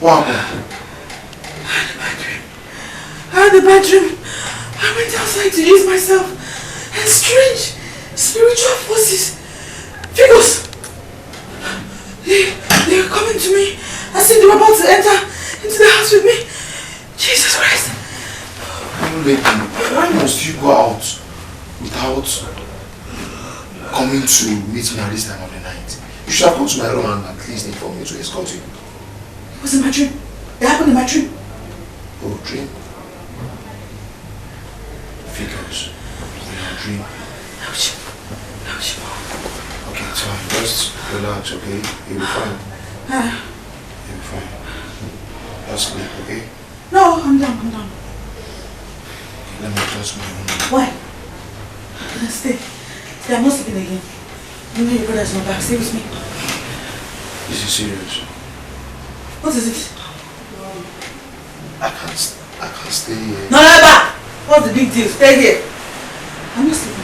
What happened? I had a bad dream. I went outside to use myself, and strange spiritual forces, figures, they were coming to me as if they were about to enter into the house with me. Jesus Christ. Lady, why must you go out without coming to meet me at this time of the night? You should have come to my room and at least inform me to escort you. It was in my dream. It happened in my dream. Oh, dream? Figures. In your dream. Okay, so just relax, okay? You'll be fine. You'll be fine. Just sleep, okay? No, I'm done. Let me adjust my room. Why? Can I stay? I'm not sleeping again. You know your brother's not back. Stay with me. This is serious. What is it? I can't stay here. No, never! What's the big deal? Stay here. I'm not sleeping.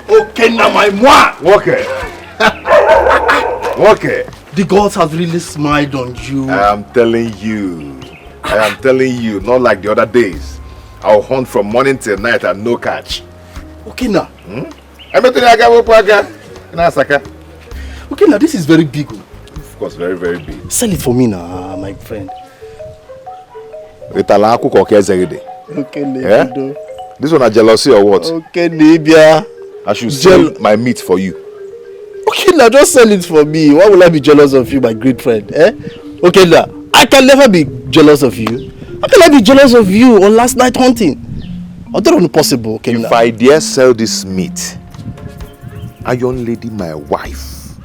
Okay, now my moi. Okay. Okay. The gods have really smiled on you. I am telling you, not like the other days. I'll hunt from morning till night and no catch. Okay, now. Okay, now this is very big. Of course, very, very big. Sell it for me now, my friend. Okay, yeah? This one a jealousy or what? Okay, Libya. I should sell my meat for you. Okay, now just sell it for me. Why will I be jealous of you, my great friend? Eh? Okay, now I can never be jealous of you. How can I be jealous of you on last night hunting? I don't know possible. Okay, if I dare sell this meat, a young lady, my wife,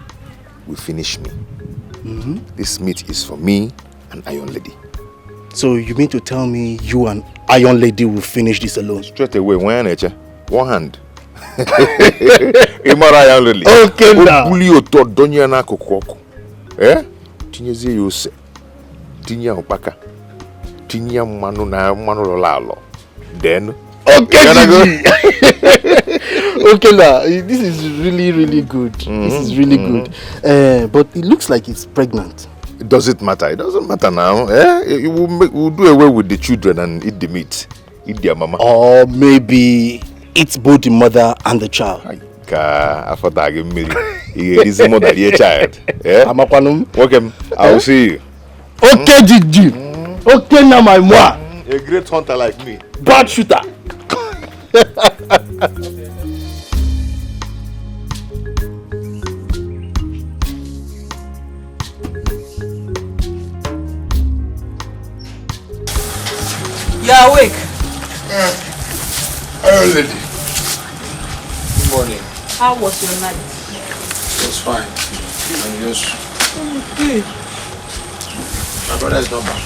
will finish me. This meat is for me and Iron Lady. So you mean to tell me you and Iron Lady will finish this alone? Straight away, one hand. Iron Lady. Okay, now. Eh? Tinyezi yose. Tinya opaka. Tinya manu na manu lolalo. Then. Okay, okay, now this is really, really good. This is really good. But it looks like it's pregnant. Does it matter? It doesn't matter now. Eh? We'll do away with the children and eat the meat. Eat their mama. Or maybe it's both the mother and the child. I thought I gave me the mother and the child. Yeah? Okay, I will see you. Okay, Gigi. Okay, now my moi. A great hunter like me. Bad shooter. You're awake. Iron Lady. Good morning. How was your night? It was fine. And yours? Good. My brother is not back.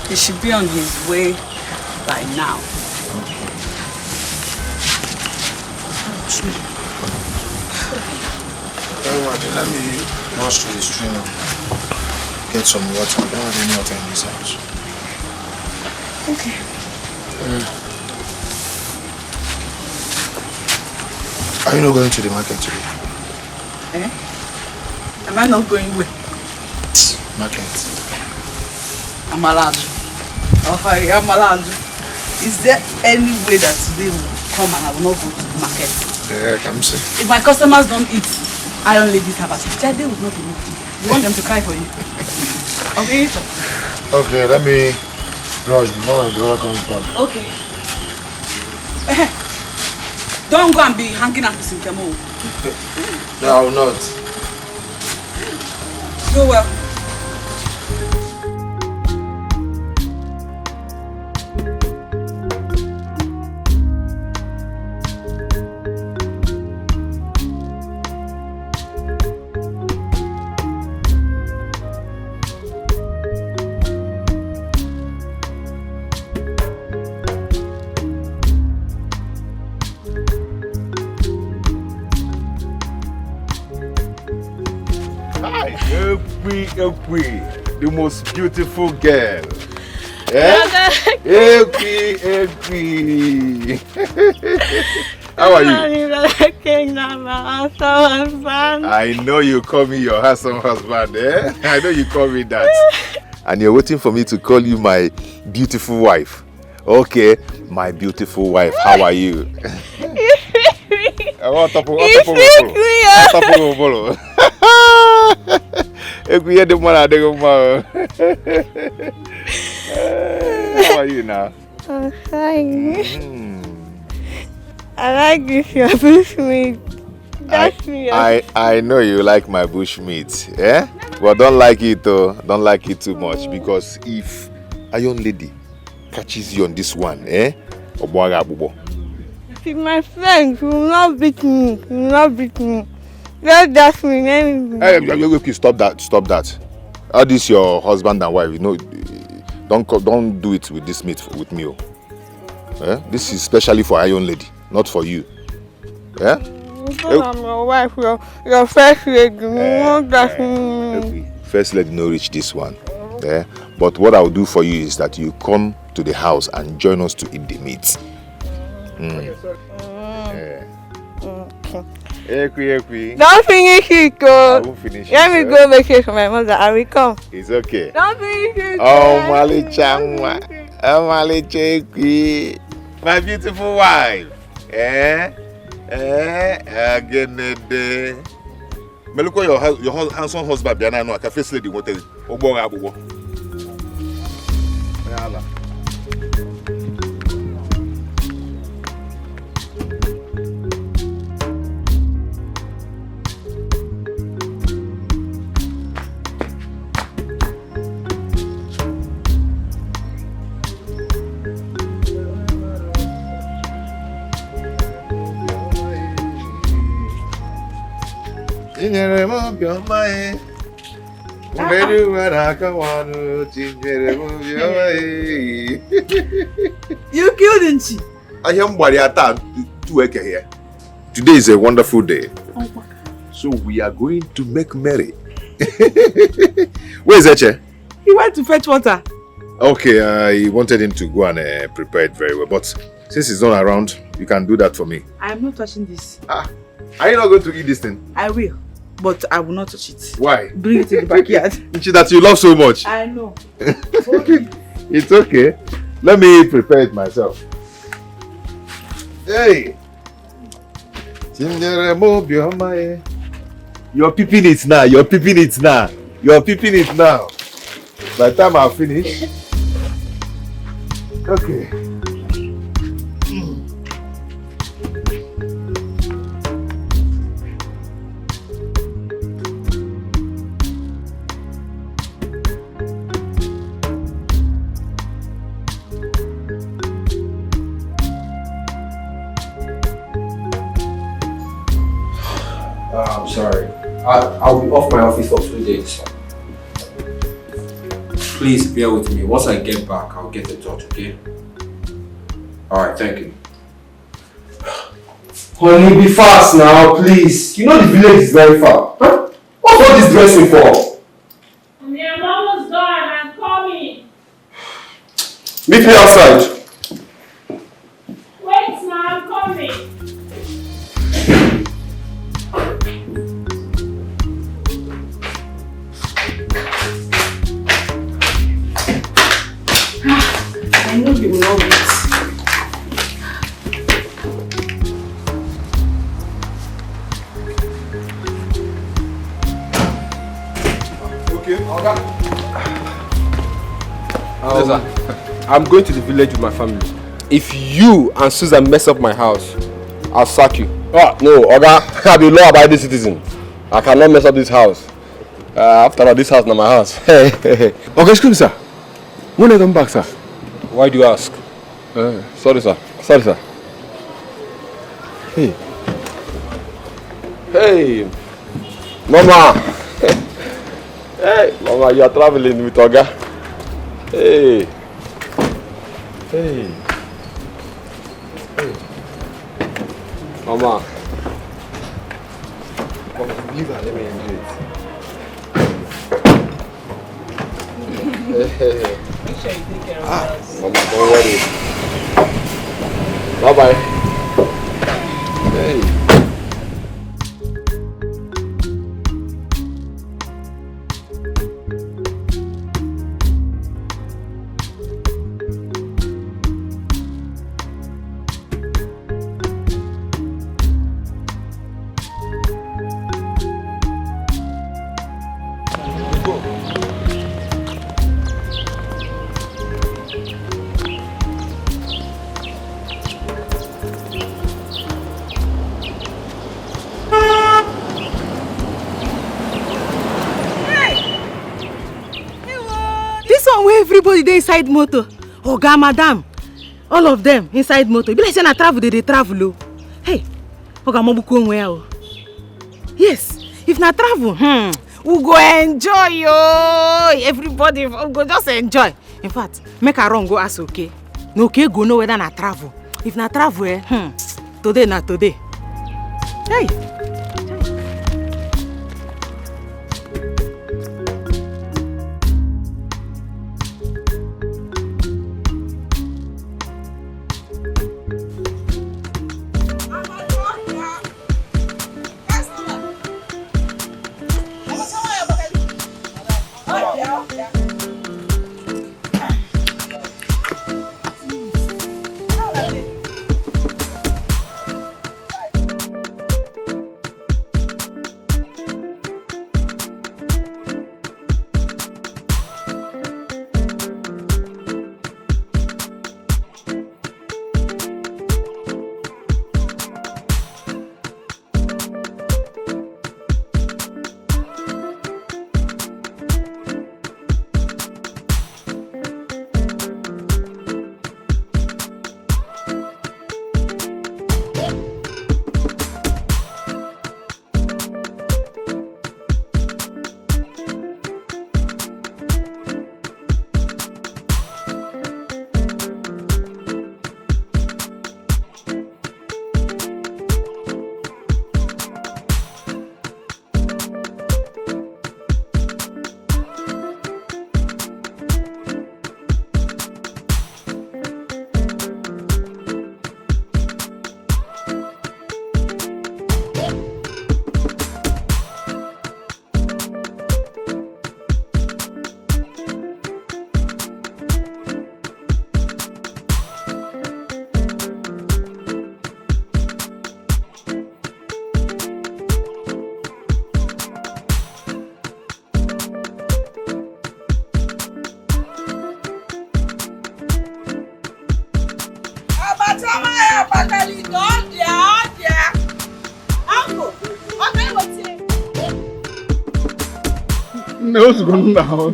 He should be on his way by now. Very much. Let me rush to the stream and get some water. I don't have any water in this house. Okay. Are you not going to the market today? Eh? Am I not going with? Market. I'm allowed. Okay, I'm allowed. Is there any way that today will come and I will not go to the market? Yeah, come see. If my customers don't eat Iron Lady's harvest, their day will not be enough. You want them to cry for you? Okay. Okay, let me rush before the other comes back. Okay. Don't go and be hanging out with Nkemo. No, I will not. Go well. The most beautiful girl. Yeah? How are you? I know you call me your handsome husband, eh? I know you call me that. And you're waiting for me to call you my beautiful wife. Okay, my beautiful wife, how are you? How are you now? I'm fine. I like this, your bushmeat. I know you like my bushmeat, eh? But don't like it though. Don't like it too much, because if a young lady catches you on this one, eh? See, my friends will not beat me. Just dash me anything. Hey, stop that. How this your husband and wife? You know, don't do it with this meat with me. Eh? This is specially for a young lady, not for you. Yeah? Because I'm your wife, your first lady. Won't dash me. First lady no reach this one. Yeah? But what I will do for you is that you come to the house and join us to eat the meat. Okay. Don't finish it, though. I won't finish it. Let me go make it for my mother. I will come. It's okay. Don't finish it. Oh, Malichangwa. My beautiful wife. Again, me look at your handsome husband. Biana no, I can face lady wanted. Obo. You killed Nchi. I am Wariata to work here. Today is a wonderful day. Oh my God. So we are going to make merry. Where is Eche? He went to fetch water. Okay, he wanted him to go and prepare it very well. But since he's not around, you can do that for me. I am not touching this. Are you not going to eat this thing? I will, but I will not touch it. Why? Bring it to the backyard. That you love so much. I know. It's okay. Let me prepare it myself. Hey! You're peeping it now. By the time I finish. Okay. I'm sorry. I'll be off my office for 2 days. Please bear with me. Once I get back, I'll get in touch, okay? Alright, thank you. Honey, be fast now, please. You know the village is very far. Huh? What's all this dressing for? I'm almost done. I'm coming. Meet me outside. Wait, now. I'm coming. I know you will not wait. Okay, I'm going to the village with my family. If you and Susan mess up my house, I'll sack you. Oh, no, Oga, I'm a law-abiding citizen. I cannot mess up this house. After all, this house is not my house. Okay, excuse me, sir. When I come back, sir? Why do you ask? Sorry, sir. Hey. Hey. Mama. Hey, Mama, you are traveling with Oga. Hey. Mama. Leave her, let me enjoy it. Make sure you take care of us. Mama, don't worry. Bye-bye. Hey. Everybody dey inside motor. Oga, madam, all of them inside motor. Be like say na travel they travel o. Hey, Oga Mobuku onwe ya o. Yes, if na travel, we go enjoy yo. Everybody go just enjoy. In fact, make a run go ask okay. No okay go know whether na travel. If na travel, today na today. Hey. No, what's going on?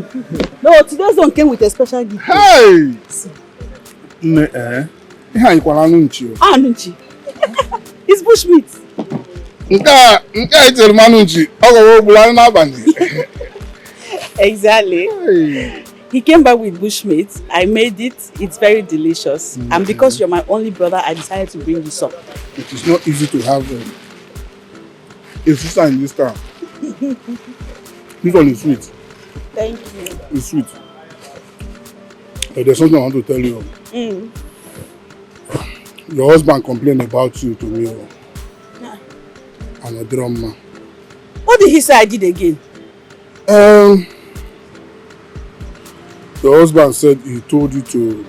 No, today's one came with a special gift. Hey! It's bushmeat. Exactly. Hey. He came back with bushmeat. I made it. It's very delicious. And because you're my only brother, I decided to bring this up. It is not easy to have a sister in this town. This one is sweet. Thank you. It's sweet. There's something I want to tell you. Your husband complained about you to me. I'm a drummer. What did he say I did again? Your husband said he told you to...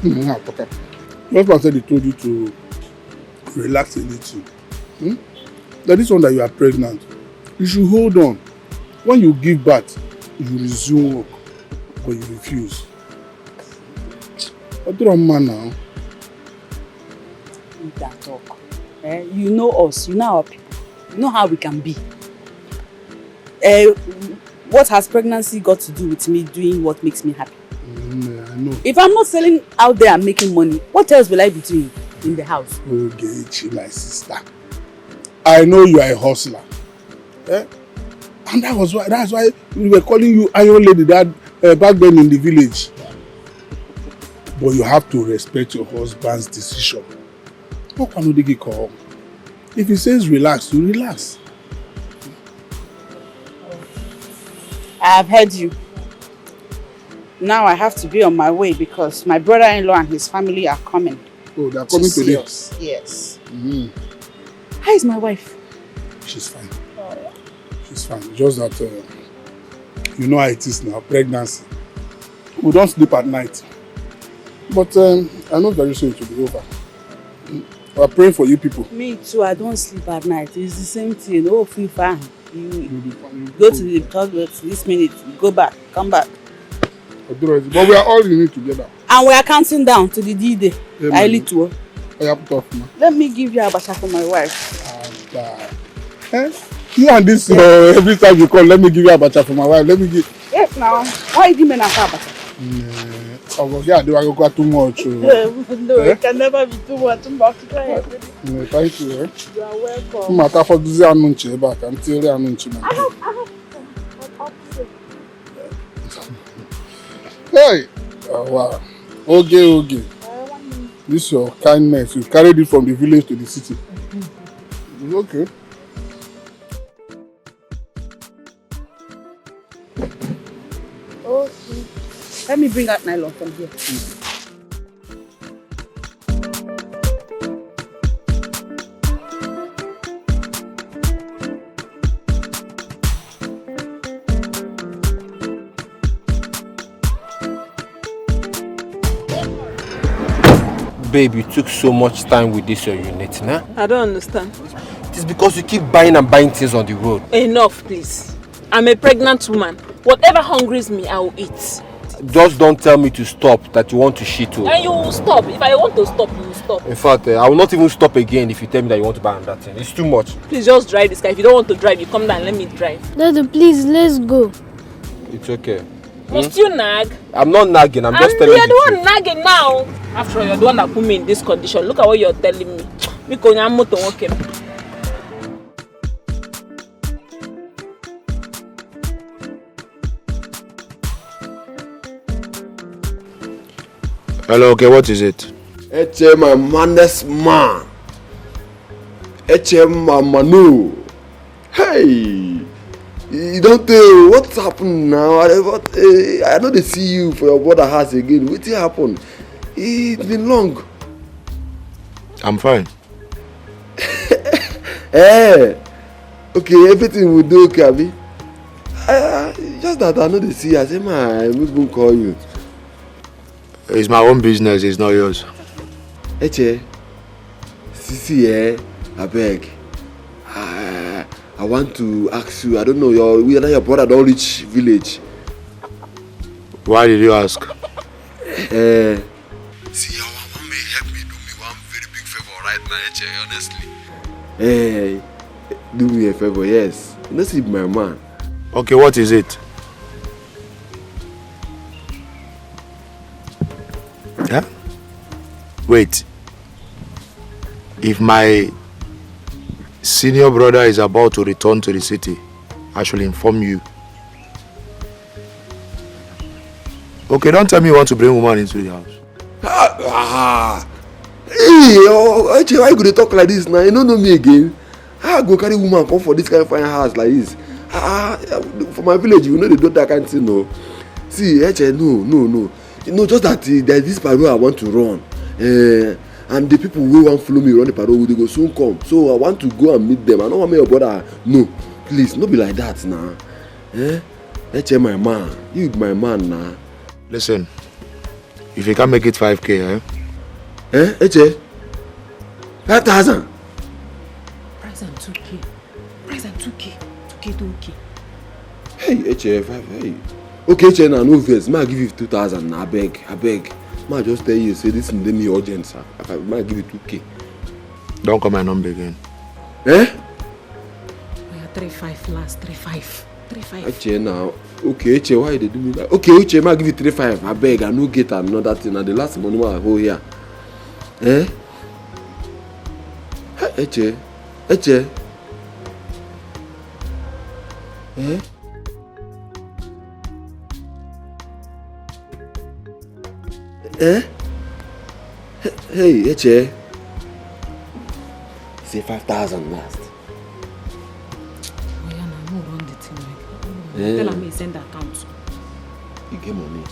Your husband said he told you to relax a little. That this one that you are pregnant, you should hold on. When you give birth, you resume work, but you refuse. What do you man now? You can talk. You know us, you know our people, you know how we can be. What has pregnancy got to do with me doing what makes me happy? I know. If I'm not selling out there and making money, what else will I be doing in the house? Okay, my sister. I know you are a hustler. And that's why we were calling you Iron Lady back then in the village. But you have to respect your husband's decision. How can you dig call? If he says relax, you relax. I have heard you. now I have to be on my way because my brother-in-law and his family are coming. Oh, they are coming today? Yes. Mm. How is my wife? She's fine. She's fine. Just that, you know how it is now, pregnancy. We don't sleep at night. But I know very soon it will be over. We're praying for you people. Me too, I don't sleep at night. It's the same thing. Oh, feel fine. You go to the toilet this minute, go back, come back. But we are all in it together. And we are counting down to the D-Day. I little. Let me give you abacha for my wife. You and this, every time you call, let me give you abacha for my wife. Let me give. Yes, now. Why you give me an abacha? Do I go too much? No, it can never be too much. Thank you. You are welcome. Matter for this anunchi back until the anunchi. Hey, wow. Okay. This is your kindness. You carried it from the village to the city. It's okay. Okay. Let me bring out nylon from here. Babe, you took so much time with this your unit, nah? I don't understand. It is because you keep buying and buying things on the road. Enough, please. I'm a pregnant woman. Whatever hungries me, I will eat. Just don't tell me to stop, that you want to shit. And you will stop. If I want to stop, you will stop. In fact, I will not even stop again if you tell me that you want to buy that thing. It's too much. Please just drive this car. If you don't want to drive, you come down and let me drive. Daddy, please, let's go. It's okay. Must you nag? I'm not nagging, I'm just telling you. You're the one nagging now. After all, you're the one that put me in this condition. Look at what you're telling me. Hello, okay, what is it? Eche my maddest man. Eche my manu. Hey, you don't tell what's happened now. I know they see you for your brother house again. What happened? It's been long. I'm fine. Hey, okay, everything will do okay, Abi. Just that I know they see you. I say, man, I'm going to call you. It's my own business, it's not yours. Eche, Sisi, I beg. I want to ask you, I don't know, whether your brother don't reach village. Why did you ask? See, your mama may help me do me one very big favor right now, Eche, honestly. Hey, do me a favor, yes. You know, see my man. Okay, what is it? Yeah? Wait. If my senior brother is about to return to the city, I shall inform you. Okay, don't tell me you want to bring woman into the house. Hey, why you talk like this now? You don't know me again. How I go carry woman come for this kind of fine house like this? For my village, you know they do that kind of thing, no. See, no. You know, just that there's this parole I want to run. And the people who want to follow me run the parole, they go soon come. So I want to go and meet them. I don't want my brother. No, please, don't be like that now. Eche, my man. You my man now. Listen, if you can make it 5K, Eche? 5,000? Price and 2K. Price and 2K. 2K to okay. Hey, Eche, 5, hey. Okay, Eche, now no verse. I give you 2,000 now. I beg. I just tell you, say this is me urgent, sir. I might give you 2K. Don't call my number again. We are 3.5 last. 3.5. Eche now. Okay, Eche, why they do me like? Okay, Eche, I give you 3.5. I beg, I no get another thing. And the last money I hold here. Eche. Hey, Eche. Say 5,000 last. Oh, yeah, no, run the thing. Tell me send the account. You get money.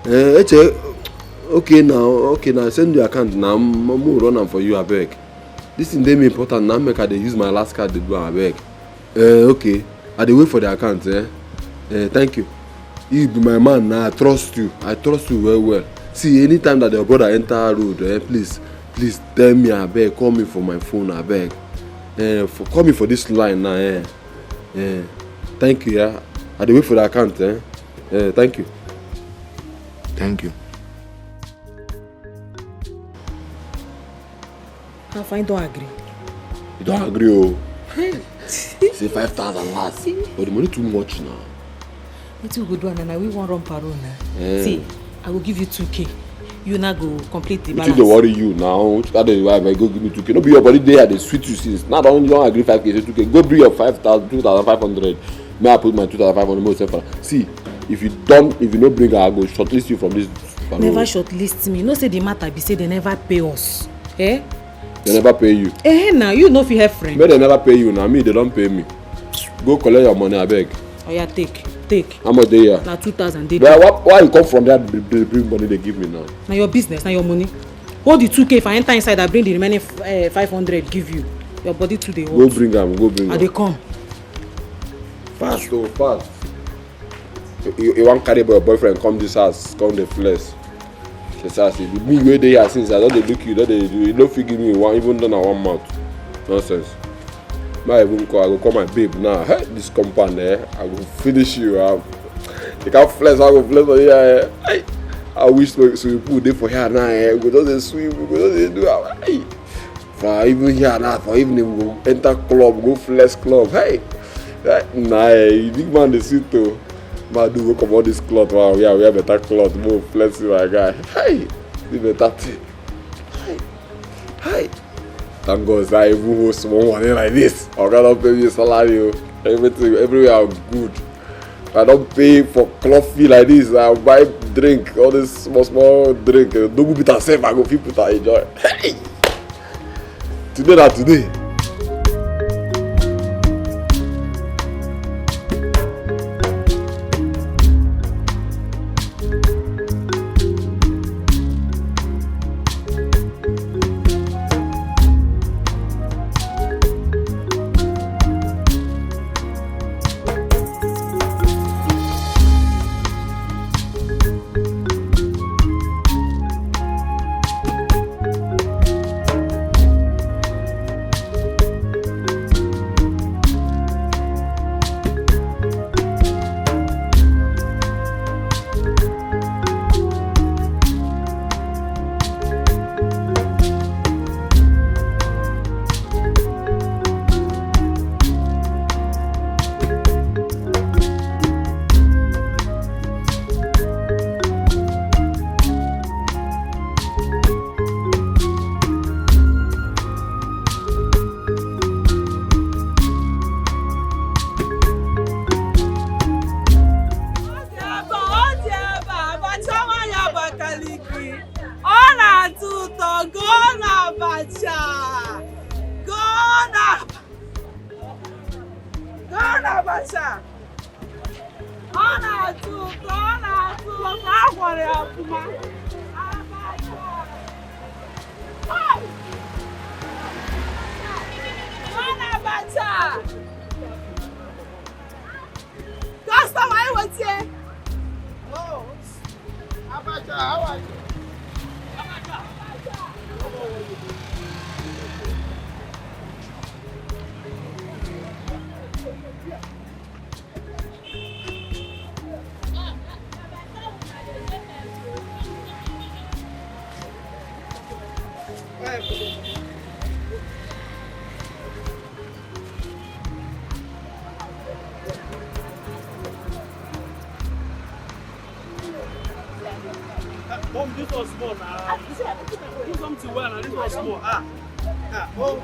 Okay now, send your account now. I'm run am for you, I beg. This thing dey me important now. Make I dey use my last card to do am, I beg. Okay, I dey wait for the account. Thank you. You be my man now. I trust you. I trust you well. See, anytime that your brother enter road, please tell me, I beg. Call me for my phone, I beg. Call me for this line now. Thank you. Yeah, I dey wait for the account. Thank you. Thank you. If I don't agree. You don't agree, oh? Say 5,000 last. But the money too much now. What you go do and we want run parole now. See, I will give you 2K. You now go complete the balance. You don't worry you now. That is why I go give me 2K. No be your body there. They sweet you since. Now don't agree 5K. Say 2K. Go bring your 5,000, 2,500. May I put my 2,500 more? See, if you don't bring her, I go shortlist you from this parole. Never shortlist me. No say the matter be say they never pay us. They never pay you. Now you know if you have friends. But they never pay you. Now me, they don't pay me. Go collect your money, I beg. Oh yeah, take. How much they here? Now 2,000. Why you come from that bring money they give me now? Now your business, now your money. Hold the 2K. If I enter inside, I bring the remaining 500. Give you. Your body to the hold. Go bring them. And they come. Fast. You want carry your boyfriend come this house, come the flesh. She says, me where they are since I don't look you, you don't forgive me one even done 1 month. Nonsense. I go call my babe now. Hey, this compound I will finish you. You can't flex, I go flex on here. Hey, I wish so you put there for here now. We go just swim, we go just do it. Hey, for even here now, for evening we go enter club, go flex club. Hey, nah, big man the sit too. Man do go come out this cloth. Wow, yeah, we have better cloth. Move, flex you, my guy. Hey, the better thing. Hey. Thank God I even hold small money like this. I cannot pay me a salary. Everything, everywhere I'm good. I don't pay for coffee like this. I buy drink, all this small drink. Don't go beat yourself. I go people that enjoy. Hey, today. Mom, this was small now. Do something well now. This was small. Oh.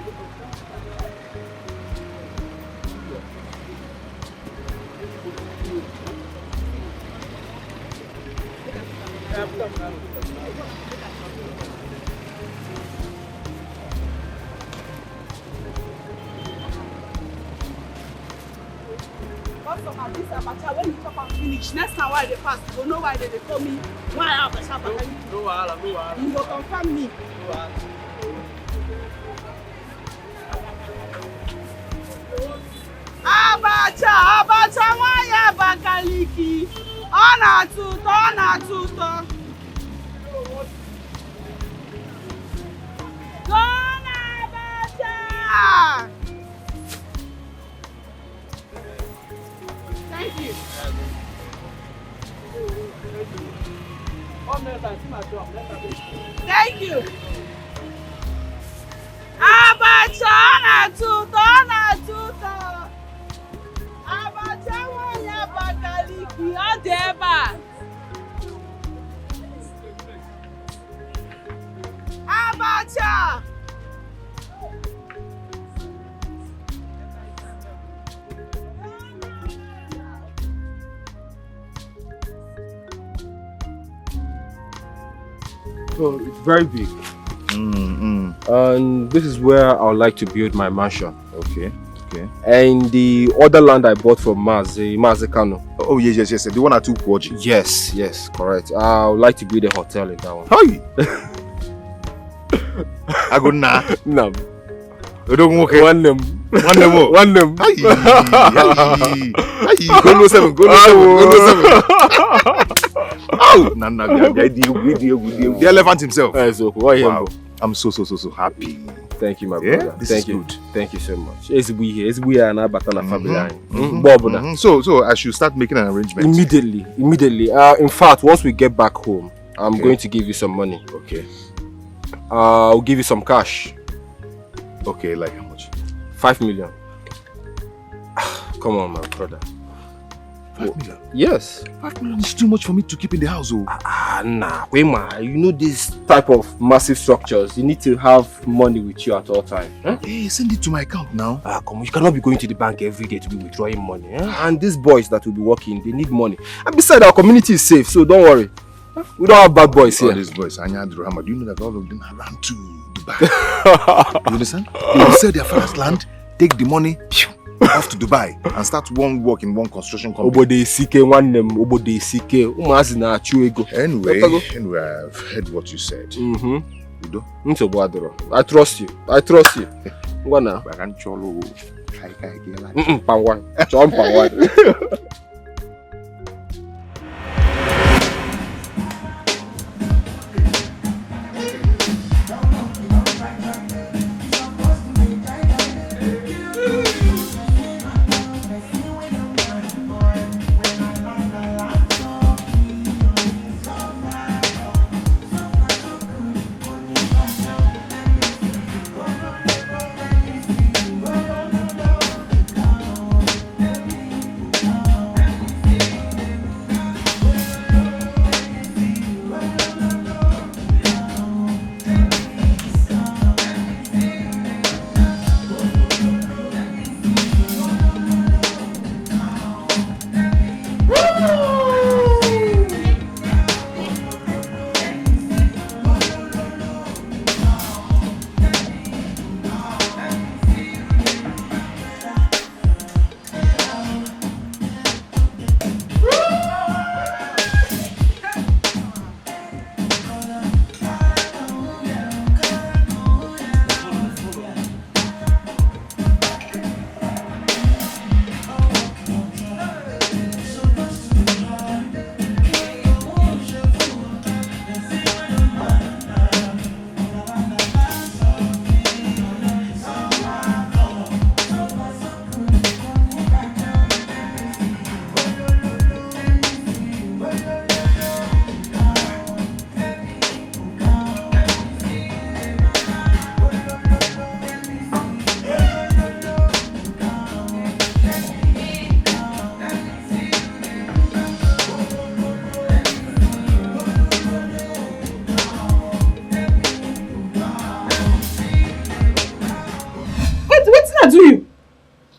this abacha when you chop am finish. Next time why they pass, you go know why they call me. Why abacha abacha? No wahala. You go confirm me. No wahala. Abacha nwanyị Abakaliki. Ọ na-atụ ụtọ. Gona Abacha! Thank you. Thank you. Abacha ọ na-atụ ụtọ. Abacha nwanyị Abakaliki ọ dị ebe a. Abacha! So it's very big. And this is where I would like to build my mansion. Okay. And the other land I bought from Mazekano. Oh, yes. The one I took watching. Yes, correct. I would like to build a hotel in that one. Hi. I go nah. No. You don't work. One them. Aye. Go no seven. Oh, Nana, the elephant himself. Wow. I'm so happy. Thank you, my brother. This is good. Thank you so much. It's we are now Batana family. So I should start making an arrangement immediately. In fact, once we get back home, I'm going to give you some money. Okay. I'll give you some cash. Okay, like how much? 5 million. Come on, my brother. 5 million? Yes. 5 million is too much for me to keep in the house. Nah. You know this type of massive structures, you need to have money with you at all times. Huh? Hey, send it to my account now. Come on, you cannot be going to the bank every day to be withdrawing money. And these boys that will be working, they need money. And besides, our community is safe, so don't worry. We don't have bad boys here. All these boys, Anya Drama, do you know that all of them have run to Dubai? You understand? They will sell their father's land, take the money, off to Dubai, and start one work in one construction company. Anyway, I've heard what you said. I trust you.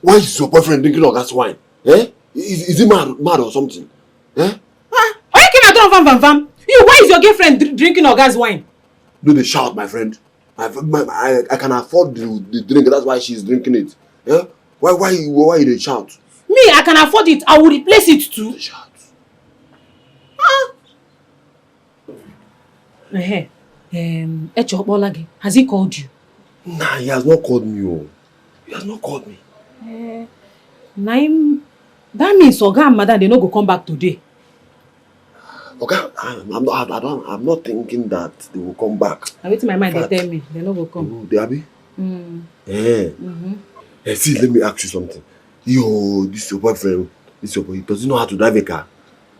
Why is your boyfriend drinking all that wine? Eh? Is he mad or something? Eh? Why you came out of vam? You, why is your girlfriend drinking Oga's wine? Do they shout, my friend? I can afford the drink, that's why she's drinking it. Yeah? Why they shout? Me, I can afford it. I will replace it too. Has he called you? Nah, he has not called me. Oh. He has not called me. That means Oga and Madam, they no go come back today. Okay, I'm not thinking that they will come back. I wait in my mind, they tell me they no go come. Oh, they Abi? See, let me ask you something. This your boyfriend. This your boy. Does he know how to drive a car?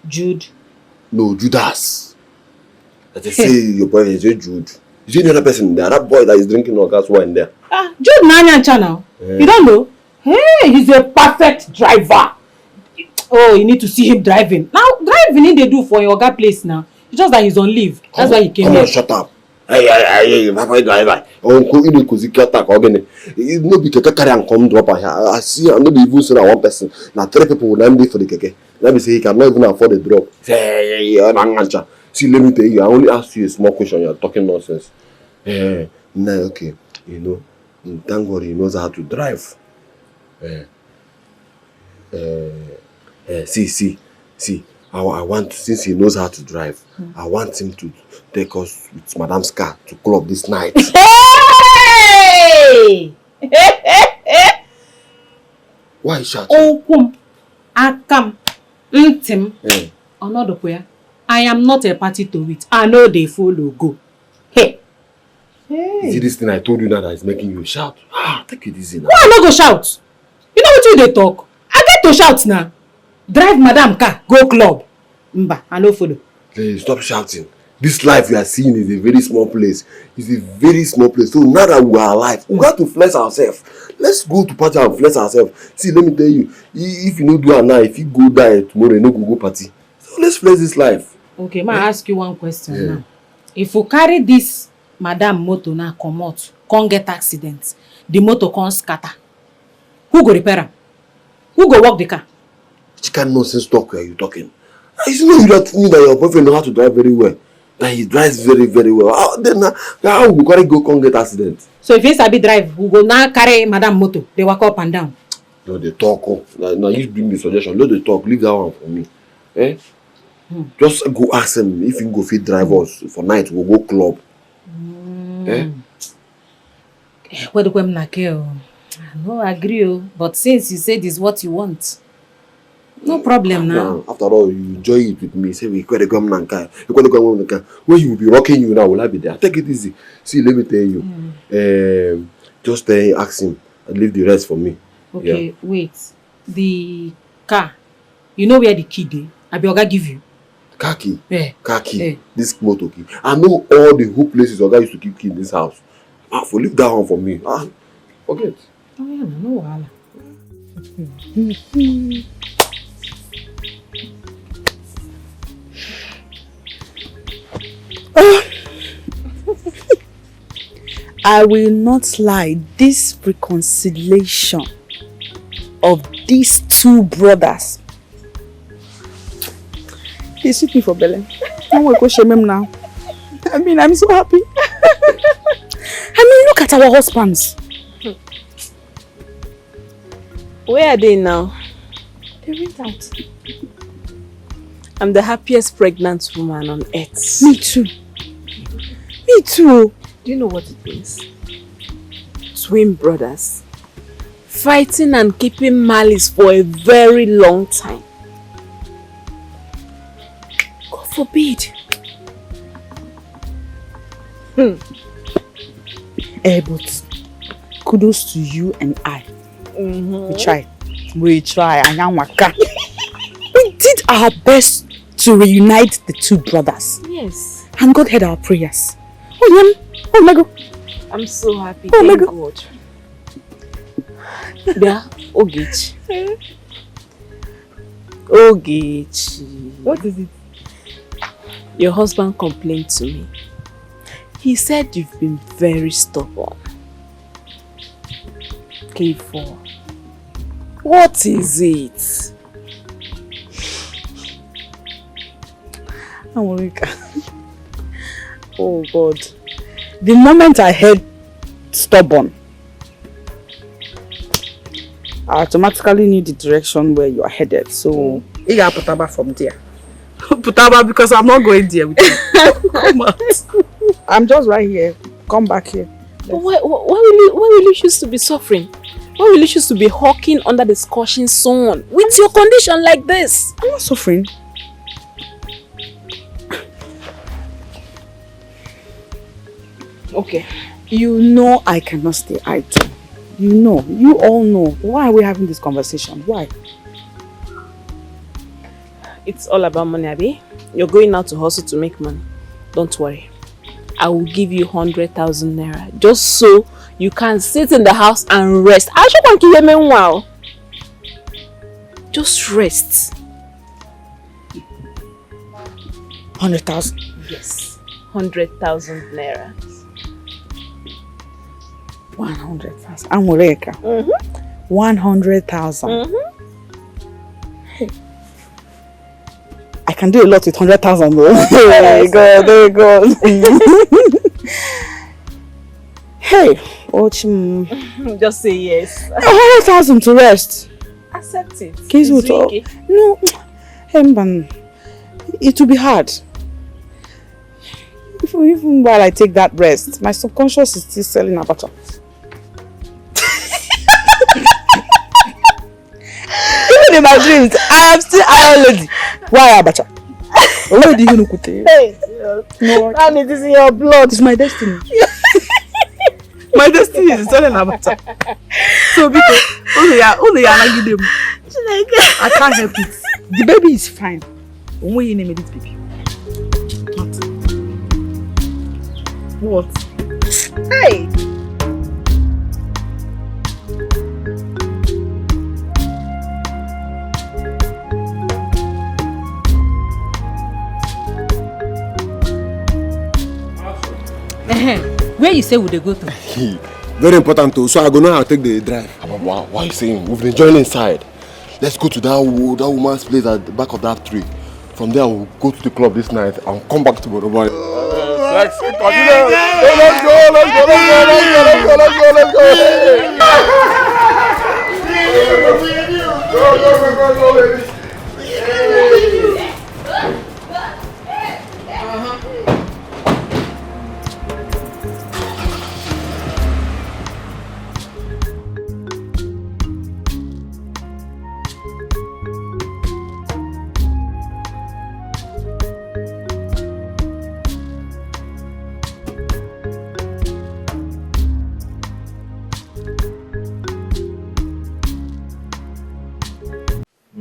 Jude. No, Judas. That they say your boyfriend is Jude. Is there any other person there? That boy that is drinking or gas wine there? Jude Nanyancha now. You don't know? Hey, he's a perfect driver. Oh, you need to see him driving. Now, driving they do for your Oga place now. It's just that he's on leave. That's why he came here. Shut up. Hey, Papa driver. Uncle, you know, because he can't attack again. It no be keke carry and come drop here. I see, I'm not even saying one person. Now 3 people will not be for the keke. Let me say he cannot even afford the drop. See, let me tell you, I only asked you a small question. You're talking nonsense. Nah, okay. You know, thank God he knows how to drive. See. I want, since he knows how to drive, I want him to take us with Madam's car to club this night. Hey! Why is shouting? Okum, Akam, Ntim, Onodopoya. I am not a party to it. I know they follow go. Hey! Is it this thing I told you now that is making you shout? Take it easy now. Why I not go shout? You know what they talk? I get to shout now. Drive Madam car, go club. Mba, I no follow. Hey, stop shouting. This life you are seeing is a very small place. It's a very small place. So now that we are alive, we have to flex ourselves. Let's go to party and flex ourselves. See, let me tell you, if you no do it now, if you go die tomorrow, you no go party. So let's flex this life. Okay, ma ask you one question now. If you carry this Madam motor now come out, can't get accident, the motor can't scatter. Who go repair am? Who go walk the car? Which kind of nonsense talk are you talking? It's not you that mean that your boyfriend knows how to drive very well. That he drives very, very well. How we can't get accident? So if he sabi drive, we go now carry Madam motor. They walk up and down. No, they talk. Now you bring the suggestion. Let the talk. Leave that one for me. Just go ask him if he go fit drive us for night. We'll go club. What do you like? I no agree, but since you said this is what you want, no problem now. After all, you enjoy it with me. Say we quite come nanka. When you will be rocking you now, will I be there? Take it easy. See, let me tell you. Just ask him and leave the rest for me. Okay, wait. The car, you know where the key is? I be Oga give you. Car key? Car key. Yeah. This motor key. I know all the whole places Oga used to keep key in this house. For leave that one for me. Forget. Oh yeah, no wahala. I will not lie. This reconciliation of these 2 brothers, they suit me for Belen. I won't go shame him now. I mean, I'm so happy. Look at our husbands. Where are they now? They went out. I'm the happiest pregnant woman on earth. Me too. Me too. Do you know what it means? Twin brothers. Fighting and keeping malice for a very long time. God forbid. But kudos to you and I. We tried. We did our best to reunite the 2 brothers. Yes. And God heard our prayers. Oh my God. I'm so happy. Thank God. Yeah, Ogechi. Ogechi. What is it? Your husband complained to me. He said you've been very stubborn. K4. What is it? Amorika. Oh God. The moment I heard stubborn, I automatically knew the direction where you are headed. So, you got Putaba from there. Putaba, because I'm not going there with you. Come out. I'm just right here. Come back here. But why will you choose to be suffering? Why will you choose to be hawking under the scorching sun with your condition like this? I'm not suffering. Okay. You know I cannot stay idle. You know. You all know. Why are we having this conversation? Why? It's all about money, Abi. You're going out to hustle to make money. Don't worry. I will give you 100,000 naira just so you can sit in the house and rest. I just want to hear me wow. Just rest. 100,000? Yes. 100,000 naira. 100,000. I'm Ureka. 100,000. Hey. I can do a lot with 100,000 though. There you go, there you go. Hey, just say yes. 100,000 to rest. Accept it. No, it will be hard. Even while I take that rest, my subconscious is still selling abacha. Even in my dreams, I am still Iron Lady. Why abacha? Where do you know? Hey, no, and it is in your blood. It's my destiny. My destiny is selling abacha. So because only I give them. I can't help it. The baby is fine. When you name it baby. What? Hey! Where you say would they go to? Very important too, so I go know how to take the drive. Why are you saying? We've been joining inside. Let's go to that woman's place at the back of that tree. From there, we'll go to the club this night and come back tomorrow morning. Let's go.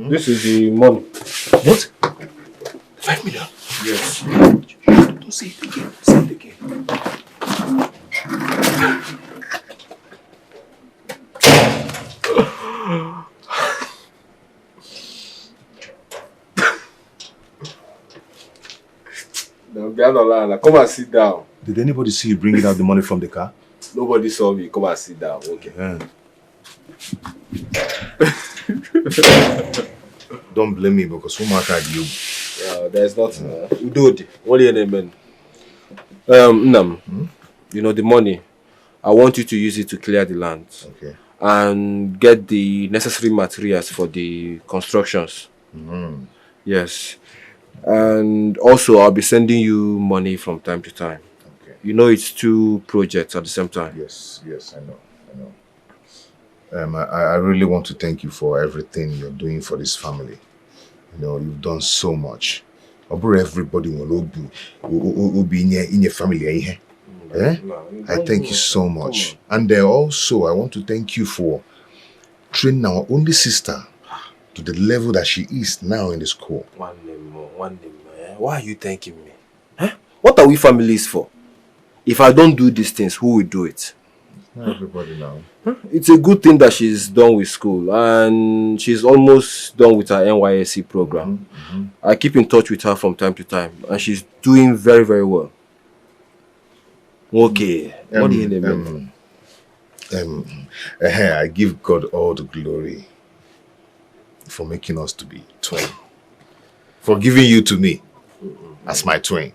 This is the money. What? 5 million? Yes. Don't say it again. Say it again. Come and sit down. Did anybody see you bringing out the money from the car? Nobody saw me. Come and sit down. Okay. Yeah. Don't blame me because who matters you? There's nothing. Udodi. Only an amen. Nam. You know the money. I want you to use it to clear the land. Okay. And get the necessary materials for the constructions. Yes. And also I'll be sending you money from time to time. Okay. You know it's 2 projects at the same time. Yes, I know. I really want to thank you for everything you're doing for this family. You know, you've done so much. Everybody will be in your family. I thank you so much. And also, I want to thank you for training our only sister to the level that she is now in the school. One name more. Why are you thanking me? What are we families for? If I don't do these things, who will do it? Not everybody now. It's a good thing that she's done with school and she's almost done with her NYSC program. I keep in touch with her from time to time and she's doing very, very well. Okay. What do you name? I give God all the glory for making us to be twin. For giving you to me as my twin.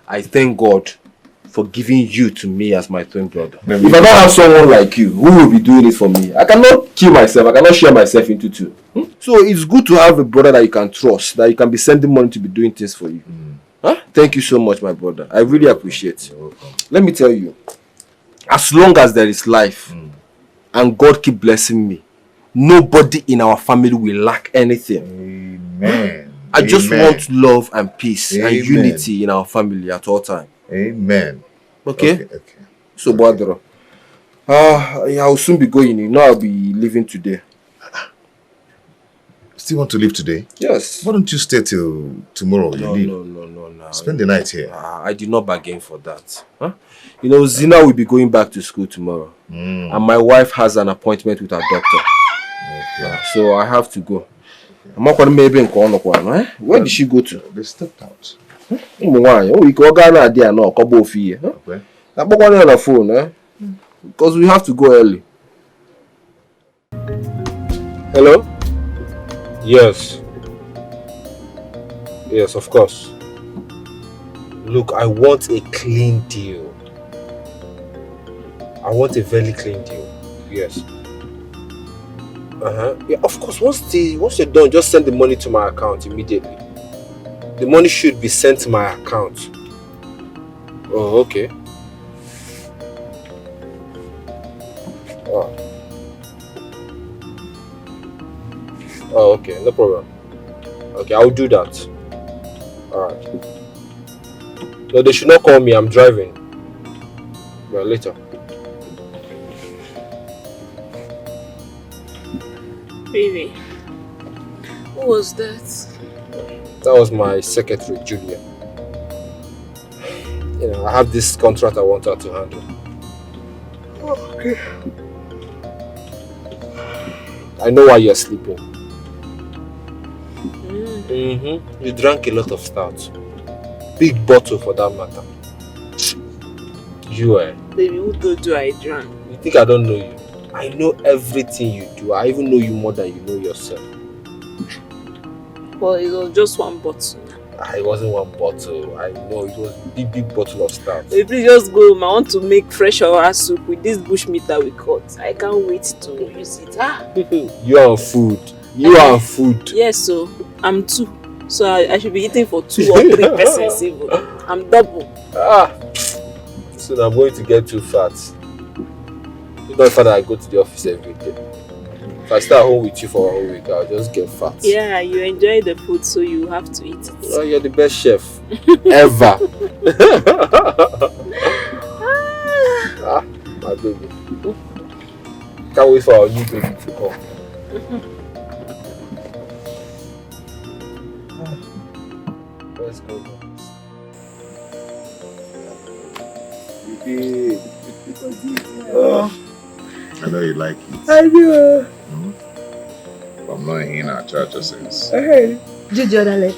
I thank God for giving you to me as my twin brother. If I don't have someone like you, who will be doing it for me? I cannot kill myself. I cannot share myself into two. So it's good to have a brother that you can trust, that you can be sending money to be doing things for you. Huh? Thank you so much, my brother. I really appreciate it. Let me tell you, as long as there is life and God keep blessing me, nobody in our family will lack anything. Amen. I just want love and peace and unity in our family at all times. Amen. Okay? So, brother, I will soon be going. You know, I'll be leaving today. Still want to leave today? Yes. Why don't you stay till tomorrow? No. Spend the night here. I did not bargain for that. Huh? You know, Zina will be going back to school tomorrow. And my wife has an appointment with her doctor. So I have to go. I'm not going to maybe in Corner. Where did she go to? They stepped out. We go Ghana there no couple of years. I'm not on the phone, because we have to go early. Hello? Yes. Yes, of course. Look, I want a clean deal. I want a very clean deal. Yes. Yeah, of course. Once you're done, just send the money to my account immediately. The money should be sent to my account. Oh, okay. Oh, okay, no problem. Okay, I'll do that. Alright. No, they should not call me, I'm driving. Well, later. Baby, who was that? That was my secretary, Julia. You know, I have this contract I want her to handle. Okay. I know why you're sleeping. You drank a lot of stout. Big bottle for that matter. You Baby, who told you I drank? You think I don't know you? I know everything you do. I even know you more than you know yourself. Well, it was just one bottle. It wasn't one bottle. I know it was a big bottle of stout. Baby, please just go home. I want to make fresh oil soup with this bush meat that we caught. I can't wait to use it. You are on food. You are on food. Yes, so I'm 2. So I should be eating for 2 or 3 persons even. I'm double. So I'm going to get too fat. It's not fat that I go to the office every day. If I stay at home with you for a whole week, I'll just get fat. Yeah, you enjoy the food, so you have to eat it. Oh, you're the best chef ever. My baby. Can't wait for our new baby to come. Let's go. I know you like it. I do. I'm not in our church since. Hey, did you other leg?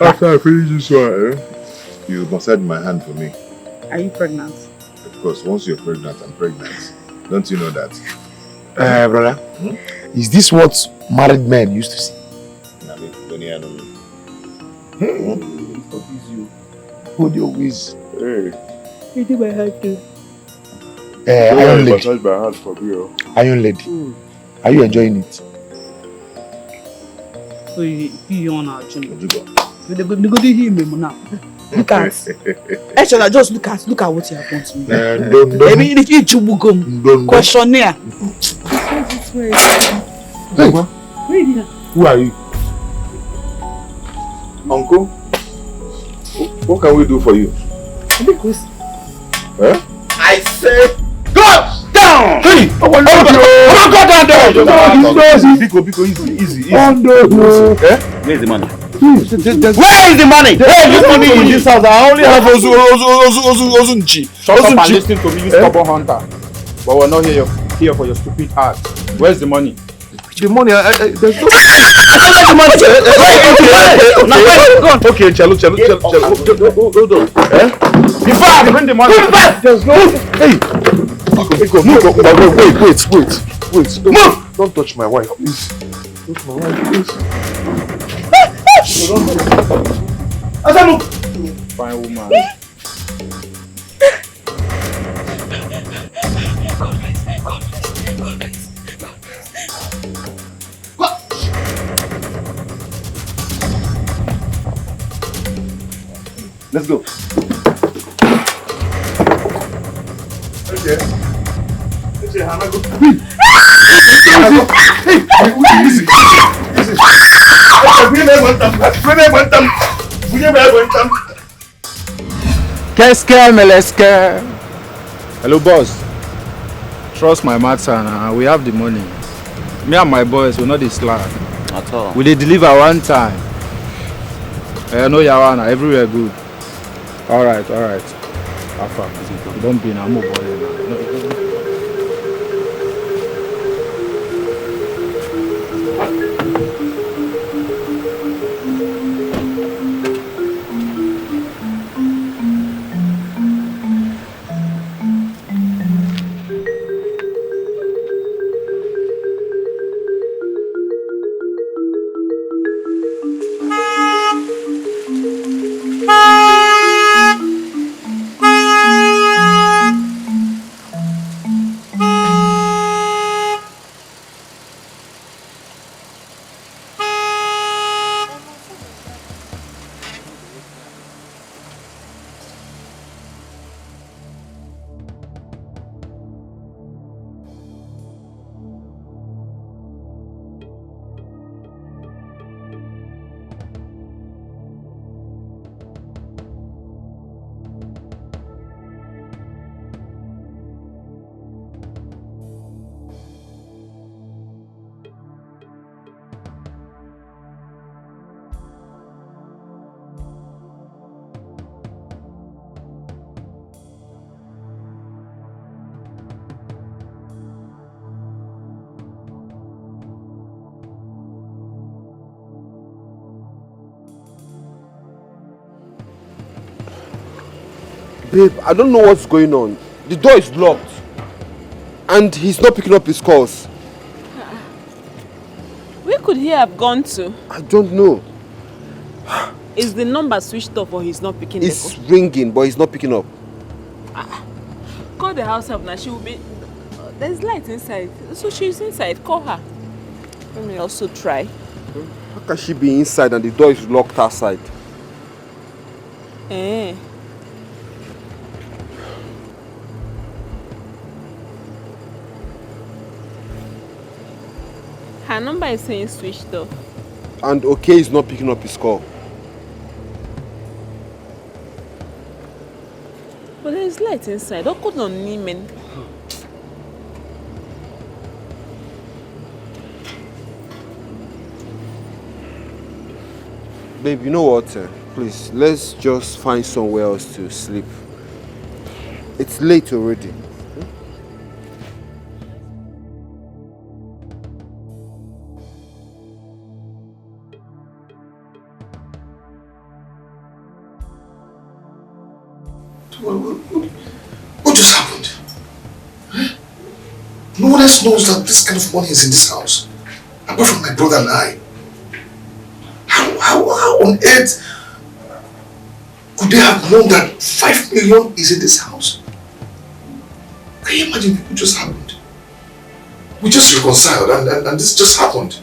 After I finish this one, you massage my hand for me. Are you pregnant? Of course, once you're pregnant, I'm pregnant. Don't you know that? Brother, is this what married men used to see? What is you? Hold your whiz. Hey. You do my hand too. Iron lady. Massage my hand for me. Iron lady. Are you enjoying it? So you on our channel. The good him now. Look at. Actually, just look at what you have done to me. Maybe if you chubugum questionnaire. Hey, who are you? Uncle? What can we do for you? Huh? I say, go down! Hey! Go down there! Easy. Where's the money? Where is the money? Hey, this money in this house. I only have Ozunchi. Shut up and listen to me, you stubborn hunter. But we're not here for your stupid heart. Where's the money? The money, there's no... Okay, Chalo. Hold on. Before I bring the money, There's no... Hey! Wait. Don't touch my wife, please. Touch my wife, please. Fine woman. Let's go. Okay. Okay, Hannah, go. Hello, boss. Trust my matter now. We have the money. Me and my boys will not be slack. At all. We dey deliver one time. I know Yawana, everywhere good. Alright. Alpha, don't be now, move on. Babe, I don't know what's going on. The door is locked. And he's not picking up his calls. Where could he have gone to? I don't know. Is the number switched off or he's not picking It's ringing, but he's not picking up. Call the house help now. She will be... There's light inside. So she's inside. Call her. Let me also try. How can she be inside and the door is locked outside? Eh. Her number is saying switched off. And okay is not picking up his call. But there's light inside. How could not Niemen? Babe, you know what? Please, let's just find somewhere else to sleep. It's late already. What just happened? Huh? No one else knows that this kind of money is in this house, apart from my brother and I. How on earth could they have known that 5 million is in this house? Can you imagine what just happened? We just reconciled and this just happened.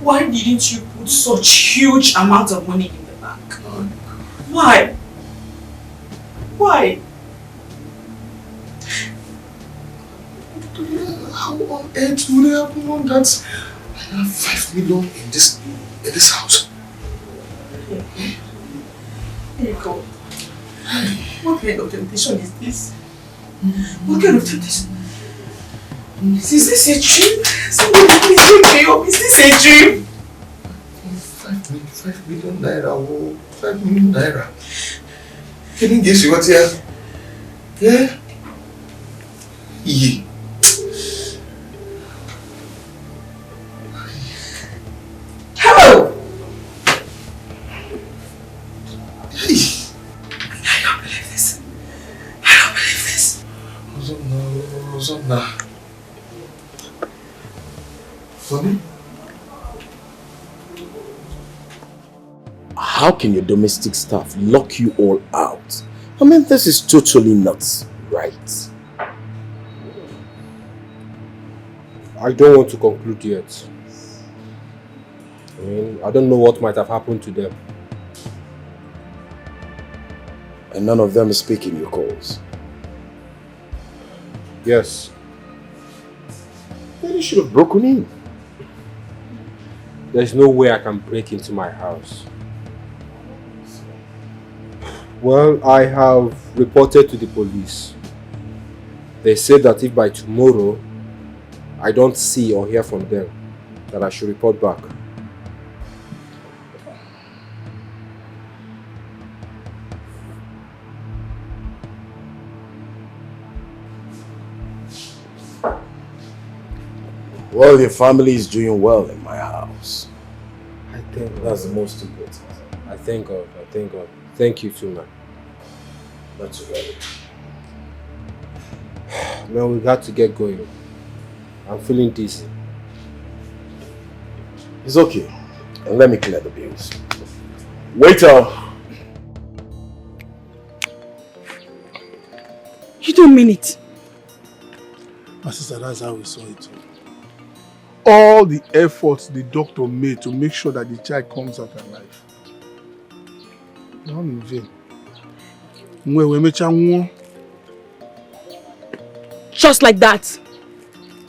Why didn't you put such huge amount of money in the bank? Why? Why? How on earth would they have known that I have 5 million in this house? There you go. What kind of temptation is this? What kind of temptation? Is this a dream? Somebody please wake me up. Is this a dream? 5 million naira. Oh, 5 million naira. Can you guess what here? Yeah? Yeah. Hello! Hey! I don't believe this. I don't believe this. Rosanna. How can your domestic staff lock you all out? I mean, this is totally not right. I don't want to conclude yet. I mean, I don't know what might have happened to them. And none of them is speaking your calls? Yes. Then you should have broken in. There's no way I can break into my house. Well, I have reported to the police. They said that if by tomorrow I don't see or hear from them, that I should report back. Well, your family is doing well in my house. I thank God. That's the most important. I thank God. I thank God. Thank you too, man. That's right. Man, we got to get going. I'm feeling dizzy. It's okay. And let me clear the bills. Waiter! You don't mean it. My sister, that's how we saw it. All the efforts the doctor made to make sure that the child comes out alive. Not in vain. Just like that.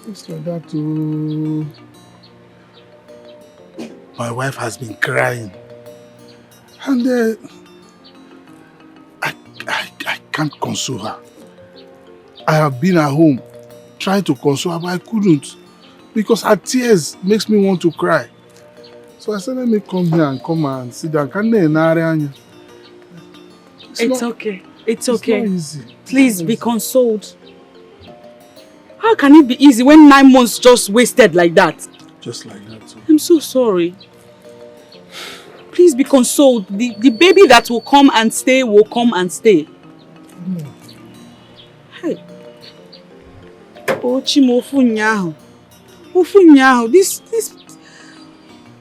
Just like that too. My wife has been crying. And I can't console her. I have been at home trying to console her, but I couldn't. Because her tears makes me want to cry. So I said, let me come here and come and sit down. It's okay. It's okay. Not easy. Please be consoled. How can it be easy when 9 months just wasted like that? Just like that too. I'm so sorry. Please be consoled. The baby that will come and stay will come and stay. Hey. Oh, Chimofunyahu. This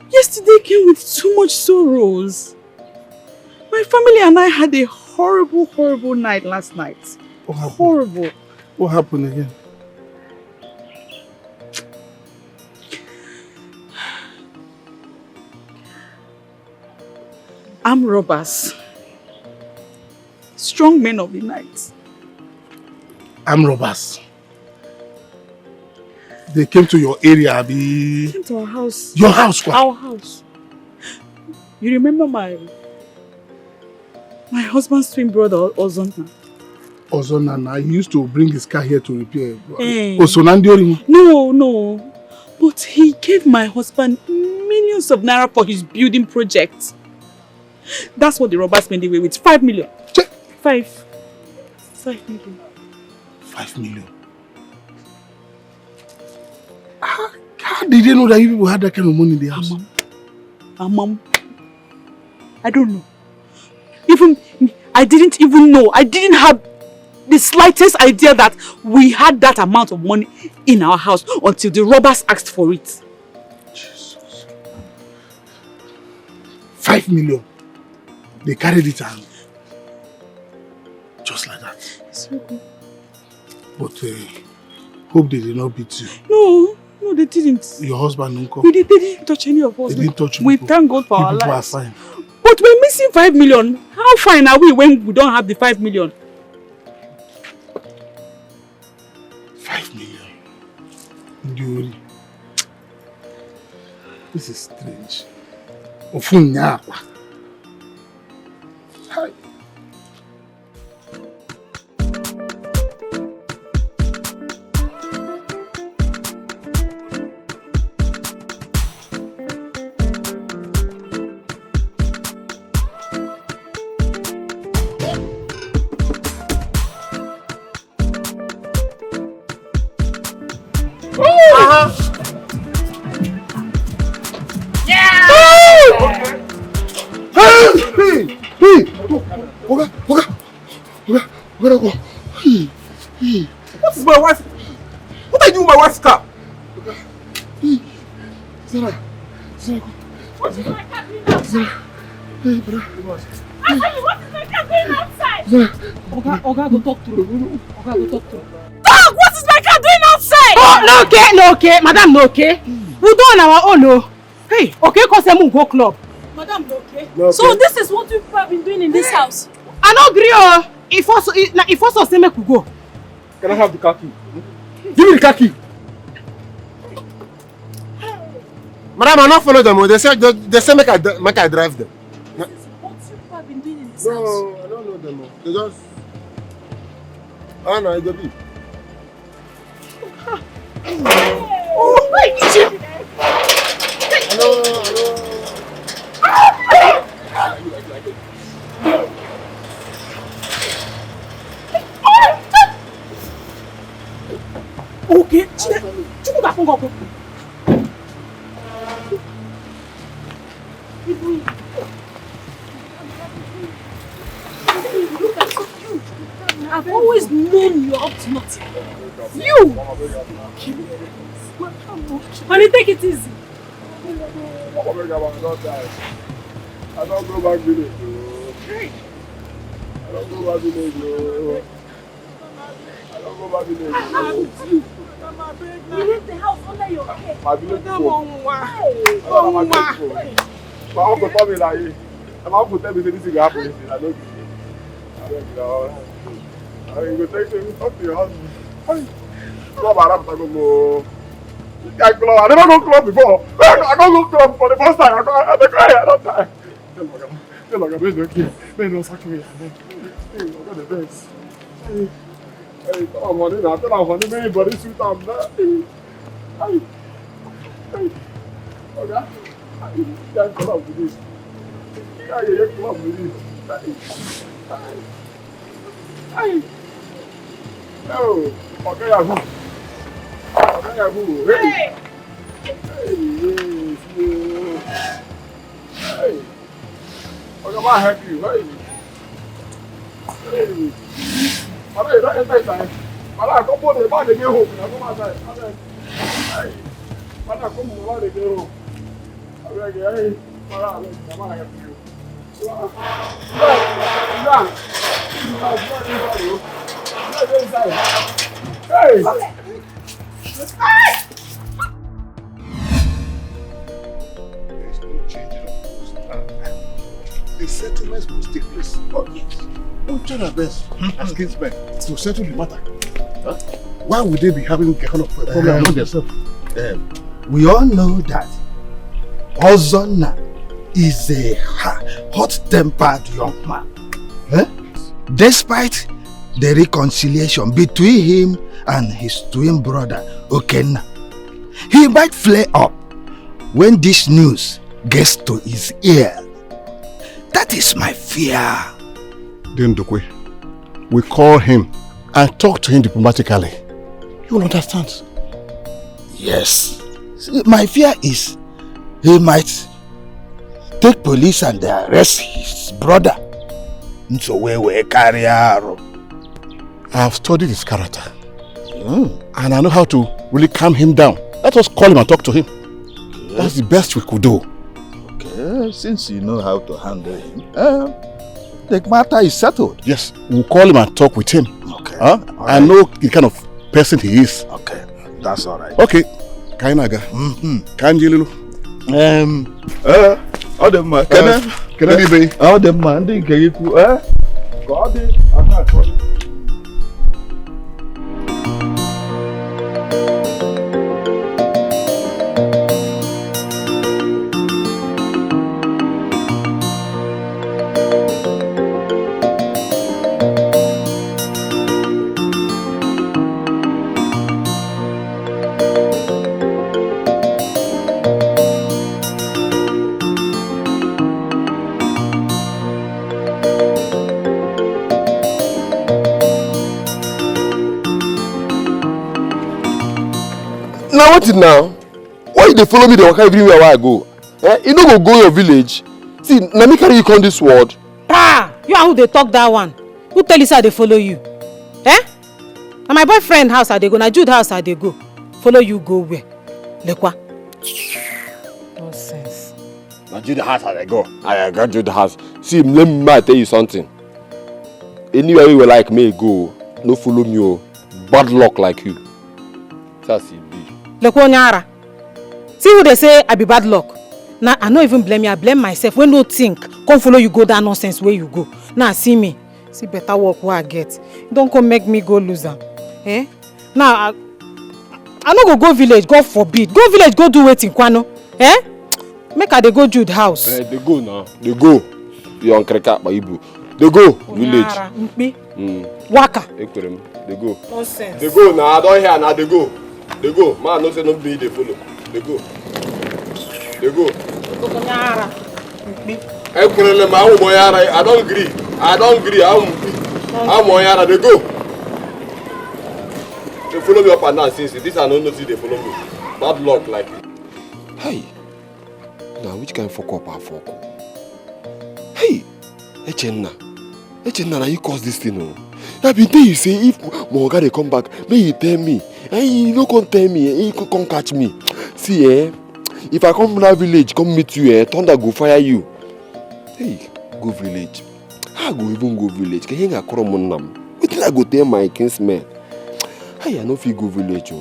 yesterday came with too much sorrows. My family and I had a horrible night last night. What happened? Horrible. What happened again? Armed robbers. Strong men of the night. Armed robbers. They came to your area, Abi. They came to our house. Your house? What? Our house. You remember my husband's twin brother, Ozona? Ozona, he used to bring his car here to repair. Hey. Osonandiori? No. But he gave my husband millions of naira for his building project. That's what the robbers made away with. 5 million. 5 million. 5 million? How did they know that you people had that kind of money in the house? Mom. I don't know. Even I didn't even know. I didn't have the slightest idea that we had that amount of money in our house until the robbers asked for it. Jesus. 5 million. They carried it and just like that. It's so good. But hope they did not beat you. No, they didn't. Your husband, Uncle? They didn't touch any of us. They didn't touch you. We thank God for our lives. People are fine. But we're missing 5 million. How fine are we when we don't have the 5 million? 5 million. Nduri. This is strange. Ofunyakwa. Hi. What is my wife? What are you doing with my wife's car? Zara. I said, what is my car doing outside? Oga, go talk through. Oga, go talk through. Dog, what is my car doing outside? Oh, no okay. Madam, no okay. We do on our own, no. Hey, okay, cause them go club. Madam, no okay. No, okay. So this is what you have been doing in this house? I don't agree, oh. If also say make we go. Can I have the car key? Give me the car key. Madam, I not follow them. They say make I drive them. This is what you have been doing in this house? No, I don't know them. They just. Ah, no, it's a bit. Oh, wait, okay, Chiku ga fun go. I've always known you're up to nothing. You! Honey, take it easy. I don't go back village. I don't go back village. You leave the house under your care. My village people. My uncle told me like, my uncle tell me this is happening. I don't you go take him, talk to your husband. Club Arab, I go. I never go club before. I don't go club for the first time. I don't die. Tell my God, okay. Man, no sack me. I got the best. Hey, tell my money now. Tell my money, man, but it's with them. Hey. Okay. Can't club with this. Can't club with this. Hey. Oh, okay, Yahoo. Okay, Yahoo. Hey. Yes, you. Hey. Okay, I'm help you. Hey. Madam, you don't enter inside. Madam, come on, the man they get home. Come outside. Hey. Madam, come on, the man they get home. Hey. Madam, I'm gonna help you. Hey! There's no change in our the settlements must take place. Oh, yes. We'll try our best as kinsmen to settle the matter. Huh? Why would they be having a kind of problem among themselves? We all know that Ozonna is a hot-tempered young man. Eh? Despite the reconciliation between him and his twin brother, Okenna, he might flare up when this news gets to his ear. That is my fear. Then Dokwe, we call him and talk to him diplomatically. You will understand. Yes. See, my fear is he might take police and arrest his brother. So we carry arrow. I have studied his character. And I know how to really calm him down. Let us call him and talk to him. Okay. That's the best we could do. Okay, since you know how to handle him, the matter is settled. Yes, we'll call him and talk with him. Okay. I know the kind of person he is. Okay, that's all right. Okay. Kainaga. Kanjililu. All the man. Can I be? All the man. Can you go? God, I'm not calling. Now what is now? Why they follow me? They walk everywhere where I go. You don't go your village. See, let me carry you on this world. Ah, you and who they talk that one? Who tell you how they follow you? Now my boyfriend house how they go? Now Jude house how they go? Follow you go where? Lekwa. Nonsense. I do the house as I go. I got to the house. See, let me tell you something. Anywhere you like me go, no follow me. Oh. Bad luck like you. That's it be. Look, Onyara. See who they say I be bad luck. Now I don't even blame you. I blame myself. When no think, come follow you go that nonsense where you go. Now see me. See better work where I get. Don't come make me go loser. Eh? Now I no go village. God forbid. Go village. Go do waiting, Kwano. Eh? Make her they go Jude house. They go now. They go. You on Kreka by Ibu. They go village. Waka. They go. Nonsense. They go now. I don't hear now. They go. They go. Man, no say no be they follow. They go. They go. I don't agree. I don't agree. I'm Moyara. They go. They follow me up and down since this I don't know see they follow me. Bad luck like it. Hey. Now which kind of fuck up I fuck up? Hey. Echenna, now you cause this thing. I be there you say if Moga they come back, may you tell me. Hey, you no come tell me, you come catch me. See if I come from that village, come meet you, thunder go fire you. Hey, go village. I go even go village. Can you call on them? What did I go tell my kinsmen? Hey, I no fit go village.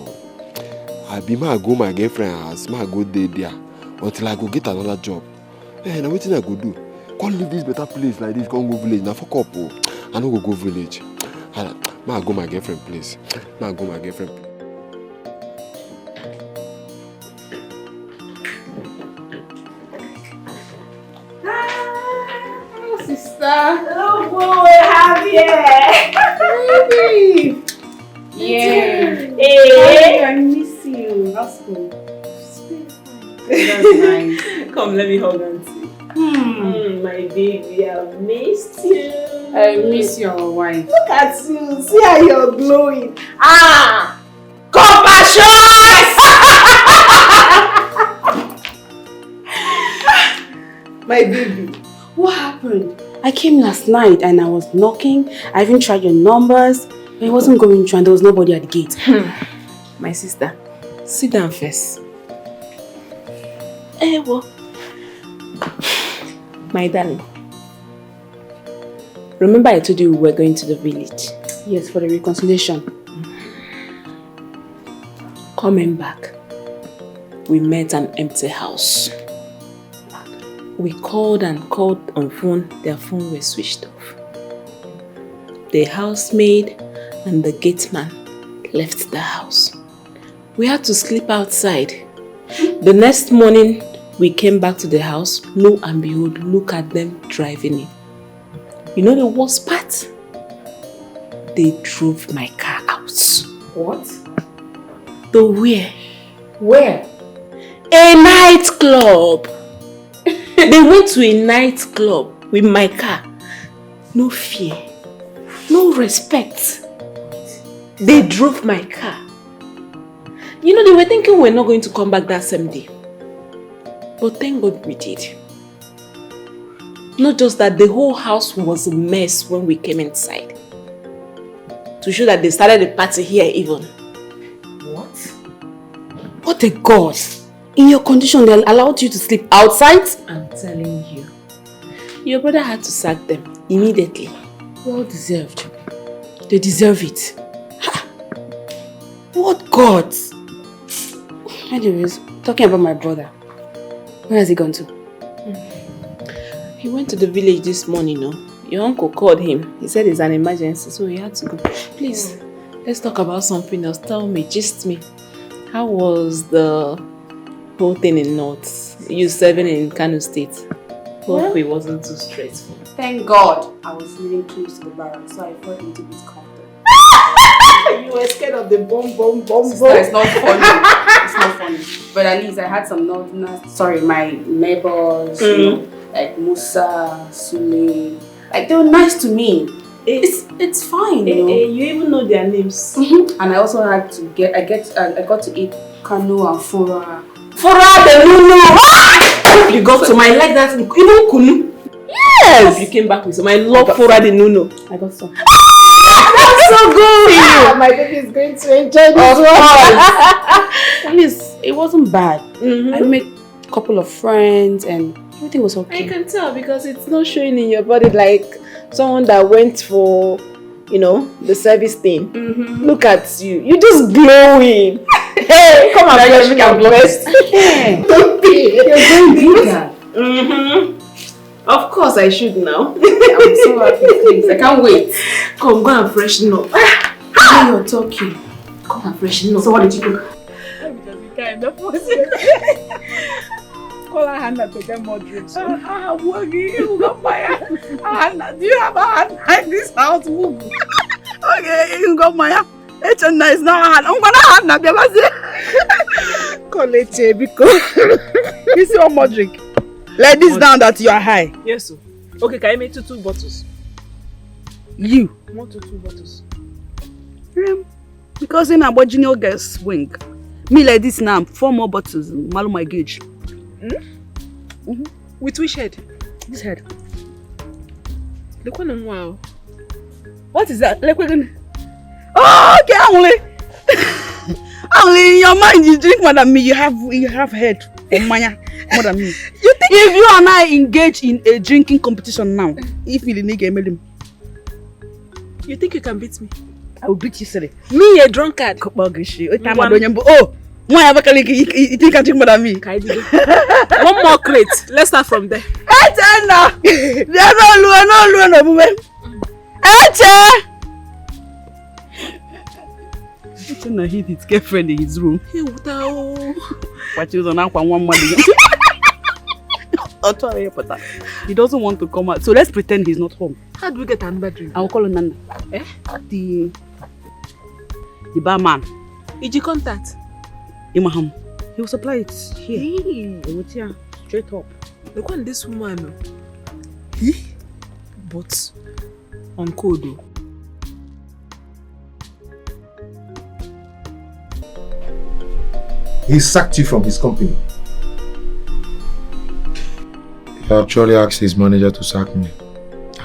I be ma go my girlfriend house, ma go there until I go get another job. Hey, now what did I go do? Can't leave this better place like this, can't go village. Now fuck up. I no go village. I go my girlfriend place. I go my girlfriend place. Hello, sister. Hello, boy. Happy. Baby. Yeah. Hey. I miss you. That's cool. That's nice. Come, let me hold on to you. My baby, I missed you. I miss your wife. Look at you. See how you're glowing. Compassion! My baby, what happened? I came last night and I was knocking. I even tried your numbers, but it wasn't going through and there was nobody at the gate. My sister, sit down first. Well. My darling, remember I told you we were going to the village? Yes, for the reconciliation. Coming back, we met an empty house. We called and called on phone, their phone was switched off. The housemaid and the gateman left the house. We had to sleep outside. The next morning, we came back to the house, lo and behold, look at them driving in. You know the worst part? They drove my car out. What? To where? Where? A nightclub. They went to a nightclub with my car. No fear, no respect. They drove my car. You know, they were thinking we're not going to come back that same day. But thank God we did. Not just that, the whole house was a mess when we came inside. To show that they started the party here even. What? What a God! In your condition, they allowed you to sleep outside? I'm telling you. Your brother had to sack them immediately. Well deserved. They deserve it. Ha! What God? Anyways, talking about my brother. Where has he gone to? He went to the village this morning, no? Your uncle called him. He said it's an emergency, so he had to go. Please, let's talk about something else. Tell me, gist me. How was the whole thing in North? You serving in Kano State? Hope it wasn't too stressful. Thank God I was living close to the barracks, so I felt a little bit comfortable. You were scared of the bomb. Sister, it's not funny. It's not funny. But at least I had some my neighbors, you know, like Musa, Sule. Like they were nice to me. It's fine, you know. You even know their names. And I also had to I got to eat kanu and fura. Fura the Lulu! You got some. I like that. Even kunu. Yes! You came back with some. I love fura the Nuno. I got some. That's so good! My baby is going to enjoy this one. At least it wasn't bad. I made couple of friends and everything was okay. I can tell because it's not showing in your body like someone that went for, you know, the service thing. Look at you. You're just glowing. Hey, come and flesh me your breast. Don't be. You're going bigger. Of course I should now. I'm so happy, please. I can't wait. Come, go and freshen up. Now you're talking. Come and freshen up. So what did you do? Call Hannah to get more drinks. Hannah, do you have a Hannah in this house? Move. Okay, you got Maya. It's a nice now. I'm gonna Hannah. Call it because you see one more drink. Let this down that you are high. Yes, sir. Okay, can I make two bottles? You? One to 2 bottles. Because in our junior girls swing. Me like this now, 4 more bottles. Malo my gauge. With which head? This head. Look one wow. What is that? Like we're gonna... Oh, okay, only in your mind you drink more than me. You have head for Maya more than me. You think if you and I engage in a drinking competition now, if you didn't get him, you think you can beat me? I will beat you, silly. Me, a drunkard. Oh, you think you can drink more than me? One more crate. Let's start from there. He hid his girlfriend in his room. But he was on one money. He doesn't want to come out. So let's pretend he's not home. How do we get another drink? I'll call him Nana. The barman. Did you contact? Imaham. He will supply it here. Hey. Straight up. Look at this woman. But on code. He sacked you from his company. He actually asked his manager to sack me.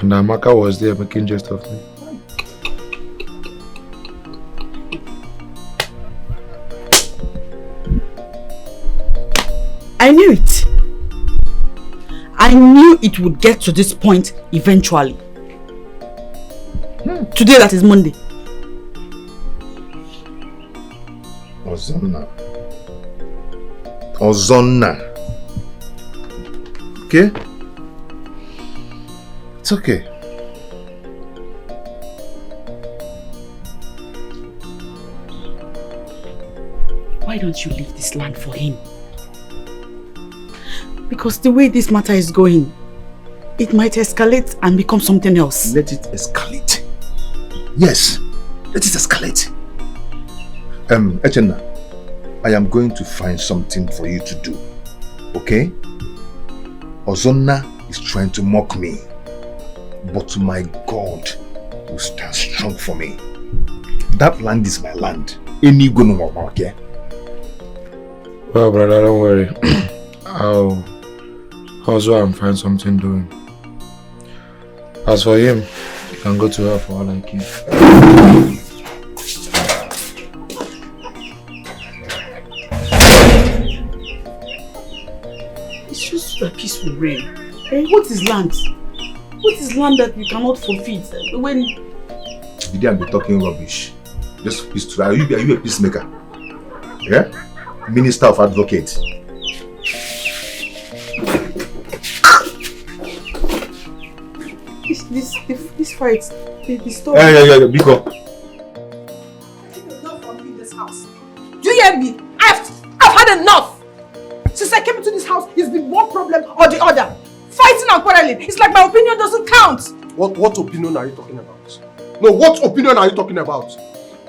And Amaka was there making jest of me. I knew it. I knew it would get to this point eventually. Today, that is Monday. Ozonna. Okay? It's okay. Why don't you leave this land for him? Because the way this matter is going, it might escalate and become something else. Let it escalate. Yes, let it escalate. Echenna, I am going to find something for you to do. Okay? Ozonna is trying to mock me. But my God will stand strong for me. That land is my land. Any go no more, okay? Well, brother, don't worry. I'll also find something doing. As for him, you can go to her for all I care. It's just a peaceful reign. Hey, what is land? What is land that you cannot forfeit? When You didn't be talking rubbish. Just peace to. Are you a peacemaker? Yeah? Minister of Advocate. This fight, the story. Yeah, Biko. Enough from me in this house. Do you hear me? I've had enough. Since I came into this house, it's been one problem or the other. Fighting and quarreling. It's like my opinion doesn't count. What opinion are you talking about? No, what opinion are you talking about?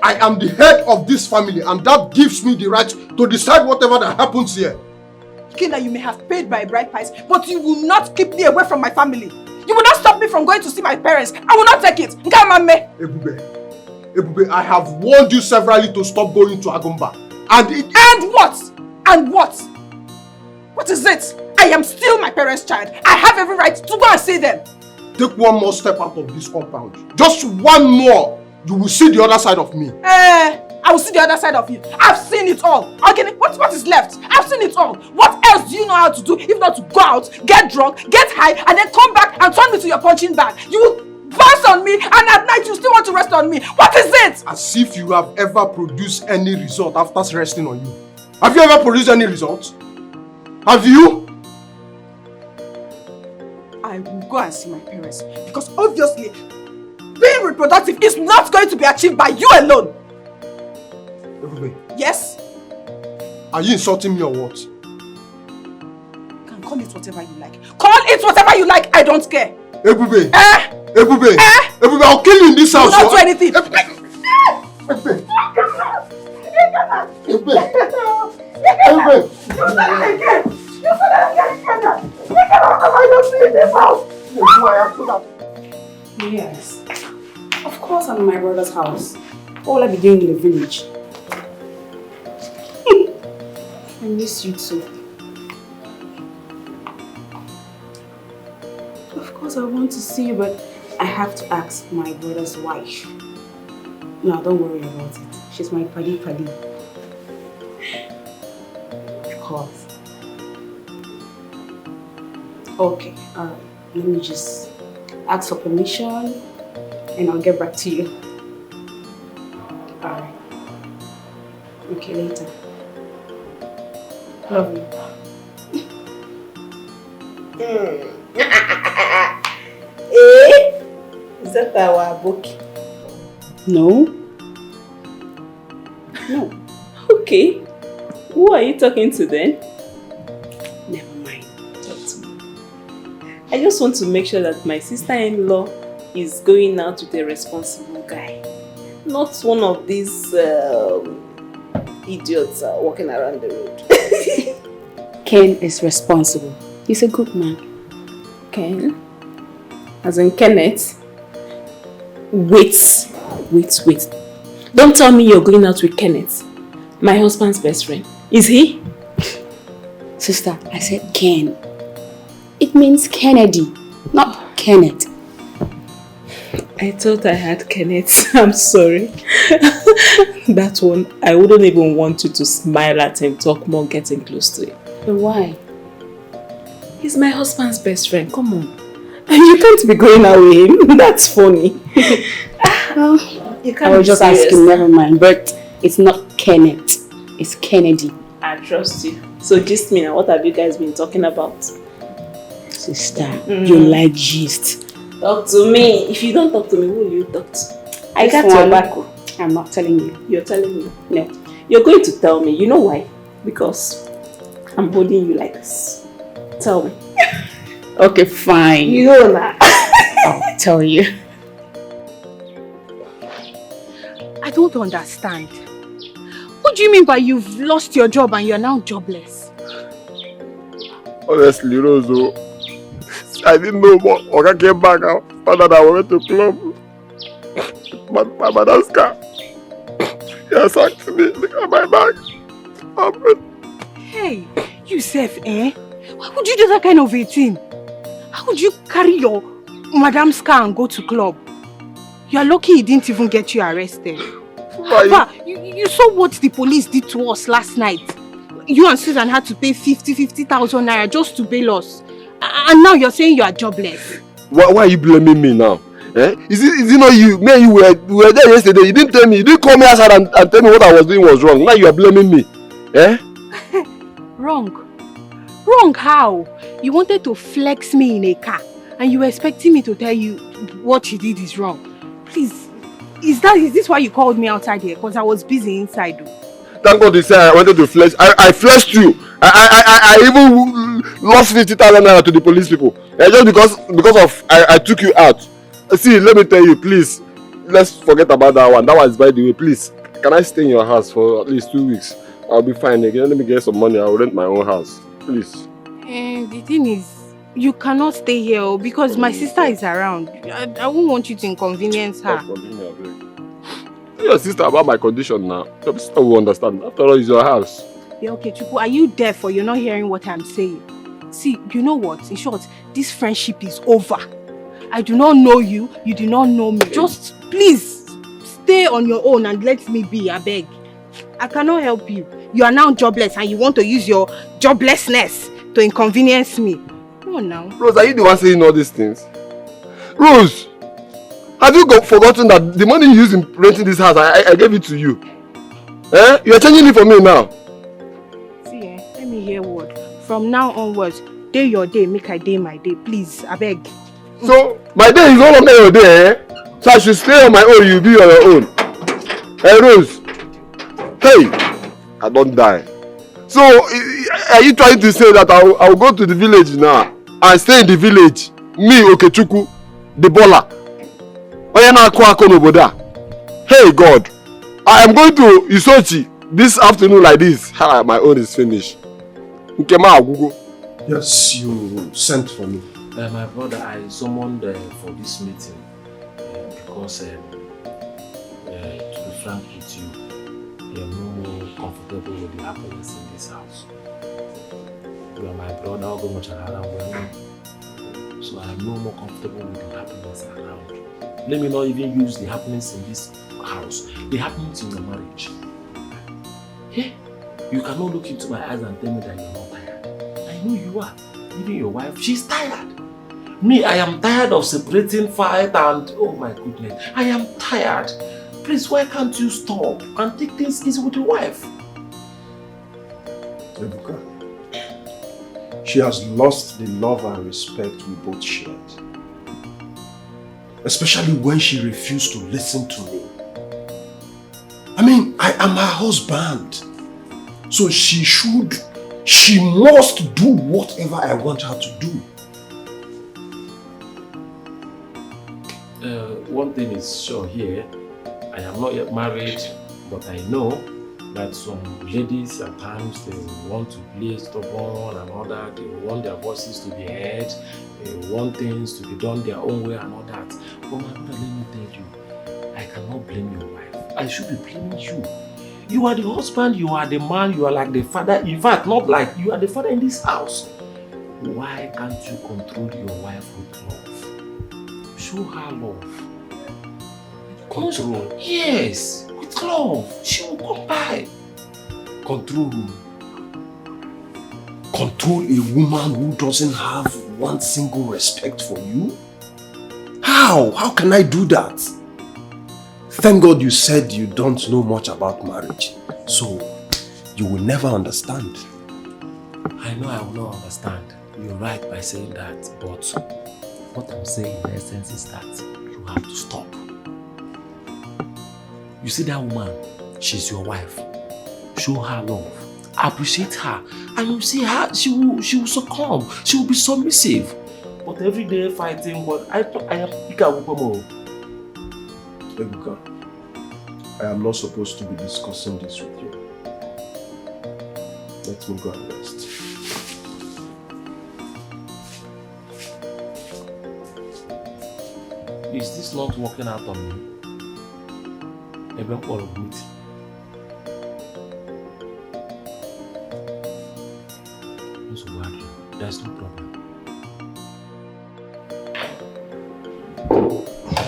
I am the head of this family and that gives me the right to decide whatever that happens here. Kinda, you may have paid my bride price, but you will not keep me away from my family. You will not stop me from going to see my parents. I will not take it. Ebube, I have warned you severally to stop going to Agumba. And what? And what? What is it? I am still my parents' child. I have every right to go and see them. Take one more step out of this compound. Just one more. You will see the other side of me. I I will see the other side of you. I've seen it all. Okay, what is left? I've seen it all. What else do you know how to do if not to go out, get drunk, get high, and then come back and turn me to your punching bag? You will bounce on me, and at night you still want to rest on me. What is it? As if you have ever produced any result after resting on you. Have you ever produced any result? Have you? I will go and see my parents because obviously being reproductive is not going to be achieved by you alone. Ebube, Yes? are you insulting me or what? You can call it whatever you like. Call it whatever you like. I don't care. Ebube! Ebube! Ebube, I'll kill you in this house. Do not do anything. Ebube! Yes. Of course I'm in my brother's house. What will I be doing in the village? I miss you too. Of course I want to see you, but I have to ask my brother's wife. No, don't worry about it. She's my paddy. Of course. Okay, alright. Let me just ask for permission and I'll get back to you. Alright. Okay, later. Love you. Is that our book? No. No. Okay. Who are you talking to then? Never mind. Talk to me. I just want to make sure that my sister-in-law is going out with a responsible guy. Not one of these idiots walking around the road. Ken is responsible. He's a good man. Ken? As in Kenneth? Wait. Don't tell me you're going out with Kenneth. My husband's best friend. Is he? Sister, I said Ken. It means Kennedy, not Kenneth. I thought I had Kenneth. I'm sorry. That one, I wouldn't even want you to smile at him, talk more, getting close to him. But why? He's my husband's best friend. Come on. And you can't be going out with him. That's funny. Well, you can't I was just asking, never mind. But it's not Kenneth. It's Kennedy. I trust you. So gist me now, what have you guys been talking about? Sister, you like gist. Talk to me. If you don't talk to me, who will you talk to? I got your back. I'm not telling you. You're telling me? No. You're going to tell me. You know why? Because I'm holding you like this. Tell me. Okay, fine. You know that. I'll tell you. I don't understand. What do you mean by you've lost your job and you're now jobless? Honestly, Roso, I didn't know what Oga came back out. Found that I went to club. But my mother's car. He attacked me. Look at my bag. Hey, you Seth, eh? Why would you do that kind of a thing? How would you carry your madam's car and go to club? You're lucky he didn't even get you arrested. Papa, you saw what the police did to us last night. You and Susan had to pay 50,000 naira just to bail us. And now you're saying you are jobless. Why are you blaming me now? Eh? Is it not you? Me and you were there yesterday. You didn't tell me. You didn't call me outside and tell me what I was doing was wrong. Now you are blaming me. Eh? Wrong. Wrong how? You wanted to flex me in a car and you were expecting me to tell you what you did is wrong. Please, is this why you called me outside here? Because I was busy inside. Thank God you said I wanted to flex. I flexed you. I even lost 50,000 naira to the police people. Just because of I took you out. See, let me tell you, please. Let's forget about that one. That one is by the way. Please, can I stay in your house for at least 2 weeks? I'll be fine again. Let me get some money. I'll rent my own house. Please. The thing is, you cannot stay here because my sister is around. I won't want you to inconvenience her. Tell your sister about my condition now. Your sister will understand. After all, it's your house. Yeah, okay, Chuku, are you deaf or you're not hearing what I'm saying? See, you know what? In short, this friendship is over. I do not know you. You do not know me. Just please stay on your own and let me be, I beg. I cannot help you. You are now jobless and you want to use your joblessness to inconvenience me. Come on now. Rose, are you the one saying all these things? Rose, have you forgotten that the money you used in renting this house, I gave it to you? Eh? You are changing it for me now. See, let me hear word. From now onwards, day your day, make I day my day. Please, I beg. So, my day is no longer your day, eh? So I should stay on my own, you be on your own. Hey, Rose. Hey, I don't die. So, are you trying to say that I'll go to the village now and stay in the village? Me, Okechukwu, the baller. Hey, God. I am going to Isochi this afternoon like this. My own is finished. Yes, you sent for me. My brother, I summoned for this meeting because, to be frank with you, I am no more comfortable with the happiness in this house. You are my brother, so I am no more comfortable with the happiness around. Let me not even use the happiness in this house, the happiness in your marriage. Hey, you cannot look into my eyes and tell me that you are not tired. I know you are. Even your wife, she's tired. Me, I am tired of separating, fight, and oh my goodness, I am tired. Please, why can't you stop and take things easy with your wife? Ebuka, she has lost the love and respect we both shared. Especially when she refused to listen to me. I mean, I am her husband. So she must do whatever I want her to do. One thing is sure here, I am not yet married, but I know that some ladies at times they want to play stubborn and all that. They want their voices to be heard. They want things to be done their own way and all that. But my brother, let me tell you, I cannot blame your wife. I should be blaming you. You are the husband, you are the man, you are like the father. In fact, not like you are the father in this house. Why can't you control your wife with love? Show her love. Control? Yes, with love. She will come by. Control who? Control a woman who doesn't have one single respect for you? How? How can I do that? Thank God you said you don't know much about marriage. So, you will never understand. I know I will not understand. You're right by saying that. But what I'm saying in essence is that you have to stop. You see that woman? She's your wife. Show her love. Appreciate her. And you see her, she will succumb. She will be submissive. But every day fighting, but I am Ebuka, I am not supposed to be discussing this with you. Let me go and rest. Is this not working out on me? All of it. There's no problem.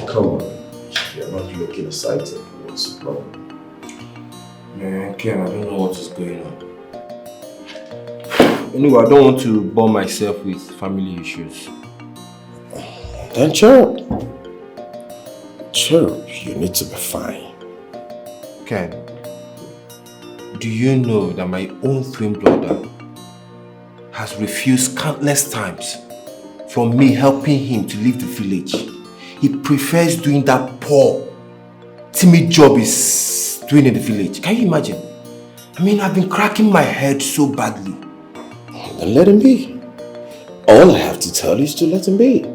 Come on. You're not looking excited. What's the problem? Man, Ken, I don't know what is going on. Anyway, I don't want to bore myself with family issues. Then chill. Chill. You need to be fine. Ken, do you know that my own twin brother has refused countless times from me helping him to leave the village? He prefers doing that poor, timid job he's doing in the village. Can you imagine? I mean, I've been cracking my head so badly. Then let him be. All I have to tell you is to let him be.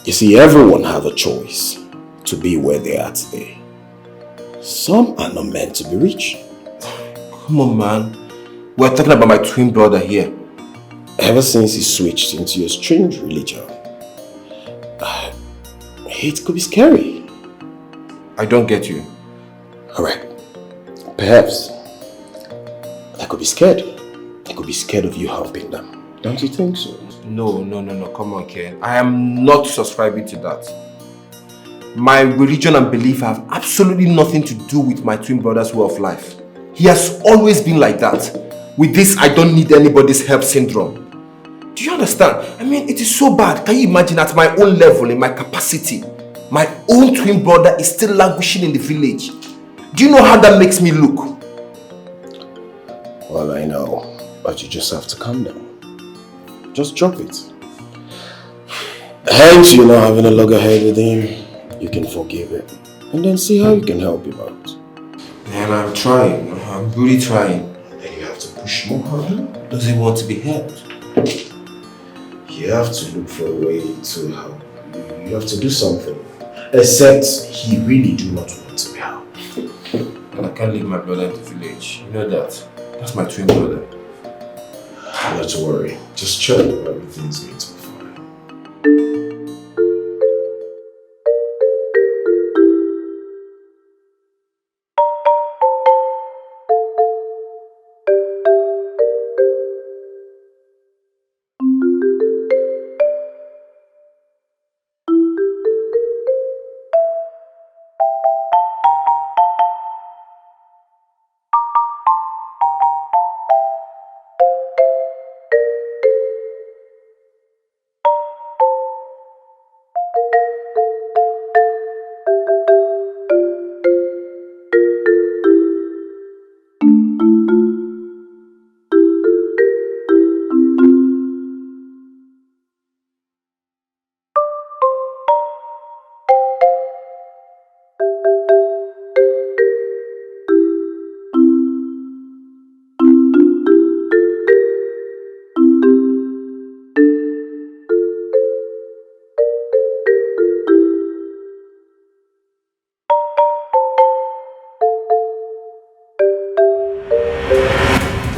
You see, everyone has a choice to be where they are today. Some are not meant to be rich. Come on, man. We're talking about my twin brother here. Ever since he switched into a strange religion, it could be scary. I don't get you. Alright. Perhaps they could be scared. They could be scared of you helping them. Don't you think so? No. Come on, Ken. I am not subscribing to that. My religion and belief have absolutely nothing to do with my twin brother's way of life. He has always been like that. With this I don't need anybody's help syndrome. Do you understand? I mean, it is so bad. Can you imagine at my own level, in my capacity, my own twin brother is still languishing in the village? Do you know how that makes me look? Well, I know, but you just have to calm down. Just drop it. Hence, you know, having a loggerhead with him, you can forgive it. And then see how you can help him out. Man, I'm trying. I'm really trying. And you have to push more harder. Does he want to be helped? You have to look for a way to help. You have to do something. Except he really do not want to be helped. And I can't leave my brother in the village. You know that. That's my twin brother. Not to worry. Just chill. Everything's going to be fine.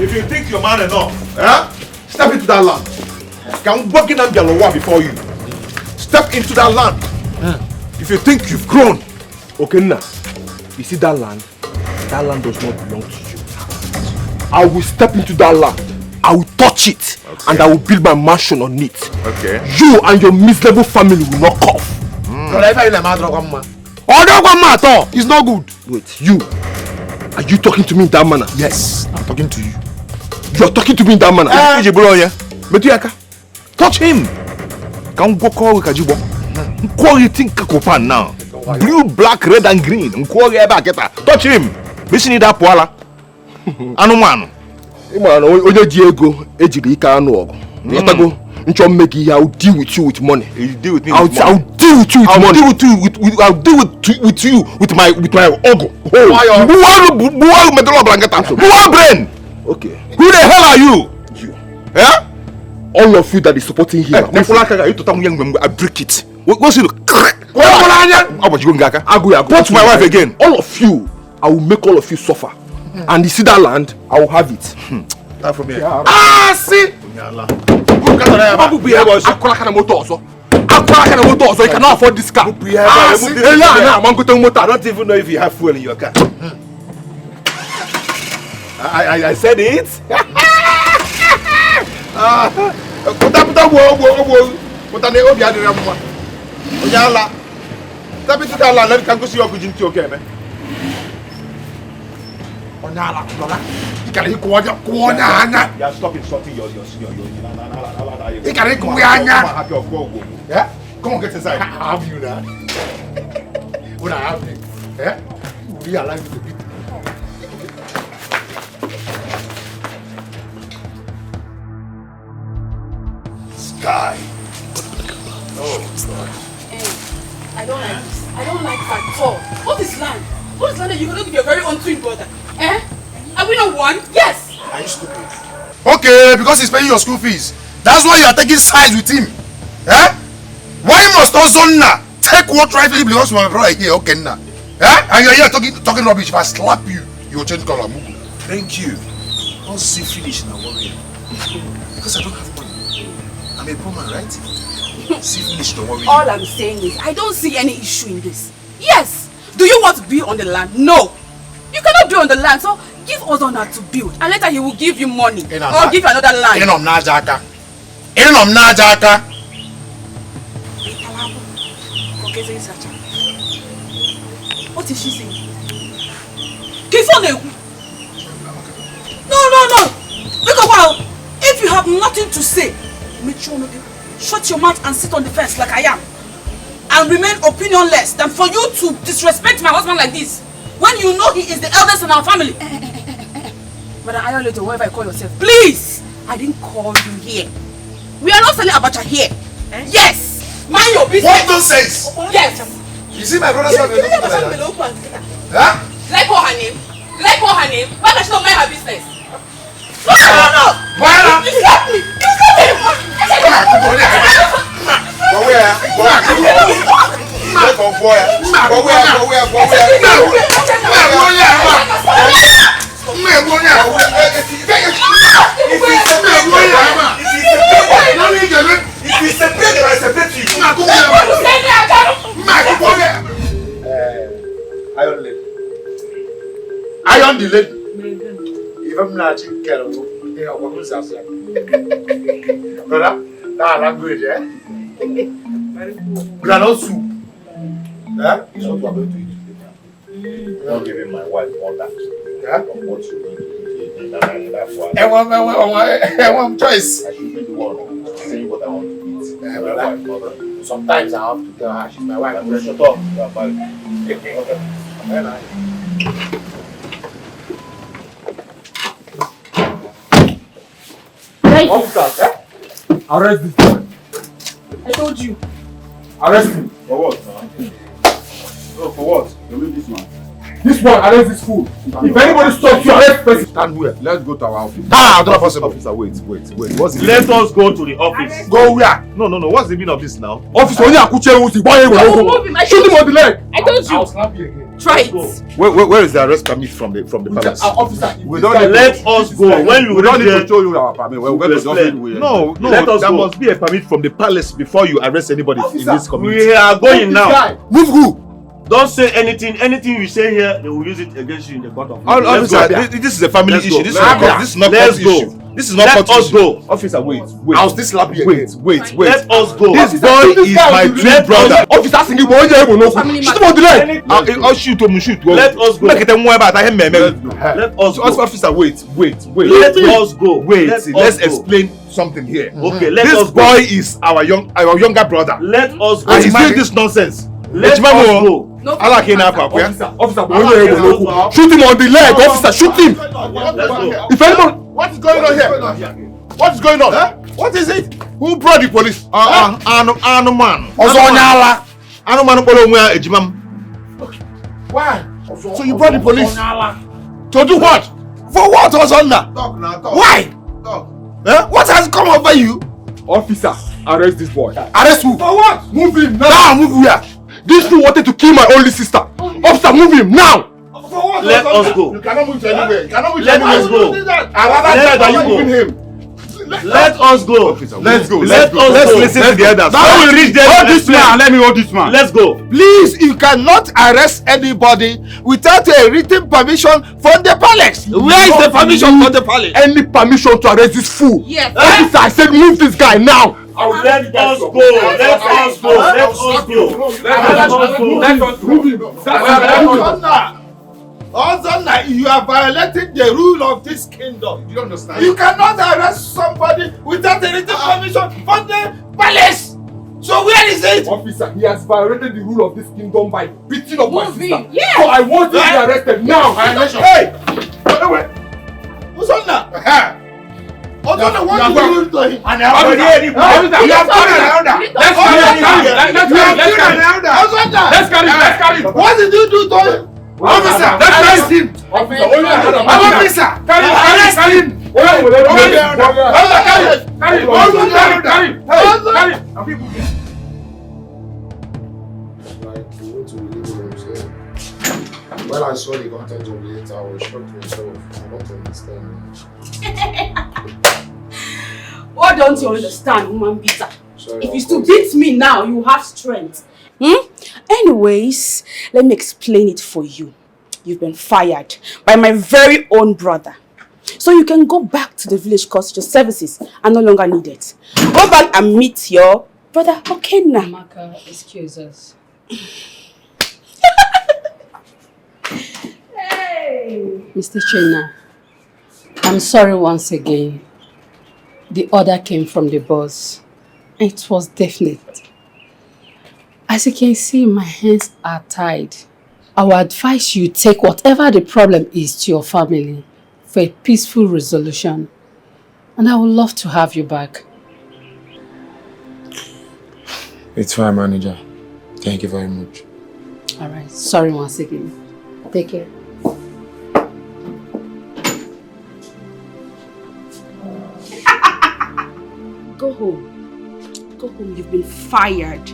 If you think you're man enough, step into that land. Can walk in and before you. Step into that land. If you think you've grown, okay now. You see that land? That land does not belong to you. I will step into that land. I will touch it, and I will build my mansion on it. Okay. You and your miserable family will not cough. It's not good. Wait, you. Are you talking to me in that manner? Yes, I'm talking to you. You are talking to me in that manner. Touch him. Can go call Kajibo. Now. Blue, black, red, and green. Touch him. Listen to that poala. Anuman. Oye Diego, Ejibika Anuogo. I'll deal with you with money. You deal with me with money. I'll deal with you with money. I'll deal with you with my ogo. Brain. Okay. Who the hell are you? You. Yeah? All of you that is supporting him. I break it. What's it? Touch my wife again. All of you. I will make all of you suffer. And you see that land, I will have it. That from here. See? You cannot afford this car. I don't even know if you have fuel in your car. I said it. Stop insulting your yeah? Come on, get inside. I have you now. What I have you? Yeah? We are alive to beat. Sky. Oh God. I don't like this. I don't like that at all. What is land? What is land that you're going to be a very untwin brother? Are we not one? Yes! Are you stupid? Okay, because he's paying your school fees. That's why you are taking sides with him. Why must also now take what rightfully belongs to my brother here? Okay, now. And you're here talking rubbish. If I slap you, you will change color. Thank you. I'll see finish now, warrior. Because I don't have money. I'm a poor man, right? See finish the warrior. All I'm saying is, I don't see any issue in this. Yes! Do you want to be on the land? No! You cannot be on the land, so give us honor to build. And later he will give you money. Or give you another land. What is she saying? No. Look a while. If you have nothing to say, make sure you shut your mouth and sit on the fence like I am. And remain opinionless than for you to disrespect my husband like this. When you know he is the eldest in our family. Madam Ayolete, whoever you call yourself, please! I didn't call you here. We are not selling abacha here. Yes! Mind your business! What nonsense! Yes! You see my brother's son, like that? Huh? Like call her name? Why does she not mind her business? No! Why? You slapped me! Iron the lady. If I'm not in Carol, they are what was us. Brother, that language, eh? Granite soup. Eh? Is what we're going to eat today. I'm not giving my wife all that. Yeah? Of what you're going to eat. I want choice. I should be the one saying what I want to eat. My wife, mother. Sometimes I have to tell her she's my wife. I'm going to shut up. Officers, arrest this boy. I told you. Arrest him. For what? No, for what? Remove this man. This one, arrest this fool. If anybody stops you, arrest person. Stand where? Let's go to our office. Not possible. Officer, wait. What's the Let us go to the office. Go where? No. What's the meaning of this now? Officer, only Akuche who see boy Move him. shoot him on the leg. I told you. I'll slap you again. Try it. Where is the arrest permit from the palace? Officer, We don't Let us go. When you we don't need reach to show you our permit. We're going to just No, Let us there go. must be a permit from the palace before you arrest anybody in this community. We are going now. Move who? Don't say anything. Anything you say here, they will use it against you in the court of law. Officer, this is a family issue. This is not court issue. This is not Let court us issue. go. Officer, wait. I'll still slap you again. Wait. Let us go. This boy is my twin brother. Officer, singing boy, shoot him on the leg. I'll shoot. Let us go. Make it one about him. Let us go. Officer, wait. Let us go. Let's explain something here. Okay, let This us go. boy is our younger brother. Let us go. And he's doing this nonsense. Let us go. Officer, shoot him on the leg. Officer, shoot him. If anyone, What is going on here? What is going on? What is it? Who brought the police? Anuman. Ozonyala. Anuman polo onwe ejimam. Why? So you brought the police? To do what? For what, Ozonna? Talk now, talk. Why? What has come over you? Officer, arrest this boy. Arrest who? For what? Move him now. Now, move where? This fool wanted to kill my only sister. Officer, move him now. For what? Let us go. You cannot move to anywhere. You cannot move to Let anywhere. us go. I'd rather die than you moving him. Let us go. Let's go. Let's listen to the others. Now When we reach there, Hold this man. Let me hold this man. Let's go. Please, you cannot arrest anybody without a written permission from the palace. Where is the permission from the palace? Any permission to arrest this fool? Yes. Officer, I said move this guy now. Let us go. Let us go. Let us go. Let us move him. Ozonna, you are violating the rule of this kingdom. You don't understand? You cannot arrest somebody without a written permission from the palace. So where is it? Officer, he has violated the rule of this kingdom by beating up my Move sister. him. Yes. So I want him to be arrested now. Hey! Ozonna! Ozonna, what did you do to him? And I have Let's carry him. What did you do to him? Officer, let's arrest him. Officer, carry him. When I saw the content of the letter, I was shocked myself. I don't understand. What don't you understand, woman beater? Sorry, If you still beat me now, you have strength. Anyways, let me explain it for you. You've been fired by my very own brother. So you can go back to the village because your services are no longer needed. Go back and meet your brother Okenna. Maka, excuse us. Hey! Mr. Chena, I'm sorry once again. The order came from the boss. It was definite. As you can see, my hands are tied. I would advise you take whatever the problem is to your family for a peaceful resolution. And I would love to have you back. It's fine, manager. Thank you very much. Alright, sorry once again. Take care. Go home. Go home, you've been fired.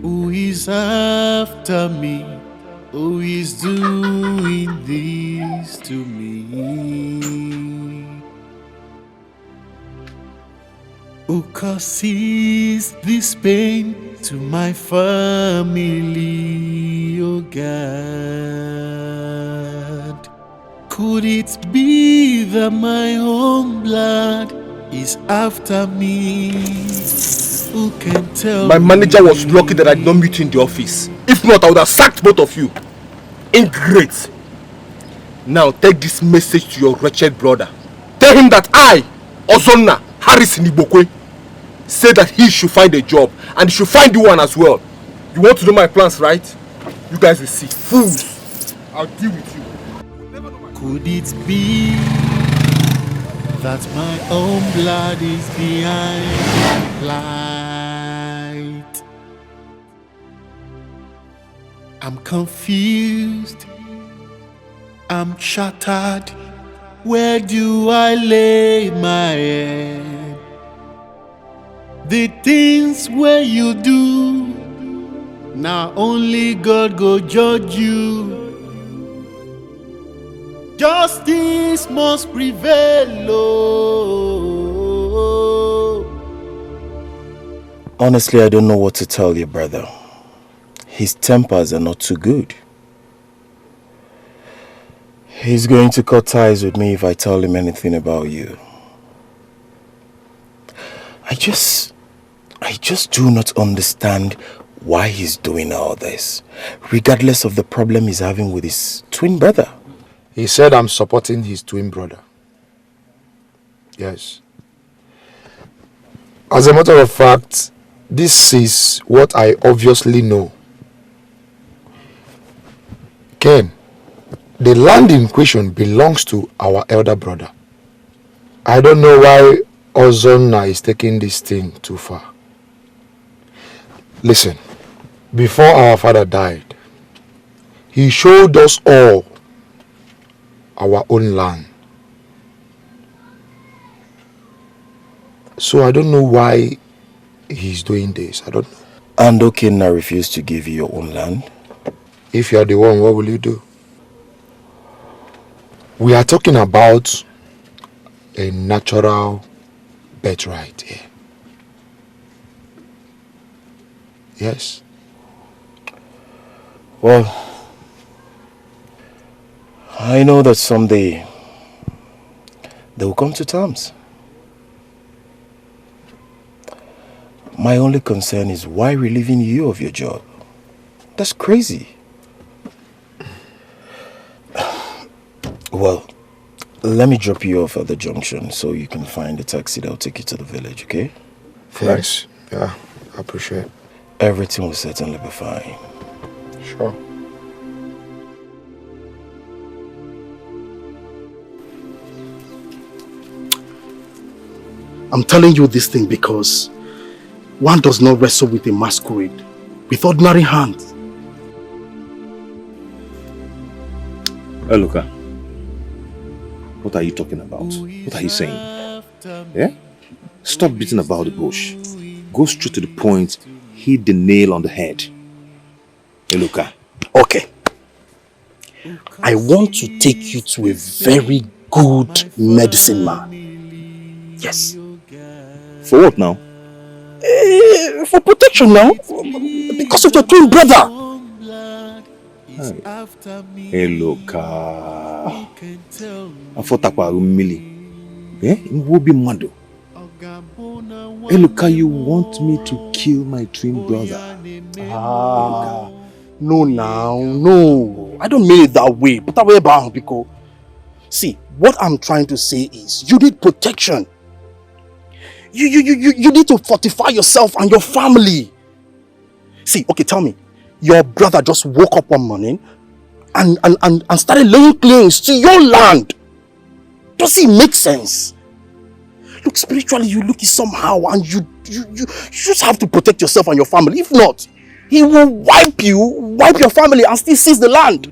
Who is after me? Who is doing this to me? Who causes this pain to my family, oh God? Could it be that my own blood is after me? Who can tell My manager me? was lucky that I did not meet you in the office. If not, I would have sacked both of you. Ingrate. Now take this message to your wretched brother. Tell him that I, Ozonna Harris Nibokwe, say that he should find a job and he should find you one as well. You want to know my plans, right? You guys will see. Fools. I'll deal with you. Could it be that my own blood is behind light? I'm confused. I'm shattered. Where do I lay my head? The things where you do, now only God go judge you. Justice must prevail, oh. Honestly, I don't know what to tell you, brother. His tempers are not too good. He's going to cut ties with me if I tell him anything about you. I just do not understand why he's doing all this, regardless of the problem he's having with his twin brother. He said I'm supporting his twin brother. Yes. As a matter of fact, this is what I obviously know. Ken, the land in question belongs to our elder brother. I don't know why Ozonna is taking this thing too far. Listen, before our father died, he showed us all our own land. So I don't know why he's doing this. I don't know. And Okenna refused to give you your own land? If you are the one, what will you do? We are talking about a natural birthright here. Yes. Well, I know that someday they will come to terms. My only concern is why relieving you of your job. That's crazy. Well, let me drop you off at the junction so you can find a taxi that will take you to the village, okay? Thanks. Yeah, I appreciate it. Everything will certainly be fine. Sure. I'm telling you this thing because one does not wrestle with a masquerade with ordinary hands. Luca, what are you talking about? What are you saying? Yeah? Stop beating about the bush. Go straight to the point. Hit the nail on the head. Hey, Luca. Okay. I want to take you to a very good medicine man. Yes. For what now? For protection now. Because of your twin brother. Hey, Luca. I thought that was Mili. Eh? It will be mad. Hey, Luca, you want me to kill my twin brother? No now, no. I don't mean it that way. But that way about because see, what I'm trying to say is you need protection. You need to fortify yourself and your family. See, okay, tell me, your brother just woke up one morning and started laying claims to your land. Does it make sense? Look, spiritually you look it somehow and you just have to protect yourself and your family. If not, he will wipe your family and still seize the land.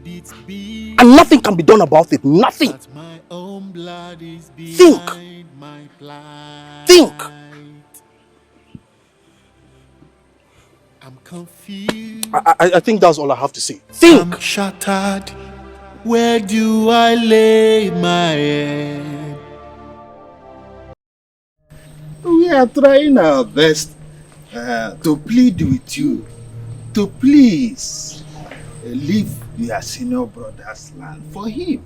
And nothing can be done about it. Nothing. Think. Think. I'm confused. I think that's all I have to say. Think. I'm shattered. Where do I lay my head? We are trying our best to plead with you to please leave your senior brother's land for him.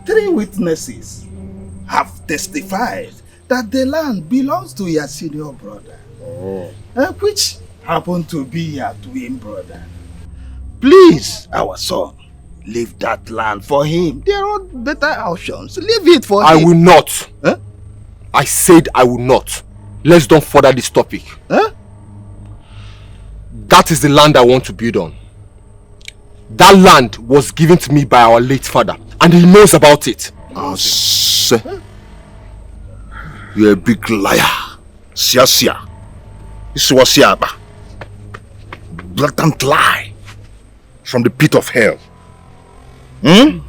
3 witnesses have testified that the land belongs to your senior brother, which happened to be your twin brother. Please, our son, leave that land for him. There are better options. Leave it for him. I will not. Huh? I said I will not. Let's don't further this topic. Huh? That is the land I want to build on. That land was given to me by our late father, and he knows about it. You're a big liar. Sia. This was Siaba. Blatant lie from the pit of hell. You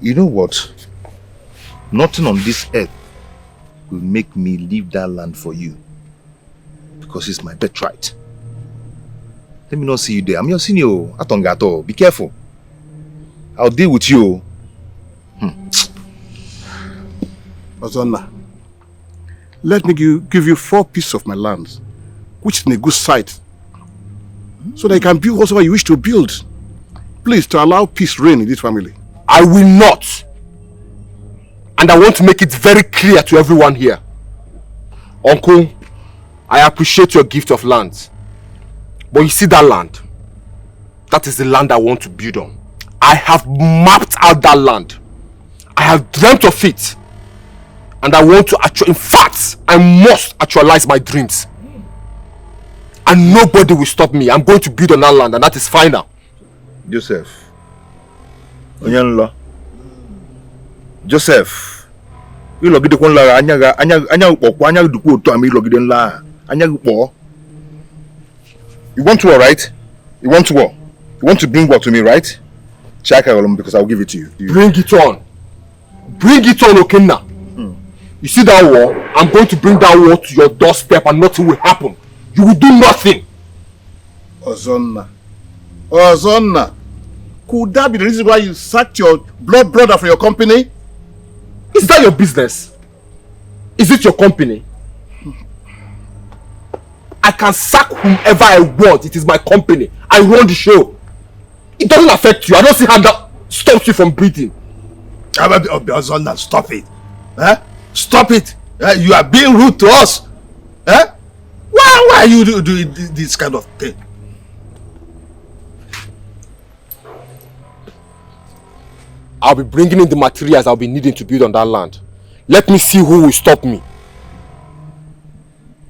know what? Nothing on this earth will make me leave that land for you, because it's my birthright. Let me not see you there. I'm your senior. Atongato. Be careful. I'll deal with you. Ozonna, let me give you 4 pieces of my land, which is in a good site, so that you can build whatever you wish to build. Please, to allow peace reign in this family. I will not. And I want to make it very clear to everyone here. Uncle, I appreciate your gift of land. But you see that land? That is the land I want to build on. I have mapped out that land. I have dreamt of it. And I want to in fact, I must actualize my dreams. And nobody will stop me. I'm going to build on that land, and that is final. Joseph. Onyanlo. Joseph. You logide kon la anya ukpo anya duku oto ami logide nla. Anya ukpo. You want war, right? You want war. You want to bring war to me, right? Check out because I'll give it to you. Bring it on. Bring it on, Okenna. You see that war? I'm going to bring that war to your doorstep and nothing will happen. You will do nothing. Ozonna. Could that be the reason why you sacked your blood brother for your company? Is that your business? Is it your company? I can sack whomever I want. It is my company. I run the show. It doesn't affect you. I don't see how that stops you from breathing. Ozonna, stop it. Stop it. You are being rude to us. Why are you doing this kind of thing? I'll be bringing in the materials I'll be needing to build on that land. Let me see who will stop me.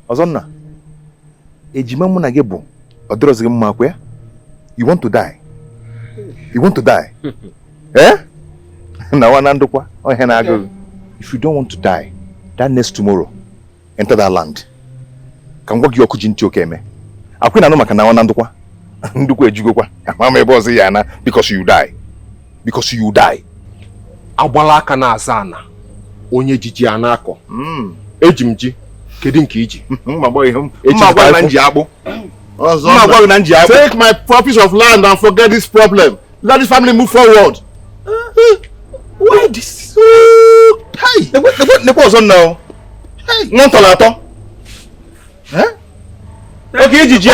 Ozonna, you want to die? You want to die? If you don't want to die, that next tomorrow, enter that land. Can work your kujinti okeme. Akwina no makana wanandukwa. Ndukwa ejugokwa. Mama ebozi yana because you die. Because you die. Agbala na azana. Onye jiji anako. Ejimji. Kedu nke iji? Take my purpose of land and forget this problem. Let this family move forward. Why this? Hey, the boss on now. Hey, non tolato. Okay, Gigi,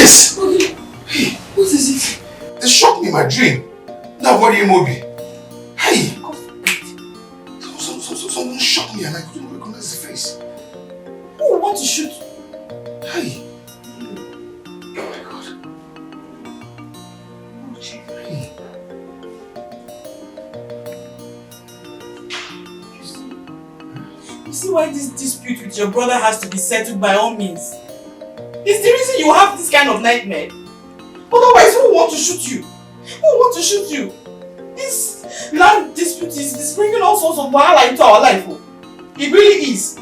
this? Hey, what is it? They shocked me in my dream. Now what do you Mobi? Hey! Someone shot me and I couldn't recognize the face. Who want to shoot? Hey! Oh my God. Oh gee. Hey. You see why this dispute with your brother has to be settled by all means? It's the reason you have this kind of nightmare. Otherwise, who want to shoot you? Who want to shoot you? This land dispute is bringing all sorts of wahala into our life. Oh. It really is.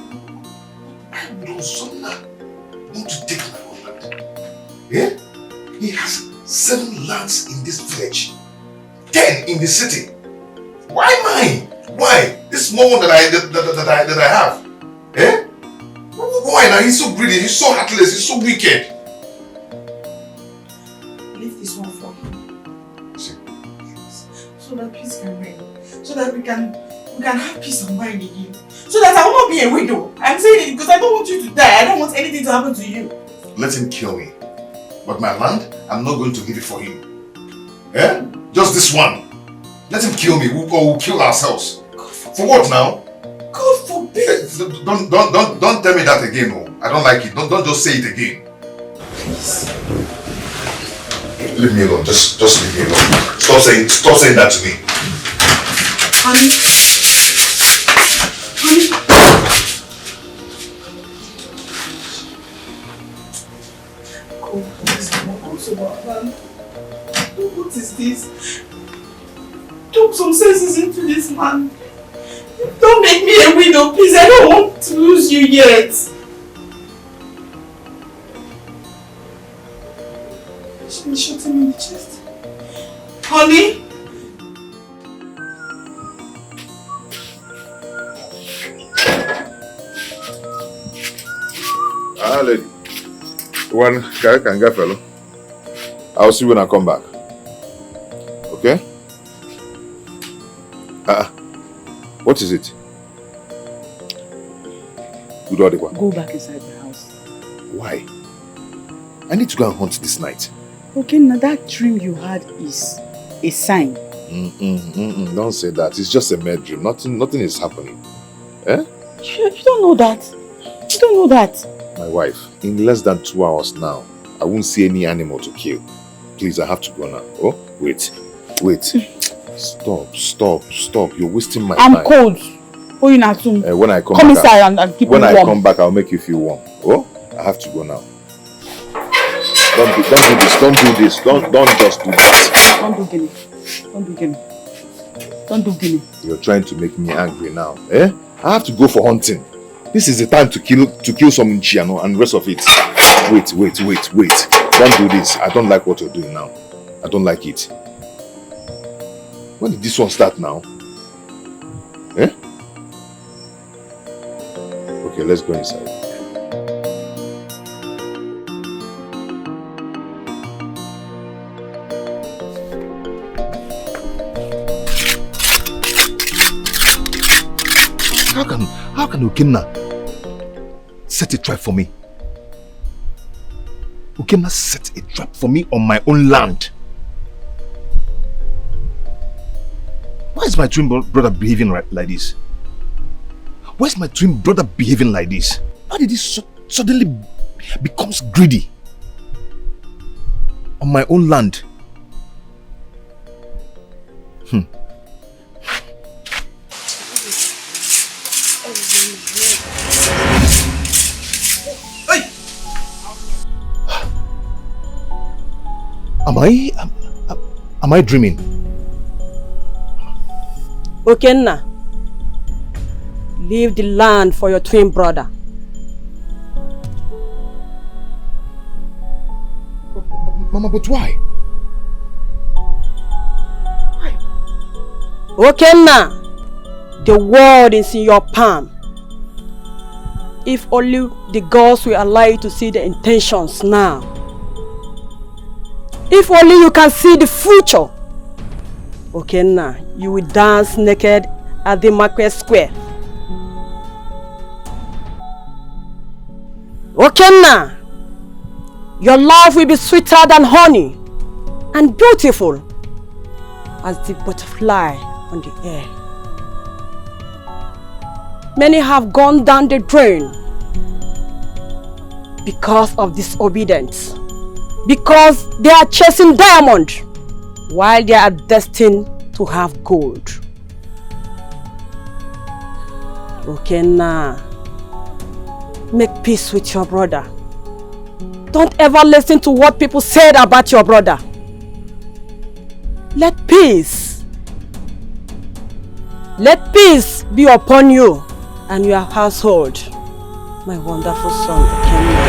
I know Zonna want to take my own land. Yeah? He has 7 lands in this village. 10 in the city. Why mine? Why? This small one that I have. Eh? Why now? He's so greedy, he's so heartless, he's so wicked. Leave this one for him. So that peace can reign. So that we can have peace of mind again. So that I will not be a widow. I'm saying it because I don't want you to die. I don't want anything to happen to you. Let him kill me. But my land, I'm not going to give it for him. Eh? Just this one. Let him kill me, or we'll kill ourselves. For what now? God forbid. Don't tell me that again, oh. I don't like it. Don't just say it again. Please. Leave me alone. Just leave me alone. Stop saying that to me. Honey. What is this? Talk some senses into this man. Don't make me a widow, please. I don't want to lose you yet. She shot him in the chest. Honey? Ah, lady. One guy can get fellow. I'll see you when I come back. Okay? What is it? Go back inside the house. Why? I need to go and hunt this night. Okay, now that dream you had is a sign. Don't say that. It's just a mere dream. Nothing is happening. Eh? You don't know that. You don't know that. My wife, in less than 2 hours now, I won't see any animal to kill. Please, I have to go now. Oh, wait. Stop. You're wasting my time. I'm cold. Oh, you're not soon. When I come inside and keep me warm. When I come back, I'll make you feel warm. Oh, I have to go now. Don't do this. Don't just do that. Don't do Guinea. You're trying to make me angry now. Eh? I have to go for hunting. This is the time to kill some Nchiano and the rest of it. Wait. Don't do this. I don't like what you're doing now. I don't like it. When did this one start now? Eh? Okay, let's go inside. How can Ukenna set a trap for me? Ukenna set a trap for me on my own land. Why is my twin brother behaving like this? Why is my twin brother behaving like this? How did he suddenly becomes greedy on my own land? Am I dreaming? Ukenna, leave the land for your twin brother. Mama, but why? Ukenna, the world is in your palm. If only the gods will allow you to see the intentions now. If only you can see the future. Ukenna, you will dance naked at the market square. Ukenna, Your love will be sweeter than honey and beautiful as the butterfly on the air. Many have gone down the drain because of disobedience, because they are chasing diamond while they are destined to have gold. Okay, now make peace with your brother. Don't ever listen to what people said about your brother. Let peace be upon you and your household, my wonderful son, Kenya.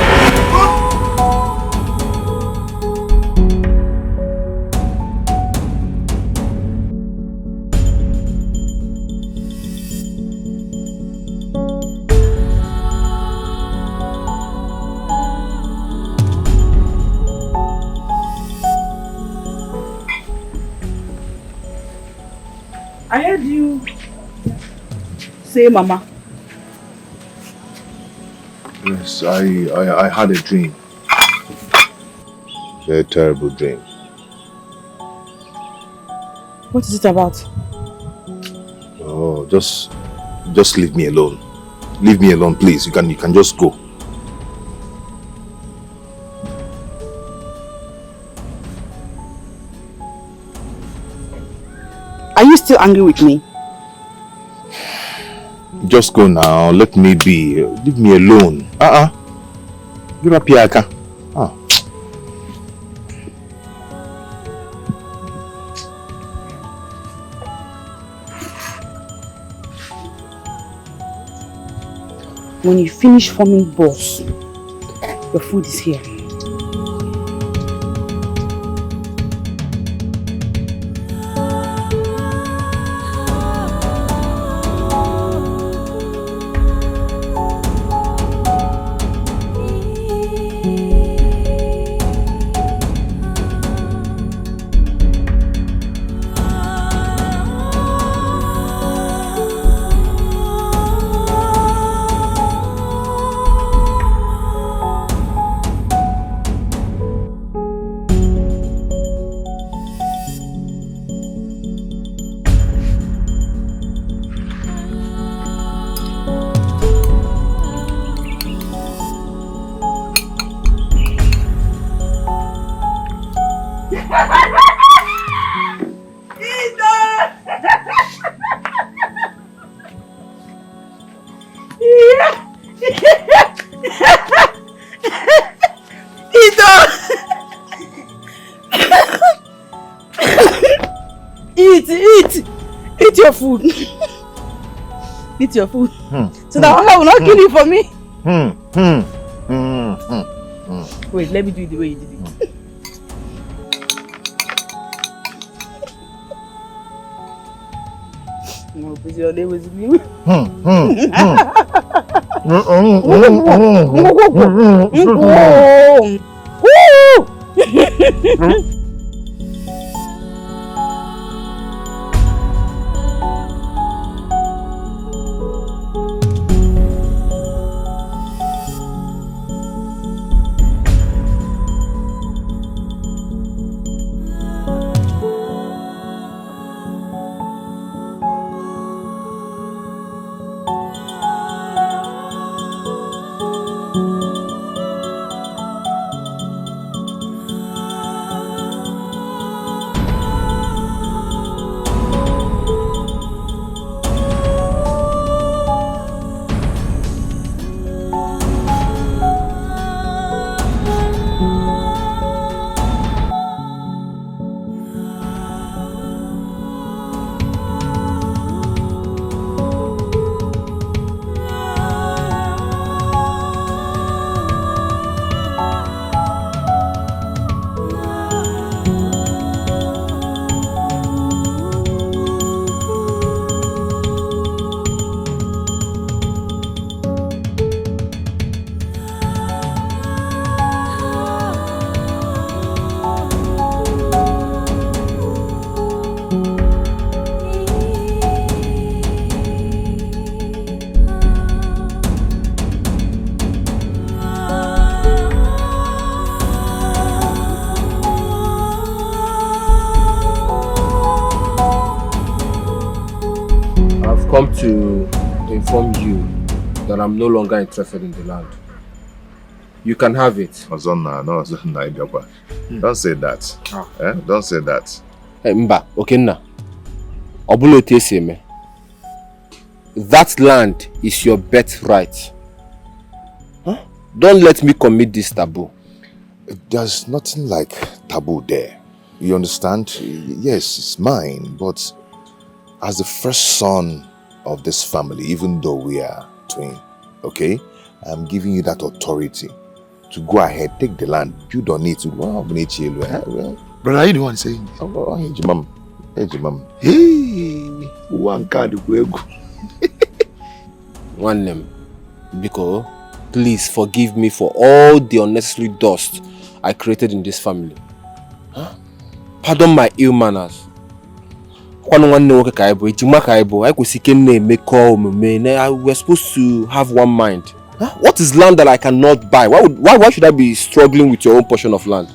I heard you say mama. Yes, I had a dream. A terrible dream. What is it about? Oh, just leave me alone. Leave me alone, please. You can just go. Are you still angry with me? Just go now. Let me be. Leave me alone. You're a piaka. When you finish forming balls, your food is here. Eat your food. Eat your food. So that Allah will not kill you for me. Wait, let me do it the way you did it. No, because your name was me. come to inform you that I'm no longer interested in the land. You can have it. Don't say that. Eh? Don't say that. Mba, okay now. That land is your birthright. Huh? Don't let me commit this taboo. There's nothing like taboo there. You understand? Yes, it's mine, but as the first son of this family, even though we are twin, okay, I'm giving you that authority to go ahead, take the land. You don't need to. Brother, are you the one saying this? Hey, one card. One name. Biko, please forgive me for all the unnecessary dust I created in this family. Huh? Pardon my ill manners. We're supposed to have one mind. Huh? What is land that I cannot buy? Why should I be struggling with your own portion of land?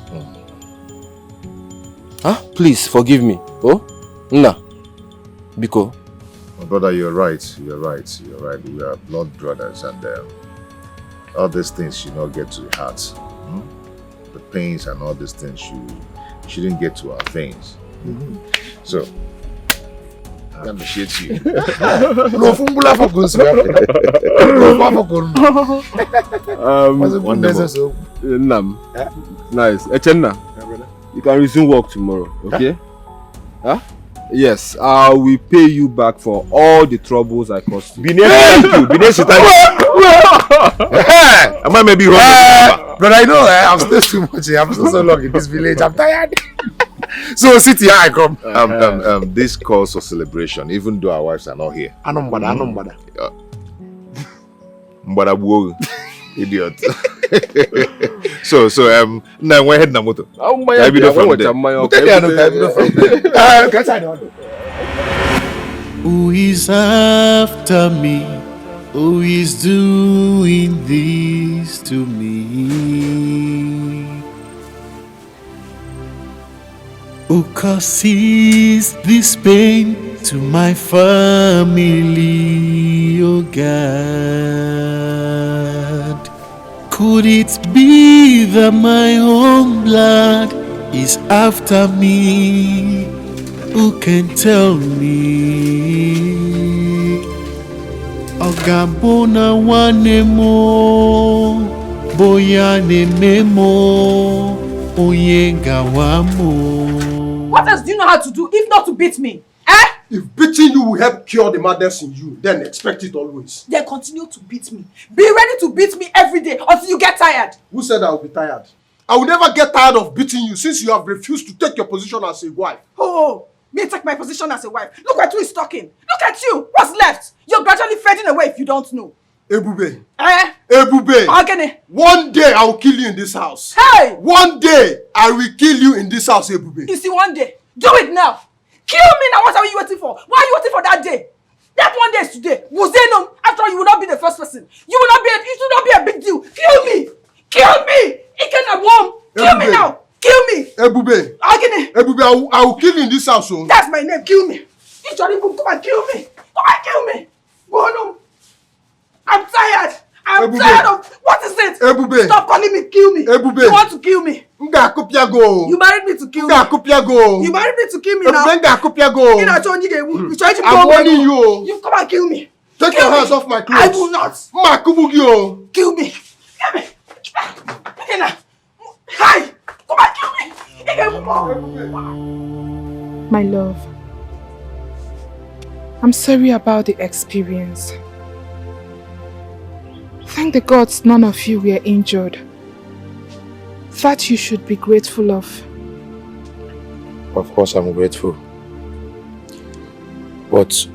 Huh? Please forgive me. Oh? Nah. Biko. My brother, you're right. You're right. You're right. We are blood brothers, and all these things should not get to the heart. The pains and all these things shouldn't get to our veins. So, I appreciate you. Nice. Echenna, you can resume work tomorrow, okay? Huh? Yes, I will pay you back for all the troubles I caused you. Thank you. Am I maybe wrong? But I know I'm still too much. I'm still so long in this village. I'm tired. So sit here, I come. This calls for celebration, even though our wives are not here. Idiot. So now we're heading to moto. Who is after me? Who is doing this to me? Who causes this pain to my family, oh God? Could it be that my own blood is after me? Who can tell me? Ogabona wanemo, boyane memo, oyenga wamo. What else do you know how to do if not to beat me? Eh? If beating you will help cure the madness in you, then expect it always. Then continue to beat me. Be ready to beat me every day until you get tired. Who said I will be tired? I will never get tired of beating you since you have refused to take your position as a wife. Oh, me take my position as a wife. Look at who is talking. Look at you. What's left? You're gradually fading away if you don't know. Ebube. Eh? Ebube. Agene. One day I will kill you in this house. Hey! One day I will kill you in this house, Ebube. You see, one day. Do it now. Kill me now. What are you waiting for? Why are you waiting for that day? That one day is today. Muzenum. After all, you will not be the first person. You will not be. It should not be a big deal. Kill me. Kill me. It cannot warm. Kill me now. Kill me. Ebube. Agene. Ebube, I will kill you in this house. Oh. That's my name. Kill me. Come and kill me. Come and kill me. Go on. I'm tired. I'm tired of. What is it? Ebube. Stop calling me. Kill me. Ebube. You want to kill me? You married me to kill me. You married me to kill me now. I'm warning you. You come and kill me. Take your hands off my clothes. I will not. Kill me. Kill me. Hi. Come and kill me. My love, I'm sorry about the experience. Thank the gods none of you were injured. That you should be grateful of. Of course I'm grateful. But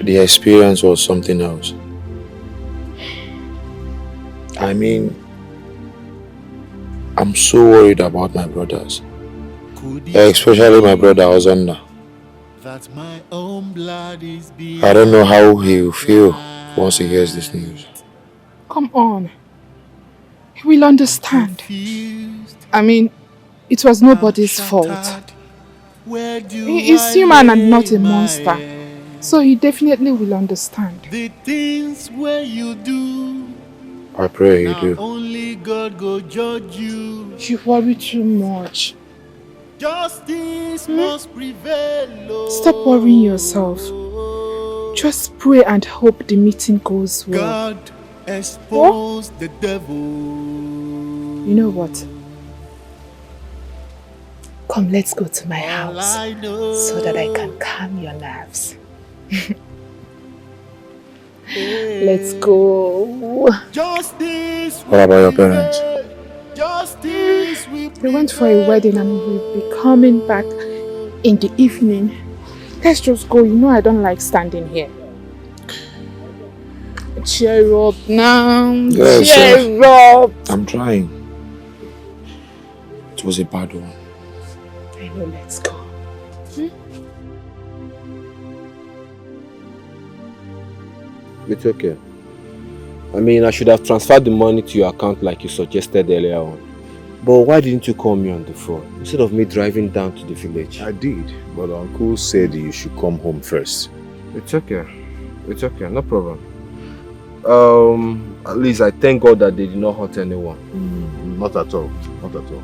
the experience was something else. I mean, I'm so worried about my brothers. Especially my brother Ozanna. I don't know how he will feel once he hears this news. Come on. He will understand. I mean, it was nobody's fault. He is human and not a monster. So he definitely will understand. The things where you do, I pray you do. only God go judge you. You worry too much. Justice must prevail. Stop worrying yourself. Just pray and hope the meeting goes well. God expose the devil. You know what? Come, let's go to my house so that I can calm your nerves. Let's go. Justice. What about your parents? Justice. They went for a wedding and we'll be coming back in the evening. Let's just go. You know I don't like standing here. Cheer up now. Yes, Cheer up. I'm trying. It was a bad one. I know, let's go. It's okay. I mean, I should have transferred the money to your account like you suggested earlier on. But why didn't you call me on the phone instead of me driving down to the village? I did, but Uncle said you should come home first. It's okay. It's okay, no problem. At least I thank God that they did not hurt anyone. Not at all. Not at all.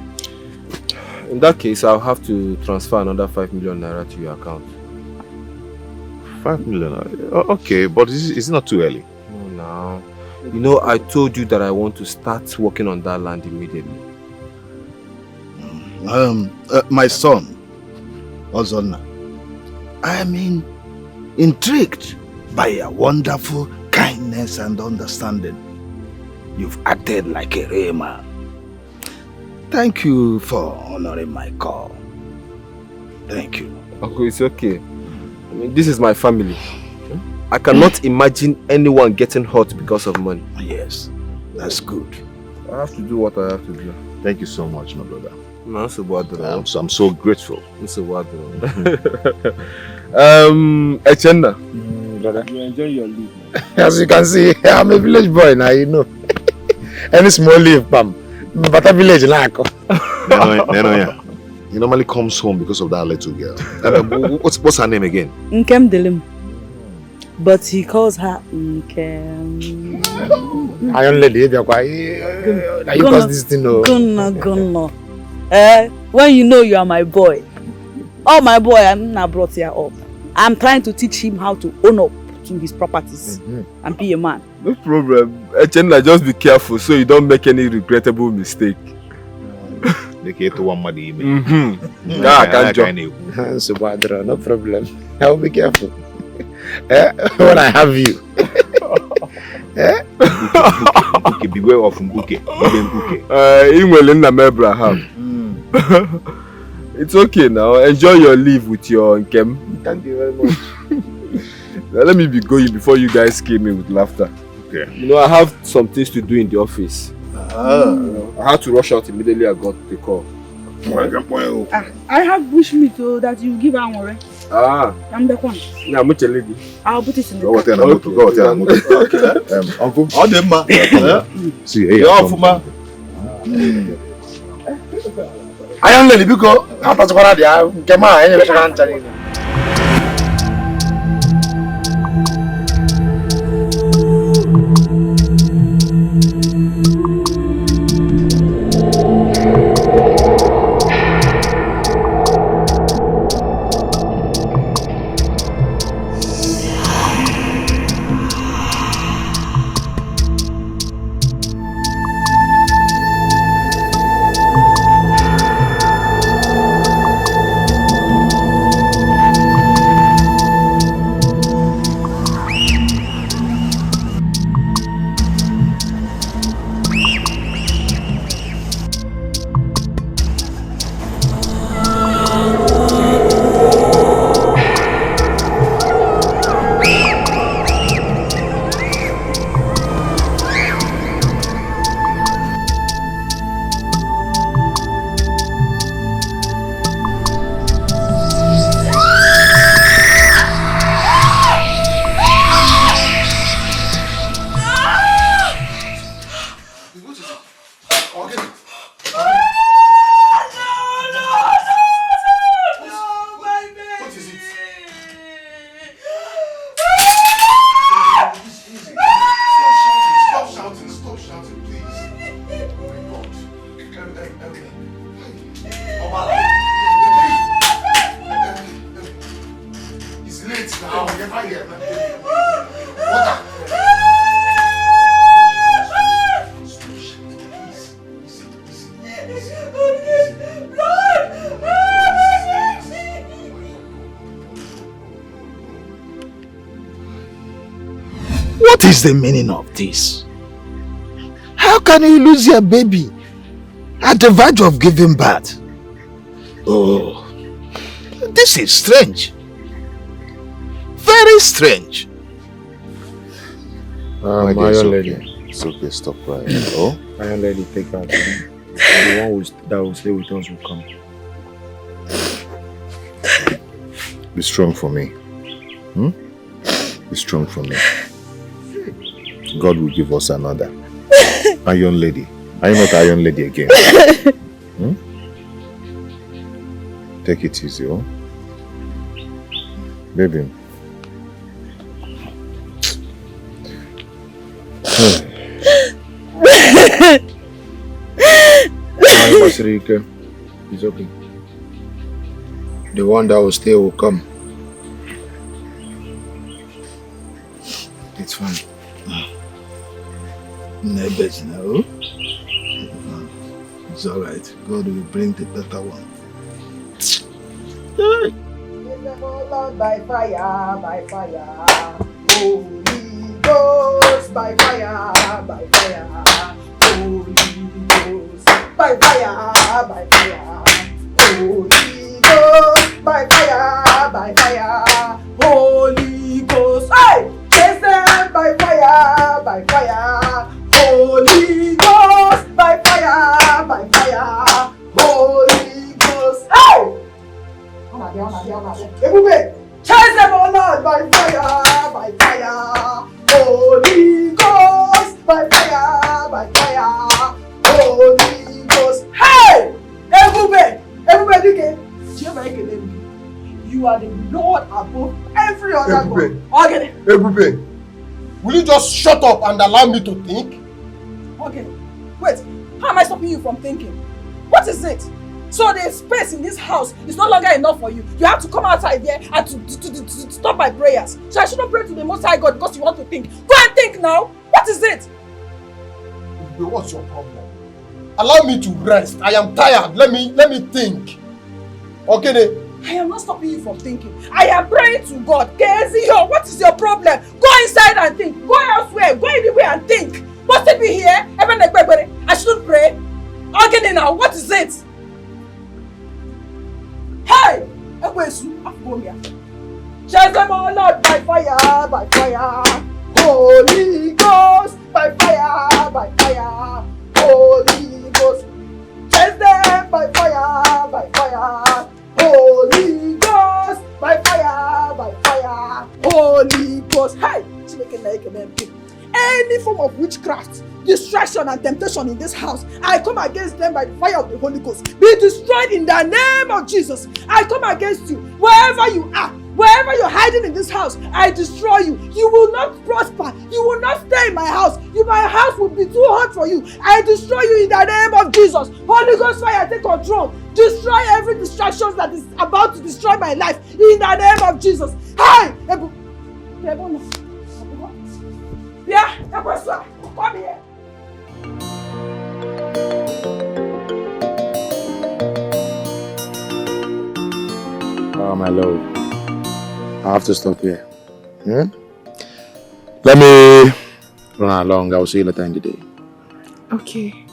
In that case, I'll have to transfer another 5 million naira to your account. 5 million? Okay, but is it not too early? No. You know, I told you that I want to start working on that land immediately. My son, Ozonna, I am intrigued by your wonderful kindness and understanding. You've acted like a real man. Thank you for honoring my call. Thank you. Uncle, it's okay. I mean, this is my family. I cannot imagine anyone getting hurt because of money. Yes, that's good. I have to do what I have to do. Thank you so much, my brother. I'm so grateful. Echenna. Brother. You enjoy your leave. As you can see, I'm a village boy now, you know. Any small leave, Pam. But a village like. He normally comes home because of that little girl. What's her name again? Nkem Delim. But he calls her Nkem. Iron lady, you cause this thing. Gunno. When you know you are my boy. Oh, my boy, I'm not brought here up. I'm trying to teach him how to own up to his properties and be a man. No problem. Echenna, just be careful so you don't make any regrettable mistake. No problem. I will be careful. When I have you. Beware of Mbuke. Abraham. It's okay now. Enjoy your leave with your Nkem. Thank you very much. Now, let me be going before you guys kill me with laughter. Okay. You know, I have some things to do in the office. I had to rush out immediately I got the call. I have wish me to that you give her more. I'm the one. Yeah, I'm a lady. I'll put it in the Uncle. See, hey, Iron lady, because after the What is the meaning of this? How can you lose your baby at the verge of giving birth? Oh, this is strange. Very strange. My dear, Iron Lady. It's okay, stop crying. Oh? Iron Lady, take her. The one that will stay with us will come. Be strong for me. Hmm? Be strong for me. God will give us another. Iron Lady. Are you not Iron Lady again? Hmm? Take it easy, oh? Baby. It's okay. The one that will stay will come. It's fine. Neighbors now. It's alright. God will bring the better one. By fire, by fire. Holy Ghost, by fire, by fire. Holy Ghost, by fire, by fire. Holy Ghost, by fire, by fire. Holy Ghost, hey! Chase them by fire, by fire. Holy Ghost, by fire, by fire. Holy Ghost, hey! Chase them, oh Lord, by fire, by fire. Holy Ghost, by fire, by fire. Holy Ghost, hey! Everybody, you are the Lord above every other God. Okay. Ebube, will you just shut up and allow me to think? Okay. Wait, how am I stopping you from thinking? What is it? So the space in this house is no longer enough for you. You have to come outside there and to stop my prayers. So I shouldn't pray to the Most High God because you want to think. Go and think now. What is it? Ebube, what's your problem? Allow me to rest. I am tired. Let me think. Okay, then. I am not stopping you from thinking. I am praying to God. Kezio, what is your problem? Go inside and think. Go elsewhere. Go anywhere and think. Must it be here? I shouldn't pray. Okay, now, what is it? Hey! Chase them all Lord by fire, by fire. Holy Ghost, by fire, by fire. Holy Ghost, chase them by fire, by fire. Holy Ghost, by fire, by fire. Holy Ghost, hey! Any form of witchcraft, distraction and temptation in this house, I come against them by the fire of the Holy Ghost. Be destroyed in the name of Jesus. I come against you wherever you are, wherever you're hiding in this house. I destroy you. You will not prosper. You will not stay in my house. My house will be too hot for you. I destroy you in the name of Jesus. Holy Ghost fire, take control. Destroy every distraction that is about to destroy my life in the name of Jesus. Hey! Yeah, come here. Oh, my lord. I have to stop here. Let me run along. I will see you later in the day. Okay.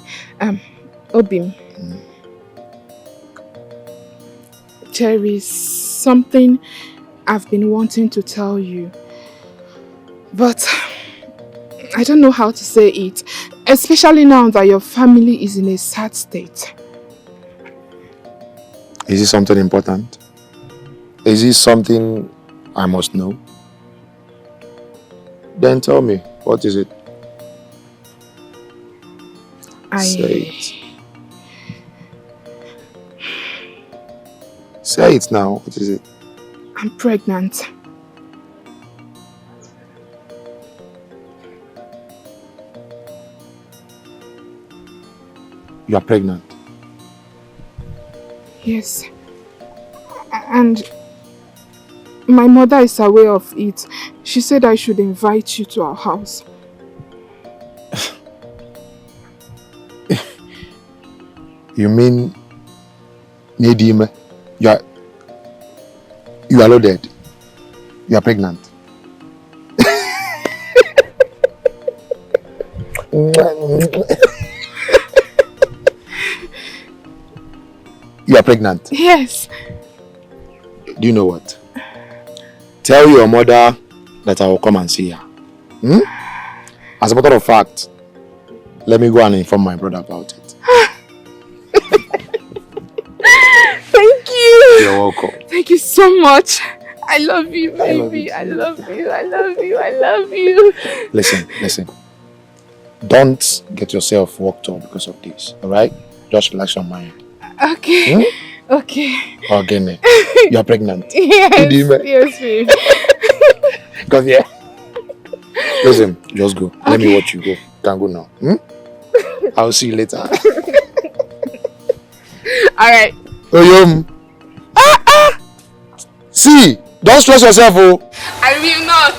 Obim. There is something I've been wanting to tell you. But I don't know how to say it, especially now that your family is in a sad state. Is it something important? Is it something I must know? Then tell me, what is it? Say it. Say it now, what is it? I'm pregnant. You are pregnant? Yes. And my mother is aware of it. She said I should invite you to our house. You mean Nedime? You are loaded. You are pregnant. You are pregnant? Yes. Do you know what? Tell your mother that I will come and see her. As a matter of fact, let me go and inform my brother about it. Thank you. You're welcome. Thank you so much. I love you, baby. I love you. I love you. I love you. Listen. Don't get yourself worked up because of this, alright? Just relax your mind. Okay. Okay. Again, you are pregnant. Yes. Yes, babe. Come here. Listen, just go. Let me watch you go. You can go now. I'll see you later. Alright. See, don't stress yourself, oh. I will not.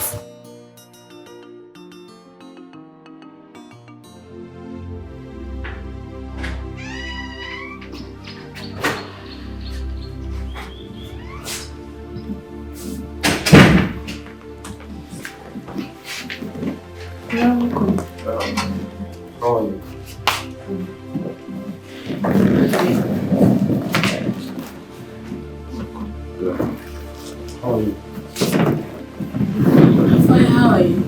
You're welcome. How are you? How are you? Fine, how are you?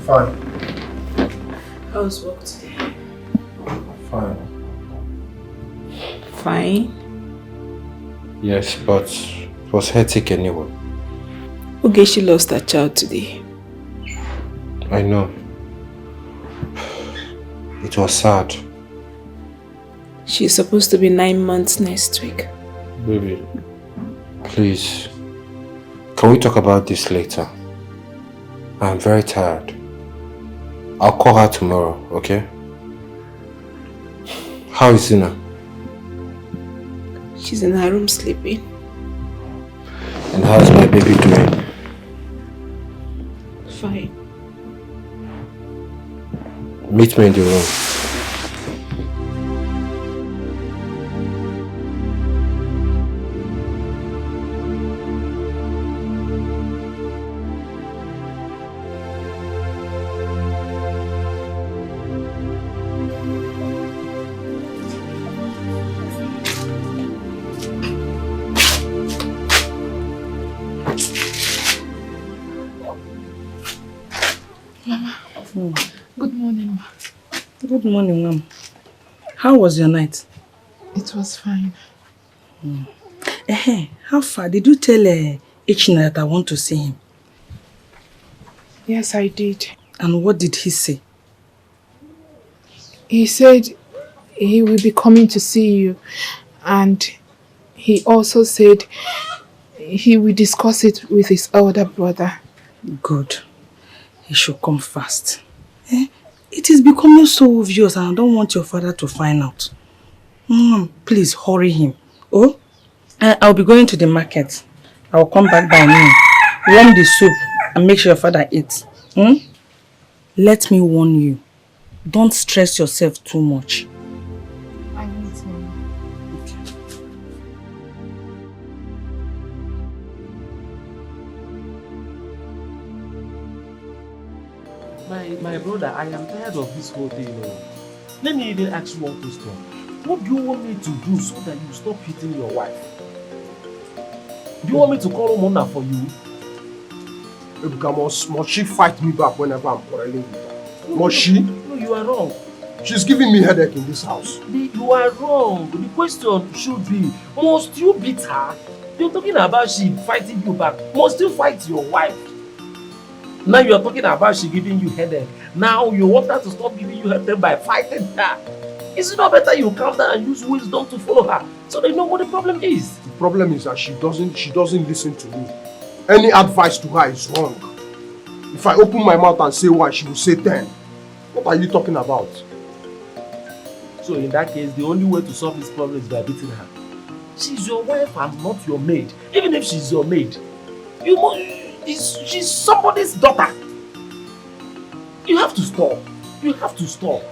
Fine. How's work today? Fine. Fine. Yes, but it was hectic anyway. Okay, she lost her child today. I know. It was sad. She's supposed to be 9 months next week. Baby, please, can we talk about this later? I'm very tired. I'll call her tomorrow, okay? How is Zina? She's in her room sleeping. And how's my baby doing? Fine. Meet me in the room. Good morning, ma. Good morning, Mom. How was your night? It was fine. How far? Did you tell Echina that I want to see him? Yes, I did. And what did he say? He said he will be coming to see you, and he also said he will discuss it with his elder brother. Good. He should come fast. It is becoming so obvious and I don't want your father to find out. Please hurry him. Oh, I'll be going to the market. I'll come back by noon. Warm the soup and make sure your father eats. Let me warn you. Don't stress yourself too much. I need to. My brother, I am tired of this whole thing. Let me even ask you one question. What do you want me to do so that you stop hitting your wife? Do you want me to call Mona for you? Must she fight me back whenever I'm quarreling with her? Must she? No, you are wrong. She's giving me headache in this house. You are wrong. The question should be, must you beat her? You're talking about she fighting you back. Must you fight your wife? Now you are talking about she giving you headache. Now you want her to stop giving you headache by fighting her. Is it not better you calm down and use wisdom to follow her so they know what the problem is? The problem is that she doesn't listen to me. Any advice to her is wrong. If I open my mouth and say 1, she will say 10. What are you talking about? So in that case, the only way to solve this problem is by beating her. She's your wife and not your maid. Even if she's your maid, she's somebody's daughter. You have to stop. You have to stop.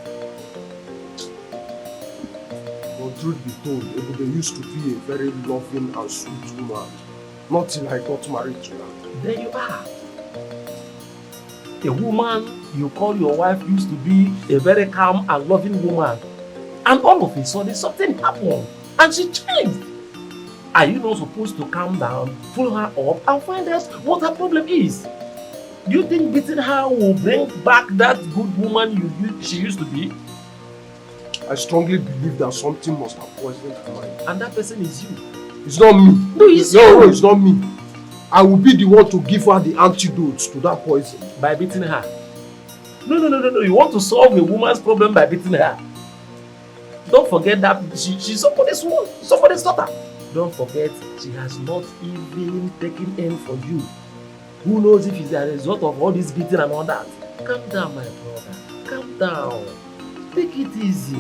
truth be told, Ebube used to be a very loving and sweet woman. Not till I got married to her. There you are. A woman you call your wife used to be a very calm and loving woman. And all of a sudden something happened and she changed. Are you not supposed to calm down, pull her up and find out what her problem is? Do you think beating her will bring back that good woman she used to be? I strongly believe that something must have poisoned her mind. And that person is you. It's not me. No, it's you. No, it's not me. I will be the one to give her the antidotes to that poison. By beating her? No. You want to solve a woman's problem by beating her. Don't forget that she's somebody's daughter. Don't forget, she has not even taken in for you. Who knows if it's a result of all this beating and all that? Calm down, my brother. Calm down. Take it easy.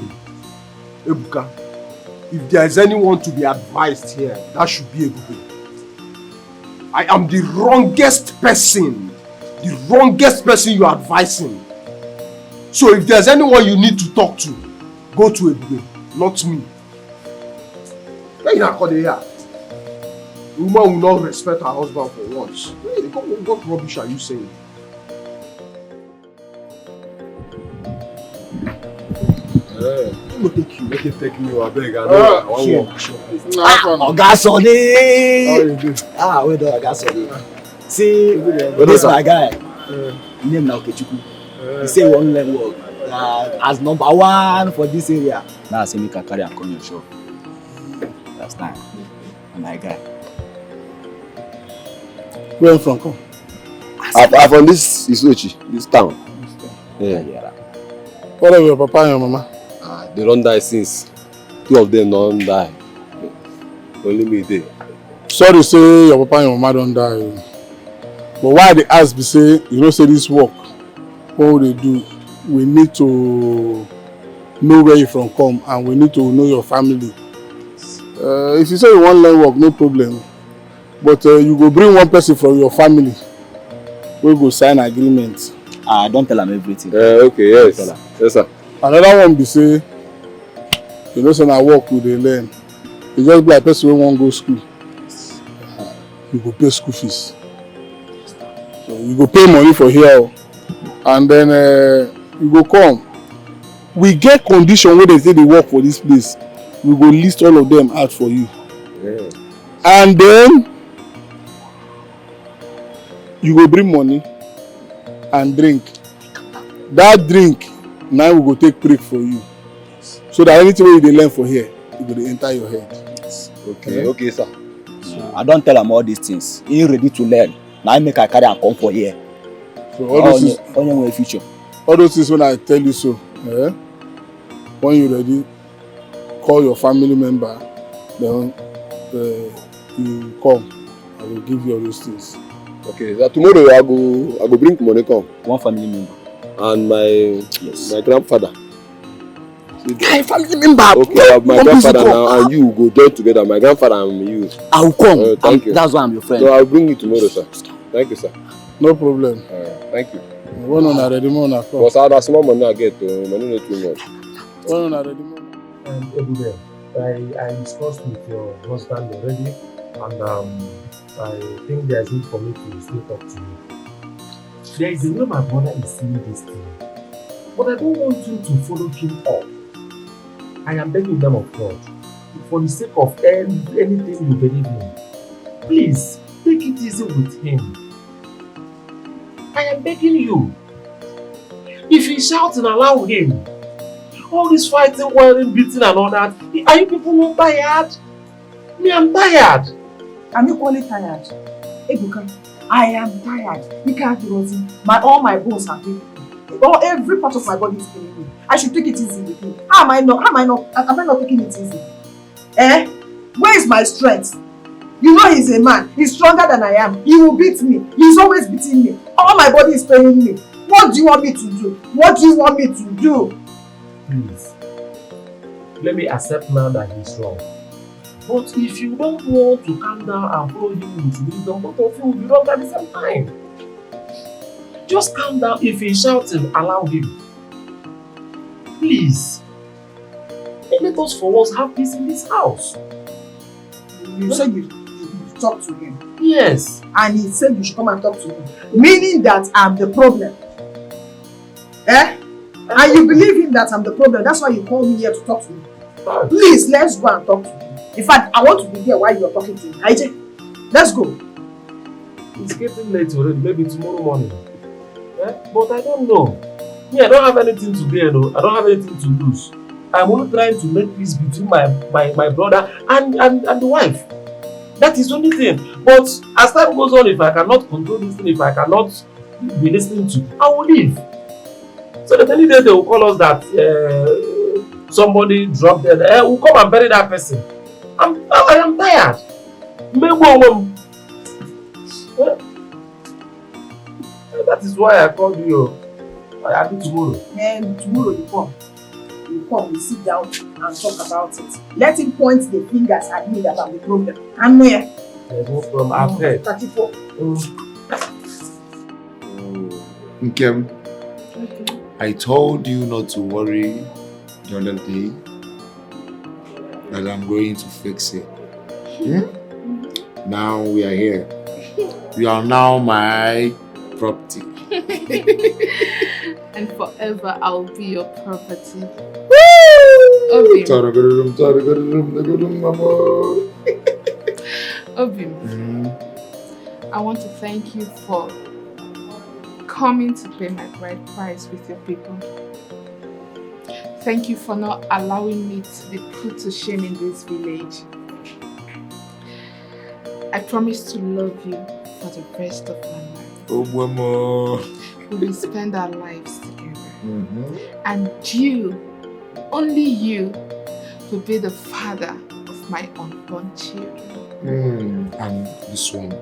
Ebuka, if there is anyone to be advised here, that should be Ebuka. I am the wrongest person. The wrongest person you are advising. So if there's anyone you need to talk to, go to Ebuka, not me. The woman will not respect her husband for once. What rubbish are you saying? Make it take me, I beg. I want to walk. Oga Sonny! Ah, wait on, Oga Sonny. See, this my guy. His name now Okechukwu. He say he wan learn work. As number one for this area. Now I say make I carry am come your shop. That's time. My guy. Where from? Come. I'm from this Isuchi, this town. Yeah. What are your papa and your mama? They don't die since. Two of them don't die. Only me there. Sorry to say your papa and your mama don't die. But why they ask me say, you know say this work, what they do, we need to know where you from come and we need to know your family. If you say you want to learn work, no problem. But you go bring one person from your family. We go sign agreement. Don't tell them everything. Okay, yes. Yes, sir. Another one be say, you know, say na work we dey learn. You just be like person who won't go school. You go pay school fees. So you go pay money for here, and then you go come. We get condition where they say they work for this place. We go list all of them out for you. Yeah. And then you go bring money and drink. That drink, now we go take break for you. So that anything you dey learn for here, it will enter your head. Okay, okay, sir. I don't tell him all these things. He ready to learn. Now I make I carry and come for here. So all those future. All those things when I tell you so, when you ready, call your family member, then you come. I will give you all those things. Okay, so tomorrow I go bring money come. One family member. And my grandfather. My family member. Okay, my grandfather now and you go join together. My grandfather and you. I will come. Thank you. That's why I'm your friend. So I'll bring you tomorrow, sir. Thank you, sir. No problem. Thank you. One on already, one on because I have small money I get, money not too much. One on already. Ebube, I discussed with your husband already, and I think there's need for me to still talk to you. There is a way my brother is seeing this thing, but I don't want you to follow him up. I am begging them of God, for the sake of anything you believe in, please take it easy with him. I am begging you. If he shouts and allow him, all this fighting, whirling, beating and all that, are you people not tired? Me, I'm tired. I'm equally tired. Ebuka, I am tired. You can't do nothing. All my bones are painful. Every part of my body is paining me. I should take it easy with me. Am I not taking it easy? Where is my strength? You know he's a man. He's stronger than I am. He will beat me. He's always beating me. All my body is paining me. What do you want me to do? What do you want me to do? Please, let me accept now that he's wrong. But if you don't want to calm down and follow him with wisdom, both of you will be wrong at the same time. Just calm down. If he's shouting, allow him. Please. Let us for once have peace in this house. You said you talk to him. Yes. And he said you should come and talk to him. Meaning that I'm the problem. Eh? And you believe him that I'm the problem. That's why you called me here to talk to me. Please, let's go and talk to him. In fact, I want to be here while you're talking to him. IJ, let's go. It's getting late already. Maybe tomorrow morning. But I don't know. Me, I don't have anything to gain. I don't have anything to lose. I'm only trying to make peace between my brother and the wife. That is the only thing. But as time goes on, if I cannot control this thing, if I cannot be listening to, I will leave. So the only day they will call us that somebody dropped dead, we'll come and bury that person. I am tired. That is why I called you. I do tomorrow. And tomorrow you come. You come, we sit down and talk about it. Let him point the fingers at me that I'm the problem. I'm where? There's no problem. I've heard. 34. Nkem, I told you not to worry the other day that I'm going to fix it. Now we are here. You are now my property. And forever I'll be your property. Obim, I want to thank you for coming to pay my bride price with your people. Thank you for not allowing me to be put to shame in this village. I promise to love you for the rest of my life. Oh, mama. We will spend our lives together. And you, only you, will be the father of my unborn children. And this one.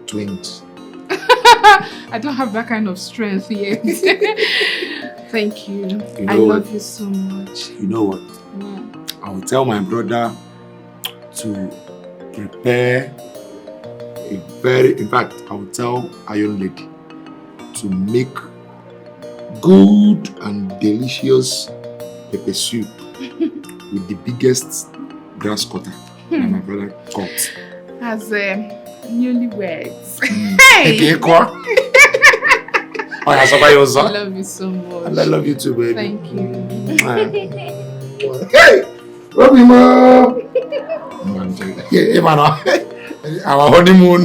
Twins. I don't have that kind of strength yet. Thank you. You know I love what? you so much. You know what? I will tell my brother to prepare in fact, I will tell Iron Lady to make good and delicious pepper soup with the biggest grass cutter that my brother caught. As newlyweds. Hey! I love you so much. And I love you too, baby. Thank you. Hey! Love you, Mom! Hey, man. Our honeymoon.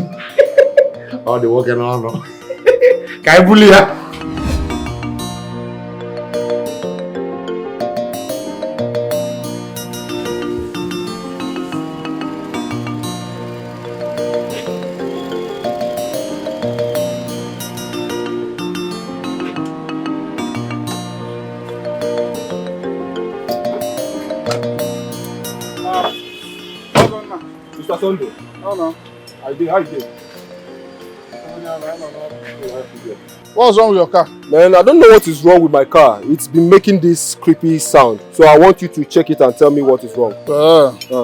All the walking on. Can I bully ya? Mr. Sunday. Oh no. How you doing? What's wrong with your car? Man, I don't know what is wrong with my car. It's been making this creepy sound. So I want you to check it and tell me what is wrong. Hey! Okay!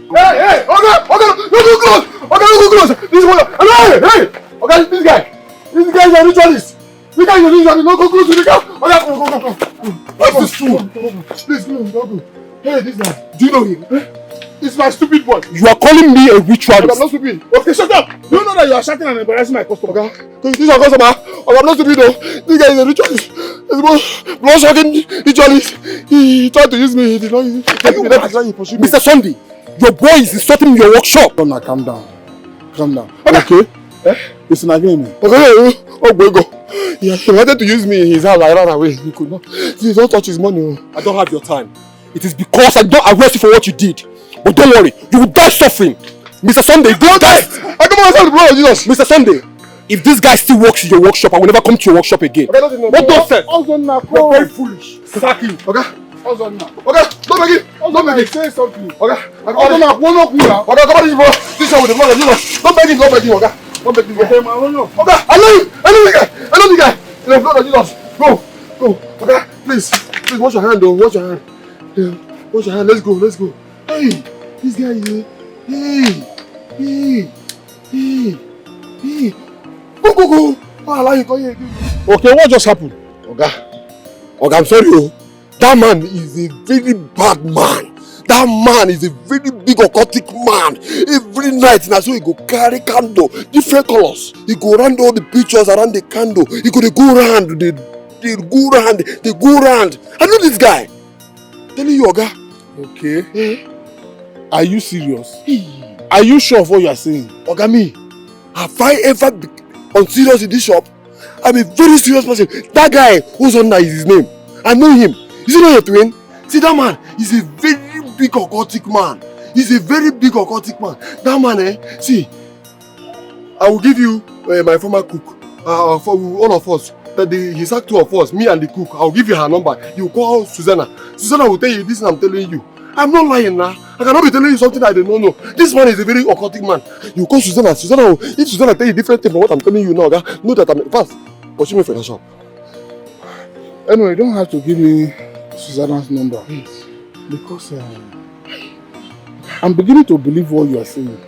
No go close! Okay, no go close! This one! Hey! Okay, this guy! This guy is a ritualist! This guy is a ritualist! No go close to the car! Okay, go! What's this fool? Please, go. Hey, this guy. Do you know him? It's my stupid boy. You are calling me a ritualist? I'm not stupid. Okay, shut up! Do you know that you are shouting and embarrassing my customer? Okay? This is your customer. Okay, I'm not stupid though. This guy is a ritualist. He's a blood-sucking ritualist. He tried to use me. He did not use me. Mr. Sunday, your boy is insulting your workshop. No, calm down. Okay? It's an agreement. Okay, go. Yeah, he wanted to use me in his house. I ran away. He could not. Please don't touch his money. I don't have your time. It is because I don't arrest you for what you did. But don't worry, you will die suffering. Mr. Sunday, don't die. I come myself, bro, Jesus. Mr. Sunday, if this guy still works in your workshop, I will never come to your workshop again. Okay, what nonsense? You're very foolish. Sack him. Okay? Okay, don't make it. Say something. Okay? Come on, come on, bro. This one with the blood of Jesus. Don't make him, okay? Don't make him, okay? Okay, I know the guy. In the blood of Jesus. Go. Okay? Please, wash your hand, though. Wash your hand. Yeah. Wash your hand. Let's go. Hey, this guy is Hey. Go. Oh, allow you. Go here. Okay, what just happened? Okay, I'm sorry. That man is a very bad man. That man is a very big occultic man. Every night, now so he go carry candle, different colors. He go around all the pictures around the candle. He go go round, they go round. I know this guy. Telling you, Oga. Okay. Are you serious? Are you sure of what you are saying? Oga, me, have I ever been unserious in this shop? I'm a very serious person. That guy who's on there is his name. I know him. Is he not your twin? See, that man is a very big occultic man. He's a very big occultic man. That man, see, I will give you my former cook. For all of us. He sacked 2 of us, me and the cook. I will give you her number. You call Susanna. Susanna will tell you this, and I'm telling you. I'm not lying now. I cannot be telling you something I don't know. This man is a very occultic man. You call Susanna. If Susanna tell you different thing from what I'm telling you now, know that I'm fast. Pursue me for the shop. Anyway, you don't have to give me Susanna's number. Yes. Because I'm beginning to believe what you are saying.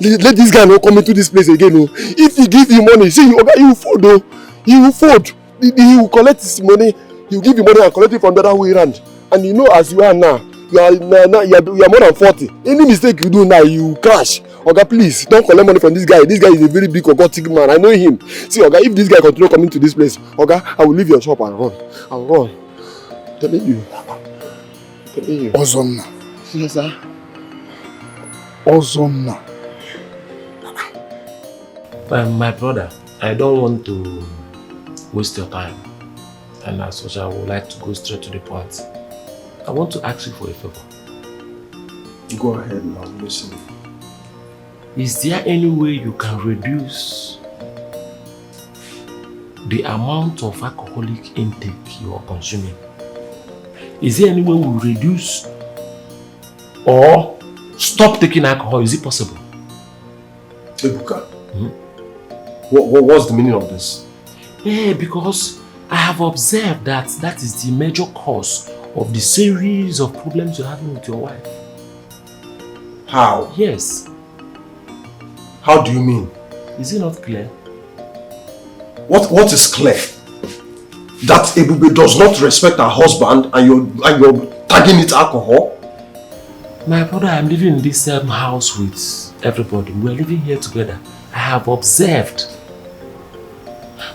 Let this guy not come into this place again. No. If he give you money, see, he will fold though. He will fold. He will collect his money. He will give you money and collect it from the other way around. And you know, as you are now, you are more than 40. Any mistake you do now, you will crash. Oga, please don't collect money from this guy. This guy is a very big occultic man. I know him. See, Oga, if this guy continue coming to this place, Oga, I will leave your shop and run. I'll run. Telling you. Ozonna. Yes, sir. Ozonna. My brother, I don't want to waste your time. And as such, I would like to go straight to the point. I want to ask you for a favor. Go ahead now, listen. Is there any way you can reduce the amount of alcoholic intake you are consuming? Is there any way we reduce or stop taking alcohol? Is it possible? Ebuka, what's the meaning of this? Yeah, because I have observed that is the major cause of the series of problems you're having with your wife. How? Yes. How do you mean? Is it not clear? What is clear? That Ebube does not respect her husband and you're tagging it alcohol? My brother, I'm living in this same house with everybody. We're living here together. I have observed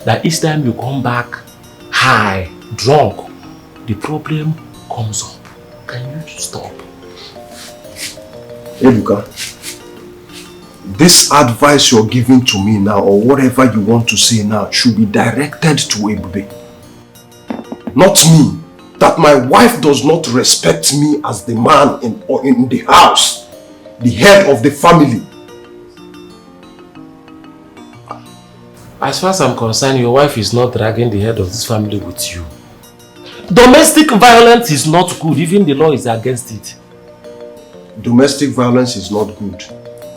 that each time you come back high, drunk, the problem comes up. Can you stop? Ebuka, this advice you're giving to me now, or whatever you want to say now, should be directed to Ebube. Not me. That my wife does not respect me as the man in the house, the head of the family. As far as I'm concerned, your wife is not dragging the head of this family with you. Domestic violence is not good, even the law is against it. Domestic violence is not good,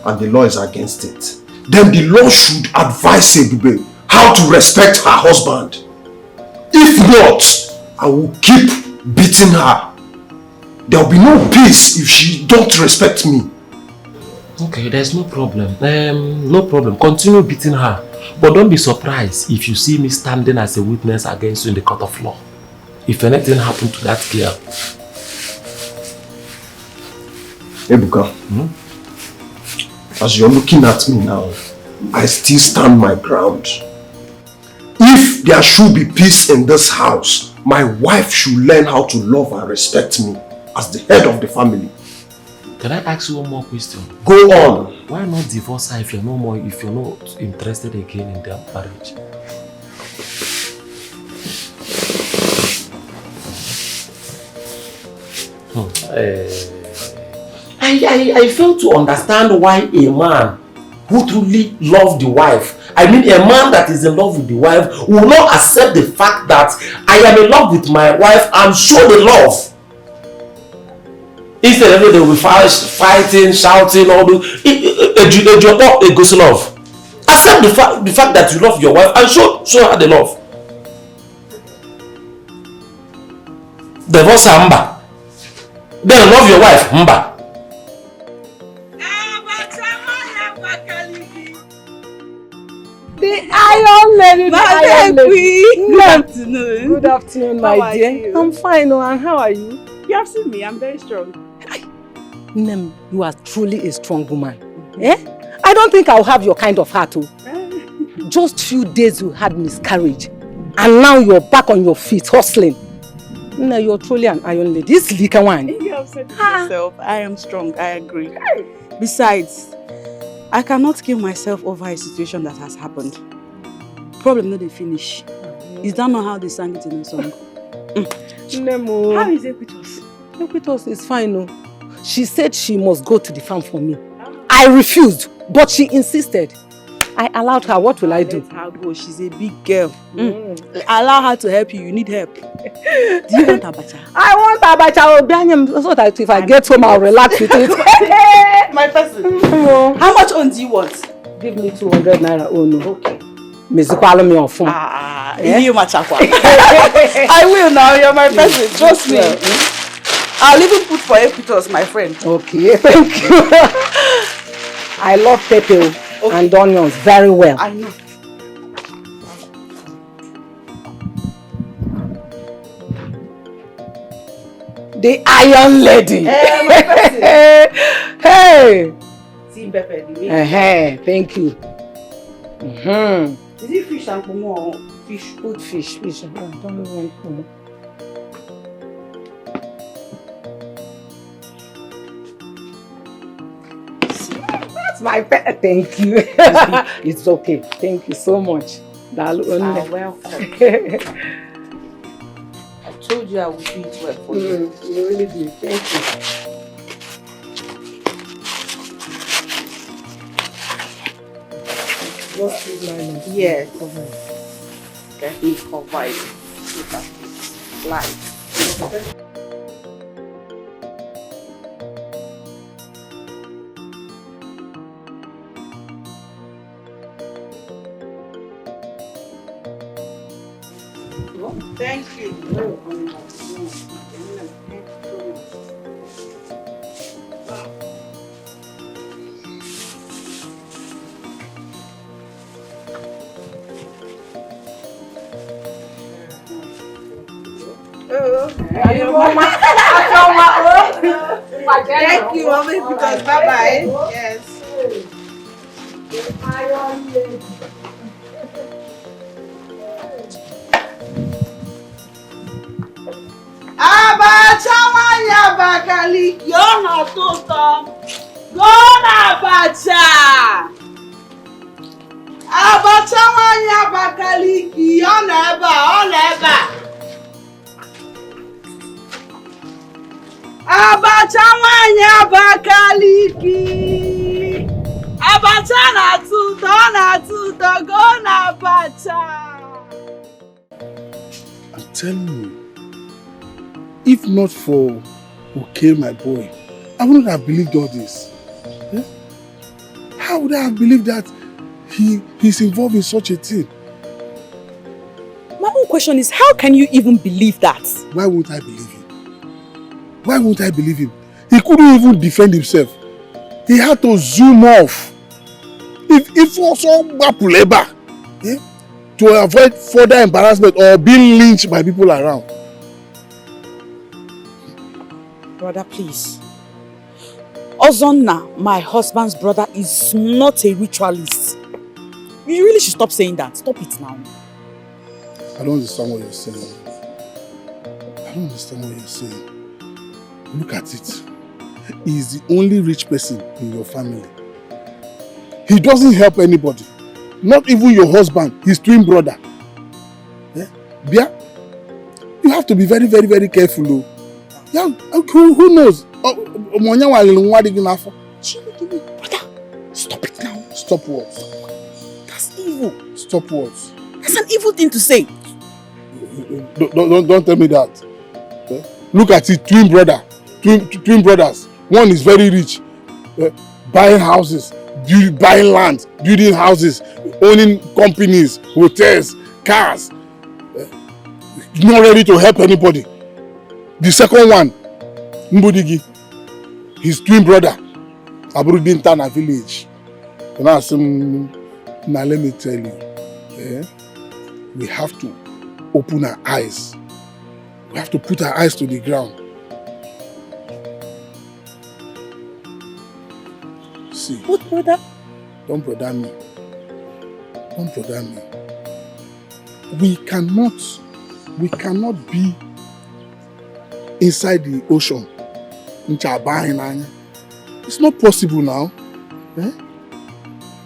and the law is against it. Then the law should advise Ebube how to respect her husband. If not, I will keep beating her. There will be no peace if she don't respect me. Okay, there's no problem. No problem. Continue beating her. But don't be surprised if you see me standing as a witness against you in the court of law. If anything happened to that girl. Ebuka, as you're looking at me now, I still stand my ground. If there should be peace in this house, my wife should learn how to love and respect me as the head of the family. Can I ask you one more question? Go on. Why not divorce her if you're not interested again in their marriage? I fail to understand why a man who truly loves the wife, I mean a man that is in love with the wife, will not accept the fact that I am in love with my wife and show the love. Instead of they will be fighting, shouting, all those. It goes love. Accept the fact that you love your wife and show her the love. Divorce her, mba. Then love your wife, mba. The Iron Good afternoon. Good afternoon, my dear. You? I'm fine, and how are you? You have seen me, I'm very strong. Nem, you are truly a strong woman. Eh? I don't think I'll have your kind of heart. Just few days you had miscarriage, and now you're back on your feet hustling. No, you're truly an iron lady. This Lika one. You have said it yourself. I am strong, I agree. Besides, I cannot kill myself over a situation that has happened. Problem not the finish. Is that not how they sang it in the song? Nemo. How is Equitos? Equitos is fine. No. She said she must go to the farm for me. I refused, but she insisted. I allowed her. What will I do? Let her go. She's a big girl. Allow her to help you. You need help. Do you want abacha? I want abacha. So that if I get home, I'll relax with it. My person. How much on do you want? Give me 200 naira. Oh no. Okay. Mizipalo me on phone. You machakwa. I will now. You're my person. Trust me. I'll even put for Equitos, my friend. Okay. Thank you. I love pepper and onions very well. I know. The iron lady. My person. Hey. See pepper. Thank you. Is it fish and pomo or fish? Good fish. I don't want pomo. That's my pet. Thank you. It's okay. Thank you so much. Welcome. I told you I would do it well for you. You really do. Thank you. Just use my name. Yes. Get me covered. Look at this. Light. Thank you. Thank you, Mommy, because bye-bye. Yes. Abacha wanya bakaliki ona toto. Gona abacha. Abacha wanya bakaliki ona eba. Abacha wanya bakaliki. Abacha na tuto, gona abacha. I'm telling you, if not for okay, my boy, I wouldn't have believed all this. Yeah? How would I have believed that he's involved in such a thing? My own question is, how can you even believe that? Why won't I believe him? Why won't I believe him? He couldn't even defend himself. He had to zoom off. If also Mapuleba, to avoid further embarrassment or being lynched by people around. Brother, please. Ozonna, my husband's brother, is not a ritualist. You really should stop saying that. Stop it now. I don't understand what you're saying. I don't understand what you're saying. Look at it. He is the only rich person in your family. He doesn't help anybody. Not even your husband, his twin brother. Bia, you have to be very, very, very careful though. Yeah, who knows? Brother, stop it now. Stop what? That's evil. Stop what? That's an evil thing to say. Don't tell me that. Look at it, twin brothers. One is very rich, buying houses, buying land, building houses, owning companies, hotels, cars. Not ready to help anybody. The second one, Mbudigi, his twin brother, Abrudintana village. Now let me tell you, we have to open our eyes. We have to put our eyes to the ground. See. What, brother? Don't brother me. Don't brother me. We cannot be inside the ocean. It's not possible now. Eh?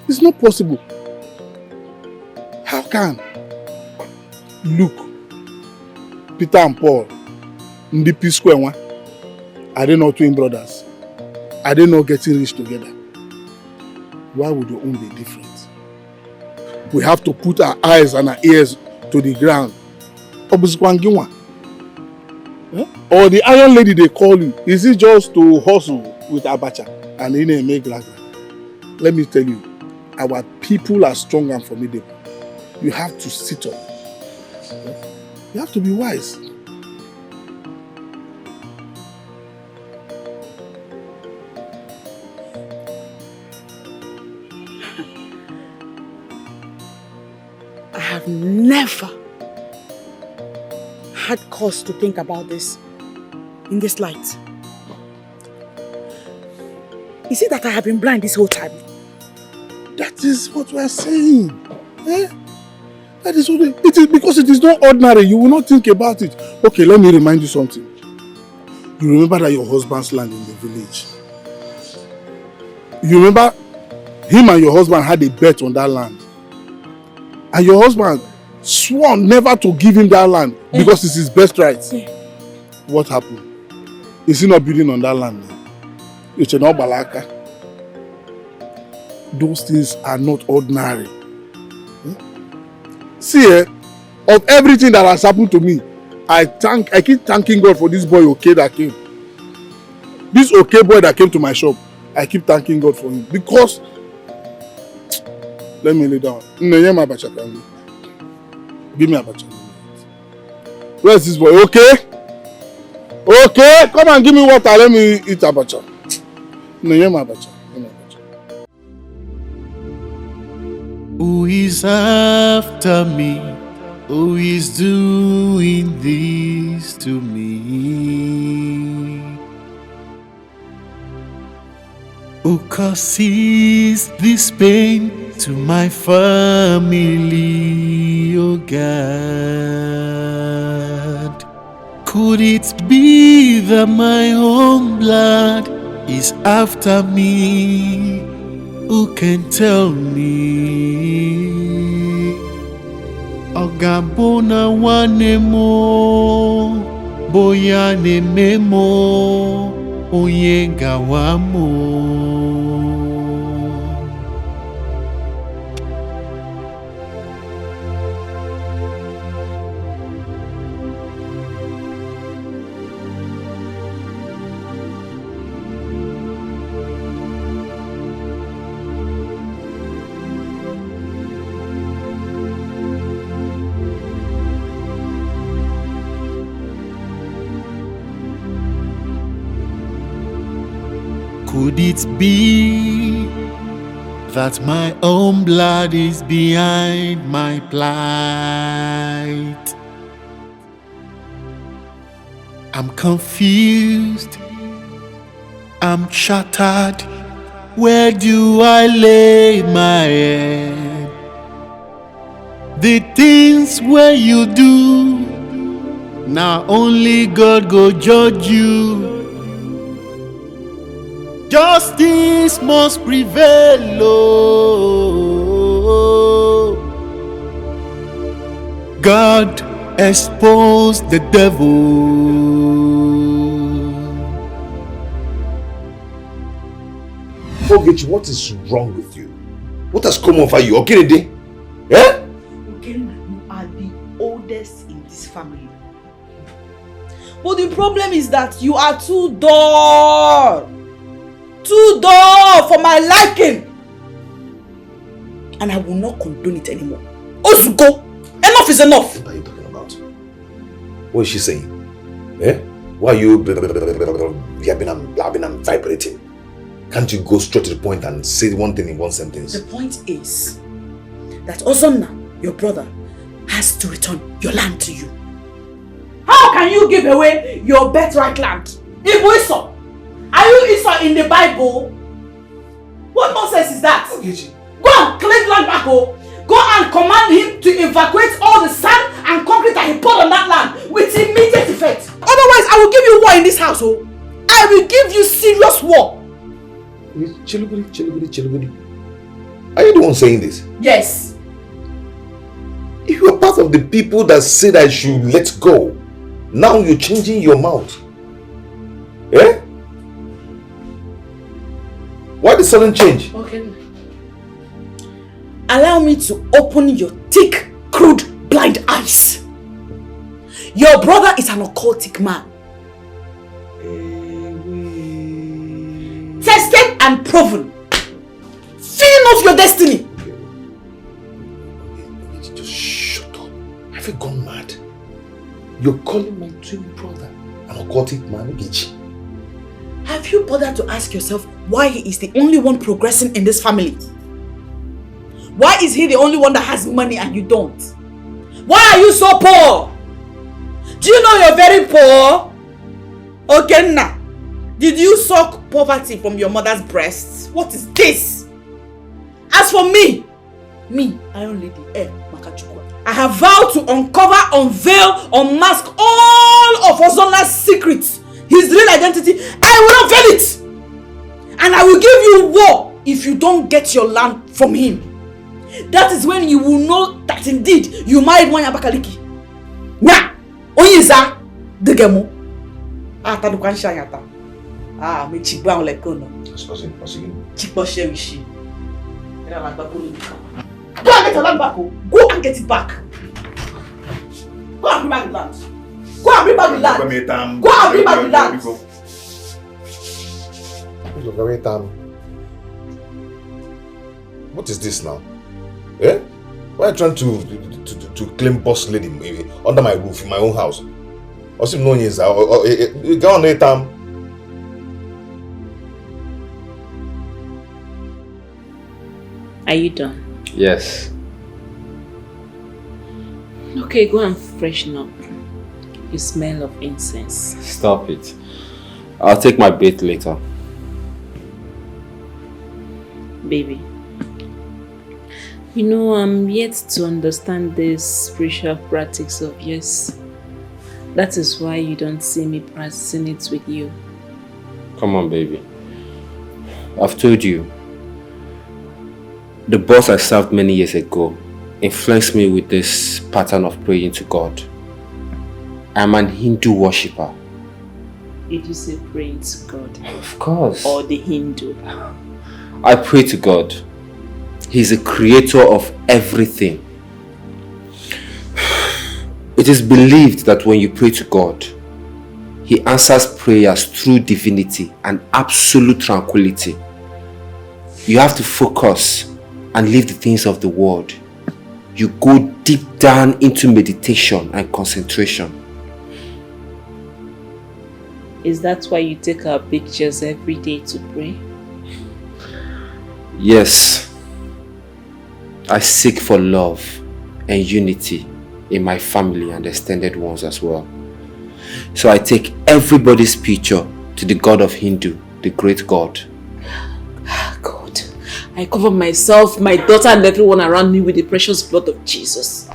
It's not possible. How can? Look, Peter and Paul, in the Peace Square one, are they not twin brothers? Are they not getting rich together? Why would your own be different? We have to put our eyes and our ears to the ground. Or the iron lady they call you, is it just to hustle with abacha and in a make like that? Let me tell you, our people are strong and formidable. You have to sit up. You have to be wise. I have never had cause to think about this in this light. Is it that I have been blind this whole time? That is what we are saying. Eh? That is what it is, because it is not ordinary. You will not think about it. Okay, let me remind you something. You remember that your husband's land in the village. You remember him and your husband had a bet on that land. And your husband swore never to give him that land because it's his best right. What happened? Is he not building on that land? It's not balaka. Those things are not ordinary. See, of everything that has happened to me, I keep thanking God for this boy okay that came. This okay boy that came to my shop, I keep thanking God for him. Because, let me lay down. Give me a bacha. Where's this boy? Okay? Okay, come and give me water. Let me eat abacha. Who is after me? Who is doing this to me? Who causes this pain to my family, oh God? Could it be that my own blood is after me? Who can tell me? Ogabona wanemo, boya nememo, oyenga wamo. Could it be that my own blood is behind my plight? I'm confused, I'm shattered. Where do I lay my head? The things where you do, now only God go judge you. Justice must prevail, oh. God expose the devil. Ogechi, what is wrong with you? What has come over you? Okerede? Eh? Okenna, you are the oldest in this family. But the problem is that you are too dull. Too dull for my liking. And I will not condone it anymore. Ozuko, enough is enough. What are you talking about? What is she saying? Eh? Why are you yapping and blabbing and vibrating? Can't you go straight to the point and say one thing in one sentence? The point is that Ozonna, your brother, has to return your land to you. How can you give away your birthright land? Ibu Esau, are you Esau in the Bible? What nonsense is that? Go and claim land back. Go and command him to evacuate all the sand and concrete that he poured on that land with immediate effect. Otherwise, I will give you war in this house. I will give you serious war. Chilugudi. Are you the one saying this? Yes. You are part of the people that said I should let go. Now you're changing your mouth. Eh? Why the sudden change? Okay. Allow me to open your thick, crude, blind eyes. Your brother is an occultic man. Tested and proven. Fear not your destiny. Just shut up. Have you gone mad? You're calling my twin brother an occultic man, Ogechi. Have you bothered to ask yourself why he is the only one progressing in this family? Why is he the only one that has money and you don't? Why are you so poor? Do you know you're very poor? Okay, now. Did you suck poverty from your mother's breasts? What is this? As for me, Iron Lady, Makachukwu, I have vowed to uncover, unveil, unmask all of Ozola's secrets, his real identity. I will unveil it! And I will give you war if you don't get your land from him. That is when you will know that indeed you married Mwanya Bakaliki. Nya! Onyiza! Degemo! Tadukansha yata. Me chikba on lekono. Chikbo sherishi. Go and get your land back. Go and get it back. Go and bring back the land. Go and bring back the land. Go and bring back the land. What is this now? Eh? Why are you trying to claim boss lady under my roof in my own house? Or some no years or go on time. Are you done? Yes. Okay, go and freshen up. You smell of incense. Stop it. I'll take my bath later. Baby. You know, I'm yet to understand this spiritual practice of yours. That is why you don't see me practicing it with you. Come on, baby. I've told you. The boss I served many years ago influenced me with this pattern of praying to God. I'm an Hindu worshipper. Did you say praying to God? Of course. Or the Hindu? I pray to God. He's the creator of everything. It is believed that when you pray to God, He answers prayers through divinity and absolute tranquility. You have to focus and leave the things of the world. You go deep down into meditation and concentration. Is that why you take our pictures every day to pray? Yes. I seek for love and unity in my family and extended ones as well. So I take everybody's picture to the God of Hindu, the great God. God, I cover myself, my daughter and everyone around me with the precious blood of Jesus.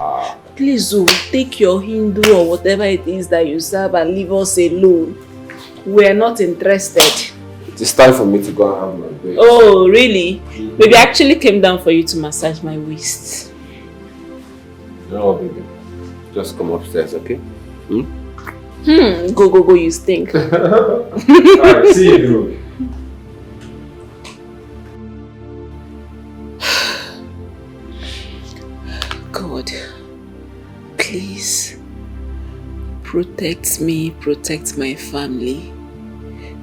Please, take your Hindu or whatever it is that you serve and leave us alone. We're not interested. It's time for me to go and have my break. Oh, really? Maybe I actually came down for you to massage my waist. No, baby. Just come upstairs, okay? Go, you stink. Alright, see you. God, please protect me, protect my family.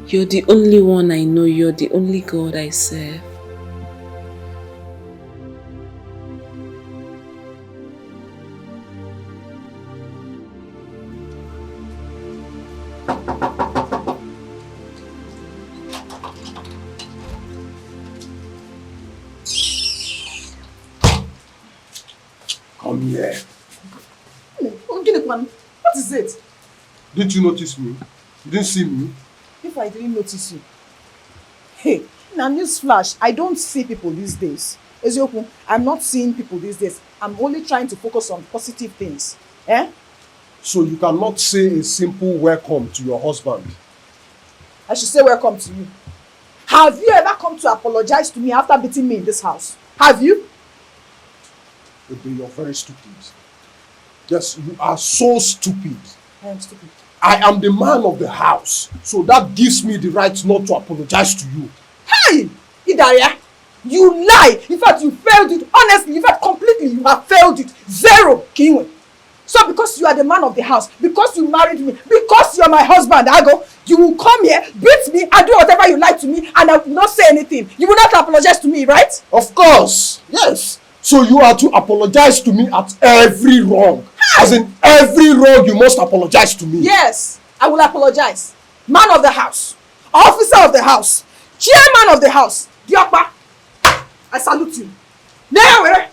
You're the only one I know, you're the only God I serve. Come here. Didn't you notice me? You didn't see me? If I didn't notice you. Hey, now newsflash, I don't see people these days. Ezioku, I'm not seeing people these days. I'm only trying to focus on positive things. Eh? So you cannot say a simple welcome to your husband? I should say welcome to you. Have you ever come to apologize to me after beating me in this house? Have you? Baby, you're very stupid. Yes, you are so stupid. I am stupid. I am the man of the house, so that gives me the right not to apologize to you. Hey! Idaria! You lie! In fact, you failed it. Honestly, in fact, completely, you have failed it. 0, Kinwe. So because you are the man of the house, because you married me, because you're my husband, Ago, you will come here, beat me, and do whatever you like to me, and I will not say anything. You will not apologize to me, right? Of course, yes. So you are to apologize to me at every wrong. As in every wrong, you must apologize to me. Yes, I will apologize. Man of the house, officer of the house, chairman of the house, Diokpa, I salute you. Now, I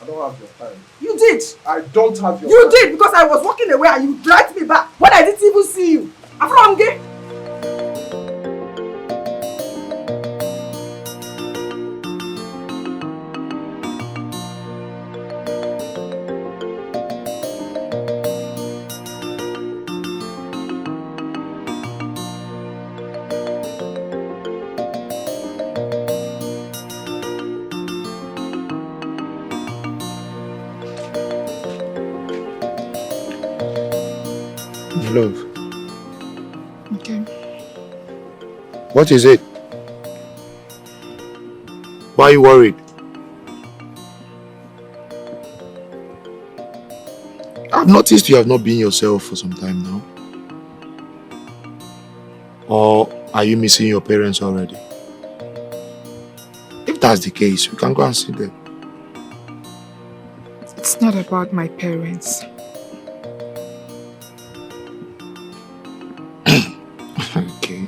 don't have your time. You did. I don't have your time. You did, because I was walking away and you dragged me back when I didn't even see you. I'm from gay. Love. Okay. What is it? Why are you worried? I've noticed you have not been yourself for some time now. Or are you missing your parents already? If that's the case, we can go and see them. It's not about my parents. Okay.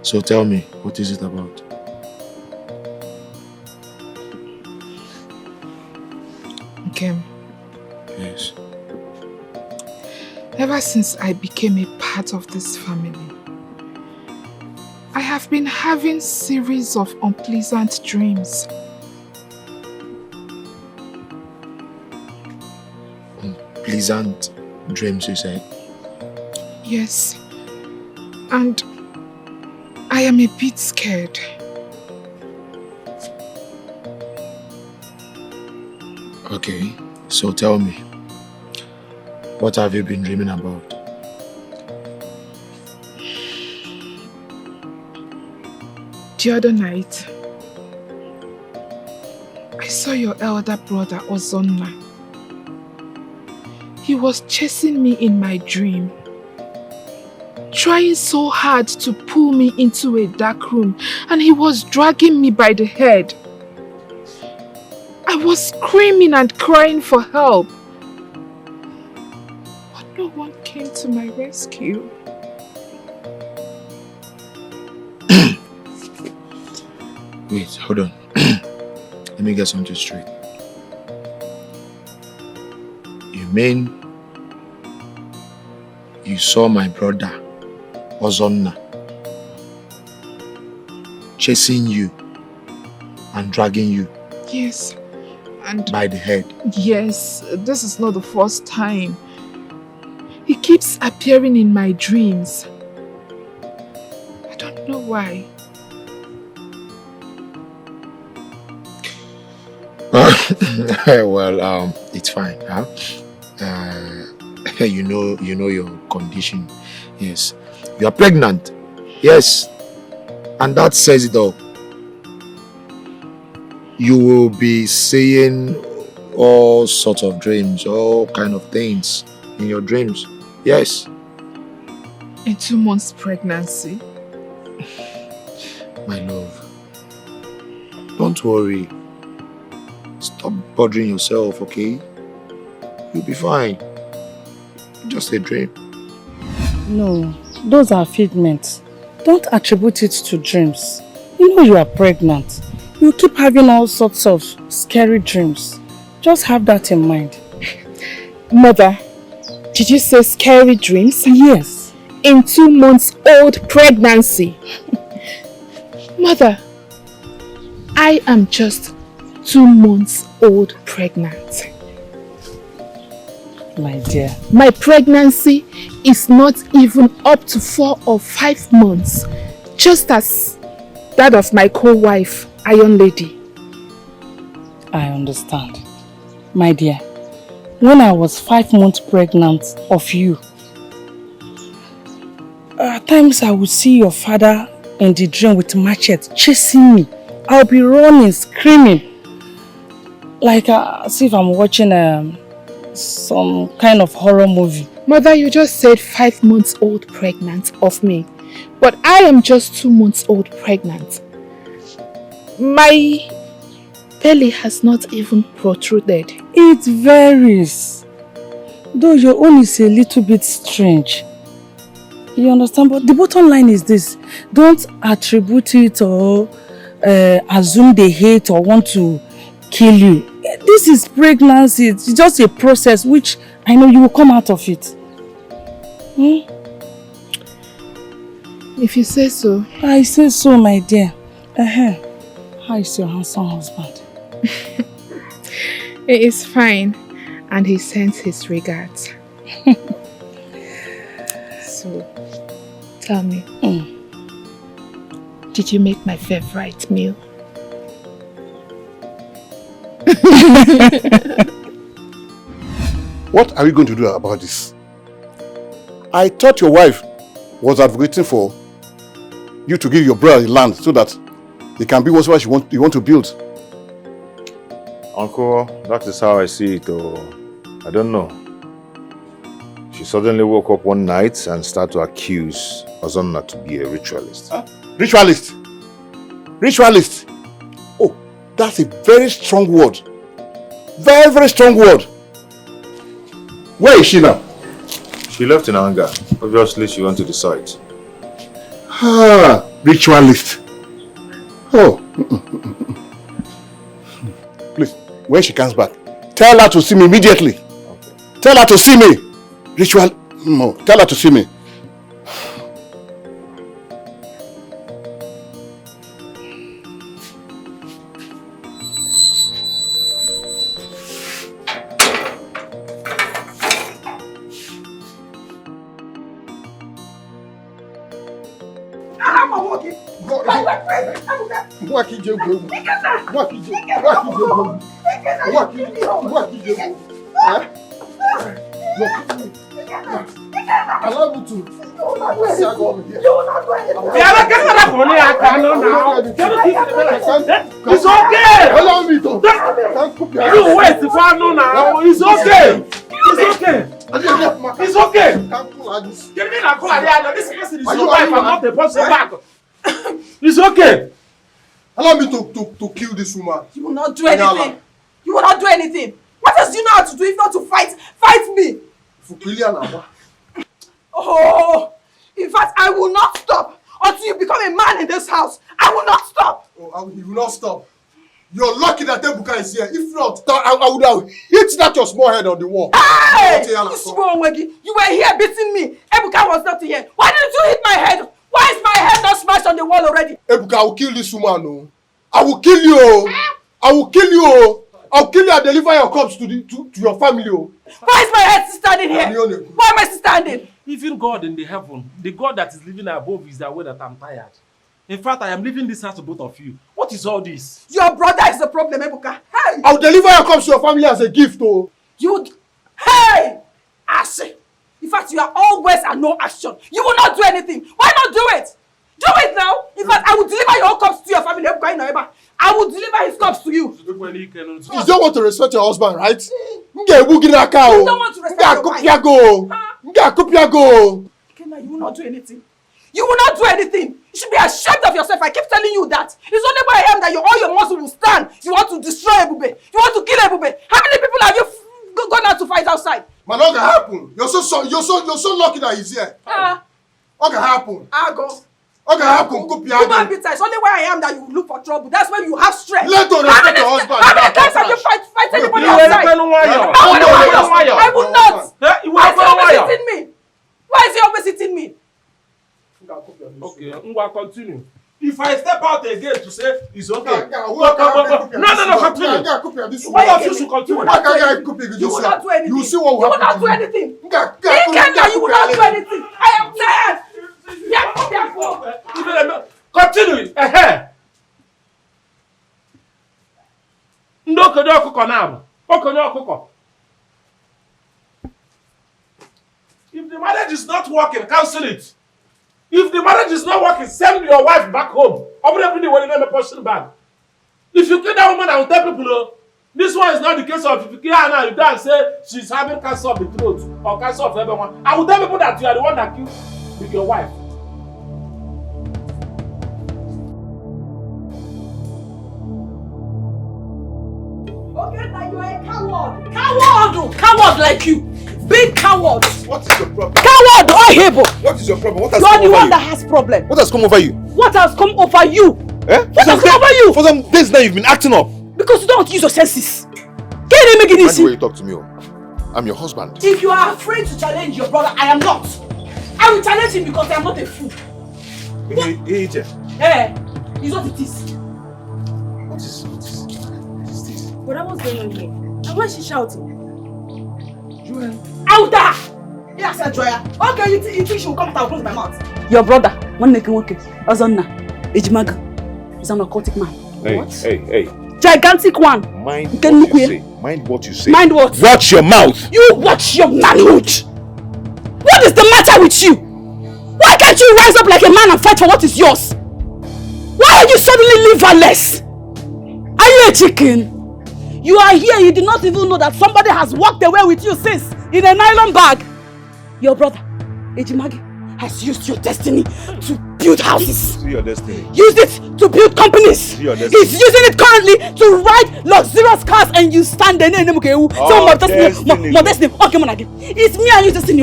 So tell me, what is it about? Okay. Yes. Ever since I became a part of this family, I have been having series of unpleasant dreams. Unpleasant dreams, you said? Yes. And I am a bit scared. Okay, so tell me, what have you been dreaming about? The other night, I saw your elder brother, Ozonna. He was chasing me in my dream, trying so hard to pull me into a dark room, and he was dragging me by the head. I was screaming and crying for help, but no one came to my rescue. Wait, hold on. Let me get something straight. You mean you saw my brother, Ozonna, chasing you and dragging you? Yes. And by the head? Yes, this is not the first time. He keeps appearing in my dreams. I don't know why. Well, it's fine, huh? You know your condition. Yes, you are pregnant. Yes, and that says it all. You will be seeing all sorts of dreams, all kind of things in your dreams. Yes. A 2 months pregnancy. My love, don't worry. Stop bothering yourself, okay? You'll be fine. Just a dream. No, those are figments. Don't attribute it to dreams. You know you are pregnant. You keep having all sorts of scary dreams. Just have that in mind. Mother, Did you say scary dreams? Yes. In 2 months old pregnancy. Mother, I am just 2 months old pregnant. My dear. My pregnancy is not even up to 4 or 5 months, just as that of my co-wife, Iron Lady. I understand. My dear, when I was 5 months pregnant of you, at times I would see your father in the dream with machete chasing me. I'll be running, screaming. Like as if I'm watching some kind of horror movie. Mother, you just said 5 months old pregnant of me. But I am just 2 months old pregnant. My belly has not even protruded. It varies. Though your own is a little bit strange. You understand? But the bottom line is this. Don't attribute it or assume they hate or want to kill you. This is pregnancy. It's just a process which I know you will come out of it. If you say so. I say so, my dear. How is your handsome husband? He is fine, and he sends his regards. So, tell me, did you make my favorite meal? What are we going to do about this? I thought your wife was advocating for you to give your brother the land so that he can build whatever you want to build. Uncle, that is how I see it, though. I don't know. She suddenly woke up one night and started to accuse Ozonna to be a ritualist. Huh? Ritualist? Ritualist? Oh, that's a very strong word. Very, very strong word. Where is she now? She left in anger. Obviously, she went to the site. Ah, ritualist. Oh. Please, when she comes back, tell her to see me immediately. Okay. Tell her to see me. No, tell her to see me. Allow me to. It's okay. Allow me to. You wait for no now. It's okay. It's okay. It's okay. Give me that call. This person is your wife. I'm not the person back. It's okay. Allow me to kill this woman. You will not do anything. You will not do anything. What else do you know how to do if not to fight? Fight me. Oh, in fact, I will not stop until you become a man in this house. I will not stop. Oh, you will not stop. You're lucky that Ebuka is here. If not, I would have hit that your small head on the wall. Hey! You were here beating me. Ebuka was not here. Why didn't you hit my head? Why is my head not smashed on the wall already? Ebuka, I will kill this woman. No. I will kill you. I will kill you. I'll kill you and deliver your corpse to your family. Why is my head still standing here? Why am I still standing? Even God in the heaven, the God that is living above is aware that I'm tired. In fact, I am leaving this house to both of you. What is all this? Your brother is the problem, Ebuka. Hey! I'll deliver your corpse to your family as a gift, oh. Hey! Ashi! In fact, you are all words and no action. You will not do anything. Why not do it? Do it now! In fact, I will deliver your corpse to your family, Ebuka. I will deliver his corpse to you. You don't want to respect your husband, right? You don't want to respect your wife. Kenna, you will not do anything. You will not do anything. You should be ashamed of yourself. I keep telling you that. It's only by him that all your muscles will stand. You want to destroy Ebube. You want to kill Ebube. How many people have you gone out to fight outside? Man, what can happen? You're so lucky that he's here. What can happen? I'll go. Okay, I can cook your Woman beater, it's only where I am that you look for trouble. That's when you have strength. Let her respect your husband. How many times have you fight anybody You outside? will I will not. Why is he always wire. hitting me? Why is he always hitting me? Okay, Ngwa, continue. If I step out again to say it's okay. No, continue. Why don't you continue? You will not do anything. You see what will happen. You will not do anything. You will not do anything. I am tired. Continue. If the marriage is not working, cancel it. If the marriage is not working, send your wife back home. Everybody will never person back. If you kill that woman, I will tell people, oh, this one is not the case of if you kill her now, you go and say she's having cancer of the throat or cancer of everyone. I will tell people that you are the one that killed with your wife. Okay, now you are a coward. Coward like you. Big coward. What is your problem? Coward or Hebo. What is your problem? What has You are come the over one you? that has problem. What has come over you? What has come over you? Eh? What has come over you? For some days now you've been acting up. Because you don't use your senses. Can you make it Mind the easy? way you talk to me. Oh. I'm your husband. If you are afraid to challenge your brother, I am not. I will challenge him because I am not a fool. Eh, it's what it is. What is this? But what's going on here? And why is she shouting? Joel. Out there! Yes, Joya. Okay, you think she will come out and close my mouth? Your brother, one neck and Azonna, Ejimaga, is an occultic man. Hey. Gigantic one. Mind what you say. Mind what you say. Mind what? Watch your mouth. You watch your manhood. What is the matter with you? Why can't you rise up like a man and fight for what is yours? Why are you suddenly liverless? Are you a chicken? You are here, you did not even know that somebody has walked away with you since in a nylon bag. Your brother, Ejimagi, has used your destiny to build houses. See your destiny. Used it to build companies. See your destiny. He's using it currently to ride luxurious cars and you stand there and okay, so more destiny. Okay, Monagi. It's me and you destiny.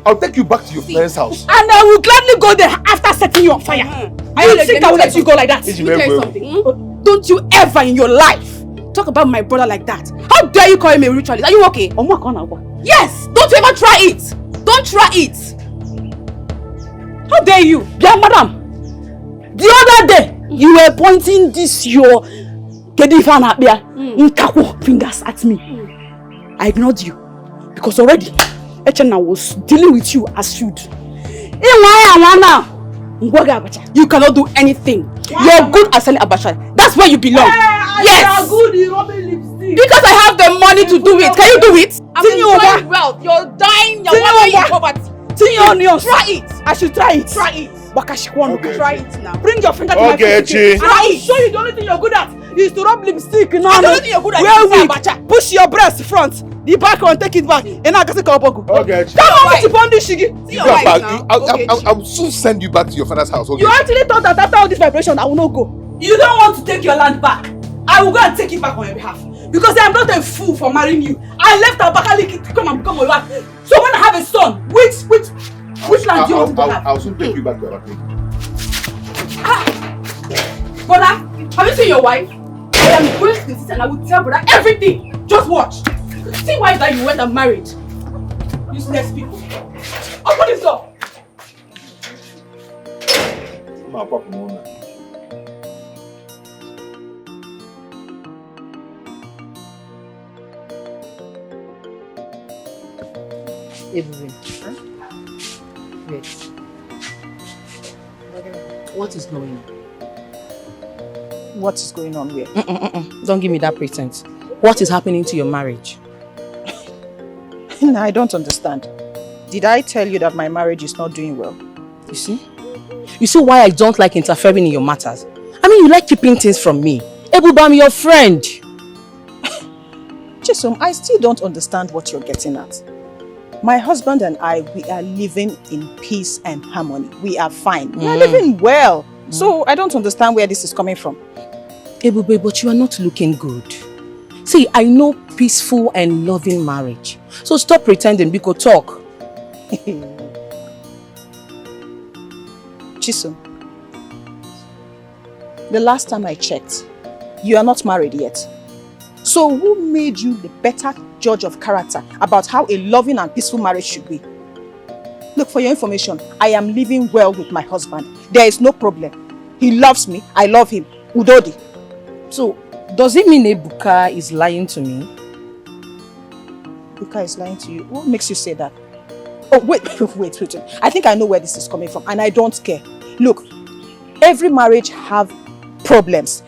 I'll take you back to your parents' house. And I will gladly go there after setting you on fire. I don't think I will let you go like that. Let me tell you something. Don't you ever in your life talk about my brother like that. How dare you call him a ritualist? Are you okay? Yes! Don't you ever try it! Don't try it! How dare you? Yeah, madam. The other day, you were pointing this your fingers at me. I ignored you. Because already, Echena was dealing with you as should. You cannot do anything. You're good at selling abacha. That's where you belong. Yes. Good, you rubbing lipstick. Because I have the money to do it. Can you do it? I'm enjoying wealth. You're dying. You're wondering in poverty. Try it. I should try it. Try it. Okay. Try it now. Bring your finger to my face. And I will show you the only thing you're good at is to rub lipstick. No. The only thing you're good at Wear is wig. abacha. Push your breast front. The back one, take it back. And I can say Kabogu. Okay. Come on, put it on this shigi. See your wife now. I will soon send you back to your father's house. Okay? You actually thought that after all this vibration, I will not go. You don't want to take your land back. I will go and take it back on your behalf. Because I am not a fool for marrying you. I left Abakaliki to come and become my wife. So when I have a son, which land do you want to have? I'll soon take you back to Abakaliki. Brother, have you seen your wife? I am going to visit and I will tell brother everything. Just watch. See why that you went and married. Useless people. Open this door. Wait. What is going on? What is going on where? Don't give me that pretense. What is happening to your marriage? I don't understand. Did I tell you that my marriage is not doing well? You see? You see why I don't like interfering in your matters? I mean, you like keeping things from me. Ebube, I'm your friend. Chisom, I still don't understand what you're getting at. My husband and I, we are living in peace and harmony. We are fine. We are living well. So I don't understand where this is coming from. Ebube, but you are not looking good. See, I know peaceful and loving marriage. So stop pretending, we could talk. Chisom, the last time I checked, you are not married yet. So who made you the better judge of character about how a loving and peaceful marriage should be? Look, for your information, I am living well with my husband. There is no problem. He loves me, I love him. Udodi. So, does it mean Ebuka is lying to me? Ebuka is lying to you? What makes you say that? Oh, wait. I think I know where this is coming from, and I don't care. Look, every marriage have problems.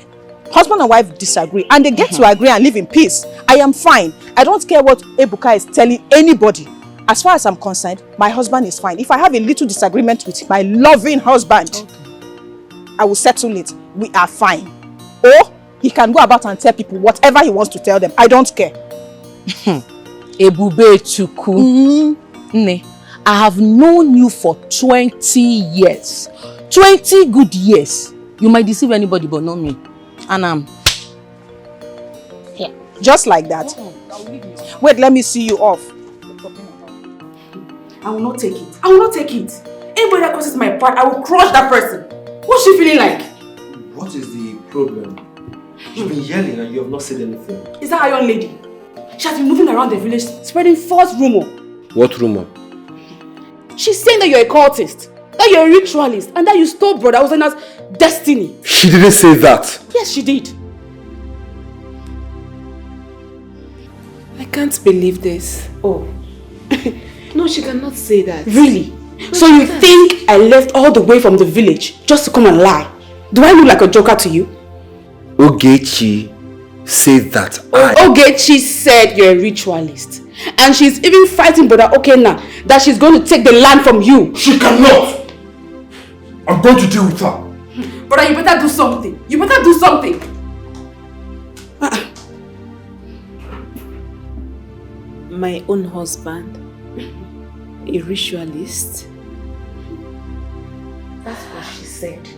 Husband and wife disagree, and they get to agree and live in peace. I am fine. I don't care what Ebuka is telling anybody. As far as I'm concerned, my husband is fine. If I have a little disagreement with my loving husband, I will settle it. We are fine. Or he can go about and tell people whatever he wants to tell them. I don't care. Ebube Chuku. Ne, I have known you for 20 years. 20 good years. You might deceive anybody but not me. And I'm here. Just like that. Wait, let me see you off. I will not take it. I will not take it. Anybody that crosses my path, I will crush that person. What's she feeling like? What is the problem? You've been yelling and you have not said anything. Is that Iron Lady? She has been moving around the village spreading false rumor. What rumor? She's saying that you're a cultist, that you're a ritualist, and that you stole brother Hosanna's destiny. She didn't say that. Yes, she did. I can't believe this. Oh. No, she cannot say that. Really? So you think I left all the way from the village just to come and lie? Do I look like a joker to you? Ogechi said that Ogechi said you're a ritualist. And she's even fighting Brother Okenna that she's going to take the land from you. She cannot! I'm going to deal with her. Brother, you better do something. You better do something. My own husband, a ritualist. That's what she said.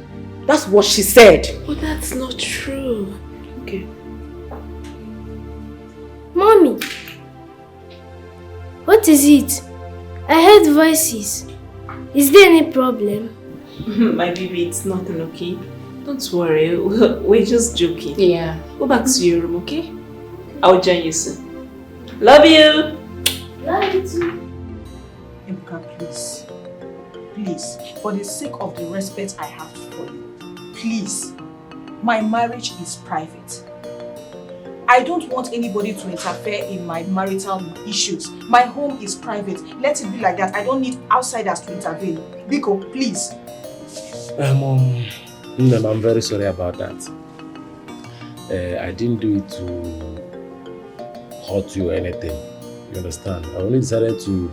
That's what she said. But that's not true. Okay. Mommy, what is it? I heard voices. Is there any problem? My baby, it's nothing, okay? Don't worry, we're just joking. Yeah. Go back to your room, okay? I'll join you soon. Love you! Love you too. Ebuka, please. Please, for the sake of the respect I have for you, please, my marriage is private. I don't want anybody to interfere in my marital issues. My home is private. Let it be like that. I don't need outsiders to intervene. Biko, please. I'm very sorry about that. I didn't do it to hurt you or anything. You understand? I only decided to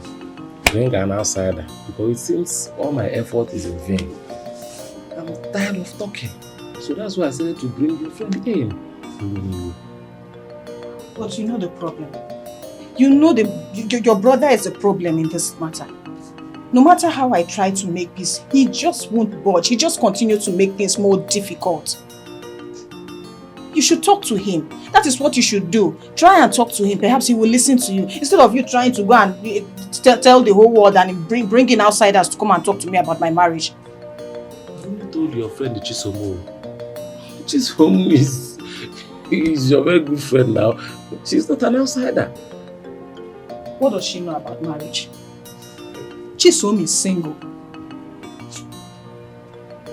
bring an outsider because it seems all my effort is in vain. I'm tired of talking. So that's why I decided to bring your friend in. But you know the problem. You know your brother is the problem in this matter. No matter how I try to make peace, he just won't budge. He just continues to make things more difficult. You should talk to him. That is what you should do. Try and talk to him. Perhaps he will listen to you. Instead of you trying to go and tell the whole world and bring in outsiders to come and talk to me about my marriage. I only told your friend Chisomo. Chisomo is your very good friend now. She's not an outsider. What does she know about marriage? Chisom is single.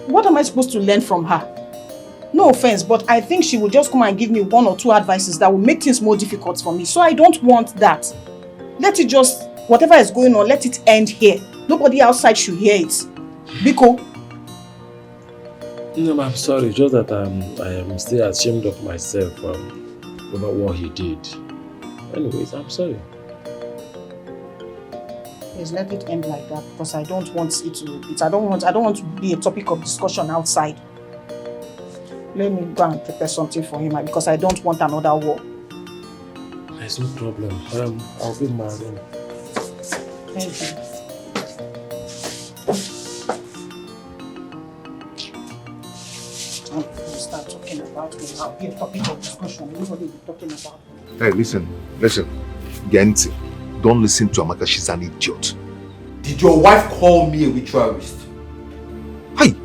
What am I supposed to learn from her? No offense, but I think she will just come and give me one or two advices that will make things more difficult for me. So I don't want that. Let it just, whatever is going on, let it end here. Nobody outside should hear it. Biko. No, I'm sorry. Just that I am still ashamed of myself about what he did. Anyways, I'm sorry. Please let it end like that because I don't want it to repeat. I don't want to be a topic of discussion outside. Let me go and prepare something for him because I don't want another war. There's no problem. I'll be in my room. Thank you. Start talking about me. I'll be a topic of discussion. Nobody will be talking about me. Hey, listen. Genti, don't listen to Amaka. She's an idiot. Did your wife call me a ritualist? Hey!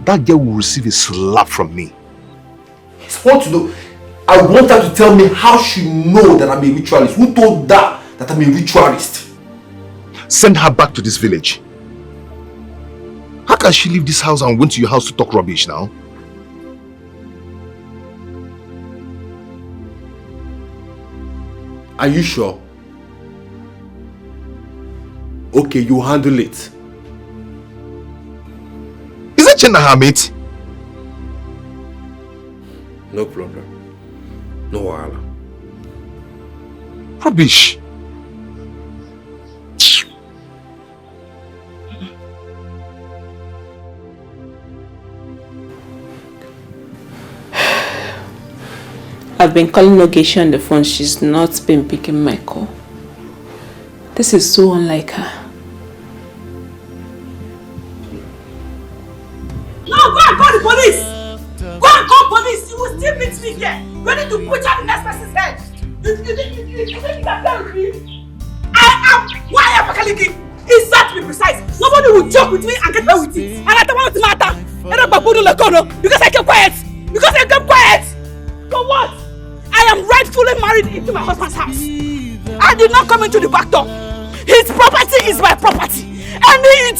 that girl will receive a slap from me. I want to know. I want her to tell me how she knows that I'm a ritualist. Who told her that I'm a ritualist? Send her back to this village. How can she leave this house and went to your house to talk rubbish now? Are you sure? Okay, you handle it. Is that Chenna her mate? No problem. No wahala. Rubbish. I've been calling Ogechi on the phone. She's not been picking my call. This is so unlike her. No, go and call the police! Go and call police! You will still meet me here, ready to put out the next person's head! You think you can play with me? I am why Abakaliki! Exactly precise! Nobody will joke with me and get away with it! And I don't want to matter! Because I kept quiet! Because I kept quiet! For what? I am rightfully married into my husband's house. I did not come into the back door. His property is my property. Any idiot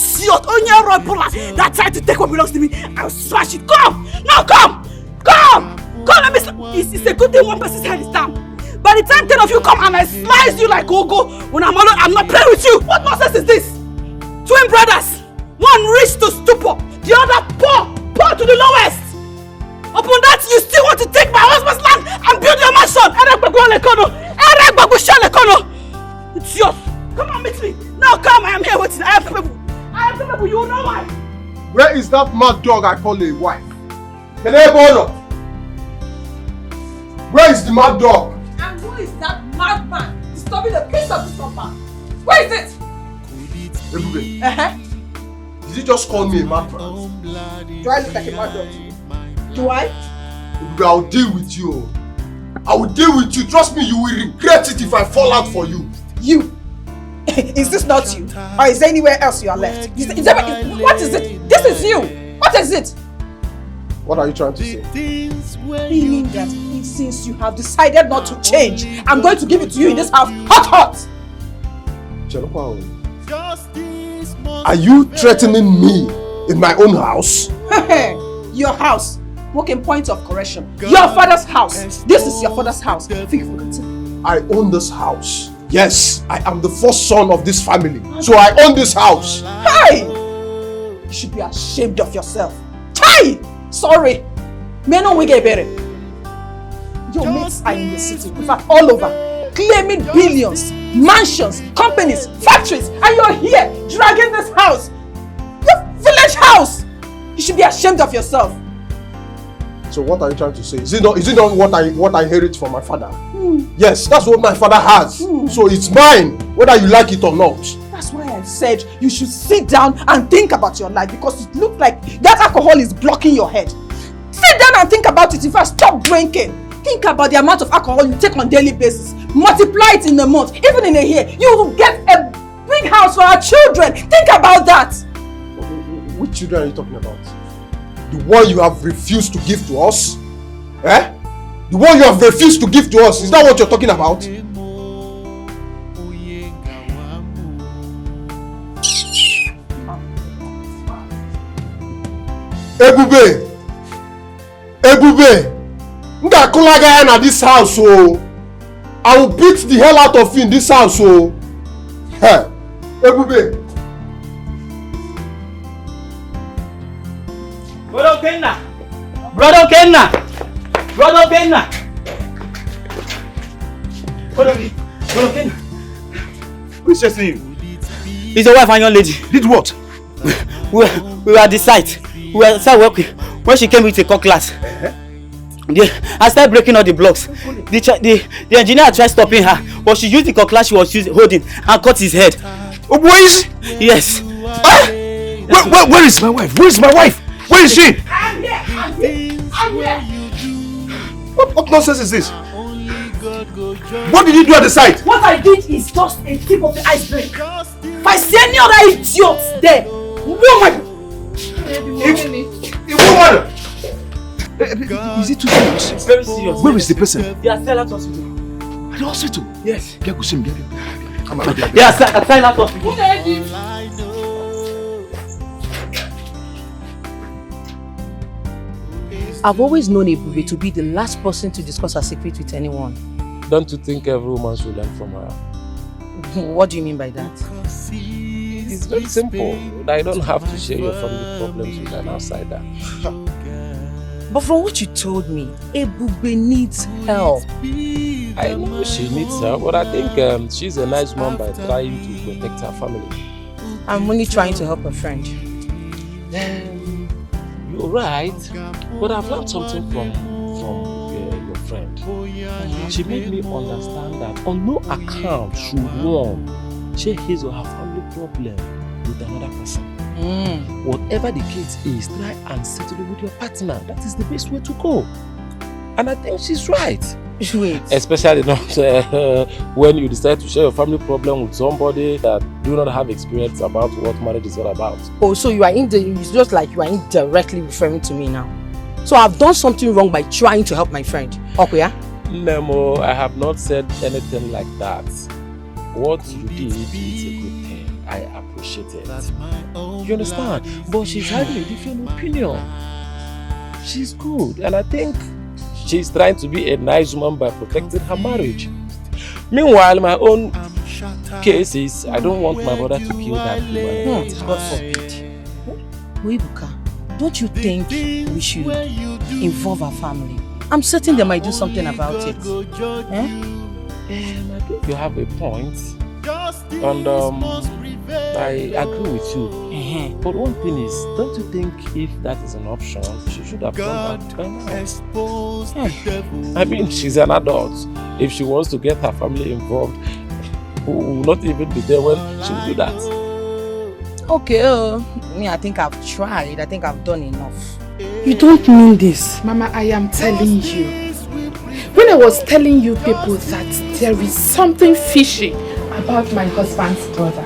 that tried to take what belongs to me, I'll smash it. Come! Now come! Come! Come, let me it's a good thing one person's head is down. By the time 10 of you come and I slice you like Gogo, when I'm alone, I'm not playing with you. What nonsense is this? Twin brothers. One rich to stupor, the other poor to the lowest. Upon that, you still want to take my husband's land and build your mansion. It's yours. Come on, meet me. Now come, I am here waiting. I am capable. You know why. Where is that mad dog I call a wife? Can I bother? Where is the mad dog? And who is that madman disturbing the peace of this compound? Where is it? Ebube. Did you just call me a madman? Do I look like a mad dog? Do I? Ebube, I'll deal with you. I will deal with you. Trust me, you will regret it if I fall out for you. You? Is this not you? Or is there anywhere else you are left? What is it? This is you. What is it? What are you trying to say? Meaning that since you have decided not to change, I'm going to give it to you in this house, hot! Are you threatening me in my own house? Your house. Working point of correction. Your father's house. This is your father's house. I own this house. Yes, I am the first son of this family. So I own this house. Hey! You should be ashamed of yourself. Hey! Sorry. Meno Wigebere. Your mates are in the city, in fact all over, claiming billions, mansions, companies, factories, and you're here dragging this house. Your village house. You should be ashamed of yourself. So what are you trying to say? Is it not what I inherit from my father? Yes, that's what my father has. So it's mine, whether you like it or not. That's why I said you should sit down and think about your life, because it looks like that alcohol is blocking your head. Sit down and think about it. In fact, stop drinking. Think about the amount of alcohol you take on a daily basis. Multiply it in a month, even in a year. You will get a big house for our children. Think about that. Which children are you talking about? The one you have refused to give to us? Eh? The one you have refused to give to us, is that what you're talking about? Ebube! Nga kulaga in this house, so I will beat the hell out of you in this house, so hey, Ebube! Brother Kenna! Who is chasing you? It's your wife and your lady. Did what? We were at the site. We were started working when she came with a cutlass. I started breaking all the blocks. The engineer tried stopping her, but she used the cutlass she was holding and cut his head. Oh, where is? Yes. Where is my wife? Where is my wife? Where is she? I'm here. What nonsense is this? What did you do at the site? What I did is just a tip of the iceberg. If I see any other idiots there, If Is it too serious? It's very serious. Where is the person? They are still at hospital. At the hospital? Yes. Come on. They are still at hospital. I've always known Ebube to be the last person to discuss her secret with anyone. Don't you think every woman should learn from her? What do you mean by that? It's very simple. I don't have to share your family problems with an outsider. But from what you told me, Ebube needs help. I know she needs help, but I think she's a nice mom by trying to protect her family. I'm only trying to help a friend. You're right, but I've learned something from your friend. She made me understand that on no account should one share his or her family problem with another person. Whatever the case is, try and settle it with your partner. That is the best way to go. And I think she's right. Wait. Especially not when you decide to share your family problem with somebody that do not have experience about what marriage is all about. Oh, so you are it's just like you are indirectly referring to me now. So I've done something wrong by trying to help my friend. Okay, yeah? Nemo, I have not said anything like that. What you did is a good thing. I appreciate it. You understand? But she's having a different opinion. She's good, and I think she's trying to be a nice woman by protecting her marriage. Meanwhile, my own case is I don't want my brother to kill that woman. God forbid. Webuka, don't you think we should involve our family? I'm certain they might do something about it. I think you have a point. And I agree with you. But one thing is, don't you think if that is an option, she should have done that by now? I mean, she's an adult. If she wants to get her family involved, who will not even be there when she will do that. Okay, I think I've tried. I think I've done enough. You don't mean this. Mama, I am telling you. When I was telling you people that there is something fishy about my husband's brother,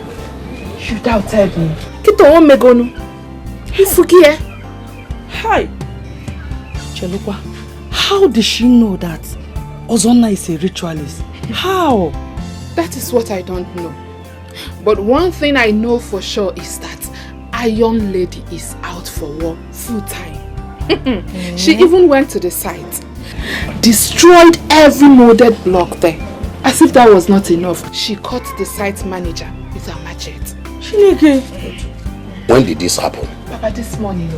you doubted me. Kito megonu. You forget. Hi. Chelukwa, how did she know that Ozonna is a ritualist? How? That is what I don't know. But one thing I know for sure is that Iron Lady is out for war full time. She even went to the site, destroyed every molded block there. As if that was not enough, she caught the site manager with a machete. When did this happen? Papa, this morning.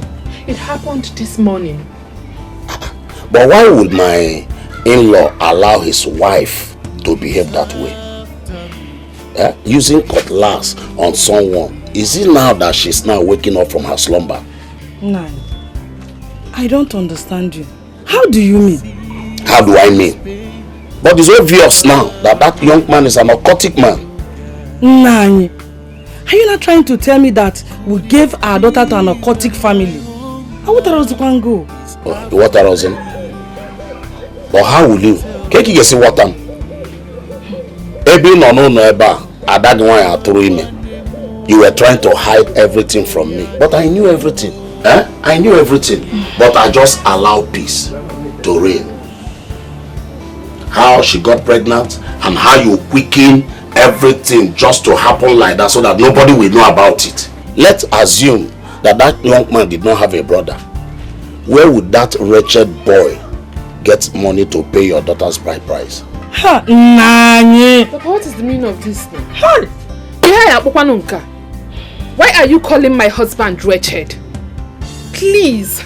It happened this morning. But why would my in-law allow his wife to behave that way? Using cutlass on someone. Is it now that she's now waking up from her slumber? No, I don't understand you. How do you mean? How do I mean? But it's obvious now that that young man is an occultic man. Nani, are you not trying to tell me that we gave our daughter to an occultic family? How would I go? What I was in? But how will you? Keki gesi watam. Ebi no eba adagwa aturu ime. You were trying to hide everything from me, but I knew everything. I knew everything, but I just allowed peace to reign. How she got pregnant and how you quicken everything just to happen like that so that nobody will know about it. Let's assume that that young man did not have a brother. Where would that wretched boy get money to pay your daughter's bride price? Papa, what is the meaning of this thing? Why are you calling my husband wretched? Please.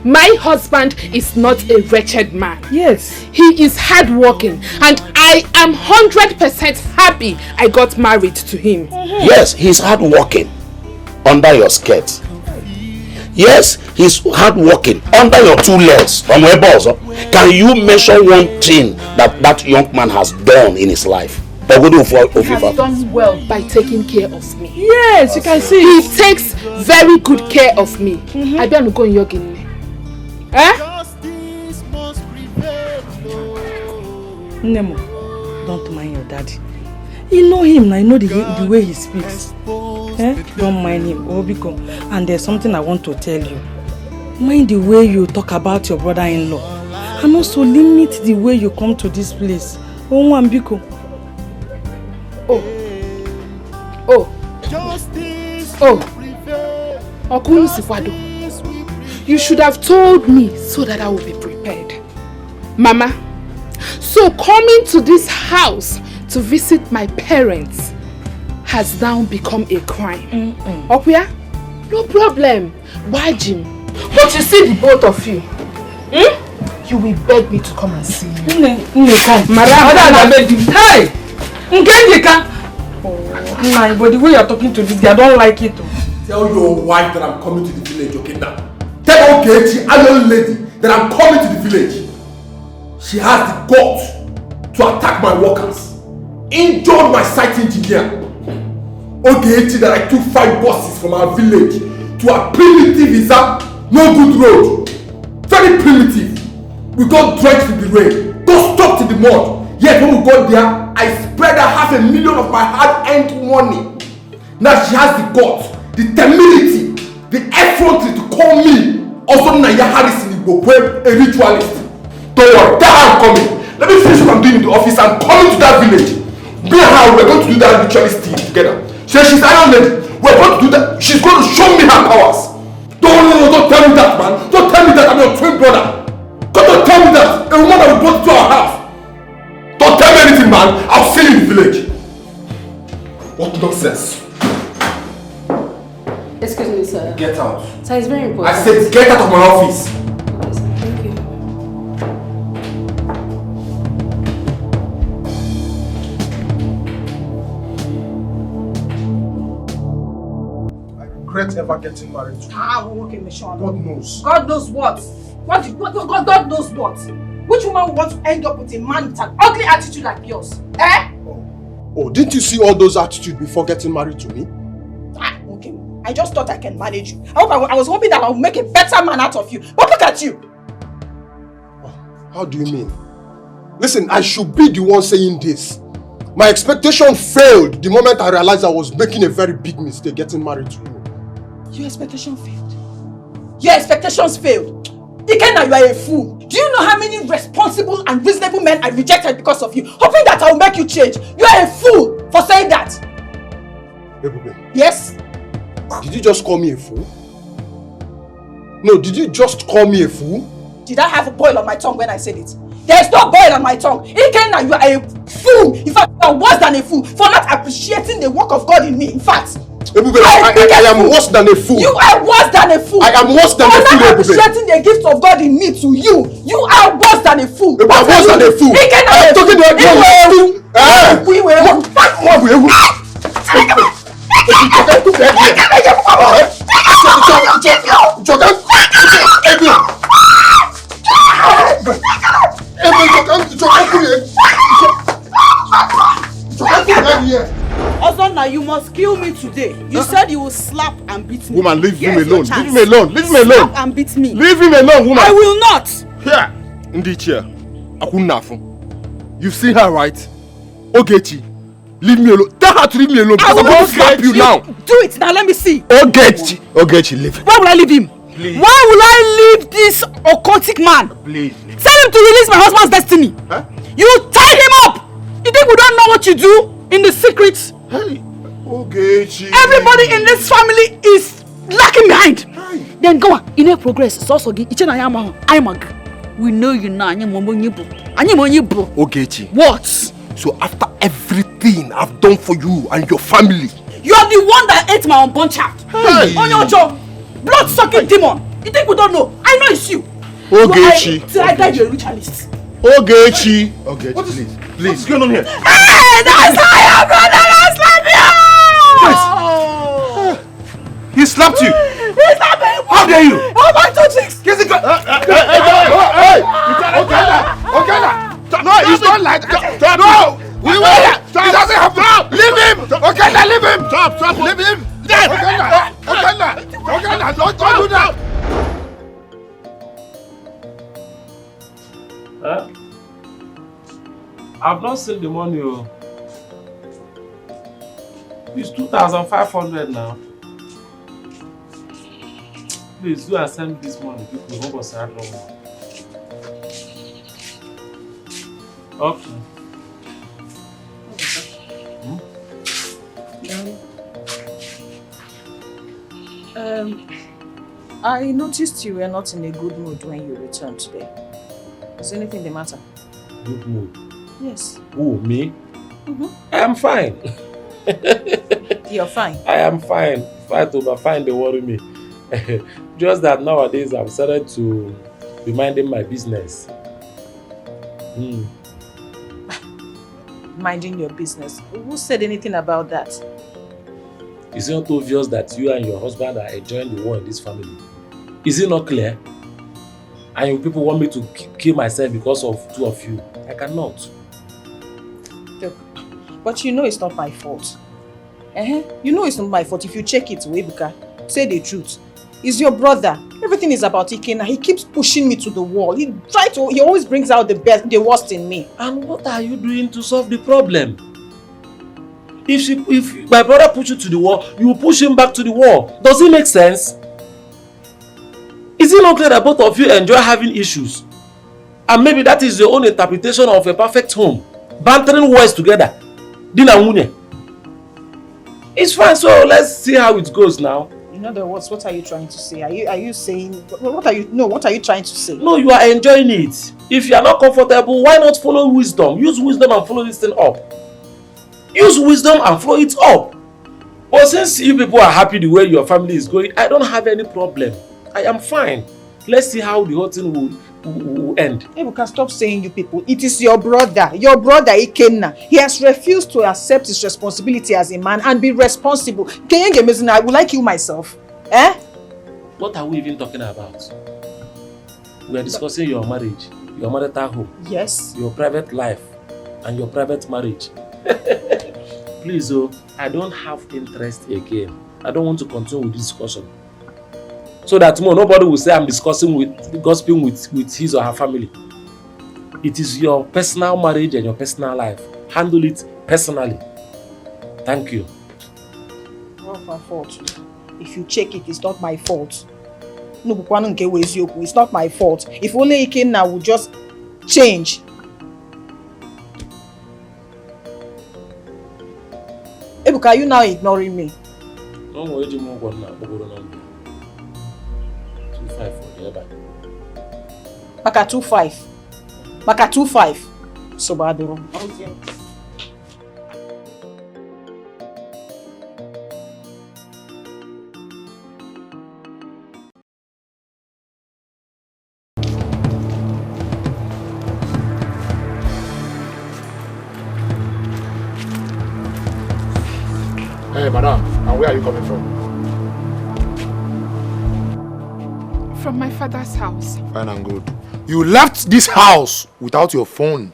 My husband is not a wretched man. Yes. He is hardworking and I am 100% happy I got married to him. Yes, he's hardworking under your skirt. Yes, he's hardworking under your two legs. Can you mention one thing that that young man has done in his life? He has done well by taking care of me. Yes, you can see. He takes very good care of me. I better go in your guinea. Nemo, don't mind your daddy. You know him, I know the way he speaks. Don't mind him, Obiko. And there's something I want to tell you. mind the way you talk about your brother-in-law. And also limit the way you come to this place. Oh, Wambiko. Okunu Sifado, you should have told me so that I would be prepared. Mama, so coming to this house to visit my parents has now become a crime. Okuya, no problem. Why, Jim? But you see the both of you, you will beg me to come and see you. Hey! Nah, but the way you're talking to this guy, I don't like it. Tell your wife that I'm coming to the village, okay now? Tell Ogechi, a young lady, that I'm coming to the village. She has the guts to attack my workers, injure my site engineer. Ogechi that I took 5 buses from our village to a primitive no good road. Very primitive. We got drenched in the rain, got stuck in the mud. Yet when we got there, I spread her $500,000 of my hard-earned money. Now she has the guts, the temerity, the effrontery to call me also Naya Harrison Igbo, a ritualist. Don't worry, that's how I'm coming. Let me finish what I'm doing in the office. I'm coming to that village. Me and her, we're going to do that ritualist thing together. So she's Iron Lady. We're going to do that. She's going to show me her powers. Don't tell me that, man. Don't tell me that I'm your twin brother. Don't tell me that. A woman that we brought to our house. Don't tell me anything, man. I'll see you in the village. What nonsense. Excuse me, sir. Get out. Sir, it's very important. I said get out of my office. Okay, sir. Thank you. I regret ever getting married to you. God knows. God knows what? God knows what? Which woman would want to end up with a man with an ugly attitude like yours? Eh? Oh, didn't you see all those attitudes before getting married to me? Okay. I just thought I can manage you. I was hoping that I would make a better man out of you. But look at you. How do you mean? Listen, I should be the one saying this. My expectation failed the moment I realized I was making a very big mistake getting married to you. Your expectation failed. Your expectations failed. Ikenna, you are a fool. Do you know how many responsible and reasonable men I rejected because of you? Hoping that I will make you change. You are a fool for saying that. Ebube. Yes? Did you just call me a fool? No, did you just call me a fool? Did I have a boil on my tongue when I said it? There is no boil on my tongue. Ikenna, you are a fool. In fact, you are worse than a fool for not appreciating the work of God in me. In fact, Ebube, I am worse than a fool. You are worse than a fool. I am worse than a fool, for not Ebube. appreciating the gift of God in me to you. You are worse than a fool. Ebube, I'm worse than a fool. Ikenna, I'm talking to you. We will. Ozonna, you must kill me today. You said you will slap and beat me. Woman, leave him Here's your alone. chance. Leave him alone. Leave him alone. Slap and beat me. Leave him alone, woman. I will not. Here, in the chair. You've seen her, right? Ogechi, leave me alone. Tell her to leave me alone because I'm going to slap you now. Do it now. Let me see. Ogechi, leave him. Why will I leave him? Please. Why will I leave this occultic man? Please. Tell him to release my husband's destiny. Huh? You tie him up. You think we don't know what you do in the secrets? Hey, Ogechi. Everybody in this family is lacking behind. Hey. Then go on. You know progress. So we know you now. Ogechi. What? So after everything I've done for you and your family, You are the one that ate my unborn child. Hey. On your job. Blood-sucking demon. You think we don't know? I know it's you. Ogechi. Till I die, you're a ritualist. Ogechi. Ogechi, please. Please. What's going on here? Hey, that's how your brother has slapped you! He slapped you. He slapped me! How dare you? Oh, my 2 chicks! Hey! No, it's not like that. No! We will! He doesn't have to. Leave him! Okay, now leave him! Stop! Leave him! Okay, don't do that! Huh? I've not seen the money. It's 2,500 now. Please do send this money. People help us add more. Okay. I noticed you were not in a good mood when you returned today. Is anything the matter? Good mood? Yes. Who, me? Mm-hmm. I am fine. You're fine? I am fine. Fine, they worry me. Just that nowadays I've started to be minding my business. Minding your business? Who said anything about that? Is it not obvious that you and your husband are enjoying the war in this family? Is it not clear? And you people want me to kill myself because of two of you? I cannot. Look, but you know it's not my fault. You know it's not my fault. If you check it, Webuka, say the truth. He's your brother. Everything is about Ikenna. He keeps pushing me to the wall. He always brings out the worst in me. And what are you doing to solve the problem? If my brother pushes you to the wall, you push him back to the wall. Does it make sense? Is it not clear that both of you enjoy having issues? And maybe that is your own interpretation of a perfect home. Bantering words together. Dina Mune. It's fine, so let's see how it goes now. In other words, what are you trying to say? Are you saying what are you trying to say? No, you are enjoying it. If you are not comfortable, why not follow wisdom? Use wisdom and follow this thing up. Use wisdom and follow it up. But since you people are happy the way your family is going, I don't have any problem. I am fine. Let's see how the whole thing will end. Ebuka, stop saying you people. It is your brother Ikenna. He has refused to accept his responsibility as a man and be responsible. I would like you myself. What are we even talking about? We are discussing your marriage, your marital home. Yes. Your private life and your private marriage. Please, I don't have interest again. I don't want to continue with this discussion. So that tomorrow nobody will say I'm gossiping with his or her family. It is your personal marriage and your personal life. Handle it personally. Thank you. Not my fault. If you check it, it's not my fault. No, it's not my fault. If only Ikenna would just change. Ebuka, are you now ignoring me? No more. 2-5 for the other. Maka 2-5. Maka 2-5. So bad. Okay. Hey, madam, and where are you coming from? From my father's house. Fine and good. You left this house without your phone.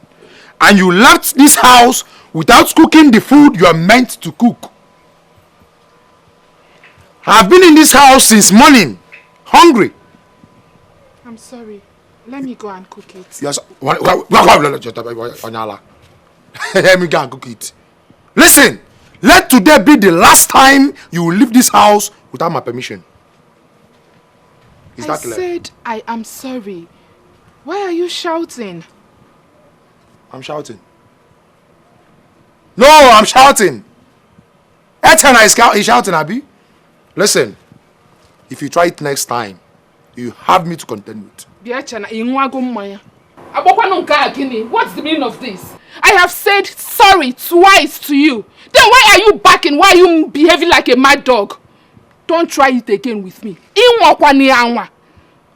And you left this house without cooking the food you are meant to cook. I've been in this house since morning, hungry. I'm sorry. Let me go and cook it. Yes. Let me go and cook it. Listen, let today be the last time you will leave this house without my permission. Is that clear? I said I am sorry. Why are you shouting? I'm shouting. No, I'm shouting. Etana is shouting, Abi. Listen, if you try it next time, you have me to contend with. What's the meaning of this? I have said sorry twice to you. Then why are you backing? Why are you behaving like a mad dog? Don't try it again with me.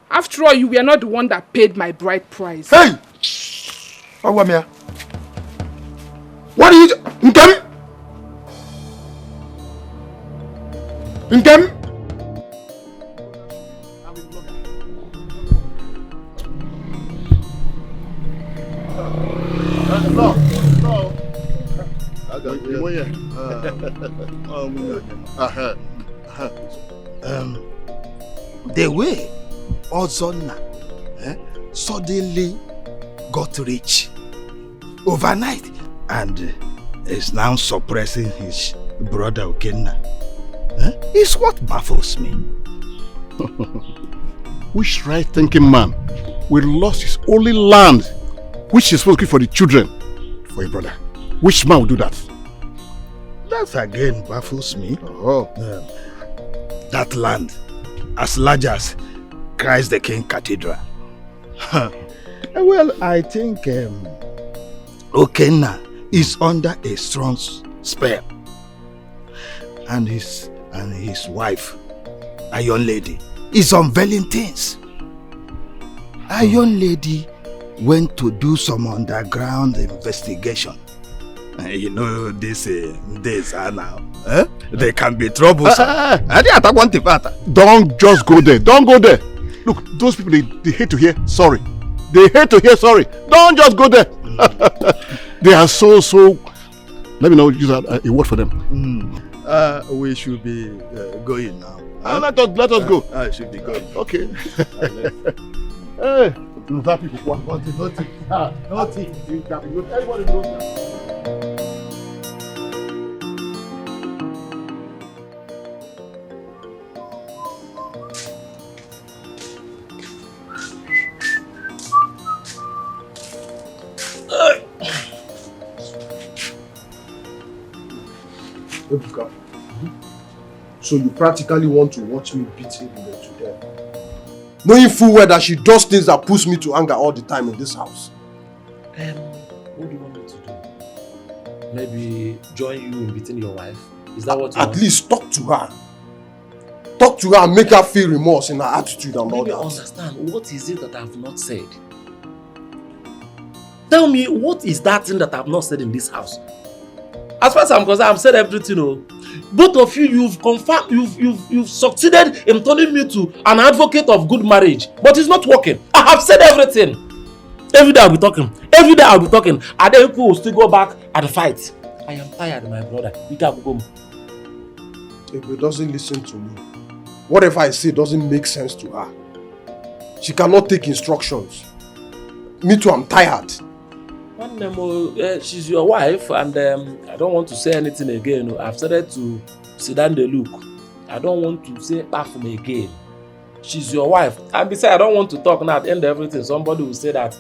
After all, you were not the one that paid my bride price. Hey! What are you doing? Intem? The way Ozonna suddenly got rich overnight and is now suppressing his brother Ikenna is what baffles me. Which right-thinking man will lose his only land, which is supposed to be for the children, for a brother? Which man will do that? That again baffles me. Oh. That land, as large as Christ the King Cathedral. Well, I think Okenna is under a strong spell. And his wife, Iron Lady, is unveiling things. Iron Lady went to do some underground investigation. You know, these days are now. They can be troublesome. Don't just go there. Don't go there. Look, those people, they hate to hear sorry. They hate to hear sorry. Don't just go there. They are so... Let me know, use a word for them. We should be going now. Let us go. I should be going. Okay. Hey, that people want nothing. Everybody knows that. Ebuka, so you practically want to watch me beat Ebube to death, knowing full well that she does things that push me to anger all the time in this house. What do you want me to do? Maybe join you in beating your wife? Is that what you want? At least talk to her. Talk to her and make her feel remorse in her attitude and all Maybe that. understand, what is it that I have not said? Tell me, what is that thing that I have not said in this house? As far as I'm concerned, I've said everything. Both of you, you've confirmed, you've succeeded in turning me to an advocate of good marriage, but it's not working. I have said everything. Every day I'll be talking. Every day I'll be talking. And then people will still go back and fight. I am tired, my brother. You can go. If he doesn't listen to me, whatever I say doesn't make sense to her. She cannot take instructions. Me too, I'm tired. She's your wife, and I don't want to say anything again. I've started to sit down the look. I don't want to say bathroom again. She's your wife. And besides, I don't want to talk now. At the end of everything, somebody will say that,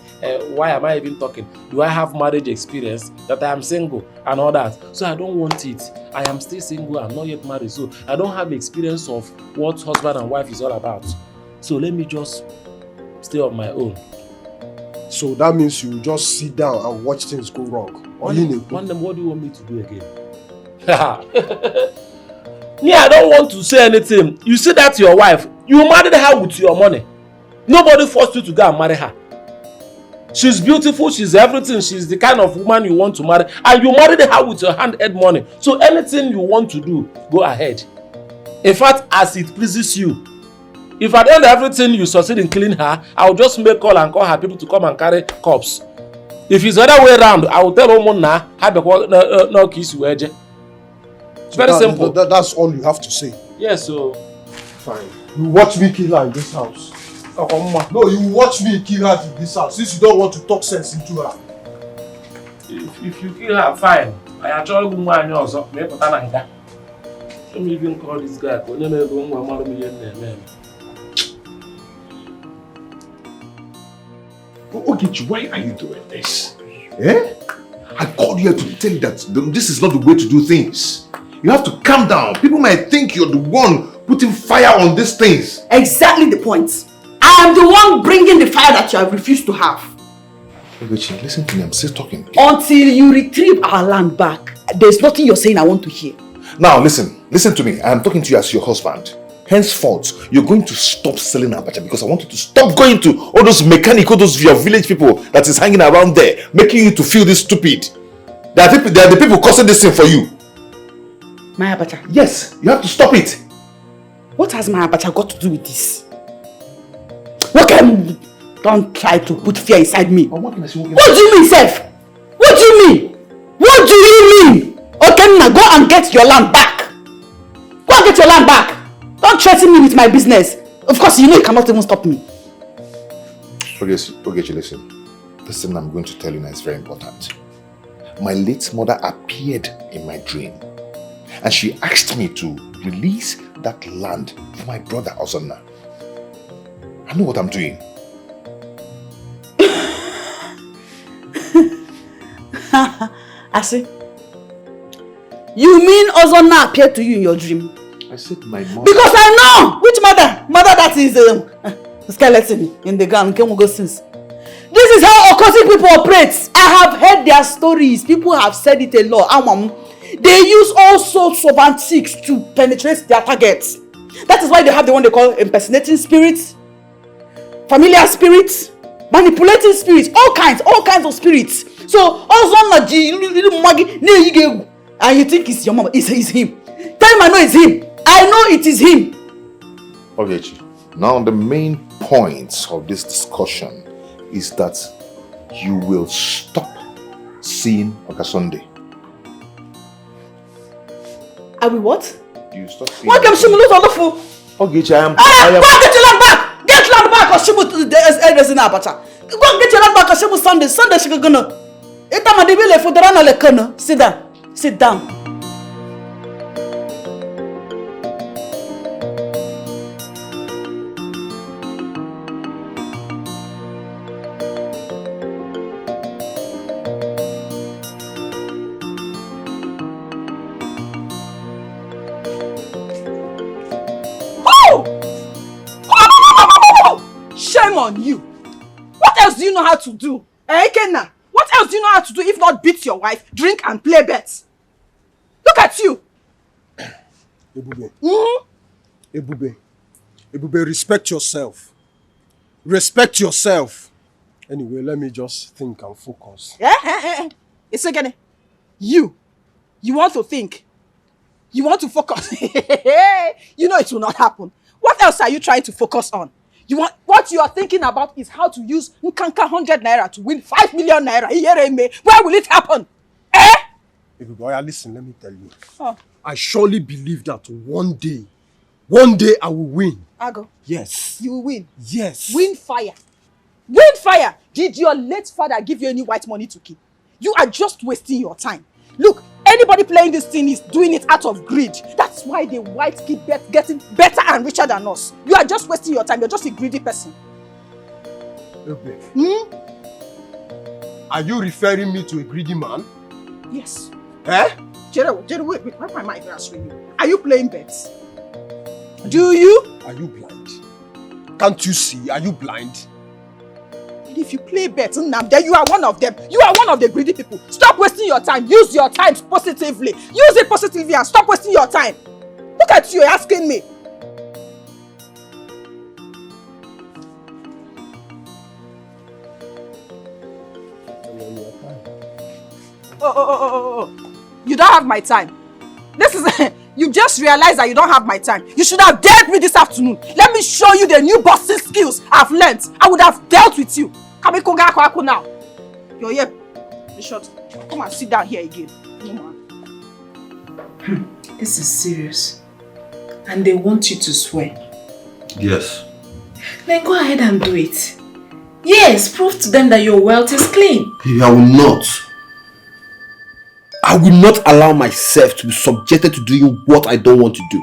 why am I even talking? Do I have marriage experience? That I am single and all that. So I don't want it. I am still single. I'm not yet married. So I don't have experience of what husband and wife is all about. So let me just stay on my own. So that means you just sit down and watch things go wrong. What do you want me to do again? Me, I don't want to say anything. You see that your wife, you married her with your money. Nobody forced you to go and marry her. She's beautiful, she's everything, she's the kind of woman you want to marry. And you married her with your hand-earned money. So anything you want to do, go ahead. In fact, as it pleases you. If at the end of everything you succeed in killing her, I'll just make call and call her people to come and carry corpse. If it's the other way around, I will tell Omona, no kiss you. It's very simple. That's all you have to say. Yes, so. Fine. You watch me kill her in this house. No, you watch me kill her in this house since you don't want to talk sense into her. If you kill her, fine. I actually won't want you also. Let me even call this guy. Ogechi, why are you doing this? I called you here to tell you that this is not the way to do things. You have to calm down. People might think you're the one putting fire on these things. Exactly the point. I am the one bringing the fire that you have refused to have. Ogechi, listen to me. I'm still talking. Until you retrieve our land back, there's nothing you're saying I want to hear. Now listen to me. I'm talking to you as your husband. Henceforth, you're going to stop selling abacha because I want you to stop going to all those mechanical, those your village people that is hanging around there, making you to feel this stupid. They are the people causing this thing for you. My abacha? Yes, you have to stop it. What has my abacha got to do with this? Don't try to put fear inside me. What do you mean, Seth? What do you mean? What do you mean? Okay, now go and get your land back. Go and get your land back. Don't threaten me with my business. Of course, you know you cannot even stop me. Ogechi, listen. This thing I'm going to tell you now is very important. My late mother appeared in my dream. And she asked me to release that land for my brother, Ozonna. I know what I'm doing. I see. You mean Ozonna appeared to you in your dream? I said my mother. Because I know which mother. Mother that is skeleton in the ground. This is how occultic people operate. I have heard their stories. People have said it a lot. They use all sorts of antiques to penetrate their targets. That is why they have the one they call impersonating spirits, familiar spirits, manipulating spirits, all kinds of spirits. So Ozonna and you think it's your mama, it's him. Tell him I know it's him. I know it is him. Okay, now the main point of this discussion is that you will stop seeing Okasunde. I will what? You stop seeing. What can Shimu lose on the fool? Okay, I am. Go get your land back! Get land back or Shimu to the elders in Abacha. Go get your land back or Shimu Sunday. Sunday she gonna. Sit down. Sit down. Shame on you. What else do you know how to do? Kenna, what else do you know how to do if not beat your wife, drink and play bets? Look at you. Ebube. Ebube, respect yourself. Respect yourself. Anyway, let me just think and focus. It's again. You want to think. You want to focus. You know it will not happen. What else are you trying to focus on? What you are thinking about is how to use Nkanka 100 naira to win 5 million naira. Where will it happen? Ebube, listen, let me tell you. Oh. I surely believe that one day I will win. Ago. Yes. You will win. Yes. Win fire. Win fire. Did your late father give you any white money to keep? You are just wasting your time. Look, anybody playing this thing is doing it out of greed. That's why the whites keep getting better and richer than us. You are just wasting your time. You're just a greedy person. Okay. Are you referring me to a greedy man? Yes. Jerry, wait. Why am I answering you? Are you playing bets? Do you? Are you blind? Can't you see? Are you blind? And if you play bets, then you are one of them. You are one of the greedy people. Stop wasting your time. Use your time positively. Use it positively and stop wasting your time. Look at you asking me. Oh. You don't have my time. This is you just realized that you don't have my time. You should have dealt with this afternoon. Let me show you the new boxing skills I've learnt. I would have dealt with you. Come now. You're here. Be short. Come and sit down here again. This is serious. And they want you to swear. Yes. Then go ahead and do it. Yes, prove to them that your wealth is clean. Baby, I will not. I will not allow myself to be subjected to doing what I don't want to do.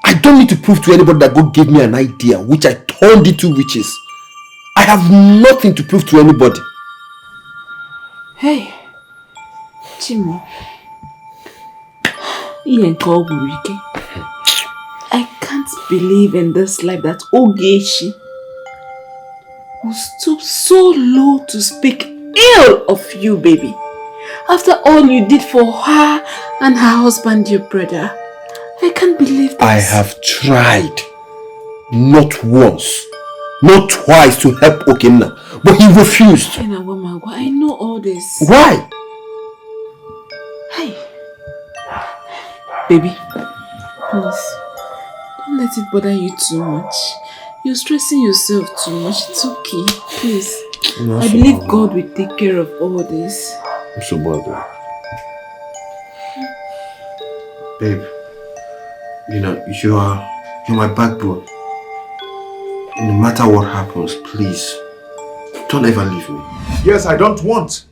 I don't need to prove to anybody that God gave me an idea which I turned into riches. I have nothing to prove to anybody. Hey, Chimo. I can't believe in this life that Ogechi will stoop so low to speak ill of you, baby. After all you did for her and her husband, your brother. I can't believe this. I have tried. Not once. Not twice to help Okenna. But he refused. I know all this. Why? Hey. Baby. Please. Don't let it bother you too much. You're stressing yourself too much. It's okay. Please. I believe God will take care of all this. I'm so bothered. Babe, you know, you're my backbone. No matter what happens, please, don't ever leave me. Yes, I don't want.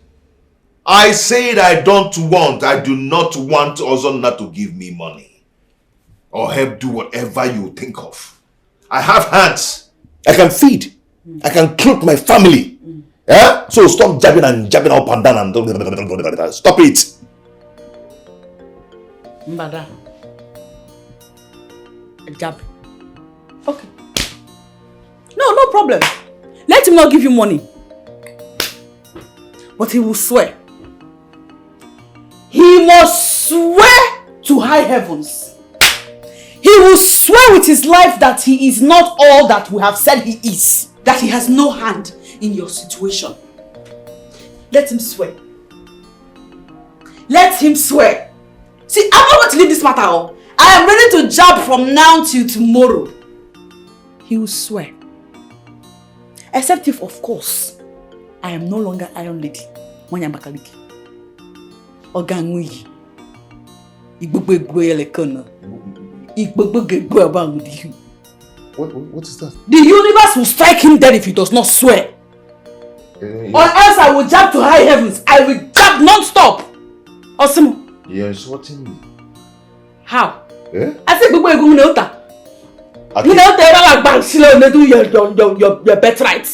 I said I don't want. I do not want Ozonna to give me money. Or help do whatever you think of. I have hands. I can feed. I can clothe my family. Yeah? So stop jabbing up and down and stop it. Mbada. Jab. Okay. No problem. Let him not give you money. But he will swear. He must swear to high heavens. He will swear with his life that he is not all that we have said he is. That he has no hand in your situation. Let him swear. Let him swear. See, I'm not going to leave this matter on. I am ready to jab from now till tomorrow. He will swear. Except if, of course, I am no longer Iron Lady. Mwanya Bakaliki. Ogangui. What is that? The universe will strike him dead if he does not swear. Or else I will jab to high heavens. I will jab non-stop. Awesome. You're insulting me. How? Eh? I said you know that. You know they do your birthright.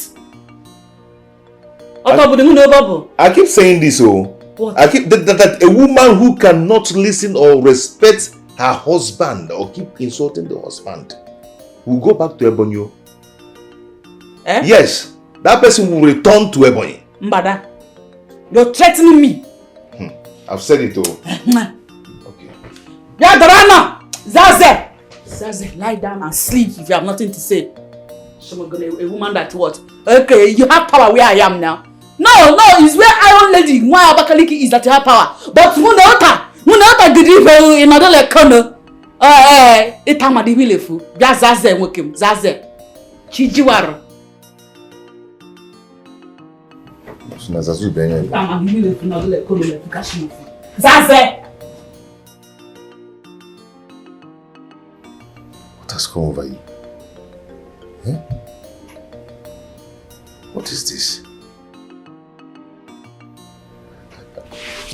I keep saying this, What? I keep that a woman who cannot listen or respect her husband or keep insulting the husband will go back to Ebonyi. Eh? Yes, that person will return to Ebonyi. Mbada, you're threatening me. I've said it all. Okay. Yadarana! Zaze, lie down and sleep if you have nothing to say. A woman that what? Okay, you have power where I am now. No, it's where Iron Lady, why Abakaliki is that you have power. But Munota did it in another corner. It's time at the wheel. Zaze, Wokim, Zaze. Chijiwaro. Zaze! What has come over you? Eh? What is this?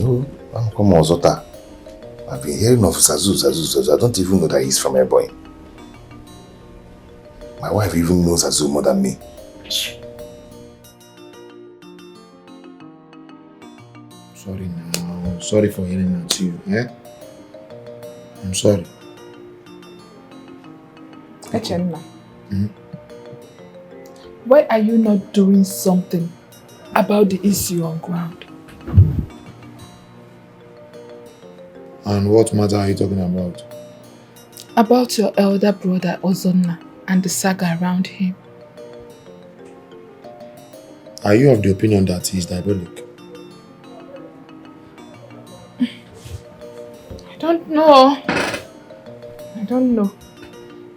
No, I'm come on, Zota. I've been hearing of Zazu. I don't even know that he's from Ebonyi. My wife even knows Zazu more than me. Sorry now. Sorry for hearing that to you. Eh? I'm sorry. Echenna. Why are you not doing something about the issue on ground? And what matter are you talking about? About your elder brother Ozonna and the saga around him. Are you of the opinion that he is diabolic? I don't know.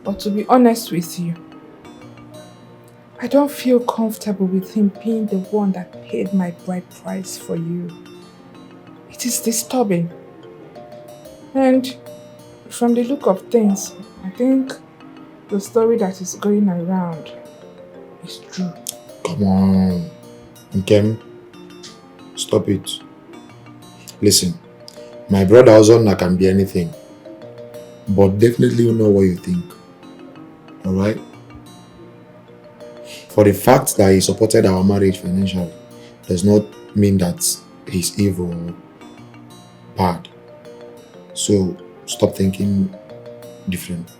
But to be honest with you, I don't feel comfortable with him being the one that paid my bride price for you. It is disturbing. And from the look of things, I think the story that is going around is true. Come on. Nkem, stop it. Listen, my brother Ozonna can be anything. But definitely you know what you think. Alright? For the fact that he supported our marriage financially does not mean that he's evil or bad. So stop thinking different.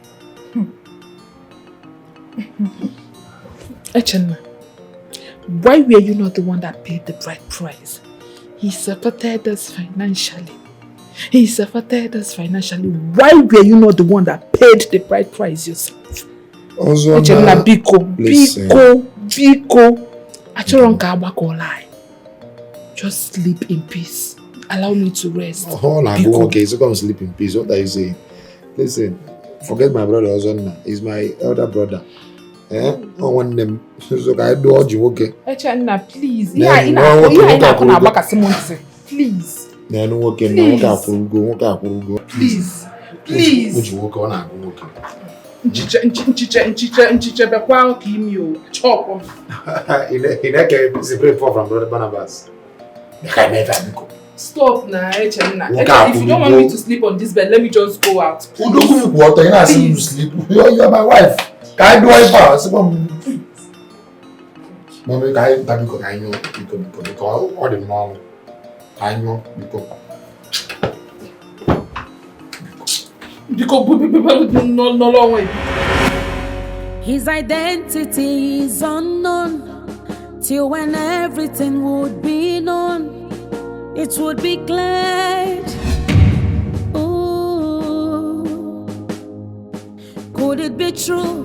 Echenna, why were you not the one that paid the bride price? He supported us financially. Why were you not the one that paid the bride price yourself? Echenna, Biko. Achoronka abako lie. Just sleep in peace. Allow me to rest. Okay, so come sleep in peace. What are you saying? Listen, forget my brother Ozonna. He's my elder brother. I want them. So I do all you okay. Echenna, please. Please. Please. Nchiche bekwa kimi o chop. Ineke separate from brother Barnabas. Stop now, Echenna. If you don't want me to sleep on this bed, let me just go out. Who do you want? You're not asking me to sleep. You're my wife. Can I do it fast? Mommy, I know because all the mom. I know because. His identity is unknown till when everything would be known, it would be glad. Ooh. Could it be true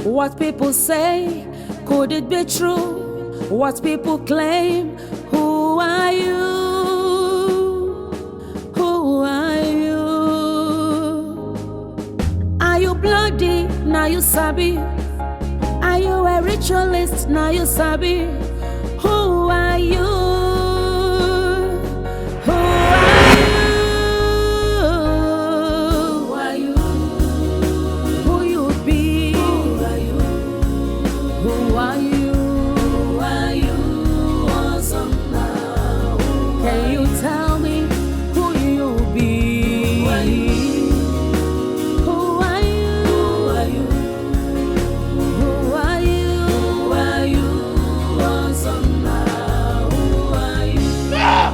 what people say? Could it be true what people claim? Who are you? Who are you? Are you bloody? Now you sabi. Are you a ritualist? Now you sabi. Who are you? Who are you? Who you be? Who are you? Who are you? Who are you? Awesome now. Can you tell me who you be? Who are you? Who are you? Who are you? Who are you? Who are you? Awesome now. Who are you? No!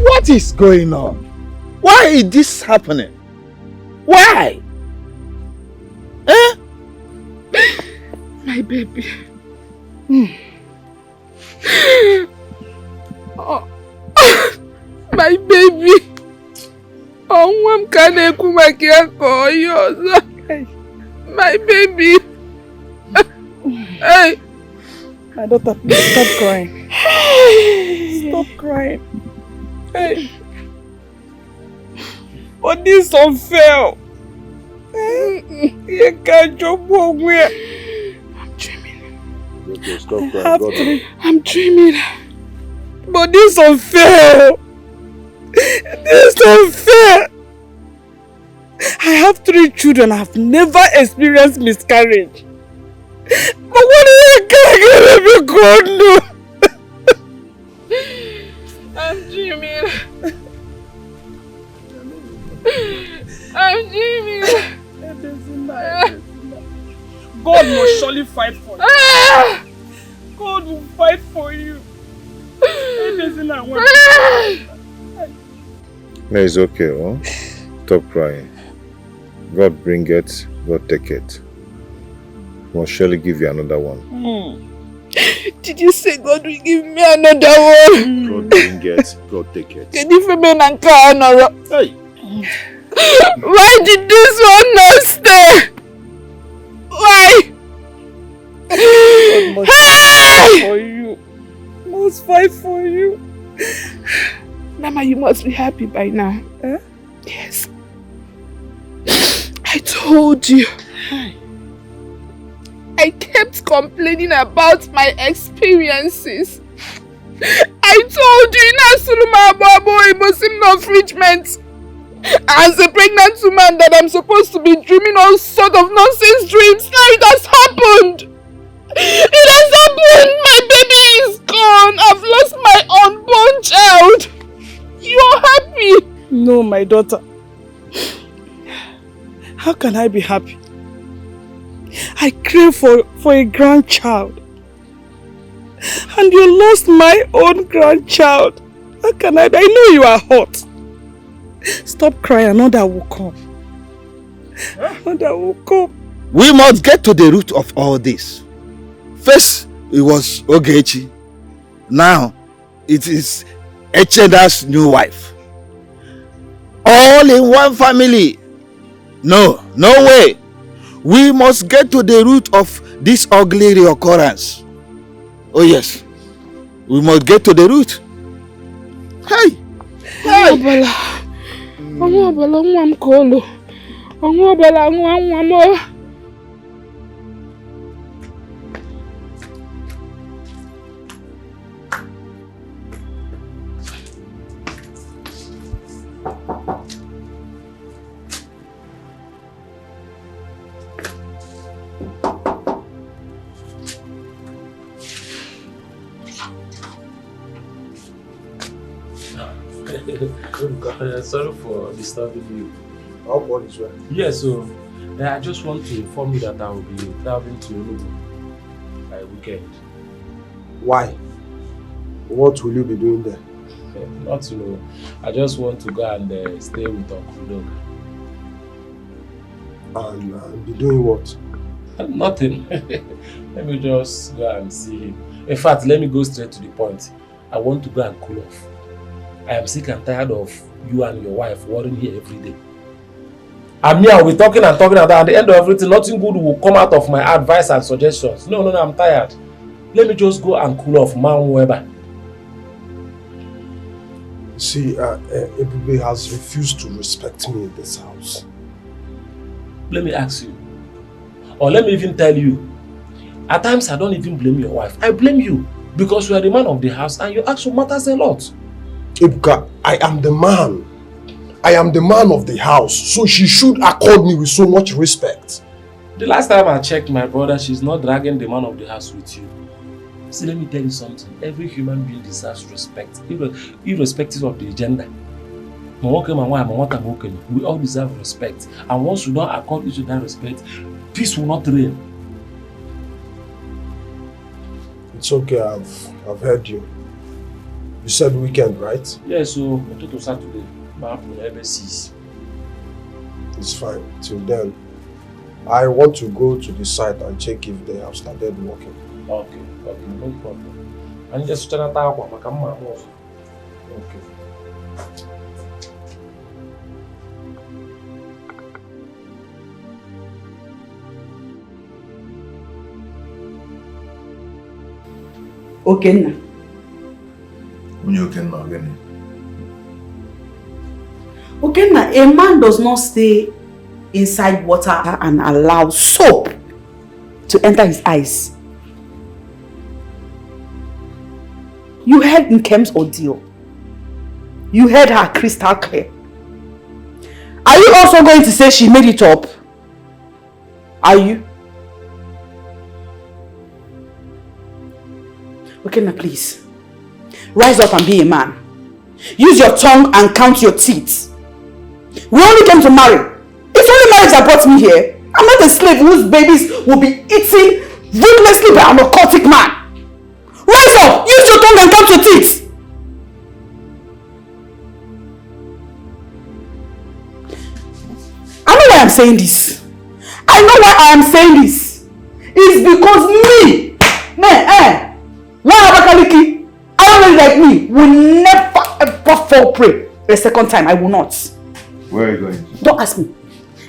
What is going on? Why is this happening? Why? Eh? My baby. Oh, my baby. Oh, I'm gonna come back here for you. My baby. Hey. My daughter, please stop crying. Stop crying. Hey. But this is unfair. You can't jump away. I'm dreaming. Okay, stop crying. I'm dreaming. But this is unfair. This is unfair. I have 3 children. I have never experienced miscarriage. But what is it gonna be good? No. I'm dreaming. I'm dreaming. God will surely fight for you. God will fight for you. No, it's okay, huh? Stop crying. God bring it, God take it. We'll surely give you another one. Did you say God will give me another one? God bring it, God take it. Hey. Why did this one not stay? Why? God must fight for you. Must fight for you. Mama, you must be happy by now. Huh? Yes. I told you. I kept complaining about my experiences. I told you as a pregnant woman that I'm supposed to be dreaming all sort of nonsense dreams. Now it has happened. It has happened. My baby is gone. I've lost my unborn child. You're happy? No, my daughter. How can I be happy? I crave for a grandchild. And you lost my own grandchild. How can I know you are hot. Stop crying, another will come. Another will come. We must get to the root of all this. First, it was Ogechi. Now, it is Echeda's new wife. All in one family. No way. We must get to the root of this ugly reoccurrence. Oh yes. We must get to the root. Hey! Sorry for disturbing you. How all is well? Yes, so I just want to inform you that I will be traveling to Nollywood by weekend. Why? What will you be doing there? Not to know. I just want to go and stay with Uncle Dog. And be doing what? Nothing. Let me just go and see him. In fact, let me go straight to the point. I want to go and cool off. I am sick and tired of you and your wife worrying here every day. And me, I'll be talking and talking, and at the end of everything, nothing good will come out of my advice and suggestions. No, I'm tired. Let me just go and cool off, man, Weber. See, Ebube has refused to respect me in this house. Let me ask you, or let me even tell you, at times I don't even blame your wife. I blame you because you are the man of the house and your action matters a lot. Ebuka, I am the man. I am the man of the house, so she should accord me with so much respect. The last time I checked my brother, she's not dragging the man of the house with you. See, let me tell you something. Every human being deserves respect, irrespective of the gender. We all deserve respect. And once we don't accord each other respect, peace will not reign. It's okay, I've heard you. You said weekend, right? Yes, so to Saturday. It's fine. Till then, I want to go to the site and check if they have started working. Okay, no problem. And just turn it out. Okay. Okenna. Okenna, a man does not stay inside water and allow soap to enter his eyes. You heard Nkem's ordeal. You heard her crystal clear. Are you also going to say she made it up? Are you? Okenna, please. Rise up and be a man. Use your tongue and count your teeth. We only came to marry. It's only marriage that brought me here. I'm not a slave whose babies will be eaten ruthlessly by an occultic man. Rise up! Use your tongue and count your teeth! I know why I'm saying this. I know why I am saying this. It's because me, I don't like me, will never ever fall prey a second time. I will not. Where are you going? Don't ask me.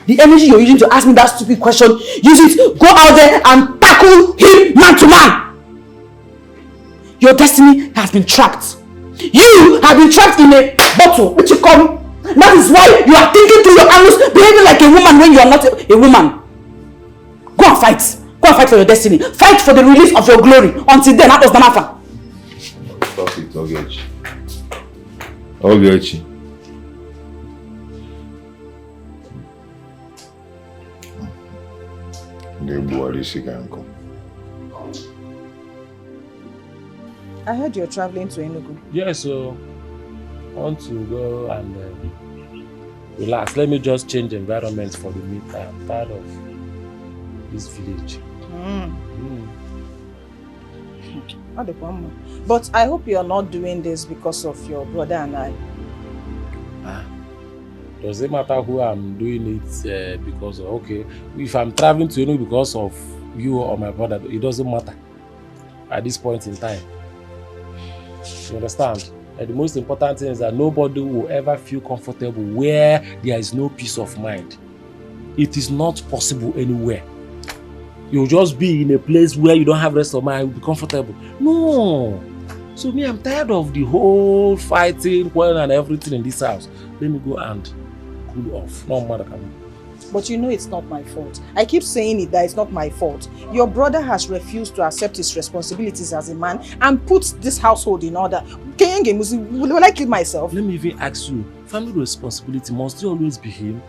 The energy you're using to ask me that stupid question, use it, go out there and tackle him man to man. Your destiny has been trapped. You have been trapped in a bottle, which you call. That is why you are thinking through your angles, behaving like a woman when you are not a woman. Go and fight. Go and fight for your destiny. Fight for the release of your glory. Until then, that does not matter. Stop it, Ogechi. Ogechi. I heard you're traveling to Enugu. Yes, so I want to go and relax. Let me just change environment for the meet. I am tired of this village. But I hope you're not doing this because of your brother and I. Does it matter who I'm doing it because of? Okay, if I'm traveling to Enugu because of you or my brother, it doesn't matter at this point in time. You understand? And the most important thing is that nobody will ever feel comfortable where there is no peace of mind. It is not possible anywhere. You'll just be in a place where you don't have rest of mind, you'll be comfortable. No. So me, I'm tired of the whole fighting, quarreling and everything in this house. Let me go and cool off. No matter coming. But you know it's not my fault. I keep saying it that it's not my fault. Your brother has refused to accept his responsibilities as a man and put this household in order. Will I kill myself? Let me even ask you, family responsibility must always be him?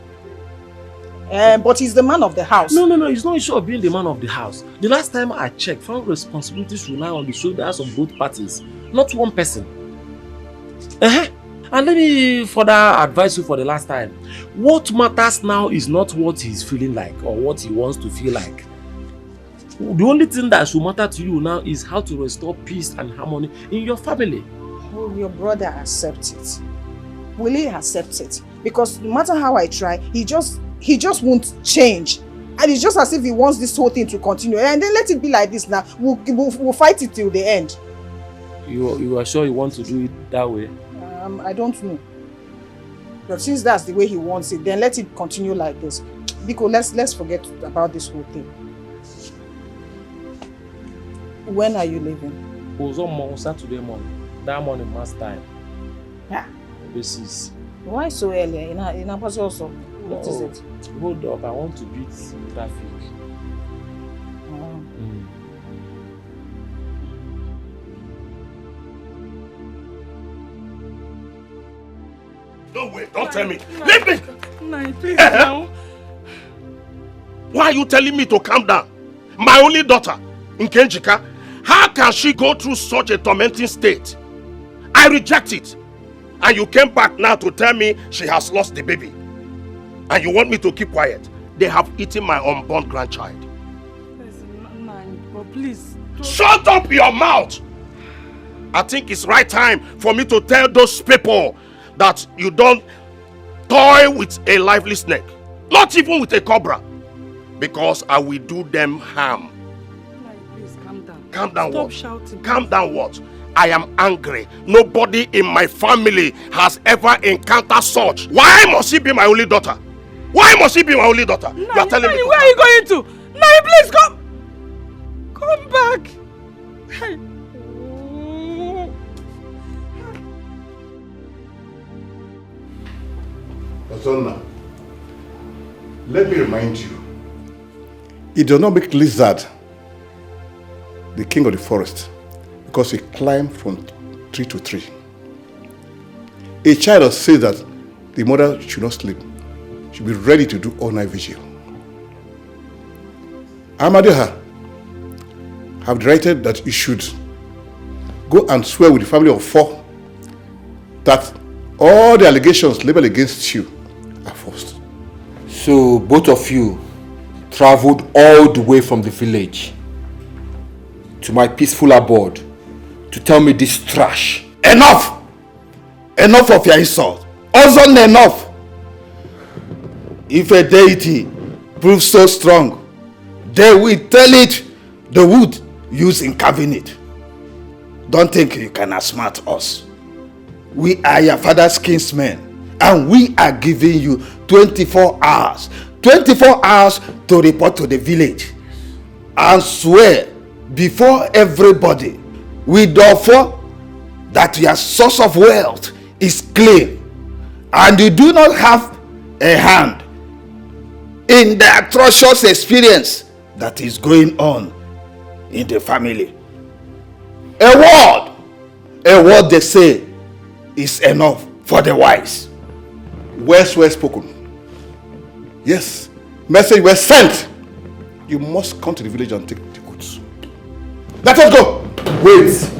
But he's the man of the house. No, it's not issue of being the man of the house. The last time I checked, family responsibilities rely on the shoulders of both parties, not one person. And let me further advise you for the last time. What matters now is not what he's feeling like or what he wants to feel like. The only thing that should matter to you now is how to restore peace and harmony in your family. Will your brother accept it? Will he accept it? Because no matter how I try, he just won't change. And it's just as if he wants this whole thing to continue. And then let it be like this now. We'll fight it till the end. You are sure you want to do it that way? I don't know. But since that's the way he wants it, then let it continue like this. Because let's forget about this whole thing. When are you leaving? Saturday morning. That morning, mass time. Yeah. Basis. Why so early? In Apostle also. What is it? Hold up, I want to beat traffic. Don't wait, don't tell me. Leave me! Nai, please now. Why are you telling me to calm down? My only daughter, Nkenjika, how can she go through such a tormenting state? I reject it. And you came back now to tell me she has lost the baby. And you want me to keep quiet? They have eaten my unborn grandchild. But please. Shut up your mouth! I think it's right time for me to tell those people that you don't toy with a lively snake. Not even with a cobra. Because I will do them harm. Please calm down. Calm down. Stop what? Shouting. Calm down what? I am angry. Nobody in my family has ever encountered such. Why must she be my only daughter? Why must she be my only daughter? You are telling me. Where are you going to? Nai, please come. Come back. Hey. Ozonna, let me remind you, it does not make lizard the king of the forest because he climbed from tree to tree. A child says that the mother should not sleep, should be ready to do all night vigil. Amadeha have directed that you should go and swear with the family of 4 that all the allegations leveled against you are false. So both of you traveled all the way from the village to my peaceful abode to tell me this trash. Enough! Enough of your insult. Also enough. If a deity proves so strong, they will tell it the wood used in carving it. Don't think you can outsmart us. We are your father's kinsmen, and we are giving you 24 hours. 24 hours to report to the village and swear before everybody with offer that your source of wealth is clean and you do not have a hand in the atrocious experience that is going on in the family. A word they say is enough for the wise. Words were spoken. Yes, message was sent. You must come to the village and take the goods. Let us go. Wait.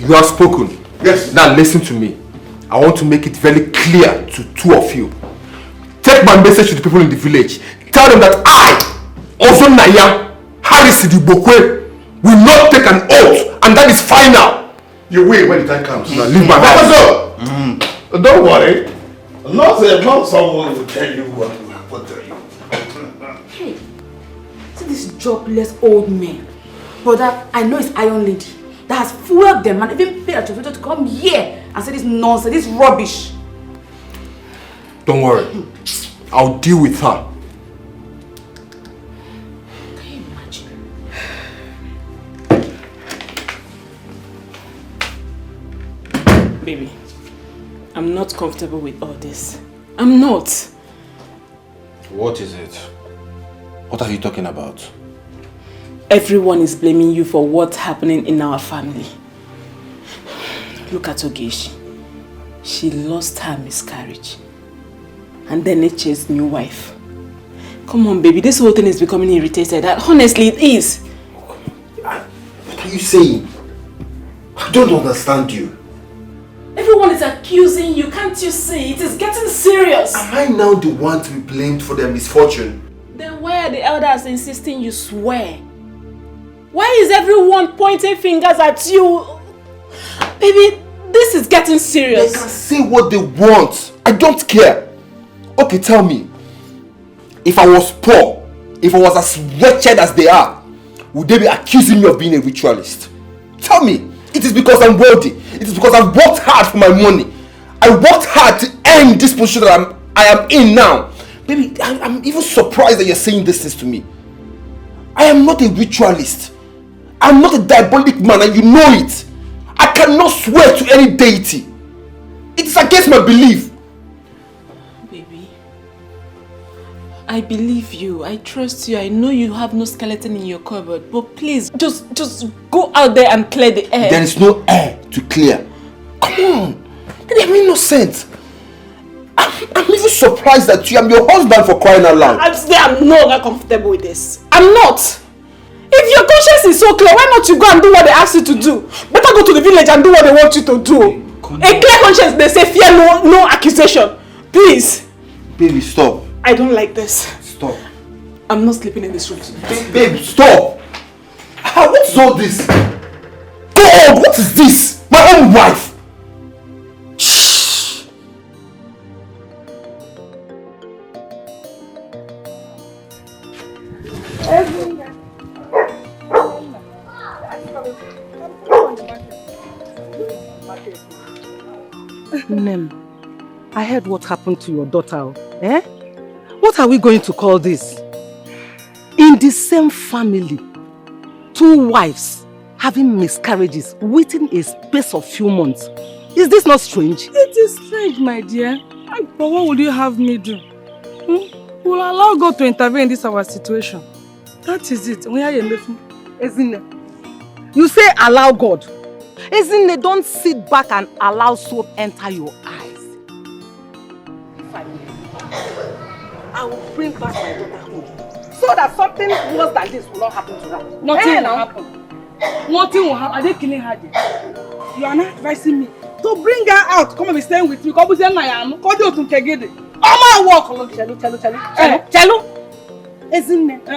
You have spoken. Yes. Now listen to me. I want to make it very clear to 2 of you. Take my message to the people in the village. Tell them that I, Ozonnaya, Harris Idibokwe, will not take an oath, and that is final. You will when the time comes. Now leave my house. Let us go. Don't worry. Not someone will tell you what will happen to you. Hey, see this jobless old man. Brother, I know it's Iron Lady that has fueled them and even paid a translator to come here and say this nonsense, this rubbish. Don't worry. I'll deal with her. Can you imagine? Baby, I'm not comfortable with all this. I'm not. What is it? What are you talking about? Everyone is blaming you for what's happening in our family. Look at Ogechi. She lost her miscarriage. And then Eche's new wife. Come on, baby. This whole thing is becoming irritated. Honestly, it is. What are you saying? I don't understand you. everyone is accusing you. Can't you see? It is getting serious. Am I now the one to be blamed for their misfortune? Then why are the elders insisting you swear? Why is everyone pointing fingers at you? Baby, this is getting serious. They can say what they want. I don't care. Okay, tell me. If I was poor, if I was as wretched as they are, would they be accusing me of being a ritualist? Tell me. It is because I'm wealthy. It is because I've worked hard for my money. I worked hard to earn this position that I am in now. Baby, I'm even surprised that you're saying this things to me. I am not a ritualist. I'm not a diabolic man, and you know it. I cannot swear to any deity. It is against my belief. Baby, I believe you. I trust you. I know you have no skeleton in your cupboard. But please, just go out there and clear the air. There is no air to clear. Come on. They are innocent. I'm even surprised that you am your husband, for crying out loud. I'm no longer comfortable with this. I'm not. If your conscience is so clear, why not you go and do what they ask you to do? Better go to the village and do what they want you to do. A clear conscience, they say fear no accusation. Please. Baby, stop. I don't like this. Stop. I'm not sleeping in this room. Babe, stop. What is all this? God, what is this? My own wife. Nem, I heard what happened to your daughter. Eh? What are we going to call this? In the same family, 2 wives having miscarriages within a space of few months. Is this not strange? It is strange, my dear. But what would you have me do? We'll allow God to intervene in this our situation. That is it. You say allow God. Isn't don't sit back and allow soap enter your eyes. If I may, I will bring back my daughter home. So that something worse than this will not happen to her. Nothing will happen. Nothing will happen. Are they killing her? You are not advising me to bring her out. Come and be staying with me. Come and say, I am. Come to Kegede. I'm walk. Chelu. Isn't it?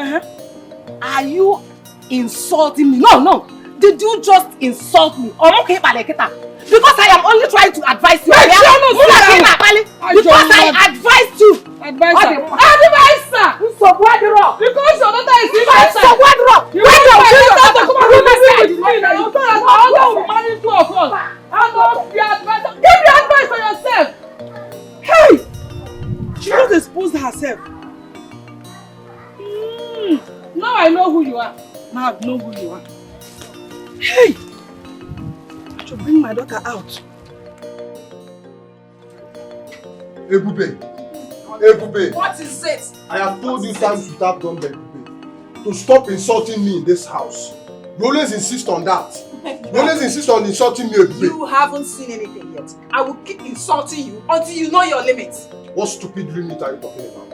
Are you insulting me? No. Did you just insult me? Because I am only trying to advise you. Because I advised you. Advisor. So what the rock? Because your daughter is inside. So what the rock? You want your daughter to come and live with me now. You thought I was married to of us. I don't be advisor. Give me advice for yourself. Hey! She just exposed herself. Now I know who you are. Now I know who you are. Hey! I should bring my daughter out. Ebube. What is it? I have told you times without number, Ebube, to stop insulting me in this house. You always insist on that. You always insist on insulting me, Ebube. You haven't seen anything yet. I will keep insulting you until you know your limits. What stupid limit are you talking about?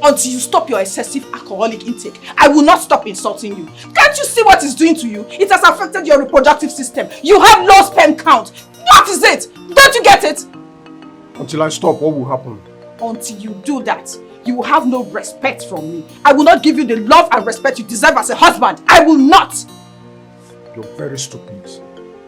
Until you stop your excessive alcoholic intake, I will not stop insulting you. Can't you see what it's doing to you? It has affected your reproductive system. You have low sperm count. What is it? Don't you get it? Until I stop, what will happen? Until you do that, you will have no respect from me. I will not give you the love and respect you deserve as a husband. I will not. You're very stupid.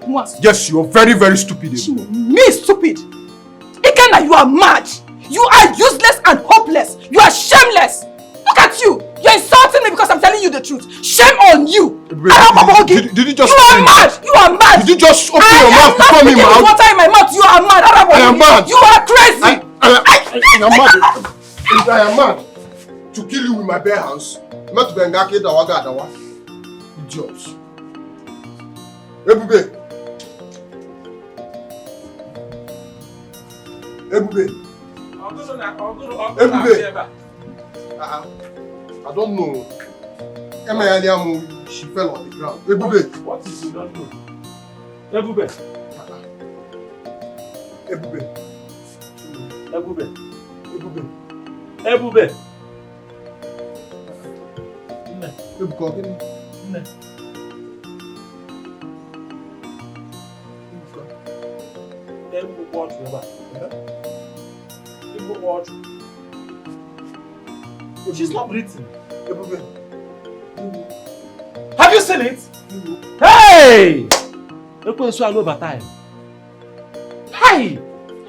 What? Yes, you're very, very stupid. Ebube. Me stupid? Ikenna, you are mad. You are useless and hopeless. You are shameless. Look at you. You're insulting me because I'm telling you the truth. Shame on you. Did you just... You are mad. You are mad. Did you just open your mouth to call me mad? Water in my mouth. You are mad. I am mad. You are crazy. I am mad. If I am mad to kill you with my bare hands, not to be engaged dawa. Idiots. Ebube. I don't know. She fell on the ground. Ebube. What is you don't know? Ebube. She's not breathing. Have you seen it? Hey! Hey!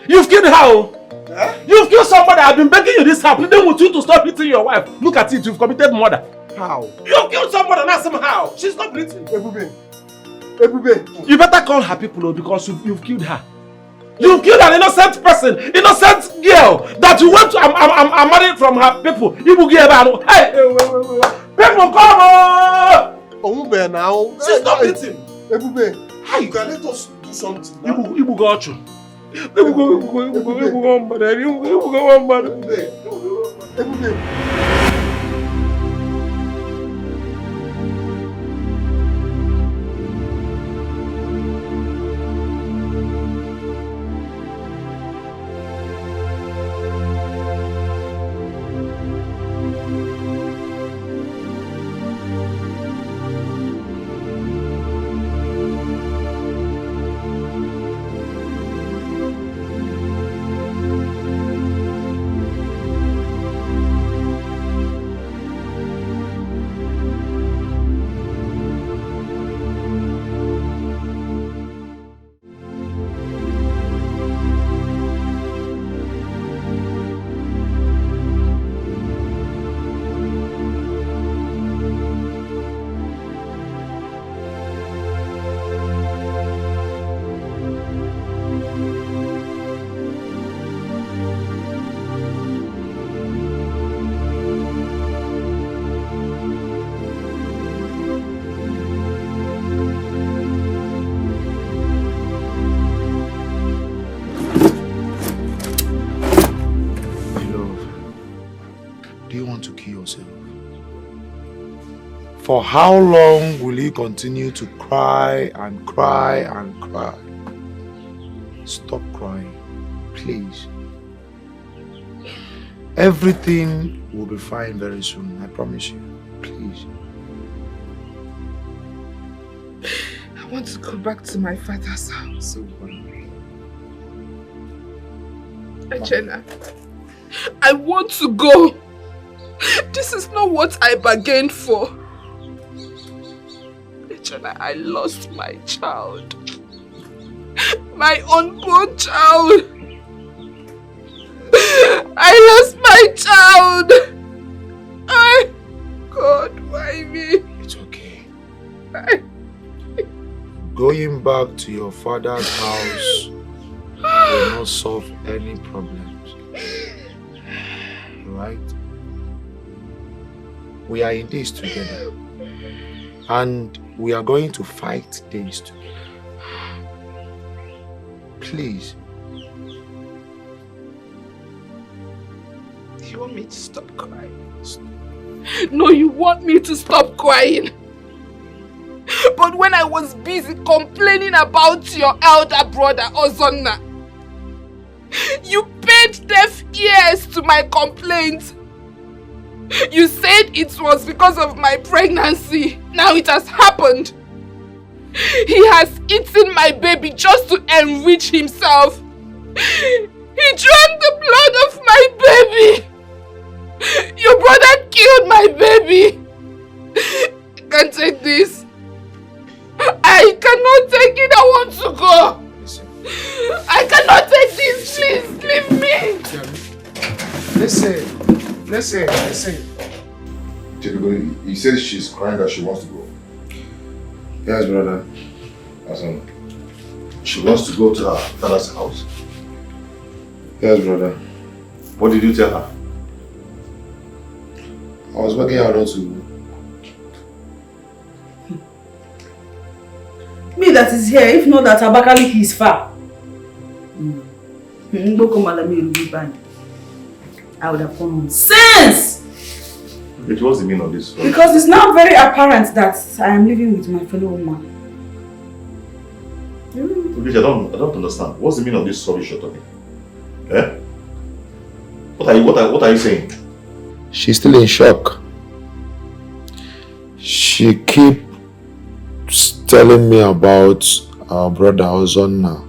You've killed her! You've killed somebody. I've been begging you this house. Pleading with you to stop hitting your wife. Look at it. You've committed murder. How? You've killed somebody and ask him how. She's not breathing. Ebube. You better call her people because you've killed her. You've killed an innocent person, innocent girl that you went to I'm married from her people. Hey, people come on! Omube now. She's not breathing. Ebube. How you can let us do something? Ibu got you. Ibu go. For how long will you continue to cry and cry and cry? Stop crying, please. Everything will be fine very soon, I promise you. Please. I want to go back to my father's house. Echena, I want to go. This is not what I bargained for. Echena, I lost my child. My unborn child. I lost my child. God, why me? It's okay. Going back to your father's house will not solve any problems. Right? We are in this together. And we are going to fight this together. Please. You want me to stop crying? No, you want me to stop crying. But when I was busy complaining about your elder brother, Ozonna, you paid deaf ears to my complaints. You said it was because of my pregnancy. Now it has happened. He has eaten my baby just to enrich himself. He drank the blood of my baby. Your brother killed my baby. I can't take this. I cannot take it. I want to go. I cannot take this. Please, leave me. Listen. He says she's crying that she wants to go. Yes, brother. She wants to go to her father's house. Yes, brother. What did you tell her? I was working out to. Me that is here, if not that Abakalik is far. I would have come home since! Wait, what's the meaning of this? Because it's now very apparent that I am living with my fellow woman. I don't understand. What's the meaning of this rubbish you're talking? Eh? What are you saying? She's still in shock. She keeps telling me about our brother Ozonna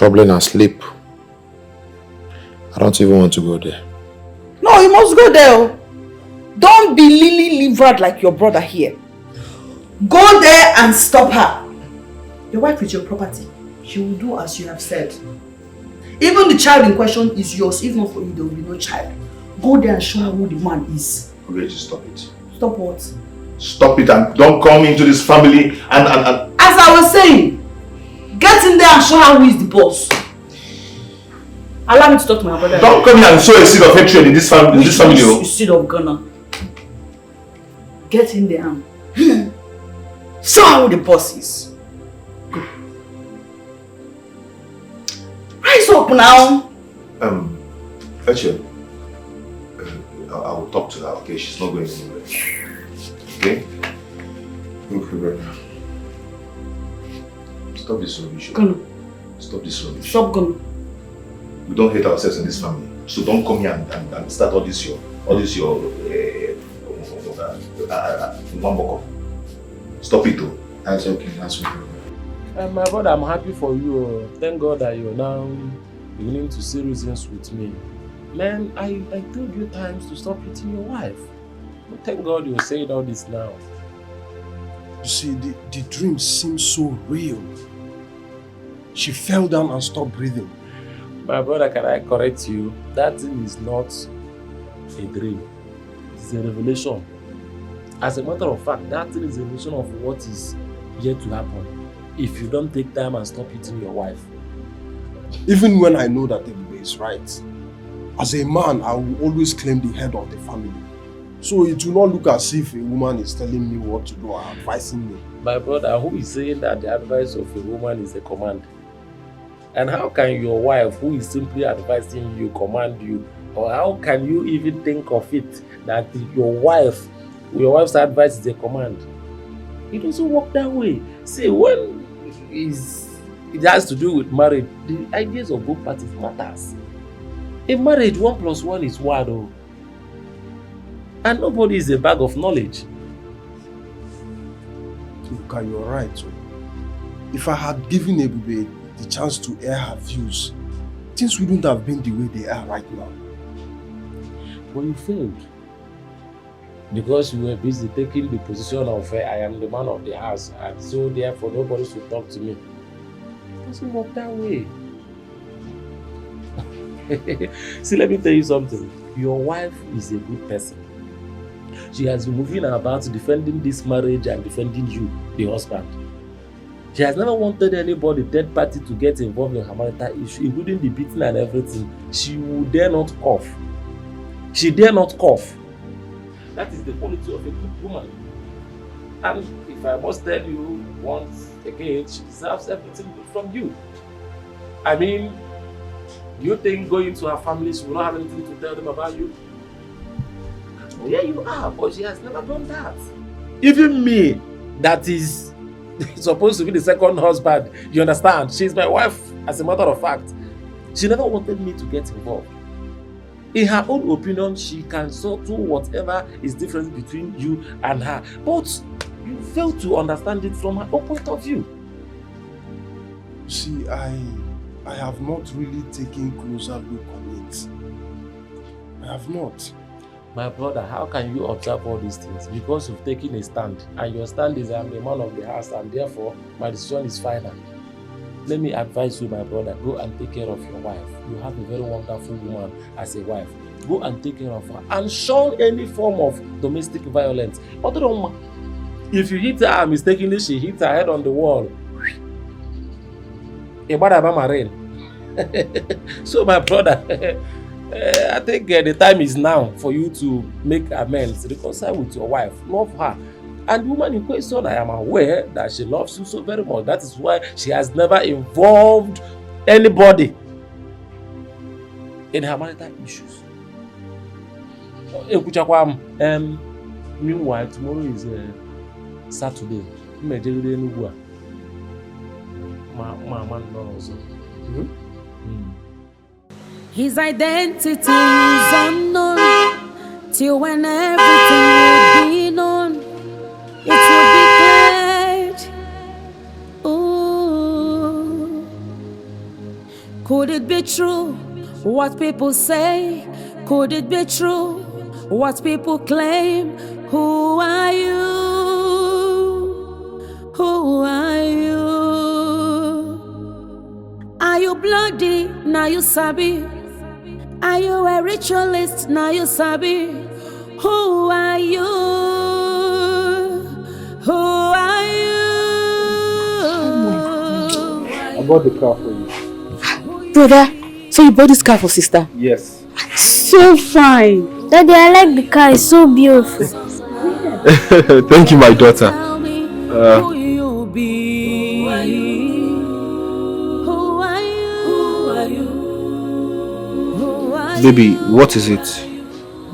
troubling her sleep. I don't even want to go there. No, you must go there. Don't be lily-livered like your brother here. Go there and stop her. Your wife is your property. She will do as you have said. Even the child in question is yours. If not for you, there will be no child. Go there and show her who the man is. Okay, just stop it. Stop what? Stop it and don't come into this family and... As I was saying, get in there and show her who is the boss. Allow me to talk to my brother. Don't come here and sow a seed of hatred in this family. Which seed of Ghana? Get in there and show her who the boss is. Go. Rise up now. Actually, I will talk to her, okay? She's not going anywhere. Okay? Okay, brother. Stop this rubbish. Ghana. Stop this rubbish. Stop Ghana. We don't hate ourselves in this family. So don't come here and start all this your stop it though. That's okay, that's okay. My brother, I'm happy for you. Thank God that you're now beginning to see reasons with me. Man, I told you times to stop hitting your wife. But thank God you're saying all this now. You see, the dream seems so real. She fell down and stopped breathing. My brother, can I correct you? That thing is not a dream. It's a revelation. As a matter of fact, that thing is a revelation of what is yet to happen if you don't take time and stop hitting your wife. Even when I know that Ebube is right, as a man, I will always claim the head of the family. So it will not look as if a woman is telling me what to do or advising me. My brother, who is saying that the advice of a woman is a command? And how can your wife, who is simply advising you, command you? Or how can you even think of it that your wife's advice is a command? It doesn't work that way. See, when it has to do with marriage, the ideas of both parties matters. In marriage, 1 + 1 is 1. Oh. And nobody is a bag of knowledge. Luka, you're right. So if I had given Ebube the chance to air her views, things wouldn't have been the way they are right now. But you failed. Because you were busy taking the position of I am the man of the house, and so therefore nobody should talk to me. It doesn't work that way. See, let me tell you something. Your wife is a good person. She has been moving about defending this marriage and defending you, the husband. She has never wanted anybody, third party, to get involved in her marital issue, including the beating and everything. She would dare not cough. She dare not cough. That is the quality of a good woman. And if I must tell you once again, she deserves everything good from you. I mean, do you think going to her family, she will not have anything to tell them about you? There you are, but she has never done that. Even me, that is supposed to be the second husband, you understand? She's my wife, as a matter of fact. She never wanted me to get involved. In her own opinion, she can settle whatever is different between you and her. But you fail to understand it from her own point of view. See, I have not really taken closer look on it. I have not. My brother, how can you observe all these things? Because you've taken a stand, and your stand is I'm the man of the house, and therefore my decision is final. Let me advise you, my brother, go and take care of your wife. You have a very wonderful woman as a wife. Go and take care of her and shun any form of domestic violence. If you hit her and mistakenly she hit her head on the wall, so my brother, I think the time is now for you to make amends, reconcile with your wife, love her. And the woman in question, I am aware that she loves you so very much. That is why she has never involved anybody in her marital issues. Meanwhile, tomorrow is Saturday. His identity is unknown till when everything will be known. It will be cleared. Ooh. it be true? What people say? Could it be true? What people claim? Who are you? Who are you? Are you bloody? Now you sabi. Are you a ritualist? Now you sabi. Who are you? Who are you? I bought the car for you. Brother, so you bought this car for sister? Yes. So fine. Daddy, I like the car. It's so beautiful. Thank you, my daughter. Who you be? Who are you? Who are you? Who are you? Baby, what is it?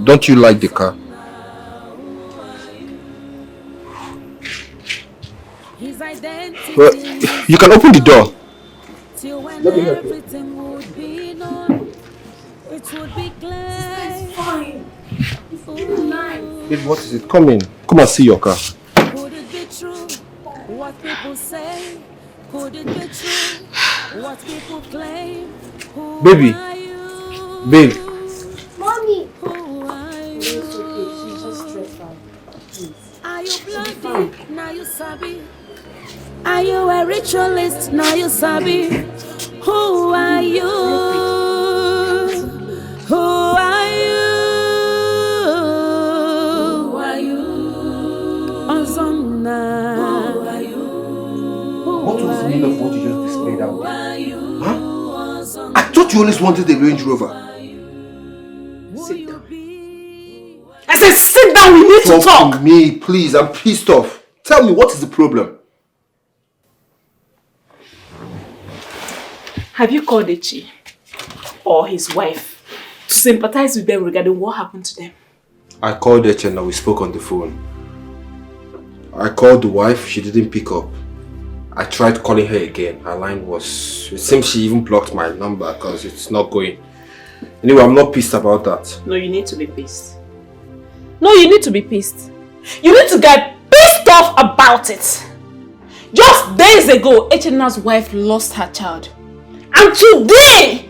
Don't you like the car? Well, you can open the door. Let me help you. Babe, what is it? Come in. Come and see your car. Could it be true? What people say? Could it be true? What people claim? Who Baby. are you? Babe. Mommy. It's okay. She's just stressed out. Are you bloody? Now you sabi. Are you a ritualist? Now you sabi. Who are you? Who are you? Who are you? Ozonna. Who are you? What was the meaning of what you just displayed out there? Huh? I thought you always wanted a Range Rover. Sit down. I said sit down, we need to talk! To me, please, I'm pissed off. Tell me, what is the problem? Have you called Echi or his wife to sympathize with them regarding what happened to them? I called Echen and we spoke on the phone. I called the wife, she didn't pick up. I tried calling her again, her line was... It seems she even blocked my number because it's not going. Anyway, I'm not pissed about that. No, you need to be pissed. No, you need to be pissed. You need to get pissed off about it. Just days ago, Echena's wife lost her child. And today,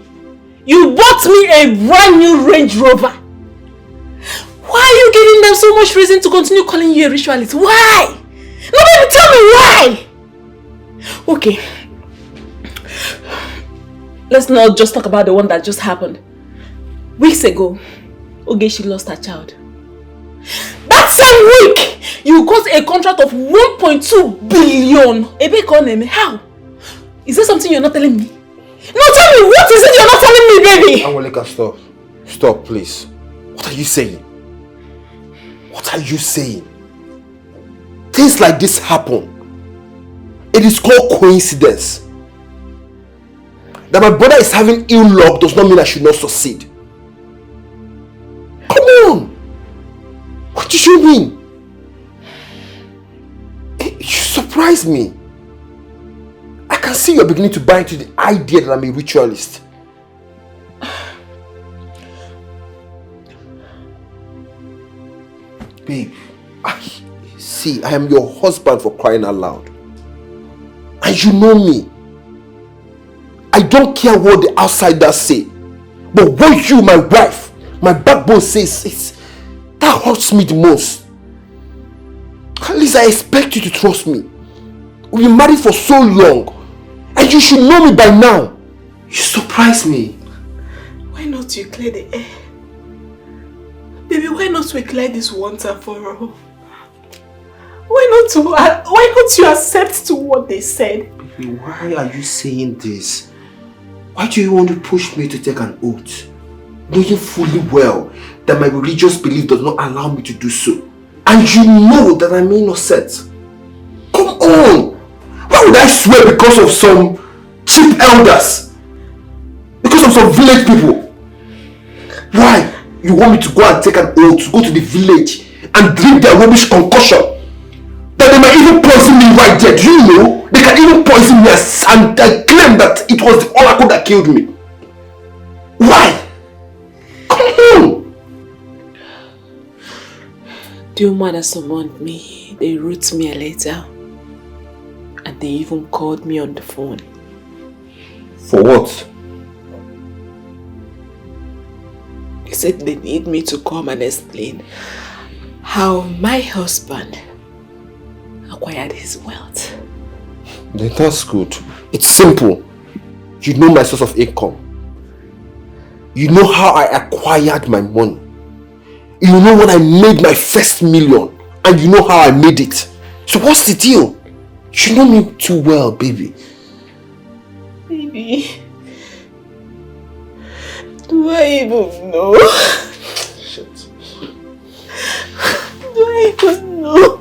you bought me a brand new Range Rover. Why are you giving them so much reason to continue calling you a ritualist? Why? No, baby, tell me why! Okay. Let's not just talk about the one that just happened. Weeks ago, Ogechi lost her child. That same week, you got a contract of 1.2 billion. How? Is there something you're not telling me? No, tell me, what is it you're not telling me, baby? Awoleka, stop. Stop, please. What are you saying? What are you saying? Things like this happen. It is called coincidence. That my brother is having ill luck does not mean I should not succeed. Come on! What do you mean? You surprise me. I can see you're beginning to buy into the idea that I'm a ritualist. Babe, I am your husband for crying out loud. And you know me. I don't care what the outsiders say. But what you, my wife, my backbone says, that hurts me the most. At least I expect you to trust me. We've been married for so long. And you should know me by now. You surprise me. Why not you clear the air? Baby, why not we clear this once and for all? Why not you accept to what they said? Baby, why are you saying this? Why do you want to push me to take an oath? Knowing fully well that my religious belief does not allow me to do so. And you know that I'm innocent. Come on! Why would I swear because of some cheap elders? Because of some village people? Why? You want me to go and take an oath, to go to the village and drink their rubbish concoction? That they might even poison me right there. Do you know? They can even poison me and I claim that it was the oracle that killed me. Why? Come on! Do you mind that someone me? They wrote me a letter. And they even called me on the phone. For what? said they need me to come and explain how my husband acquired his wealth. Then that's good. It's simple. You know my source of income. You know how I acquired my money. You know when I made my first million. And you know how I made it. So what's the deal? You know me too well, baby. Baby. Do I even know? Shit. Do I even know?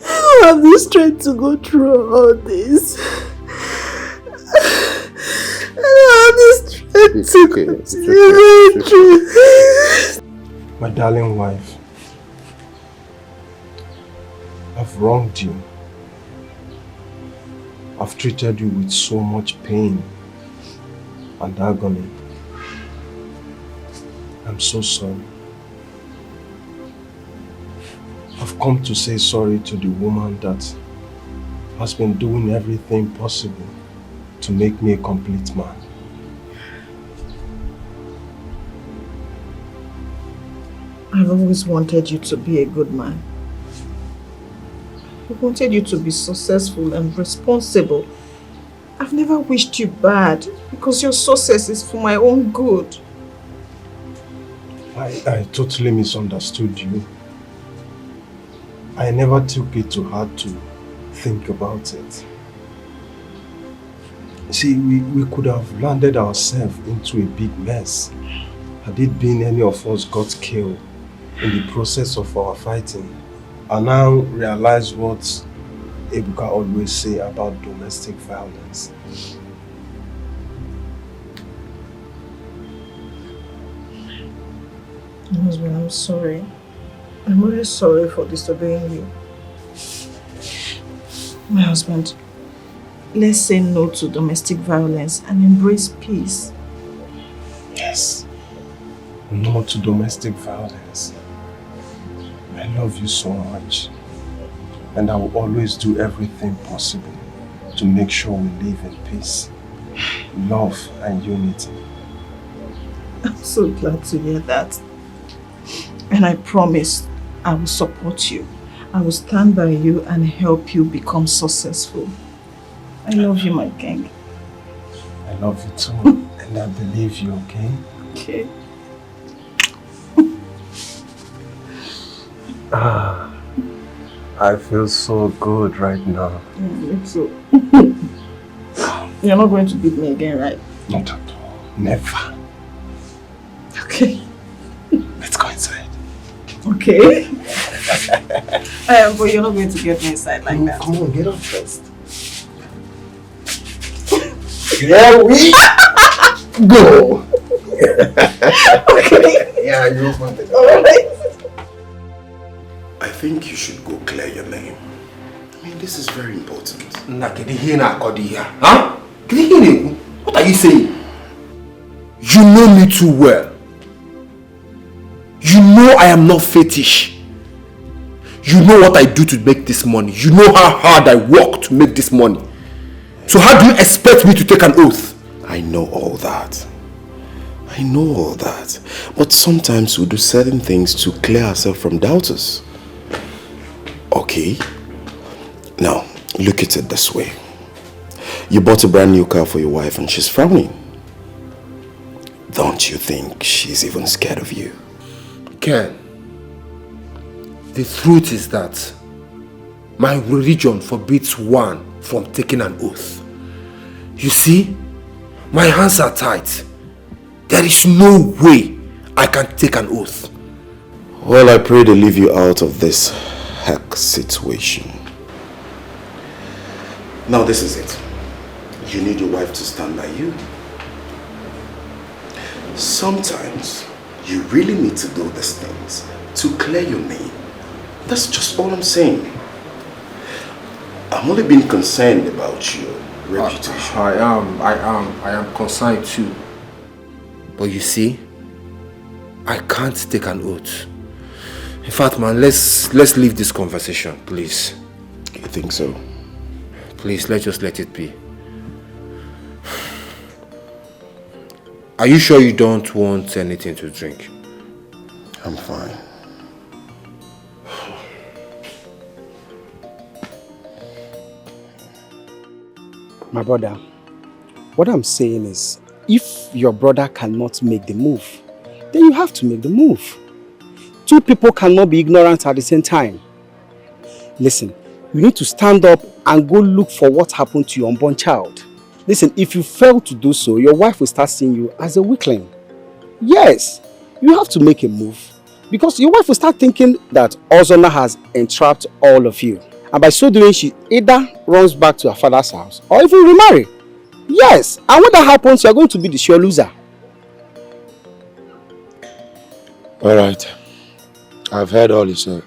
I don't have the strength to go through all this. I don't have the strength to go through this. My darling wife, I've wronged you. I've treated you with so much pain and agony. I'm so sorry. I've come to say sorry to the woman that has been doing everything possible to make me a complete man. I've always wanted you to be a good man. I wanted you to be successful and responsible. I've never wished you bad because your success is for my own good. I totally misunderstood you. I never took it to heart to think about it. See, we could have landed ourselves into a big mess had it been any of us got killed in the process of our fighting. I now realize what Ebuka always say about domestic violence. My husband, I'm sorry. I'm really sorry for disobeying you. My husband, let's say no to domestic violence and embrace peace. Yes. No to domestic violence. I love you so much. And I will always do everything possible to make sure we live in peace, love and unity. I'm so glad to hear that. And I promise I will support you. I will stand by you and help you become successful. I love you, my king. I love you too. And I believe you, okay? Okay. I feel so good right now. Me too. You're not going to beat me again, right? Not at all. Never. Okay. Let's go inside. Okay. But you're not going to get me inside like that. Come on, get up first. Here we go. Okay. Yeah, you open it. Alright. I think you should go clear your name. I mean, this is very important. Huh? What are you saying? You know me too well. You know I am not fetish. You know what I do to make this money. You know how hard I work to make this money. So how do you expect me to take an oath? I know all that. I know all that. But sometimes we do certain things to clear ourselves from doubters. Okay. Now, look at it this way. You bought a brand new car for your wife and she's frowning. Don't you think she's even scared of you? Ken, the truth is that my religion forbids one from taking an oath. You see, my hands are tied. There is no way I can take an oath. Well, I pray they leave you out of this heck situation. Now this is it. You need your wife to stand by you. Sometimes you really need to do these things to clear your name. That's just all I'm saying. I'm only being concerned about your reputation. I am concerned too. But you see, I can't take an oath. In fact, man, let's leave this conversation, please. You think so? Please, let's just let it be. Are you sure you don't want anything to drink? I'm fine. My brother, what I'm saying is, if your brother cannot make the move, then you have to make the move. Two people cannot be ignorant at the same time. Listen, you need to stand up and go look for what happened to your unborn child. Listen, if you fail to do so, your wife will start seeing you as a weakling. Yes, you have to make a move. Because your wife will start thinking that Ozona has entrapped all of you. And by so doing, she either runs back to her father's house or even remarry. Yes, and when that happens, you are going to be the sure loser. Alright. I've heard all you said.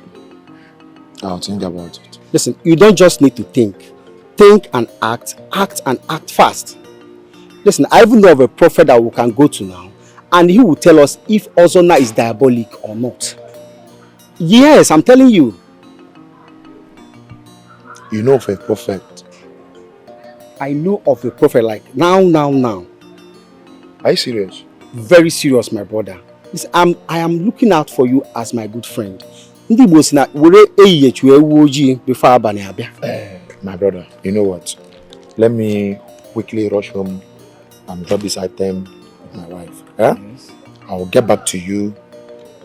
I'll think about it. Listen, you don't just need to think. Think and act and act fast. Listen, I even know of a prophet that we can go to now, and he will tell us if Ozona is diabolic or not. Yes, I'm telling you. You know of a prophet? I know of a prophet like now. Are you serious? Very serious, my brother. Listen, I am looking out for you as my good friend. My brother, you know what? Let me quickly rush home and drop this item with my wife. Yeah? Yes. I'll get back to you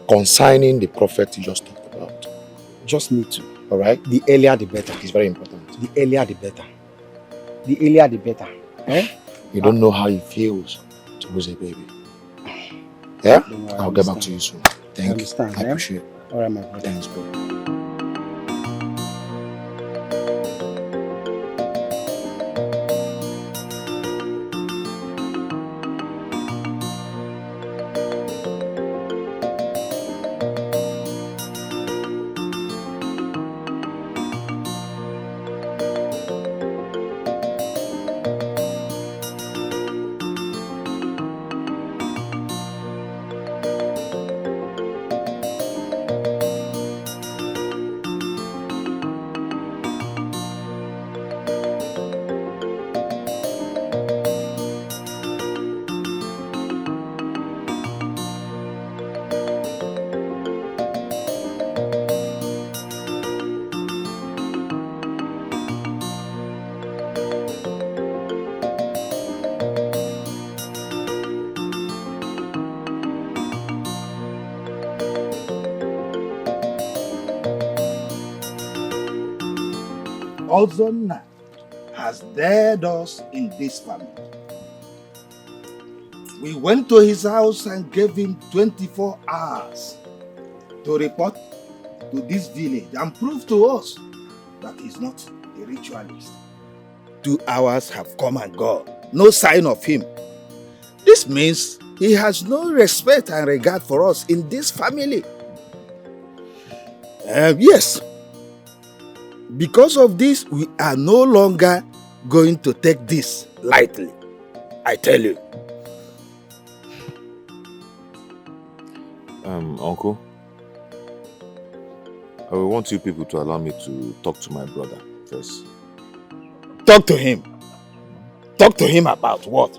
concerning the prophet you just talked about. Just need to. Alright? The earlier the better. It's very important. The earlier the better. The earlier the better. Eh? You don't know how it feels to lose a baby. Yeah? I'll get back to you soon. Thank you. I appreciate it. Alright, my brother. Thanks, bro. Ozona has dared us in this family. We went to his house and gave him 24 hours to report to this village and prove to us that he's not a ritualist. 2 hours have come and gone. No sign of him. This means he has no respect and regard for us in this family. Yes. Because of this, we are no longer going to take this lightly. I tell you. Uncle, I will want you people to allow me to talk to my brother first. Talk to him. Talk to him about what?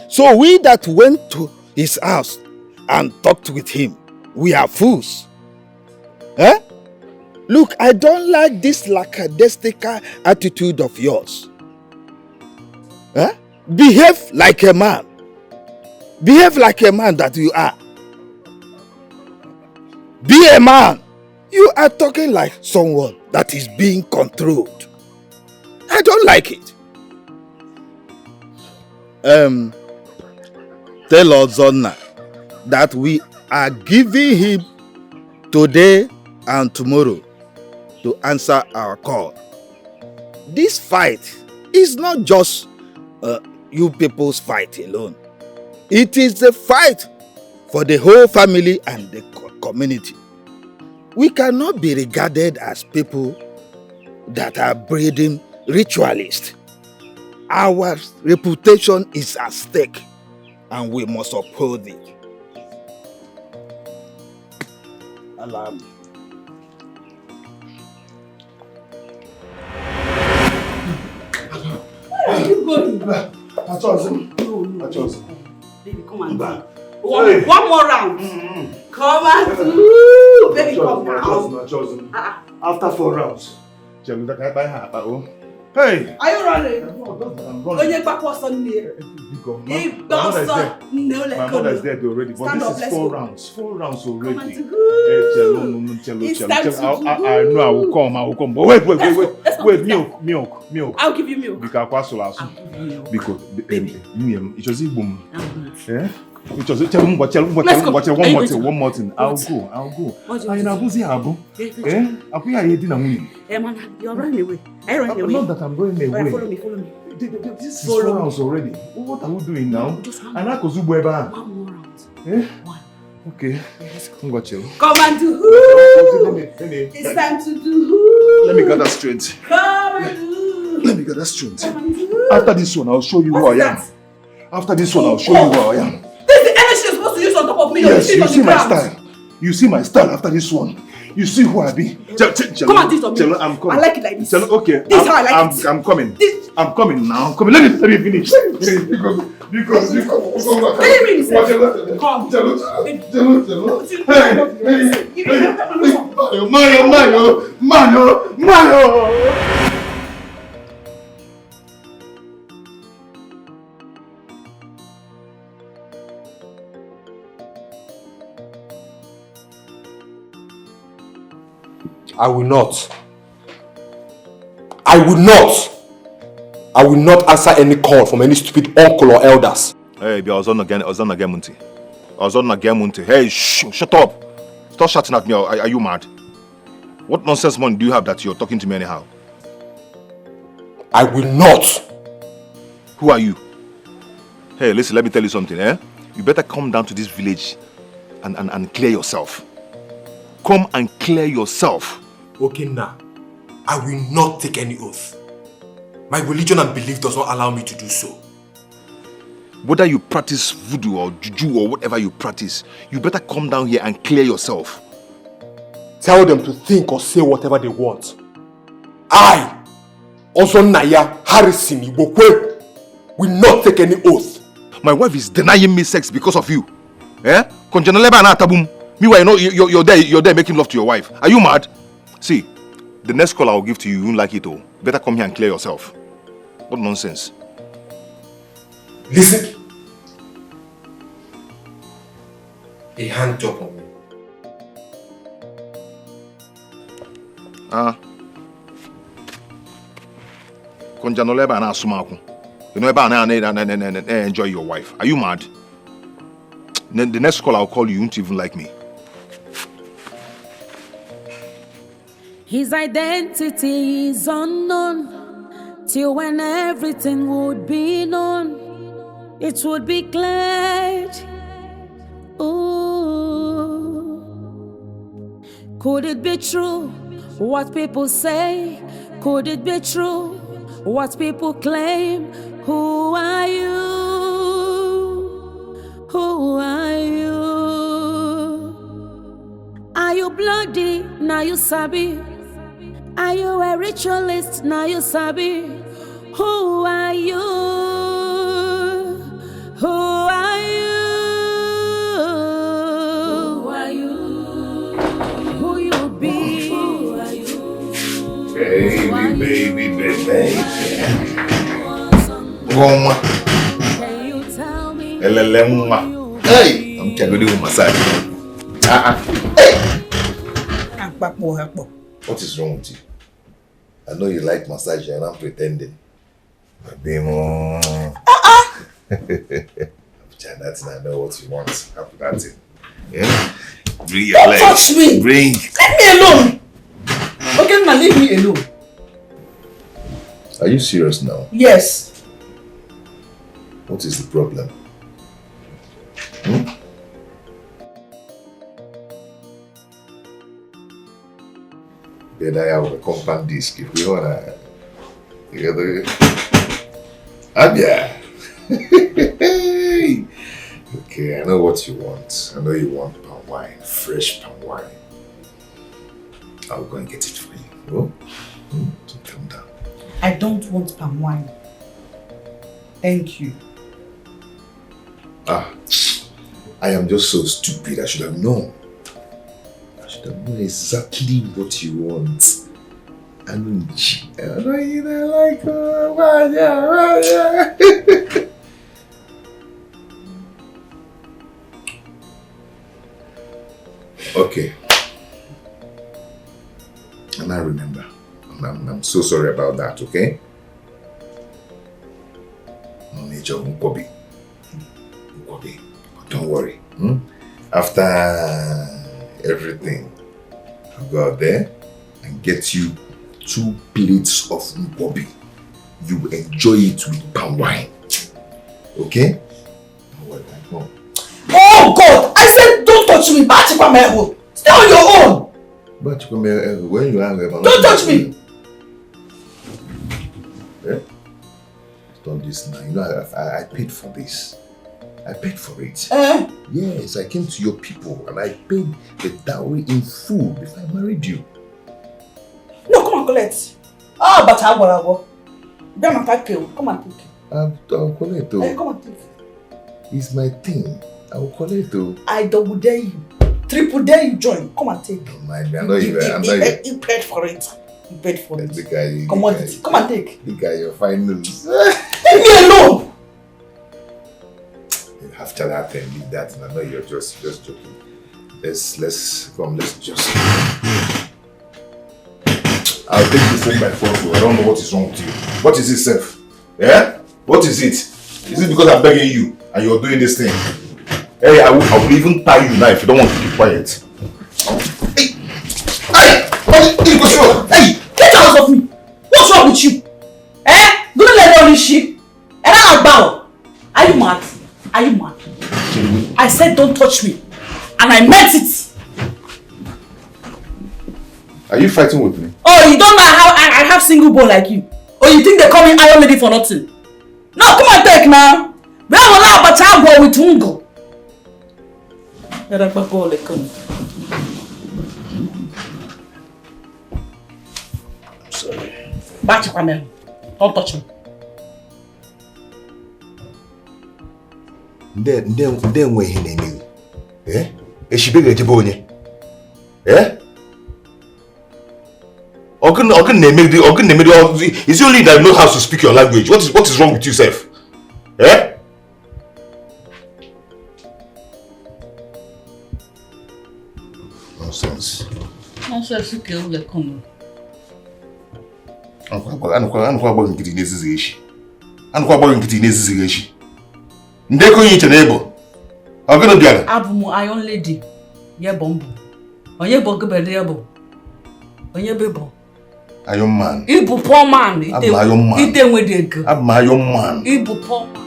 So we that went to his house and talked with him, we are fools. Eh? Look, I don't like this lackadaisical attitude of yours. Eh? Behave like a man. Behave like a man that you are. Be a man. You are talking like someone that is being controlled. I don't like it. Tell Ozona that we are giving him today and tomorrow to answer our call. This fight is not just you people's fight alone. It is a fight for the whole family and the community. We cannot be regarded as people that are breeding ritualists. Our reputation is at stake and we must uphold it. Allow me. are you going? I chose him. I chose him. Baby, come and do. One more round. Come and do. Baby, come now. I chose him. After 4 rounds. Hey! Are you running? I'm running. Onye backwards on me. My mother is dead already, but Stand this up, is let's 4 go. rounds. 4 rounds already. It's Cello. time to I know I will come. But wait. Milk. I'll give you milk. Because it was boom. Eh? It was one more thing. I'll go. I know who's here. Eh? You're running away. I run away. Not that I'm running away. Follow me. This is 4 rounds already. What are we doing now? And I could do one more round. Eh? Okay. Come and do. It's time to do. Let me get that straight. Come and do. Let me get that straight. After this one, I'll show you who I am. After this one, I'll show you who I am. This is the energy you're supposed to use on top of me. Yes, you see my style. You see my style after this one. You see who I be. Come and do it on me. I'm coming. I like it like this. Okay. This is how I like it. I'm coming. I'm coming now. Come let me finish. Because. Come. Mario. I will not answer any call from any stupid uncle or elders. Hey, be Ozon again, Munti. Hey, shut up. Stop shouting at me. Are you mad? What nonsense money do you have that you're talking to me anyhow? I will not. Who are you? Hey, listen, let me tell you something, eh? You better come down to this village and clear yourself. Come and clear yourself. Okay, now. I will not take any oath. My religion and belief does not allow me to do so. Whether you practice voodoo or juju or whatever you practice, you better come down here and clear yourself. Tell them to think or say whatever they want. I, Ozonnaya Harrison Ibokwe, will not take any oath. My wife is denying me sex because of you. Eh? Meanwhile, you're there making love to your wife. Are you mad? See, the next call I will give to you, you won't like it all. Better come here and clear yourself. What nonsense. Listen. A hand job on me. You know about enjoy your wife. Are you mad? The next call I'll call you won't even like me. His identity is unknown, till when everything would be known, it would be clear. Ooh. Could it be true what people say? Could it be true what people claim? Who are you? Who are you? Are you bloody? Now you sabi. Are you a ritualist? Now you sabi. Who are you? Who are you? Who are you? Who you be? Who are you? Baby. Can you tell me? Hey, I'm going to do massage. What is wrong with you? I know you like massage and I'm pretending. Bimo. That's I know what you want. After that thing. Yeah? Bring your Don't legs. touch me! Bring. Leave me alone! Okay, now leave me alone. Are you serious now? Yes. What is the problem? Then I have a compact disc. If we wanna, you gotta. Abia. Okay, I know what you want. I know you want palm wine, fresh palm wine. I'll go and get it for you. So calm down. I don't want palm wine. Thank you. I am just so stupid. I should have known. I should have known exactly what you want. I like Okay. And I remember. I'm so sorry about that, okay? But don't worry. After everything, I'll go out there and get you 2 plates of nkwobi. You will enjoy it with palm wine. Okay? Don't worry, I know. Oh God! I said don't touch me! Stay on your own! But when you are angry, don't touch me! Eh? Done this now. You know, I paid for this. I paid for it. Yes, I came to your people and I paid the dowry in full before I married you. No, come and collect. But I will. Come and take it. Come and take it. I'll collect it. Come and take it. It's my thing. I will collect it. I double dare you. Triple dare you join. Come and take it. Don't mind me. I'm not even. You paid for it. You paid for it. The guy. Commodity. Come and take. The guy, your fine news. Leave me alone. After that, then leave that. And I know you're just joking. Let's just. I'll take the phone by force. I don't know what is wrong with you. What is it, Seth? Yeah? What is it? Is it because I'm begging you and you're doing this thing? Hey, I will even tie you now if you don't want to keep quiet. Hey! Hey! Get out of me! What's wrong with you? Don't let all this shit. Are you mad? Are you mad? I said don't touch me. And I meant it. Are you fighting with me? Oh, you don't know how I have single bone like you? Or you think they call me Iron Lady for nothing? No, come on, take now. We have a lot of time with Ungo. I'm sorry. Back to Kwame. Don't touch me. Then where he name eh? Is she bigger Jabonye? Eh? It's only that you know how to speak your language. What is wrong with you, Seth? Eh? Nonsense. Nonsense, you kill the common. I'm going to get in this issue. Ndeko yin chenebo. Ogono biara. Abumu Iron Lady. Ye bombu. Onye bo gebede yebo. Onye bebo. Iron Man. Ibu poor man. Iron Man. Ite nwedego. I'm Iron Man. Ibu poor man.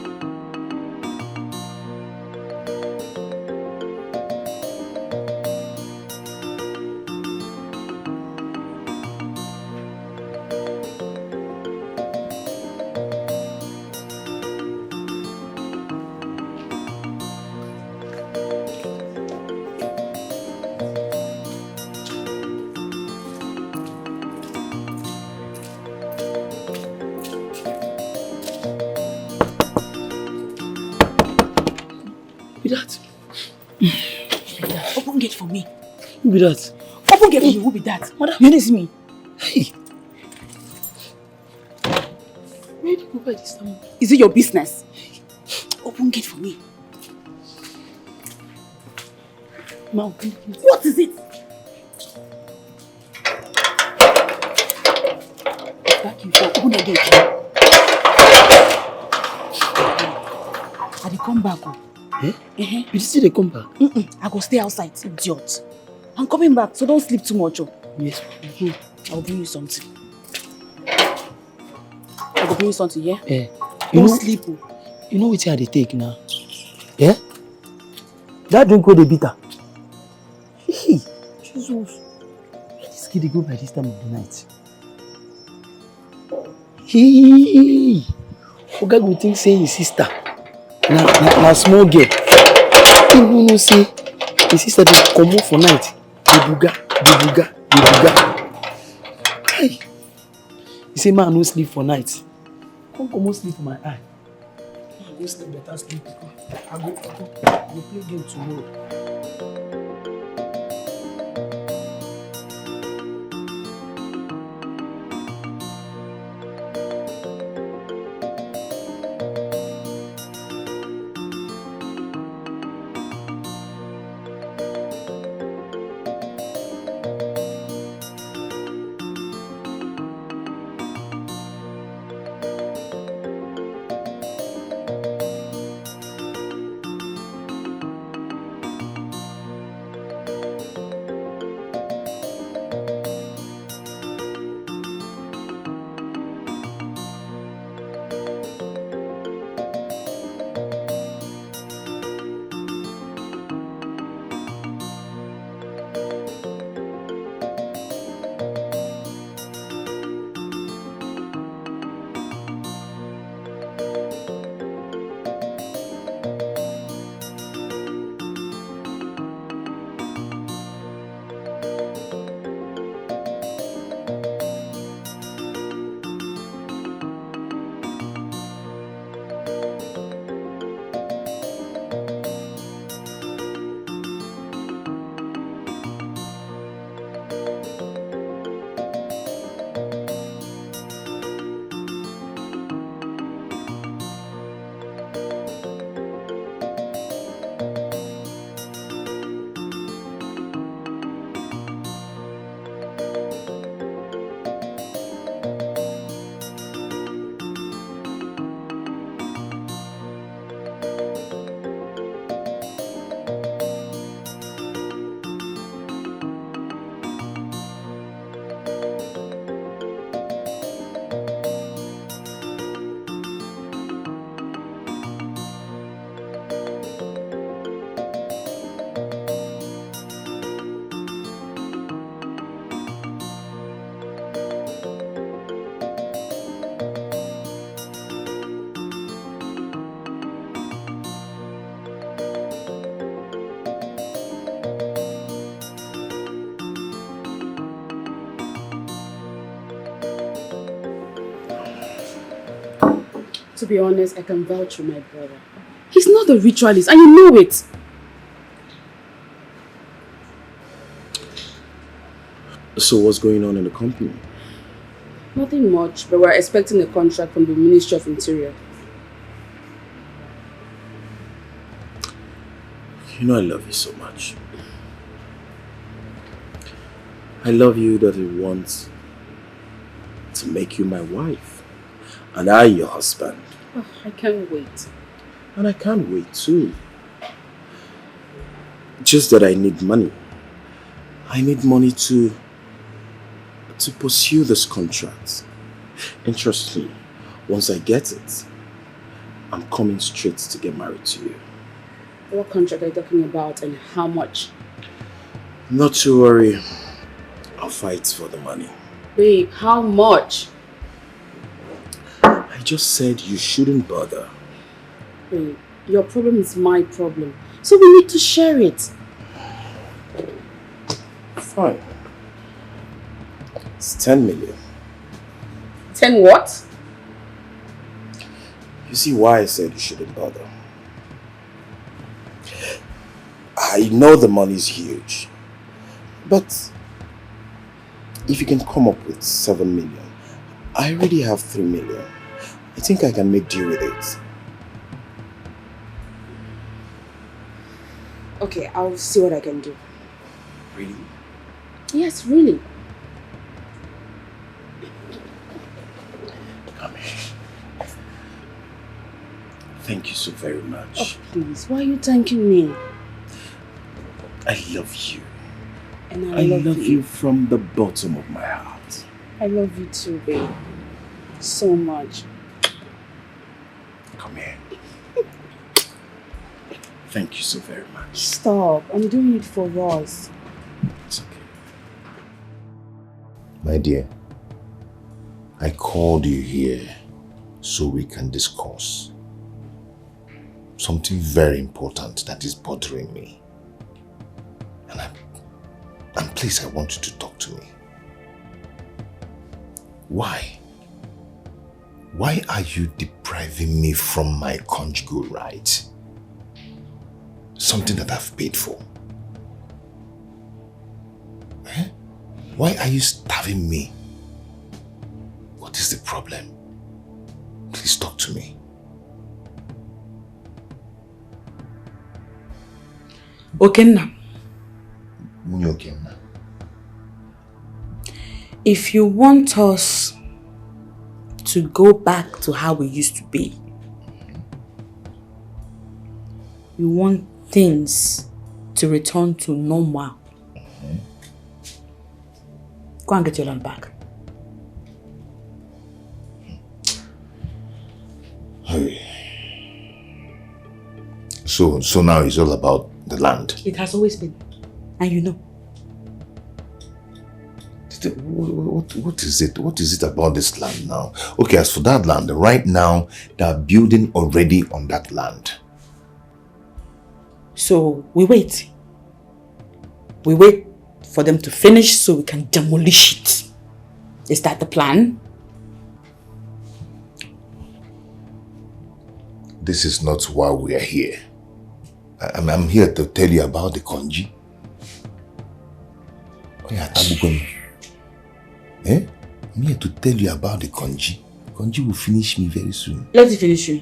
Open gate for me. Who be that? Open gate for me. Who be that? You didn't see me. Hey. Where did you go by this time? Is it your business? Open gate for me. Ma, open gate. What is it? Back you. Open the gate. I will come back. Eh? You still they come back? I go stay outside, idiot. I'm coming back, so don't sleep too much. Yes. I'll bring you something. I will bring you something, yeah? Don't sleep. You know what they take now? Yeah? That drink go the bitter. Hey, Jesus. Where this kid go by this time of the night? Hey, Oga go think say his sister. Na small girl. You know say his sister dey come for night. The buga. Hey, you say man no sleep for night. Come sleep for my eye. Go sleep better sleep. I go play game tomorrow. To be honest, I can vouch for my brother. He's not a ritualist and you know it. So what's going on in the company? Nothing much, but we're expecting a contract from the Ministry of Interior. You know I love you so much. I love you that I want to make you my wife. And I your husband. Oh, I can't wait. And I can't wait too. Just that I need money. I need money to pursue this contract. And trust me, once I get it, I'm coming straight to get married to you. What contract are you talking about and how much? Not to worry. I'll fight for the money. Babe, how much? I just said you shouldn't bother. Babe, your problem is my problem. So we need to share it. Fine. It's 10 million. 10 what? You see why I said you shouldn't bother. I know the money's huge. But if you can come up with 7 million, I already have 3 million. I think I can make deal with it. Okay, I'll see what I can do. Really? Yes, really. Come here. Thank you so very much. Oh, please, why are you thanking me? I love you. And I love you from the bottom of my heart. I love you too, babe. So much. Come here. Thank you so very much. Stop. I'm doing it for us. It's okay. My dear, I called you here so we can discuss something very important that is bothering me. And please, I want you to talk to me. Why Why are you depriving me from my conjugal rights? Something that I've paid for. Eh? Why are you starving me? What is the problem? Please talk to me. Okenna. Okenna. If you want us to go back to how we used to be, you want things to return to normal, go and get your land back. Hey. So now it's all about the land. It has always been, and you know. What is it? What is it about this land now? Okay, as for that land, right now, they are building already on that land. So we wait. We wait for them to finish so we can demolish it. Is that the plan? This is not why we are here. I'm here to tell you about the Konji. Eh? I'm here to tell you about the Konji. Konji will finish me very soon. Let it finish you.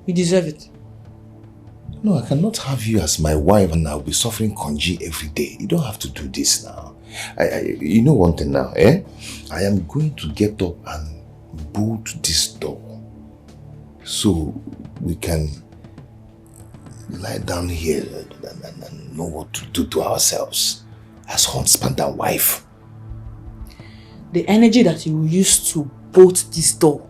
You deserve it. No, I cannot have you as my wife and I'll be suffering Konji every day. You don't have to do this now. You know one thing now, eh? I am going to get up and bolt this door so we can lie down here and know what to do to ourselves as husband and wife. The energy that you use to bolt this door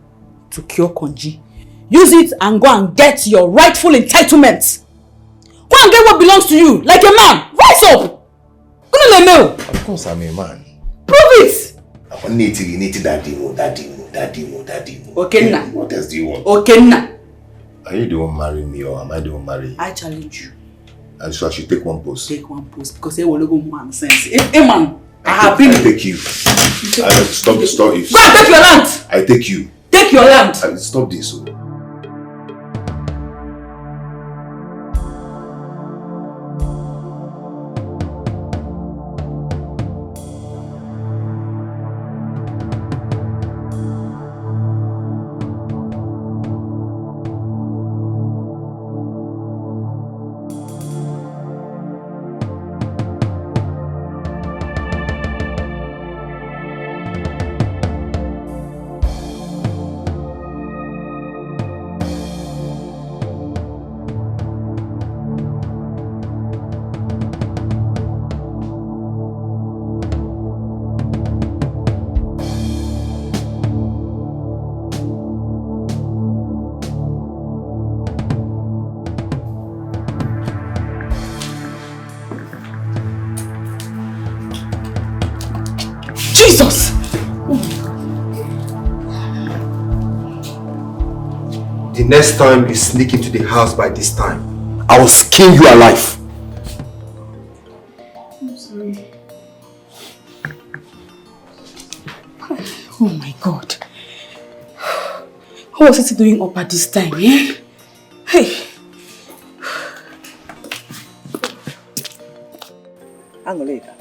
to cure Konji, use it and go and get your rightful entitlements. Go and get what belongs to you, like a man. Rise up! Of course I'm a man. Prove it! Daddy. Okenna. What else do you want? Okenna. Are you the one marrying me or am I the one marrying you? I challenge you. And so I should take one post? Take one post because they will go man sense. A man. I have been. I take you. Stop it. Go and take your land. I take you. Take your land. Stop this. Jesus! The next time you sneak into the house by this time, I will skin you alive. I'm sorry. Oh my God. What was it doing up at this time, eh? Hey! Angoleda,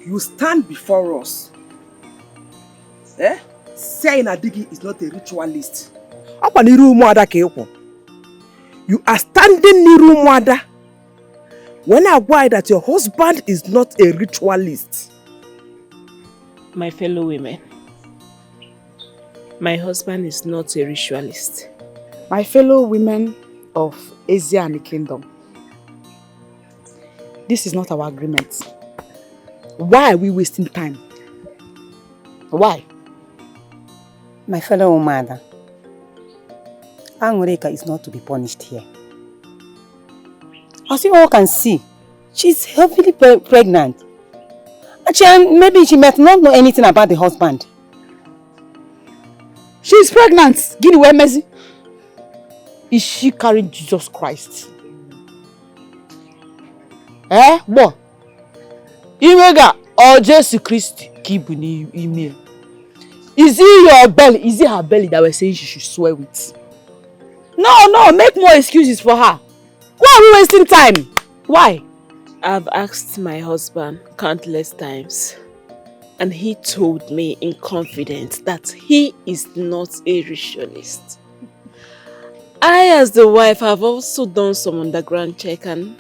you stand before us, saying Adigi is not a ritualist. You are standing near Mwada when I worry that your husband is not a ritualist. My fellow women, my husband is not a ritualist. My fellow women of Asia and the Kingdom, this is not our agreement. Why are we wasting time? Why? My fellow mother, Angoreka is not to be punished here. As you all can see, she's heavily pregnant. And maybe she might not know anything about the husband. She's pregnant. Guinea where Mercy? Is she carrying Jesus Christ? What? Imega or Jesus Christ keep in email. Is it your belly? Is it her belly that we're saying she should swear with? No, make more excuses for her. Why are we wasting time? Why? I've asked my husband countless times, and he told me in confidence that he is not a ritualist. I, as the wife, have also done some underground check, and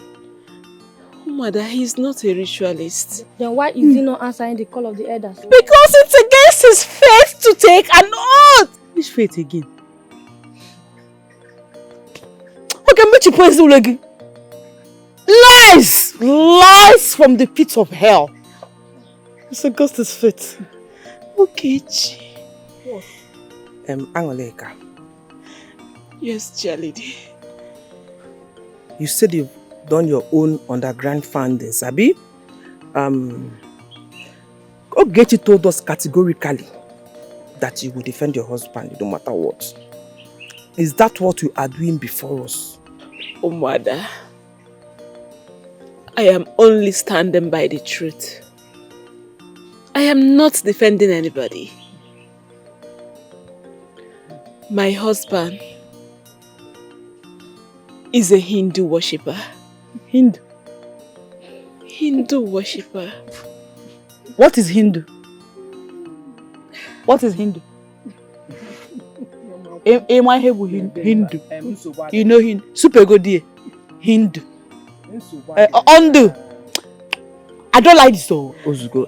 mother, he's not a ritualist. Then why is he not answering the call of the elders? Because it's against his faith to take an oath. Which faith again? Okay, which point again? Lies! Lies from the pit of hell. It's against his faith. Okay, What? Angoleka. Yes, Jalidi. You said you've done your own underground findings, Sabi? Ogechi told us categorically that you will defend your husband no matter what. Is that what you are doing before us? Oh, mother. I am only standing by the truth. I am not defending anybody. My husband is a Hindu worshipper. Hindu? Hindu worshipper. What is Hindu? What is Hindu? Hindu. You know Hindu. Super good dear. Hindu. Undo. I don't like this though. Ozugo,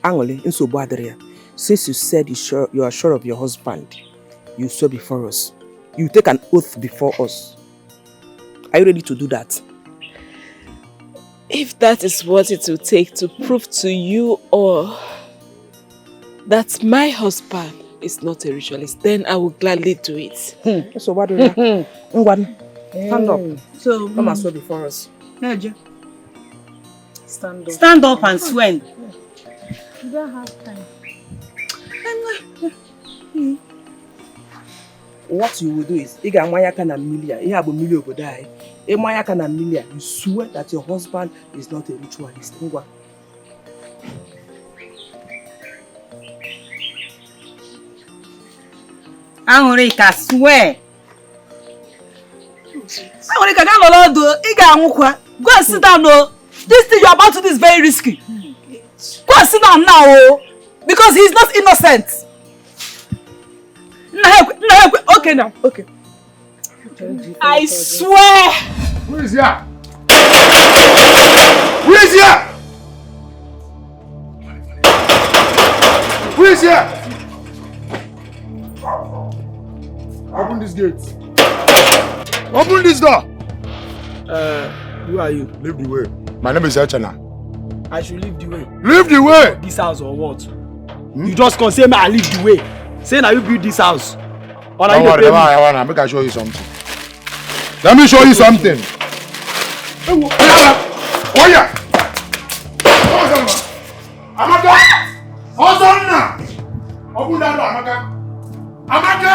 Angole, Nsogbu Adria, since you said you are sure of your husband, you swear before us. You take an oath before us. Are you ready to do that? If that is what it will take to prove to you all that my husband is not a ritualist, then I will gladly do it. So what do you stand up. So, come and swear before us. Stand up. Stand up and swear. You don't have time. What you will do is, you swear that your husband is not a ritualist. Angorika, swear. Angorika, go and sit down. This thing you're about to do is very risky. Go and sit down now, because he's not innocent. Okay now, okay. I swear. Who is here? Who is here? Who is here? Open this gate. Open this door. Who are you? Leave the way. My name is Echena. I should leave the way. Leave the way. This house or what? You just can't say me I leave the way. Say now you build this house. Or don't worry, make I show you something. Let me show you something. Oh yeah. Amaka. Hosanna. Open that door, Amaka. Amaka.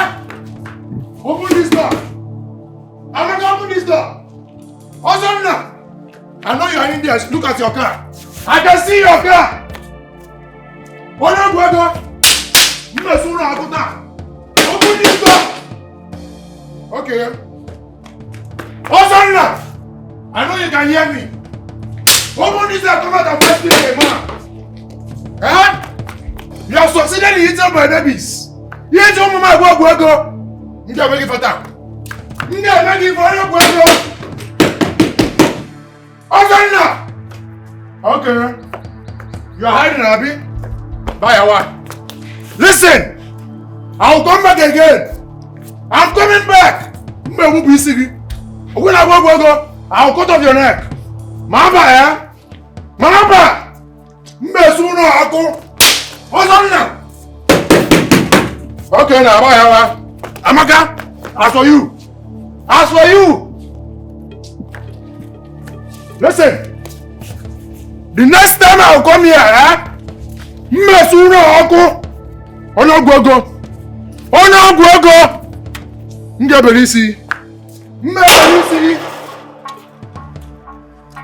Open this door. Amaka, open this door. Hosanna. I know you are in there. Look at your car. I can see your car. Open this door. Okay. Hosanna. I know you can hear me. Open this door. Come out and fight me, man. Eh? You have succeeded in eating my babies. You ate your mama go. You can make it for that. You can make it for your go. Hosanna. Okay. You are hiding, Abby. Bye, Awa. Listen. I'll come back again. I'm coming back. When I go, I'll cut off your neck. Mama, eh? Mama! Mesuna ako. Hosanna! Okay, now, bye, Awa. Amaka, as for you. As for you. Listen. The next time I'll come here, eh? Mesuna ako. Ono go. Ngebelisi.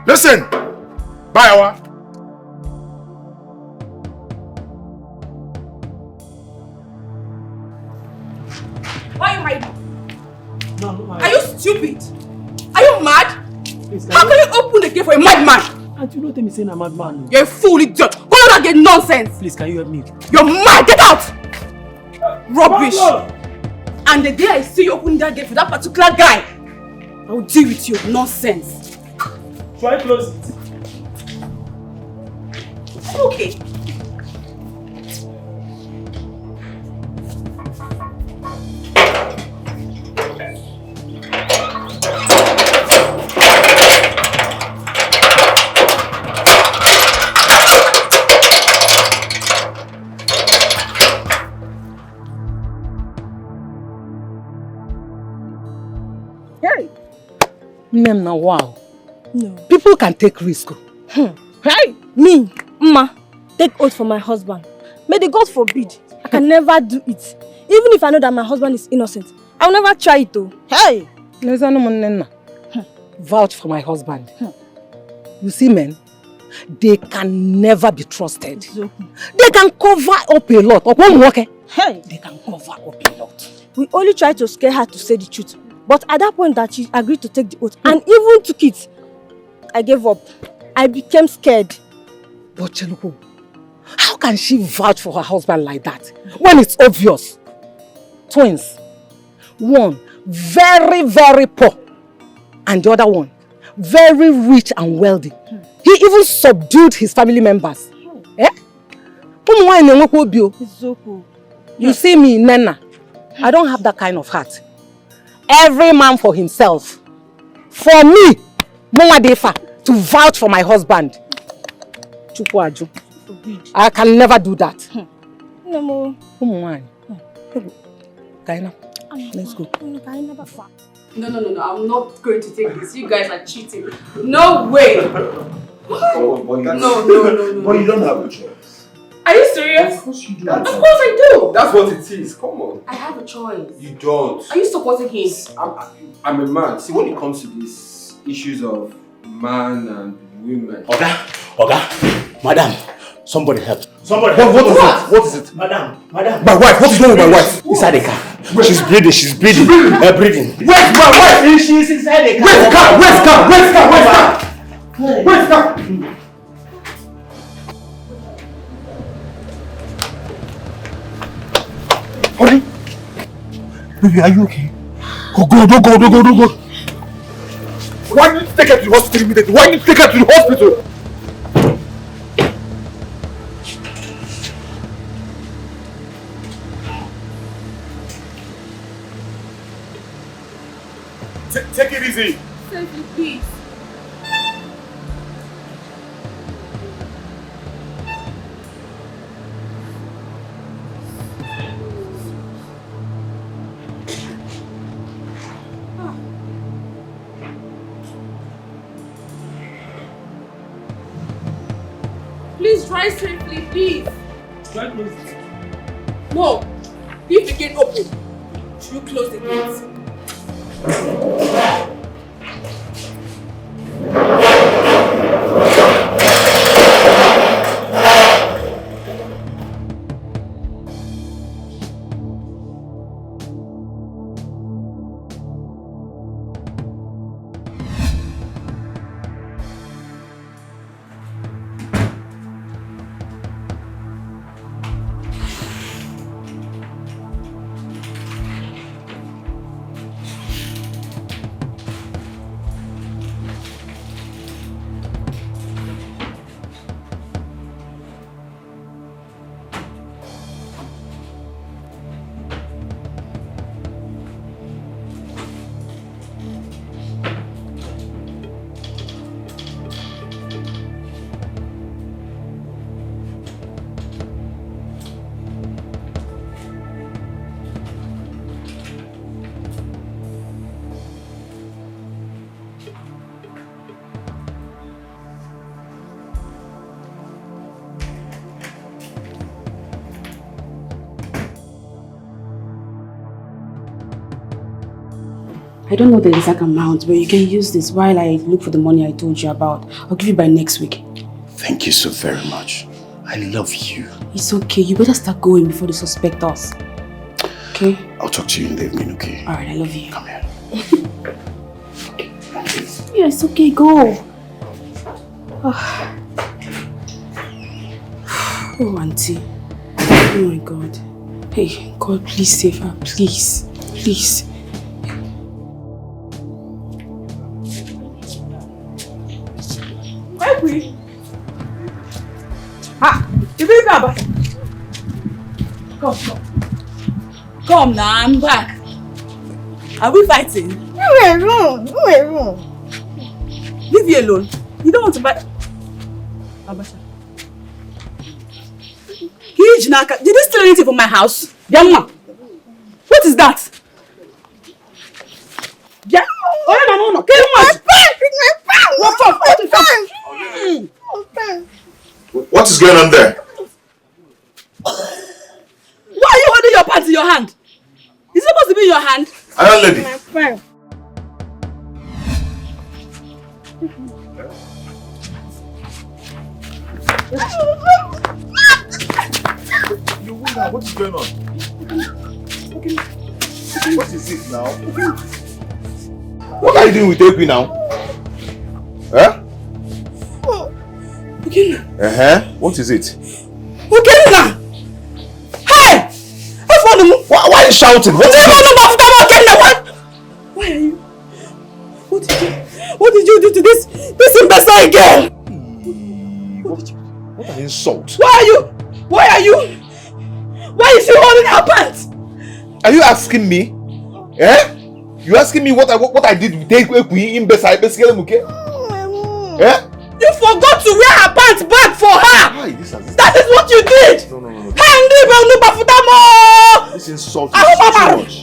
Listen. Bye, Awa. Are you stupid? Are you mad? How can you open the gate for a madman? And you don't tell me saying I'm a madman. You're a fool, idiot. Go out and get nonsense. Please, can you help me? You're mad. Get out. Rubbish. And the day I see you open that gate for that particular guy, I will deal with you. Nonsense. Try close it. Okay. Hey. Name now, wow. No. People can take risk. Hey! Me, Ma, take oath for my husband. May the God forbid. I can never do it. Even if I know that my husband is innocent, I will never try it though. Hey! Vouch for my husband. You see, men, they can never be trusted. They can cover up a lot. Hey! They can cover up a lot. We only tried to scare her to say the truth. But at that point that she agreed to take the oath and even took it, I gave up. I became scared. But Cheluku, how can she vouch for her husband like that when it's obvious? Twins. One, very, very poor. And the other one, very rich and wealthy. He even subdued his family members. Eh? You see me, Nena, I don't have that kind of heart. Every man for himself. For me, Mwadefa, to vouch for my husband. I can never do that. No. Kaina, let's go. No, I'm not going to take this. You guys are cheating. No way. No. But you don't have a choice. Are you serious? Of course you do. Of course I do. That's what it is. Come on. I have a choice. You don't. Are you supporting him? I'm a man. See, when it comes to these issues of man and women. Oga, madam, somebody help. Somebody help. What is it? Madam. My wife. What is wrong with my wife? Inside the car. She's breathing. Breathing. Where's my wife? She's inside the car. Where's car? Honey, baby, are you okay? Don't go. Why did you take her to the hospital immediately? Why did you take her to the hospital? Take it easy. Safely, please. Please try safely, please. Try close it. No. Leave the gate open. Should you close the gate? I don't know the exact amount, but you can use this while I look for the money I told you about. I'll give you by next week. Thank you so very much. I love you. It's okay. You better start going before they suspect us. Okay? I'll talk to you in the evening, okay? Alright, I love you. Come here. Yeah, it's okay, go. Oh, auntie. Oh my God. Hey, God, please save her. Please. Please. Hey, ha! You bring her back. Come. Come now, I'm back. Are we fighting? No, we're wrong. Leave you alone. You don't want to fight. Abasha. Did you steal anything from my house? Yamma. What is that? Yeah. Oh, no. Get What is going on there? Why are you holding your pants in your hand? It's supposed to be in your hand. Iron lady. My friend. You wonder what is going on? What is it now? What are you doing with Ekwi now? Huh? What is it? Hey! Why are you shouting? What is it? Why are you? What did you do to this imbecile girl? What an insult. Why are you? Why is she holding her pants? Are you asking me? Eh? You asking me what I did with Ekwi imbecile basically muke? Eh? You forgot to wear her pants back for her! That is what you did! No. This insult is too much.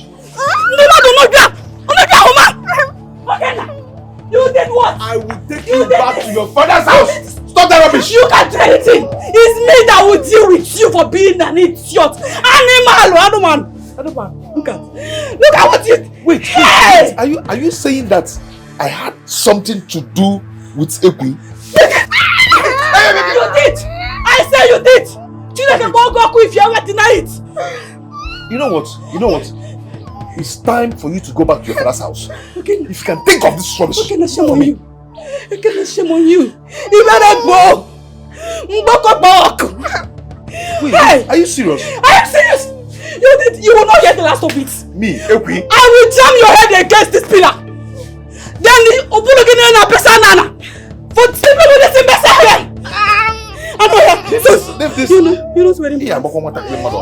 You did what? I will take you back to your father's house! Stop that rubbish! You can't do anything! It's me that will deal with you for being an idiot! Animal! Look at what you... Wait. Are you saying that I had something to do with Ekwi? You did! I say you did! If you ever deny it! You know what? It's time for you to go back to your father's house. Okay. If you can think of this rubbish. Okay, shame on you. You better go! Wait, are you serious? I am serious! You will not hear the last of it. Me, Ekwi? I will jam your head against this pillar. Then the Obulugina Pesanana for sleeping with this imbecile girl. Leave this. You're not wearing pants.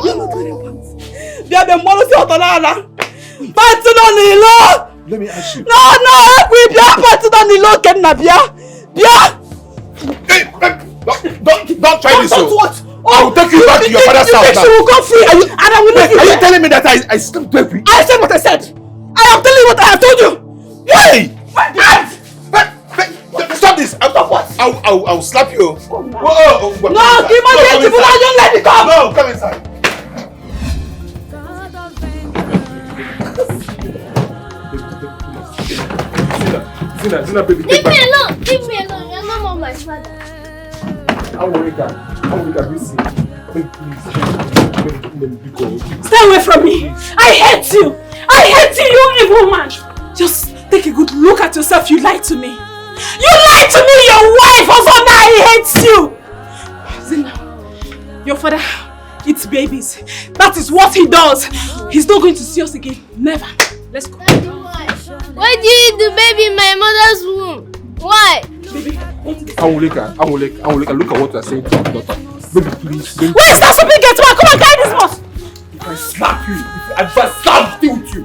You're not wearing pants. They are the models of Otalana. Pants on the law. Let me ask you. No, Ekwi, pants on the law, Kenna, Don't try this. Don't what? I will take you back to your father's house now. You will go free and I will leave you. Are you telling me that I slept with Ekwi? I said what I said. I am telling you what I have told you. Hey! Stop this! I'll slap you. No, give my name to Bula, don't let it come. No, come inside. Zina, baby, leave me alone. Leave me alone. You're not more my father. Awoleka, listen. Please. Stay away from me. I hate you. You evil man. Just take a good look at yourself. You lied to me. You lied to me. Your wife also now hates you. Zina, your father eats babies. That is what he does. He's not going to see us again. Never. Let's go. Why do you eat the baby in my mother's womb? Why? Baby, Awoleka, look at what you are saying to your daughter. Baby, please. Baby. Where's that stupid get one? Come on, carry this bus. If I slap you, if I slap you with you.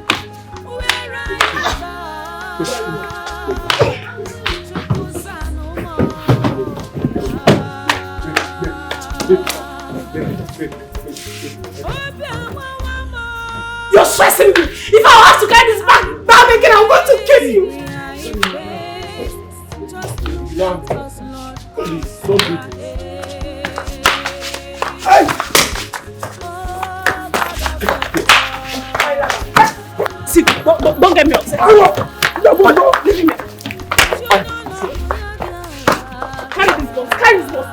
You're stressing me. If I have to carry this back again, I'm going to kill you. Please, don't do this. See, don't get me upset. Leave me. Carry this box.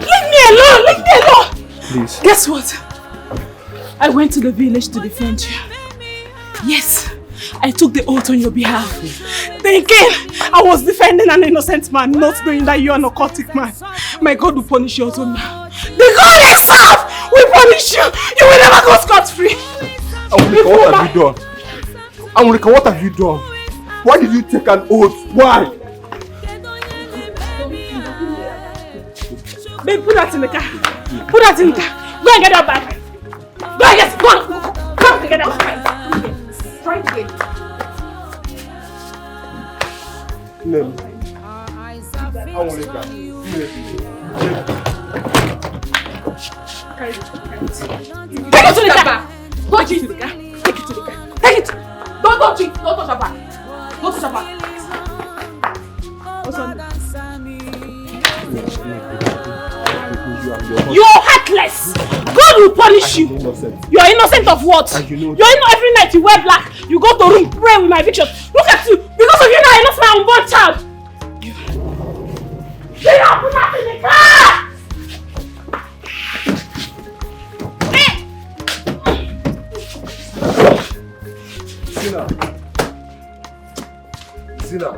Leave me alone! Leave me alone! Please. Guess what? I went to the village to defend you. Yes, I took the oath on your behalf. Thinking I was defending an innocent man, not knowing that you are an occultic man. My God will punish you also now. The God himself will punish you. You will never go scot-free. Amulika, what have you done? Amulika, what have you done? Why did you take an oath? Why? Babe, put that in the car. Put that in the car. Go and get your bag. Go and get it. Go on. Come to get your bag. Try to get it. Amulika. Carry it. Take it to the car. Go to the car. Take it to the car. Take it. Don't touch it. Don't touch the bag. Don't touch the bag. What's on? You are heartless. God will punish you. You are innocent of what? You know every night you wear black. You go to room, pray with my picture. Look at you. Because of you now I lost my unborn child. Get up, put that in the car. Zina.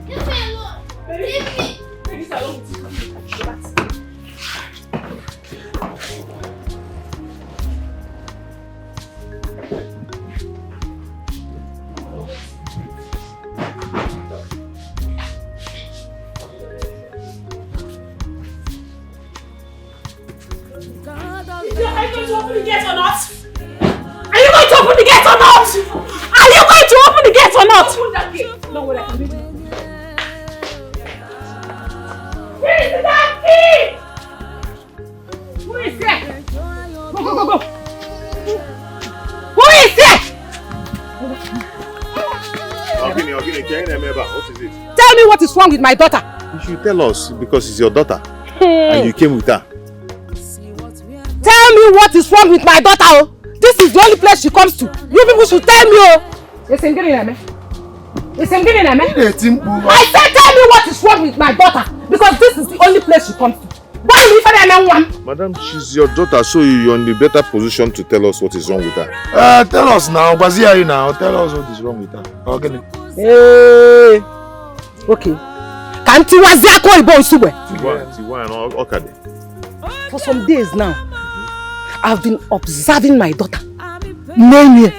Leave me alone. Leave me. Take this along with you. Are you going to open the gate or not? Are you going to open the gate or not? Are you going to open the gate or not? Open that gate. No way I can do it. Where is the damn key? Who is there? Go. Who is there? What is it? Tell me what is wrong with my daughter. You should tell us because it's your daughter. And you came with her. Tell me what is wrong with my daughter. Oh. This is the only place she comes to. You people should tell me. Oh. I said tell me what is wrong with my daughter. Because this is the only place she comes to. Madam, she's your daughter, so you're in the better position to tell us what is wrong with her. Tell us now. Bazia now. Tell us what is wrong with her. Okay. Okay. Can't you was there call boy sube? For some days now, I've been observing my daughter. Nenye.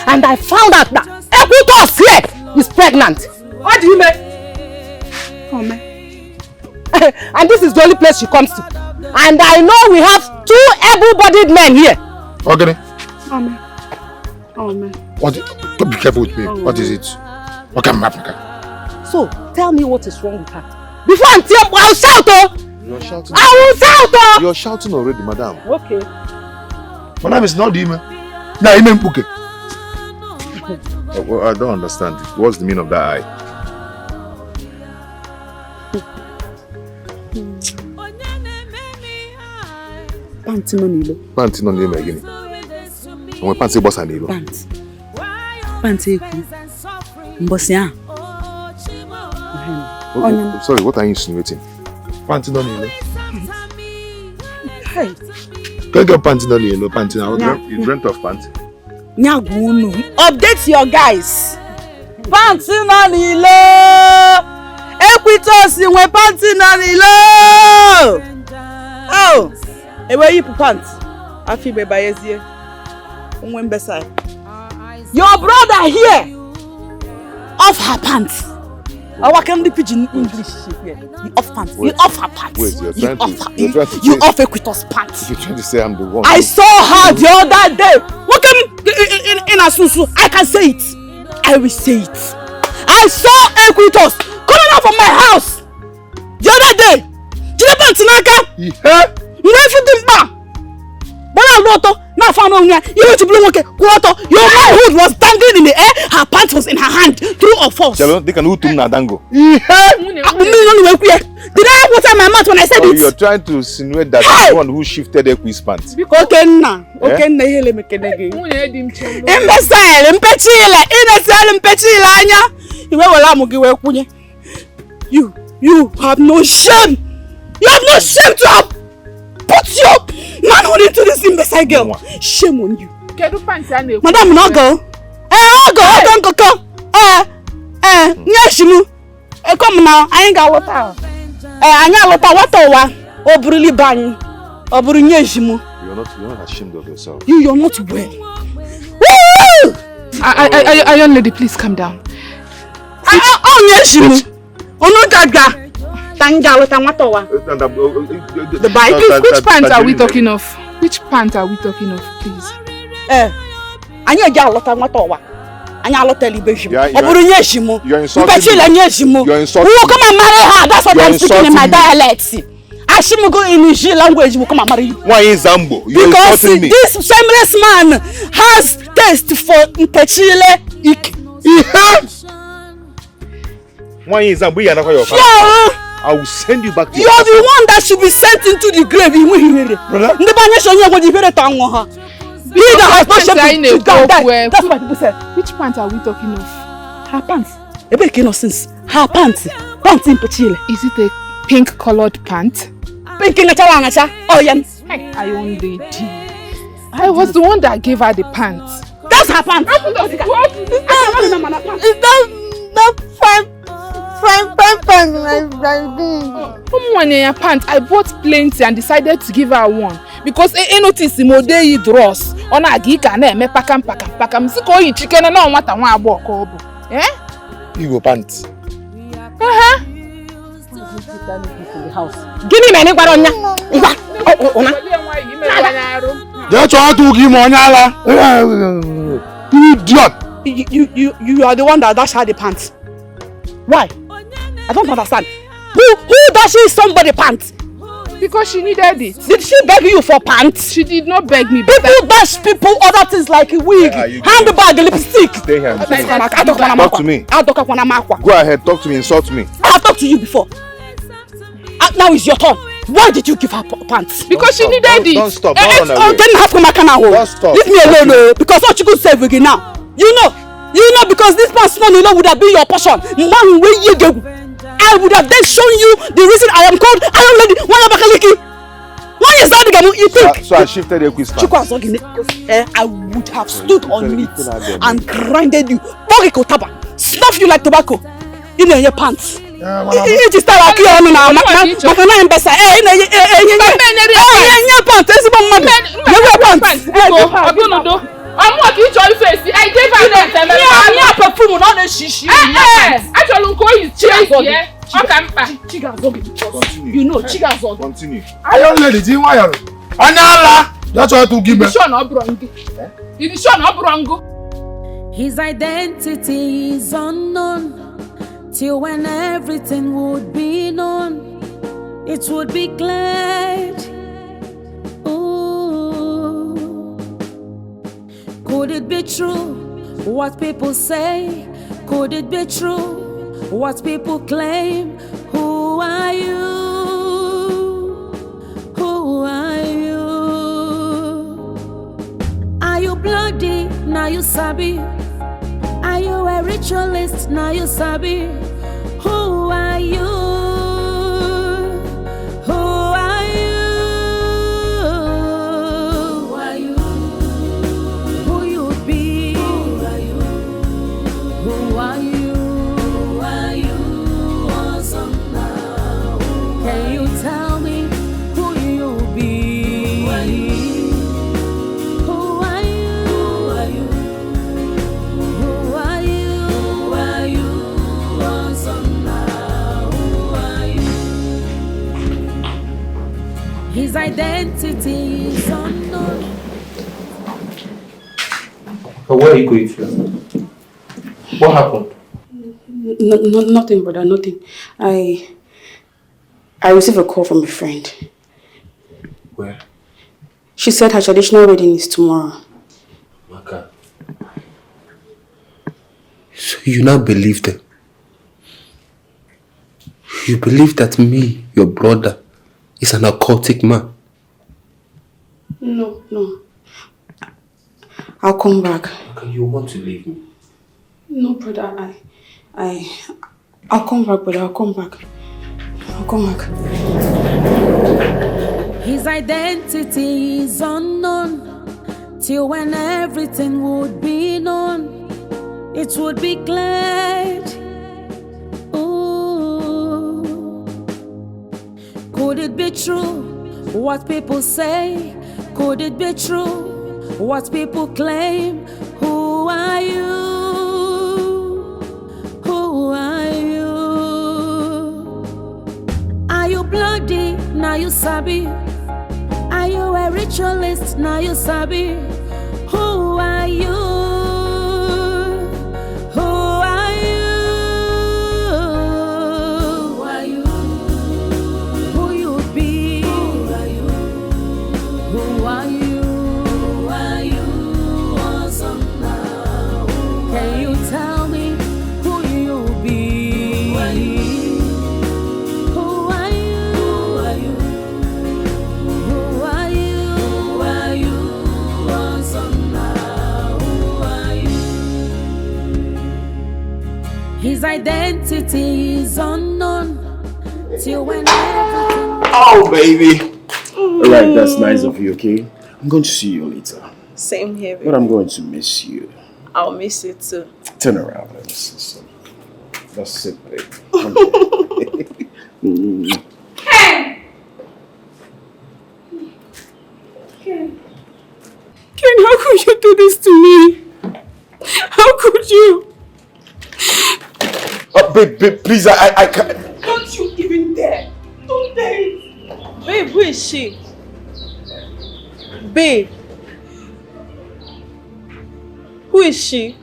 And I found out that Equitos here is pregnant. What do you mean? Oh man. And this is the only place she comes to. And I know we have 2 able-bodied men here. Okay. Oh man. What? Be careful with me. What is it? Okay, so tell me what is wrong with her. Before I'll shout, oh! You're shouting. I will shout, oh! You're shouting already, madam. Okay. Madam is not him. Nah, he meant Puke. Well, I don't understand. What's the meaning of that eye? Panty no nilo. Panty no nilo again. When panty boss and nilo. Panty eku. Mbosia. Sorry, what are you insinuating? Panty no nilo. Hey. Can't get panty no nilo. Panty now. You dreamt of panty. Nyagunu. Update your guys. Panty no nilo. Equitos inwe panty no nilo. Oh. Where you pants? I feel by yezie. Your brother here off her pants. Our can the pidgin English here. You off pants. You off her pants. Wait, you're trying to you off Equitos pants. You're trying to say I'm the one. I saw her the other day. What can in Asusu? I can say it. I will say it. I saw Equitos coming out from my house the other day. Did you pants naka? You know if you didn't buy. But I wrote now found on here. You went to blow water. Your manhood was dangling in the air. Her pants was in her hand. True or false? They can do na dango. Did I water my mouth when I said it? You're trying to insinuate that you're the one who shifted Equi's pants. Okay, now. Okay, now hele me kedege. Imbecile, impechile, anya. You have no shame. You have no shame to have put your manhood into this imbecile girl. Shame on you. Madam, not go. Go. Yes, you. Come now. I ain't got water. I got water. Obrili bani. Obrunyejimu. You're not ashamed of yourself. You're not well. Young lady, please calm down. The bike. Which pants are we talking of? Which pants are we talking of, please? You're insulting me. You're insulting me. Come and marry her. That's what I'm speaking in my dialect. Ashimugo in Niger language will come and marry you. Why is Zambo? You're because insulting me. This shameless man has taste for Impechile. He has. Why is Zambo? You're not your father. I will send you back to your the one that should be sent into the grave. Brother? He that has not shaped to God. That's what people say. Which pants are we talking of? Her pants. A bit innocence. Her pants. Pants in Pechile. Is it a pink colored pant? Pink in the oh yeah. I was the one that gave her the pants. That's her pants. Is that fine pants? I bought plenty and decided to give her one because I noticed the draws on a geek and me pakam. Siko yi chicken and no matter one walk over. You go pants. In the house. Give me money, Baronia. That's what to give money. You idiot. You are the one that dash her the pants. Why? I don't understand. Who dashes somebody pants? Because she needed it. Did she beg you for pants? She did not beg me. People dash people other things like a wig, handbag, lipstick. Stay here. Talk to me. Go ahead, talk to me, insult me. I have talked to you before. Now it's your turn. Why did you give her pants? Because she needed it. Don't stop. Don't run away. Don't stop. Leave me alone, because what you could say again now. You know because this pants would have been your portion. I would have then shown you the reason I am called Iron Lady. Why is that the game you think? So I shifted the quiz. I would have stood on it and grinded you. Snuff you like tobacco. In your pants. It is start aquí on now. Makana embesa. I'm walking to your face. I gave her that. Yeah, perfume not the shishi. Actually, go is chase here. You know, Chigazon. Continue. I don't let it in wire. Anala. That's what to give me. His identity is unknown. Till when everything would be known, it would be glad. Ooh. Could it be true what people say? Could it be true what people claim? Who are you? Who are you? Are you bloody? Now you sabi. Are you a ritualist? Now you sabi. Who are you? Who are you? Who are you? Who you be? Who are you? Who are you? Who are you? Awesome now. Can you tell me who you be? Who are you? Who are you? Who are you? Who are you? Who are you? Awesome now. Who are you? His identity is unknown. But where are you going to? What happened? Nothing, brother, nothing. I received a call from a friend. Where? She said her traditional wedding is tomorrow. Maka. So you now believe them? You believe that me, your brother, is an occultic man? No. I'll come back. Maka, you want to leave me? No, brother, I'll come back, brother. I'll come back. His identity is unknown. Till when everything would be known, it would be glad. Ooh. Could it be true what people say? Could it be true what people claim? Who are you? Who are you? Are you bloody? Now you sabi. Are you a ritualist? Now you sabi. Who are you? Who are you? Who are you? Who you be? Who are you? Who are you? Who are you? Awesome now. Can you tell me who you be? Who are you? Who are you? Who are you? Who are you? Who are you? Awesome now. Who are you? His identity is unknown. Till when everything. Oh, baby. Alright, that's nice of you, okay? I'm going to see you later. Same here, baby. But I'm going to miss you. I'll miss you too. Turn around. Let me see something. That's it, baby. Come here. Ken, how could you do this to me? How could you? Babe, please, I can't. Don't you even dare. Don't dare it. Babe, who is she? Babe. Who is she?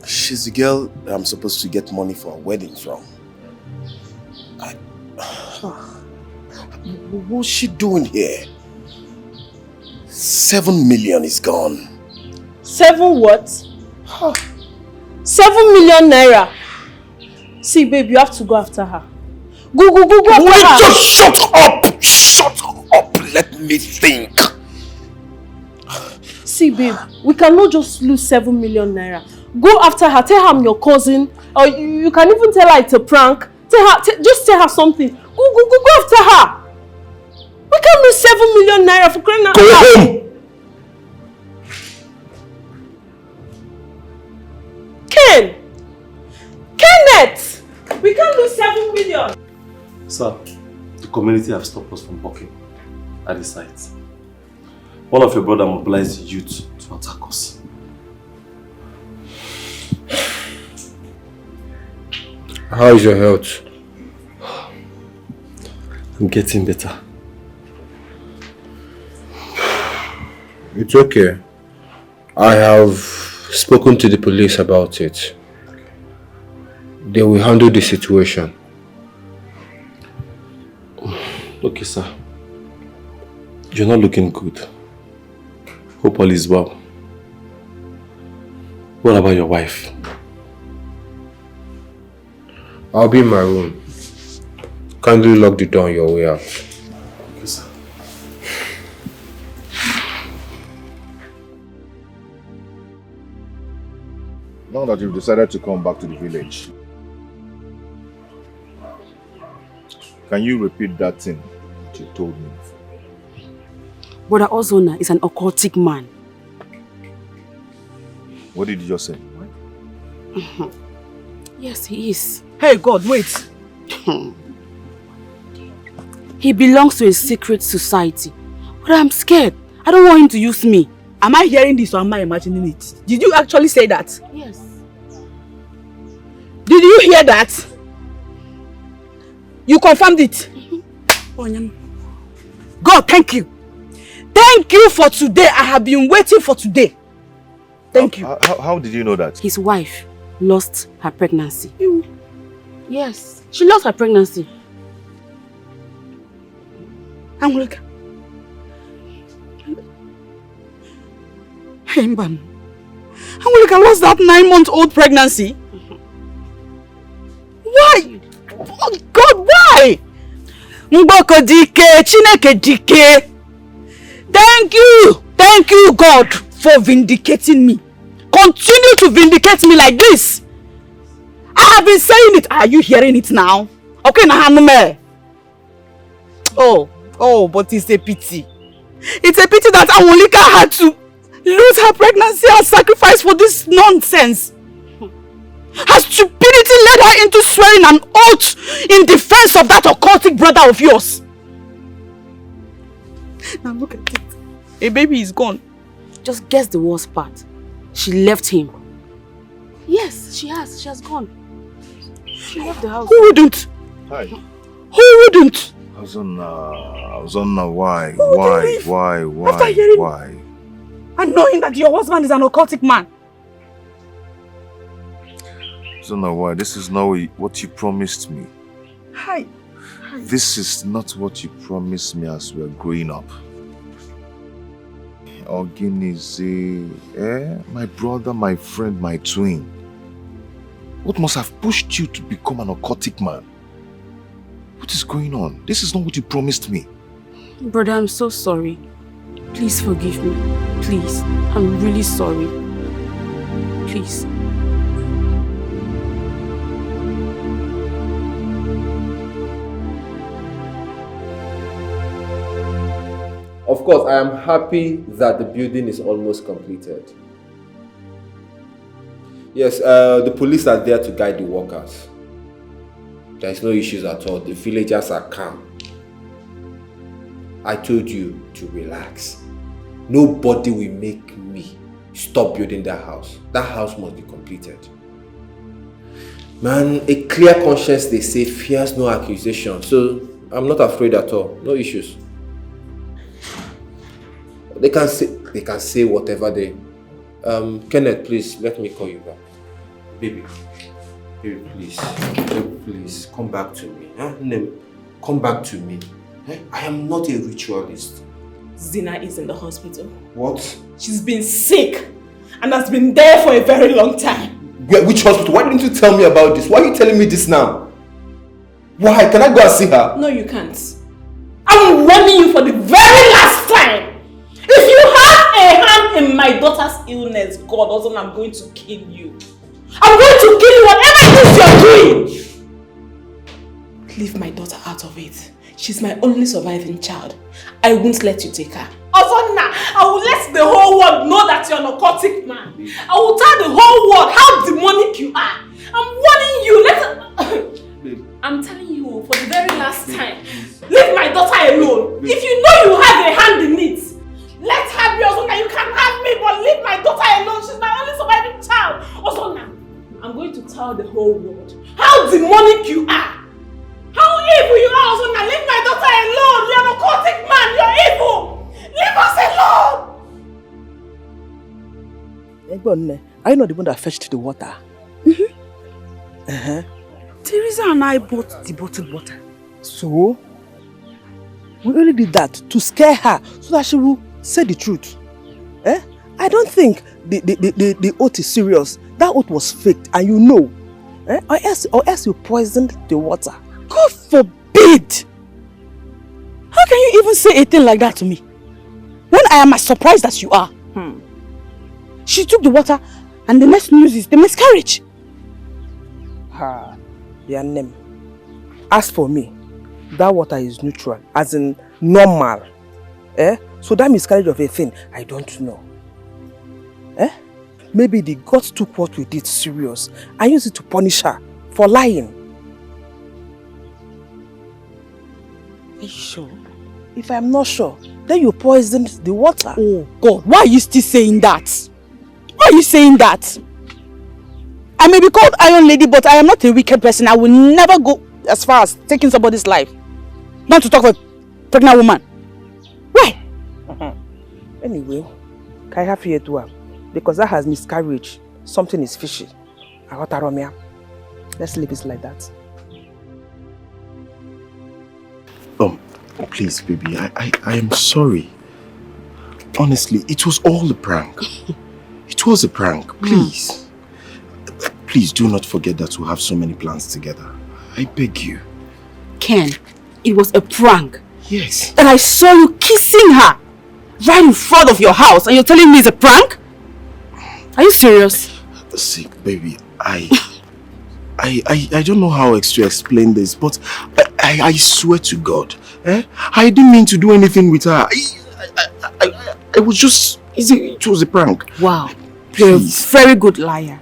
She's the girl that I'm supposed to get money for a wedding from. What's she doing here? 7 million is gone. 7 what? 7 million naira. See, babe, you have to go after her. Go after her. Wait, just shut up! Shut up! Let me think. See, babe, we cannot just lose 7 million naira. Go after her. Tell her I'm your cousin. Or you can even tell her it's a prank. Just tell her something. Go after her. We can't lose 7 million naira for crying out loud. Go home! Kenneth! We can't lose 7 million. Sir, the community have stopped us from working at the site. One of your brother mobilized the youth to attack us. How is your health? I'm getting better. It's okay. I have spoken to the police about it. They will handle the situation. Okay, sir. You're not looking good. Hope all is well. What about your wife? I'll be in my room. Kindly lock the door on your way out. Okay, sir. Now that you've decided to come back to the village, can you repeat that thing that you told me? Brother Ozona is an occultic man. What did you just say? Yes, he is. Hey, God, wait. He belongs to a secret society. But I'm scared. I don't want him to use me. Am I hearing this or am I imagining it? Did you actually say that? Yes. Did you hear that? You confirmed it? God, thank you. Thank you for today. I have been waiting for today. Thank you. How did you know that? His wife lost her pregnancy. Yes, she lost her pregnancy. Angelica. Hey, Mbam. Angelica lost that 9-month-old pregnancy. Why? Oh God, why? Mboko dike, Chineke dike. Thank you, God, for vindicating me. continue to vindicate me like this? I have been saying it. Are you hearing it now? Okay, Nahanume. Oh, but it's a pity. It's a pity that Awolika had to lose her pregnancy and sacrifice for this nonsense. Her stupidity led her into swearing an oath in defense of that occultic brother of yours. Now look at it. A baby is gone. Just guess the worst part. She left him. Yes, she has. She has gone. She left the house. Who wouldn't? Hi. Who wouldn't? Hosanna, why? After hearing and knowing that your husband is an occultic man. Hosanna, why? This is not what you promised me. Hi. This is not what you promised me as we were growing up. Oginize, my brother, my friend, my twin. What must have pushed you to become an occultic man? What is going on? This is not what you promised me. Brother, I'm so sorry. Please forgive me. Please. I'm really sorry. Please. Of course, I am happy that the building is almost completed. Yes, the police are there to guide the workers. There is no issues at all. The villagers are calm. I told you to relax. Nobody will make me stop building that house. That house must be completed. Man, a clear conscience, they say, fears no accusation. So, I'm not afraid at all. No issues. They can say whatever they... Kenneth, please, let me call you back. Baby, please. Baby, please, come back to me. Huh? Come back to me. I am not a ritualist. Zina is in the hospital. What? She's been sick and has been there for a very long time. Which hospital? Why didn't you tell me about this? Why are you telling me this now? Why? Can I go and see her? No, you can't. I'm warning you for the very last time. If you have a hand in my daughter's illness, God, also I'm going to kill you. I'm going to kill you whatever it is you're doing. Leave my daughter out of it. She's my only surviving child. I won't let you take her. Ozonna, I will let the whole world know that you're an occultic man. I will tell the whole world how demonic you are. I'm warning you. I'm telling you for the very last time. Leave my daughter alone. If you know you have a hand in it, let her be Ozonna. You can have me, but leave my daughter alone. She's my only surviving child. Ozonna, I'm going to tell the whole world how demonic you are. How evil you are, Ozonna. Leave my daughter alone. You're an occultic man. You're evil. Leave us alone. Are you not the one that fetched the water? Teresa and I bought the bottled water. So? We only did that to scare her so that she will say the truth. I don't think the oath is serious. That oath was faked and you know. Or else you poisoned the water. God forbid! How can you even say a thing like that to me? When I am as surprised as you are. She took the water and the next news is the miscarriage. Your name. As for me, that water is neutral, as in normal. So that miscarriage of a thing, I don't know. Maybe the gods took what we did serious and used it to punish her for lying. Are you sure? If I'm not sure, then you poisoned the water. Oh God, why are you still saying that? Why are you saying that? I may be called Iron Lady, but I am not a wicked person. I will never go as far as taking somebody's life. Not to talk of a pregnant woman. Why? Anyway, can I have you to her? Because that has miscarriage. Something is fishy. Let's leave it like that. Please, baby, I am sorry. Honestly, it was all a prank. It was a prank, please. Please do not forget that we have so many plans together. I beg you. Ken, it was a prank. Yes. And I saw you kissing her right in front of your house and you're telling me it's a prank? Are you serious? See, baby, I don't know how to explain this, but I swear to God, I didn't mean to do anything with her. I was just, it was a prank. Wow, you're a very good liar.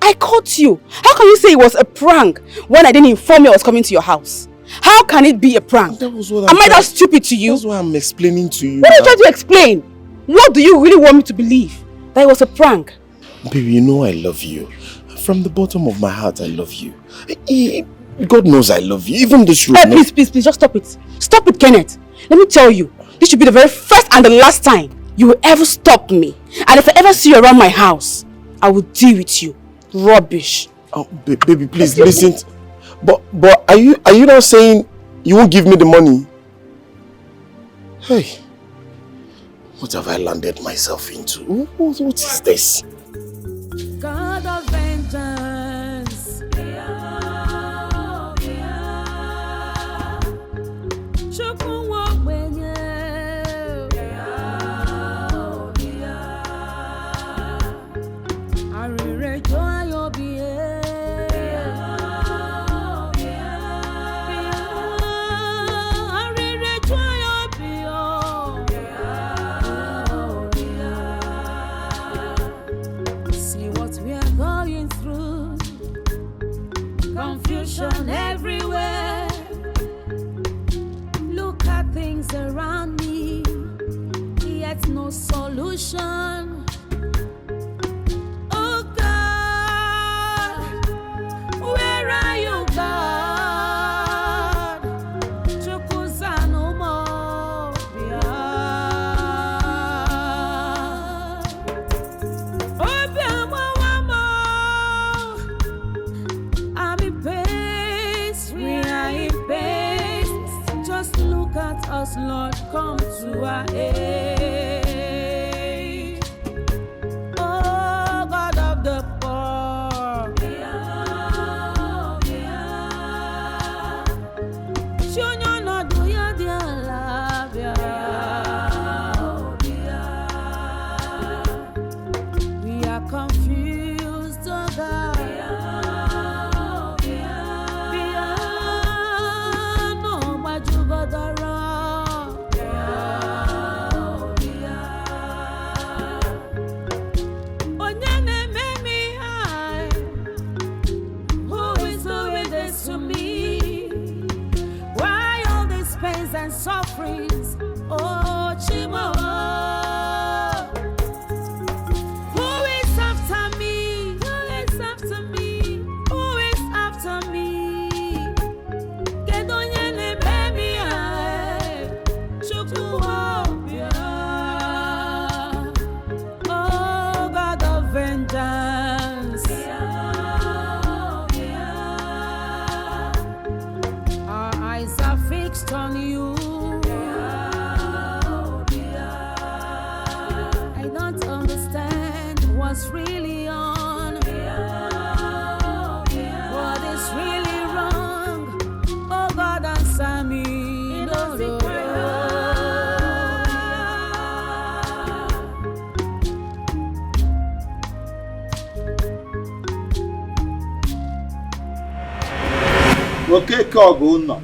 I caught you. How can you say it was a prank when I didn't inform you I was coming to your house? How can it be a prank? That was what Am I that stupid to you? That's what I'm explaining to you. What are you trying to explain? What do you really want me to believe? That it was a prank? Baby, you know I love you. From the bottom of my heart, I love you. God knows I love you. Even this room. Please, just stop it. Stop it, Kenneth. Let me tell you, this should be the very first and the last time you will ever stop me. And if I ever see you around my house, I will deal with you. Rubbish. Oh, baby, please listen. But are you not saying you won't give me the money? Hey, what have I landed myself into? What is this? God of vengeance. Confusion everywhere. Look at things around me, yet no solution. Oh God, where are you, God? Chukusa no more. At us, Lord, come to our aid. Oh, God of the poor. Show you not do your dear love. We are confused, oh God. And sufferings, oh Chimo, who is after me? Who is after me? Who is after me? Kedonyene baby, I Chukwuobia. Oh God of vengeance, our eyes are fixed on you. What's really on? What is really wrong? Oh God, answer me. Okay, Koguno,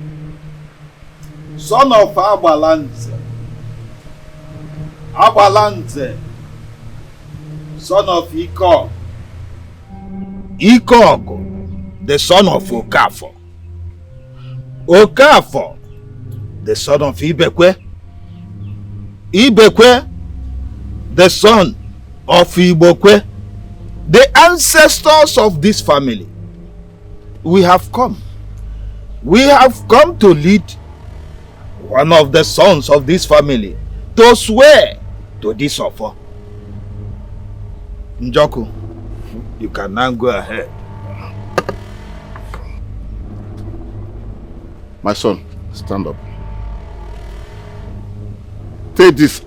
son of Abalanze, son of Ikog. Ikog, the son of Okafo. Okafo, the son of Ibekwe. Ibekwe, the son of Ibokwe. The ancestors of this family. We have come to lead one of the sons of this family to swear to this offer. Njoku, you can now go ahead. My son, stand up. Take this.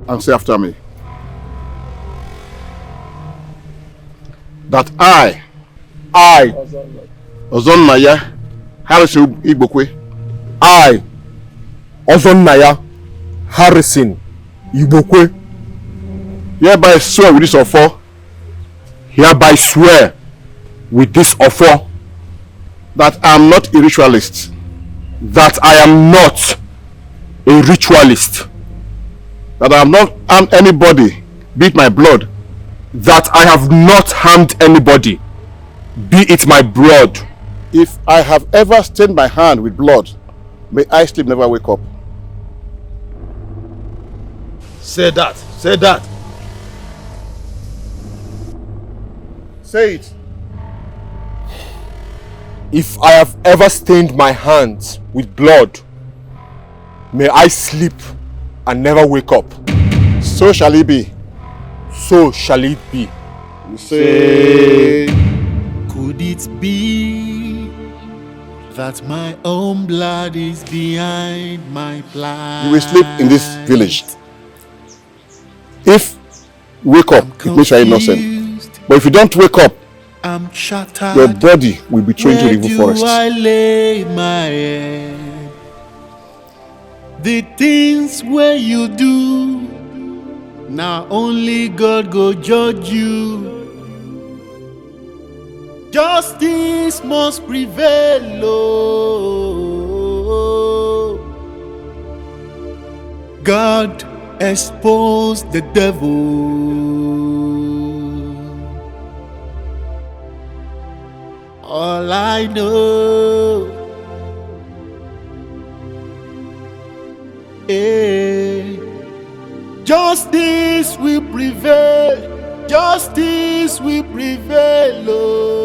And say after me. That I, Ozonnaya, Harrison Igbokwe, I, Ozonnaya, Harrison Ibokwe, hereby swear with this offer, hereby swear with this offer that I am not a ritualist, that I am not a ritualist, that I have not harmed anybody, be it my blood, that I have not harmed anybody, be it my blood. If I have ever stained my hand with blood, may I sleep never wake up. Say that. Say that. Say it. If I have ever stained my hands with blood, may I sleep and never wake up. So shall it be. So shall it be. Say. Could it be that my own blood is behind my plight? You will sleep in this village. If you wake up, it means you are innocent. But if you don't wake up, I'm shattered. your body will be thrown into the evil forest. Where do I lay my head? The things where you do, now only God go judge you. Justice must prevail, oh. God expose the devil. All I know, justice will prevail. Justice will prevail, oh.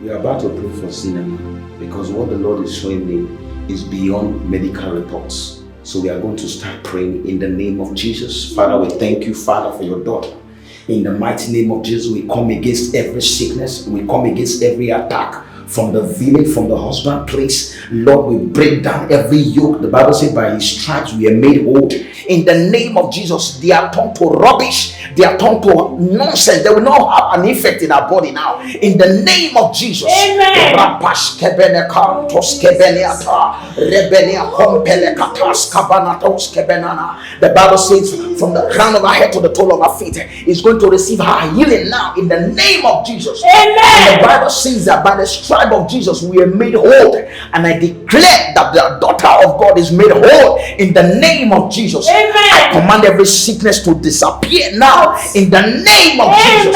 We are about to pray for cinema because what the Lord is showing me is beyond medical reports. So we are going to start praying in the name of Jesus. Father, we thank you, Father, for your daughter. In the mighty name of Jesus, we come against every sickness. We come against every attack from the village, from the husband place. Lord, we break down every yoke. The Bible says by his stripes we are made whole. In the name of Jesus, they are turned to rubbish. They are turned to nonsense. They will not have an effect in our body now. In the name of Jesus. Amen. The Bible says from the crown of our head to the toe of our feet is going to receive her healing now in the name of Jesus. Amen. And the Bible says that by the stripe of Jesus we are made whole. And I declare that the daughter of God is made whole in the name of Jesus. Amen. I command every sickness to disappear now in the name of Jesus.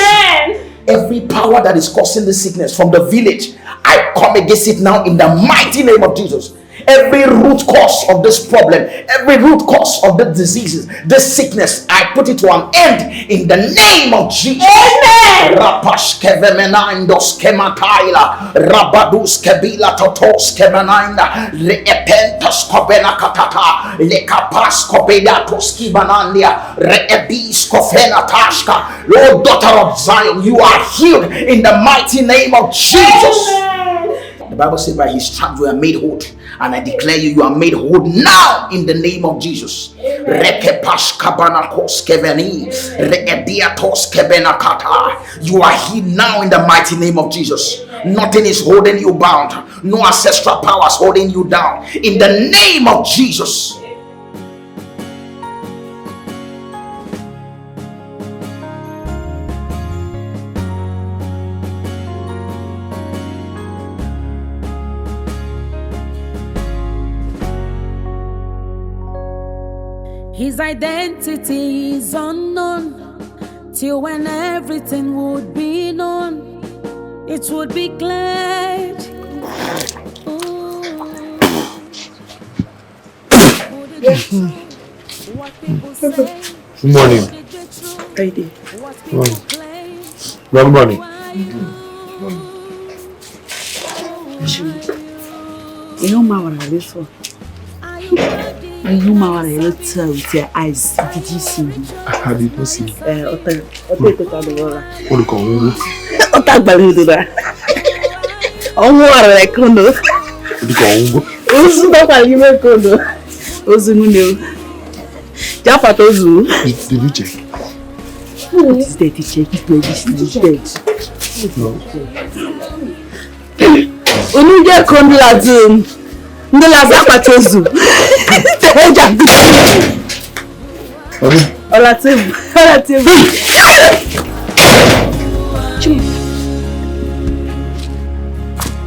Every power that is causing the sickness from the village, I come against it now in the mighty name of Jesus. Every root cause of this problem, every root cause of the diseases, this sickness, I put it to an end in the name of Jesus. Amen. Lord, daughter of Zion, you are healed in the mighty name of Jesus. The Bible says by his stripes we are made whole. And I declare you are made whole now in the name of Jesus. You are healed now in the mighty name of Jesus. Nothing is holding you bound. No ancestral powers holding you down. In the name of Jesus. His identity is unknown, till when everything would be known, it would be glad. Good morning. Friday. Good morning. Good morning. You know, Mama, this one. And you man with your eyes. Did you see me? I did not see. Otta Did you check? What is that? Check it like this. No. Only Kondo Ndelaza Patozu.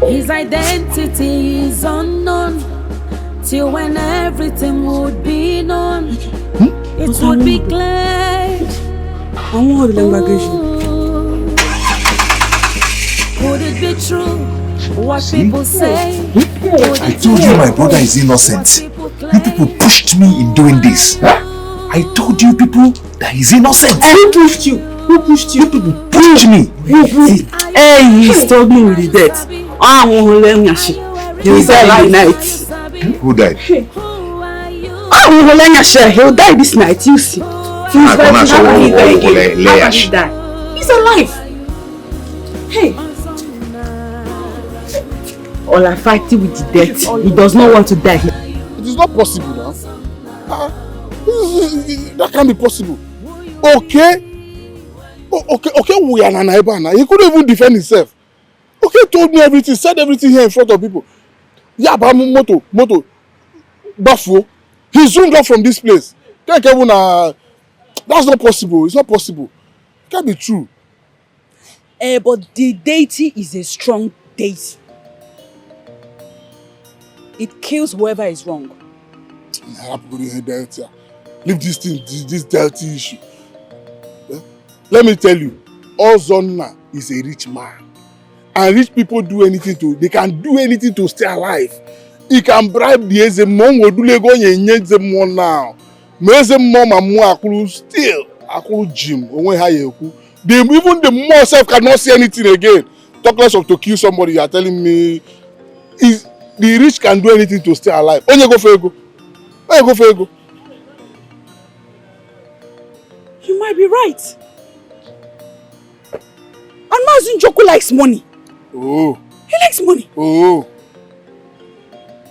His identity is unknown till when everything would be known. It would be clear. Would it be true? What people say? I told you my brother is innocent. You people pushed me in doing this. I told you people that he's innocent. Who pushed you? Who pushed you? You people pushed me. Hey, he's struggling with the death. He will die night. Who died? He'll die this night, you see. He's alive. Hey. All are fighting with the death. He does not want to die. It is not possible now. That can't be possible. Okay, we are Nanaibana. He couldn't even defend himself. Okay, told me everything, said everything here in front of people. Yeah, but moto, Bafo. He zoomed off from this place. That's not possible. It's not possible. It can't be true. But the deity is a strong deity. It kills whoever is wrong. Leave this thing, this deity issue. Yeah? Let me tell you, Ozonna is a rich man. And rich people do anything they can do anything to stay alive. He can bribe the Ezemon, will do Lego and Ezemon now. Ezemon and Moakulu still, Akulu Jim, even the more self cannot see anything again. Talk less of to kill somebody, you are telling me. The rich can do anything to stay alive. Onye go for ego. You might be right. And Mazin Joko likes money. Oh. He likes money. Oh.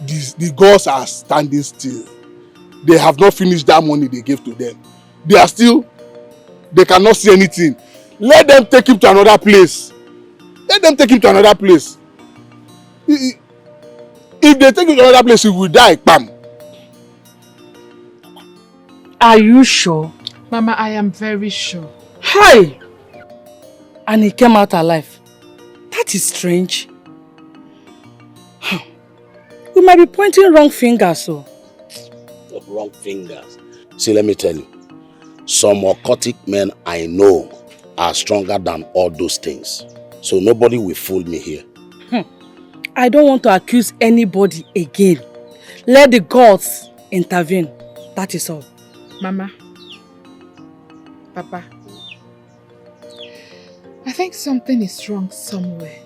The gods are standing still. They have not finished that money they gave to them. They cannot see anything. Let them take him to another place. If they take him to another place, he will die. Bam. Are you sure? Mama, I am very sure. Hi! And he came out alive. That is strange. We might be pointing wrong fingers, so. Wrong fingers. See, let me tell you. Some occultic men I know are stronger than all those things. So nobody will fool me here. I don't want to accuse anybody again. Let the gods intervene. That is all. Mama, Papa, I think something is wrong somewhere.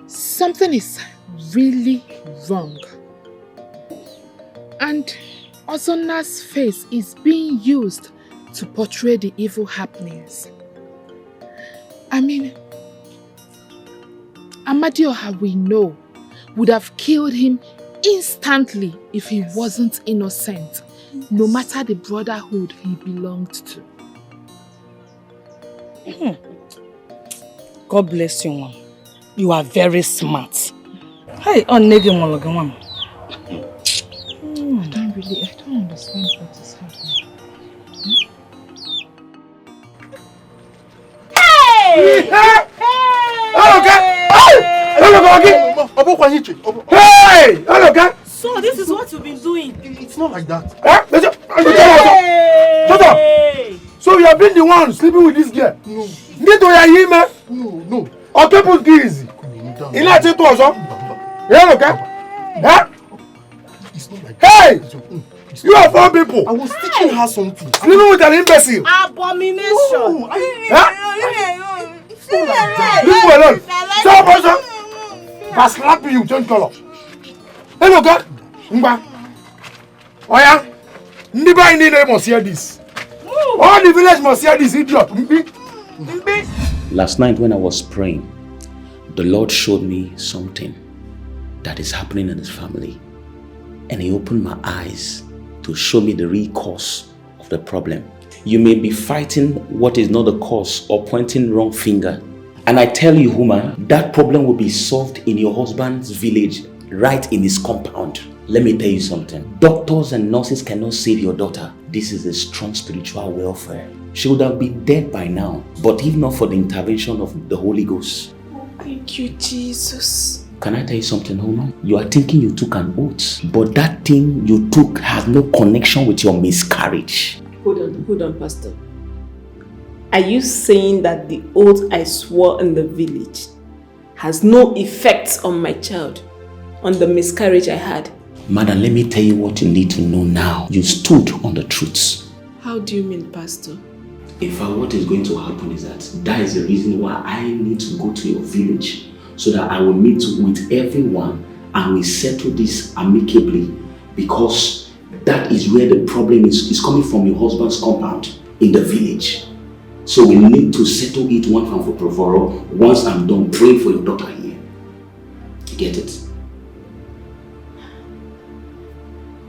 Something is really wrong. And Ozonna's face is being used to portray the evil happenings. I mean, Amadioha, we know, would have killed him instantly if he wasn't innocent, no matter the brotherhood he belonged to. God bless you, Mom. You are very smart. Hey, on Negi Mologamam. I don't understand what is happening. Hey! Hey! Hey! So this is what you've been doing. It's not like that. Shut up! So you have been the one sleeping with this girl? No. Get to your email? No. Okay, put easy. In that it was up. Yeah, okay? Huh? It's not like hey! You are 4 people. I was teaching her something. Sleeping with an imbecile. Abomination. No, leave me alone. Stop, person. If I slap you, change color. Hey, okay? Mba. Oya. Nobody in the must hear this. All the village must hear this idiot. Last night when I was praying, the Lord showed me something that is happening in this family. And He opened my eyes to show me the real cause of the problem. You may be fighting what is not the cause or pointing wrong finger. And I tell you, woman, that problem will be solved in your husband's village, right in his compound. Let me tell you something. Doctors and nurses cannot save your daughter. This is a strong spiritual welfare. She would have been dead by now, but if not for the intervention of the Holy Ghost. Thank you, Jesus. Can I tell you something, woman? You are thinking you took an oath, but that thing you took has no connection with your miscarriage. Hold on, Pastor. Are you saying that the oath I swore in the village has no effect on my child, on the miscarriage I had? Madam, let me tell you what you need to know now. You stood on the truth. How do you mean, Pastor? In fact, what is going to happen is that is the reason why I need to go to your village, so that I will meet with everyone and we settle this amicably, because that is where the problem is coming from, your husband's compound in the village. So we need to settle it one time for all once I'm done praying for your daughter here. You get it?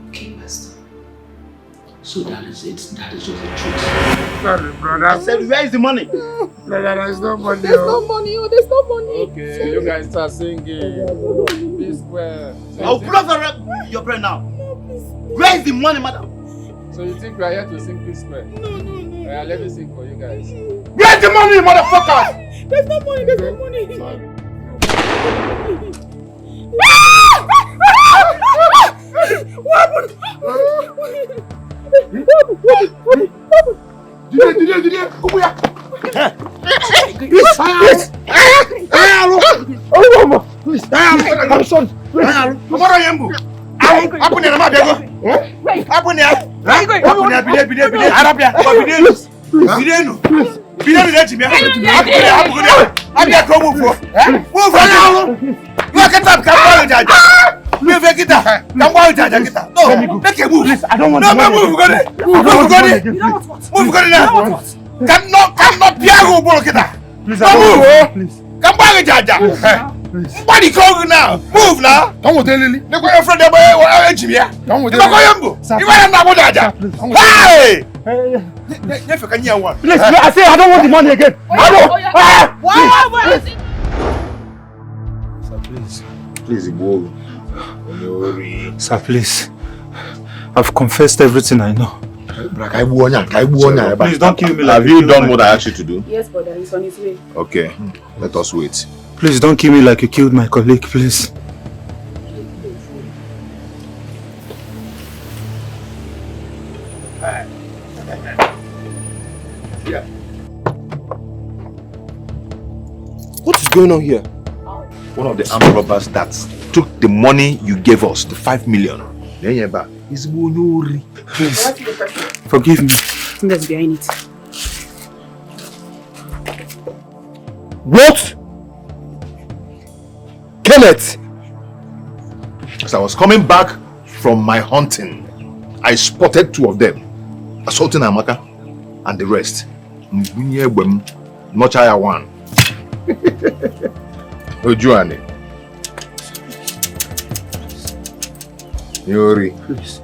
Okay, Pastor. So that is it. That is just the truth. Sorry, brother. I said, where is the money? Brother, there's no money. There's no money. Oh, there's no money. Okay, you guys start singing. This square. I'll pull off your prayer now. Where is the money, madam? So you think we are here to sing Peace Square? No. Let me sing for you guys. Where's the money, motherfucker? There's no money. There's no money. Sorry. What happened? Did you? Come here. Please. I'm sorry. Body call now. Move now. Come with Lily. Look where your friend there. Come with Hey! Please, I say I don't want the money again. Please go. Sir, please. I've confessed everything I know. Please don't kill me. Have you done what I asked you to do? Yes, brother. He's on his way. Okay, let us wait. Please don't kill me like you killed my colleague, please. What is going on here? One of the armed robbers that took the money you gave us, the 5 million. Please, forgive me. That's behind it. What? Kenneth! As I was coming back from my hunting, I spotted 2 of them assaulting Amaka and the rest. Nochaya 1. Ojuane. Yori. Please.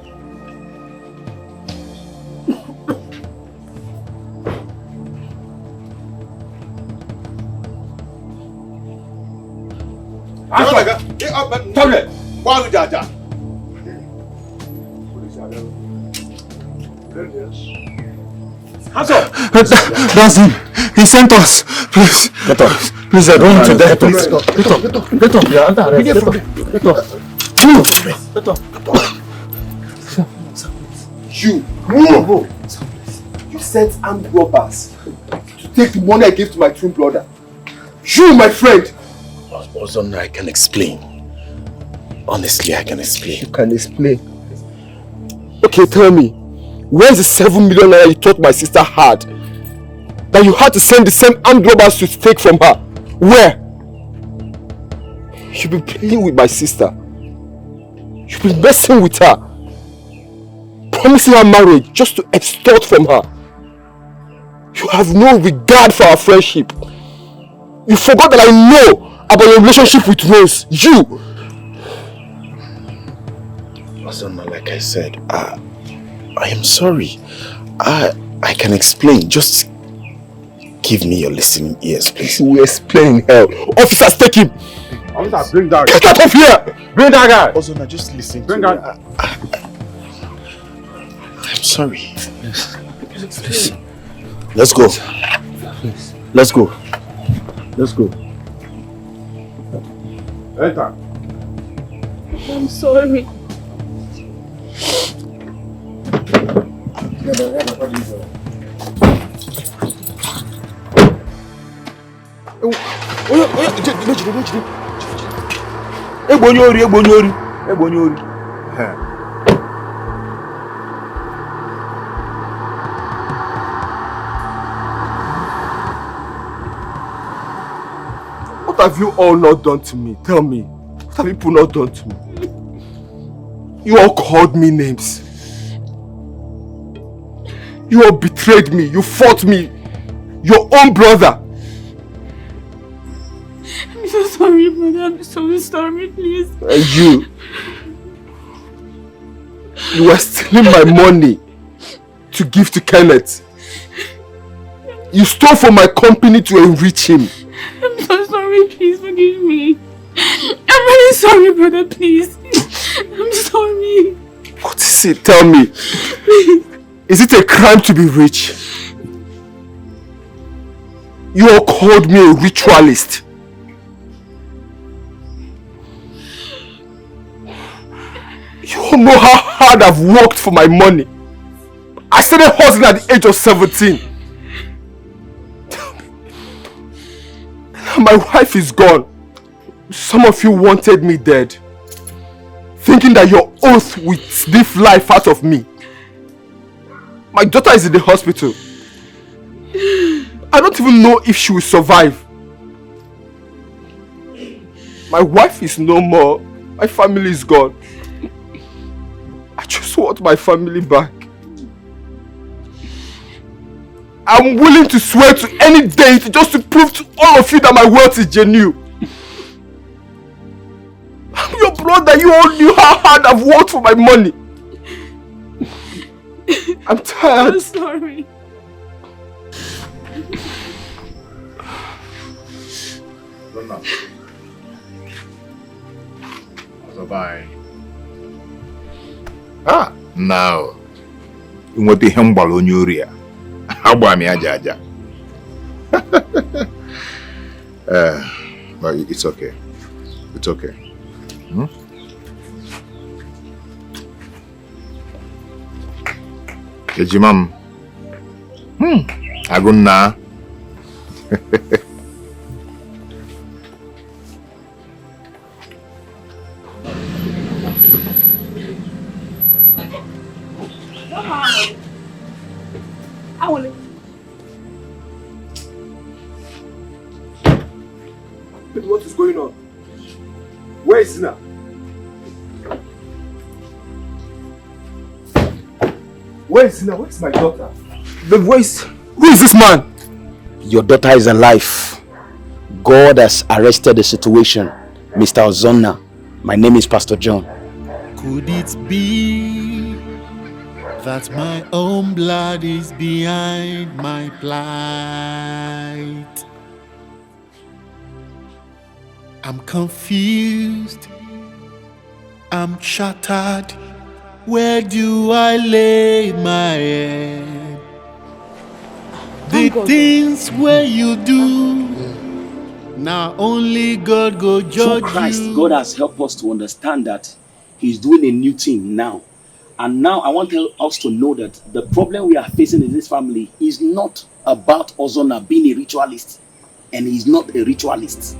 That's him. He sent us. Please. Get up. Please, I don't want to die. Please. Get up. You're under arrest. Get up. Get up. You. Move. You sent armed robbers to take the money I gave to my twin brother. You, my friend. Ozon, I can explain. Honestly, I can explain. You can explain. Okay, tell me. Where's the 7 million naira you thought my sister had? That you had to send the same armed robbers to take from her? Where? You've been playing with my sister. You've been messing with her. Promising her marriage just to extort from her. You have no regard for our friendship. You forgot that I know about your relationship with Rose. You! Ozonna, like I said, I am sorry. I can explain. Just give me your listening ears, please. You will explain hell. Officers, take him! Officer, bring that guy. Get out of here! Bring that guy! Ozonna, just listen bring to me. that. I'm sorry. Please. Let's go. Please. Let's go. Let's go. Enter. I'm sorry. What have you all not done to me? Tell me. What have people not done to me? You all called me names. You all betrayed me. You fought me. Your own brother. I'm so sorry, brother. I'm so sorry, please. You were stealing my money to give to Kenneth. You stole from my company to enrich him. I'm so sorry, please forgive me. I'm really sorry, brother, please. I'm sorry. What is it? Tell me. Please. Is it a crime to be rich? You all called me a ritualist. You all know how hard I've worked for my money. I started hustling at the age of 17. Now my wife is gone. Some of you wanted me dead, thinking that your oath would sniff life out of me. My daughter is in the hospital. I don't even know if she will survive. My wife is no more. My family is gone. I just want my family back. I'm willing to swear to any deity just to prove to all of you that my wealth is genuine. I'm your brother. You all knew how hard I've worked for my money. I'm tired. I'm sorry. Bye. Now. Nwete ihe mgbala onye ori a. Agba mi aja aja. But it's okay. It's okay. Ejimam. Agunna. What is going on? Where is Zina? Where is Zina? Where is my daughter? Who is this man? Your daughter is alive. God has arrested the situation. Mr. Ozonna, my name is Pastor John. Could it be that my own blood is behind my plight? I'm confused. I'm shattered. Where do I lay my head? The things where you do, now only God go judge Through Christ, you. God has helped us to understand that He's doing a new thing now. And now I want us to know that the problem we are facing in this family is not about Ozonna being a ritualist. And he's not a ritualist.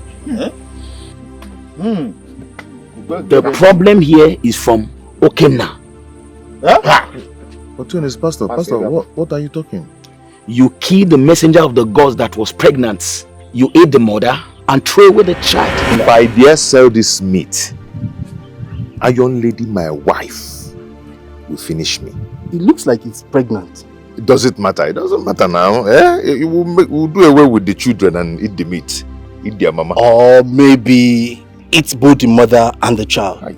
The problem here is from Okena. But is Pastor, what are you talking? You killed the messenger of the gods that was pregnant. You ate the mother and threw away the child. If I dare sell this meat, Iron Lady, my wife, will finish me. It looks like it's pregnant. It doesn't matter. It doesn't matter now. We'll do away with the children and eat the meat. Eat their mama. Or maybe it's both the mother and the child. I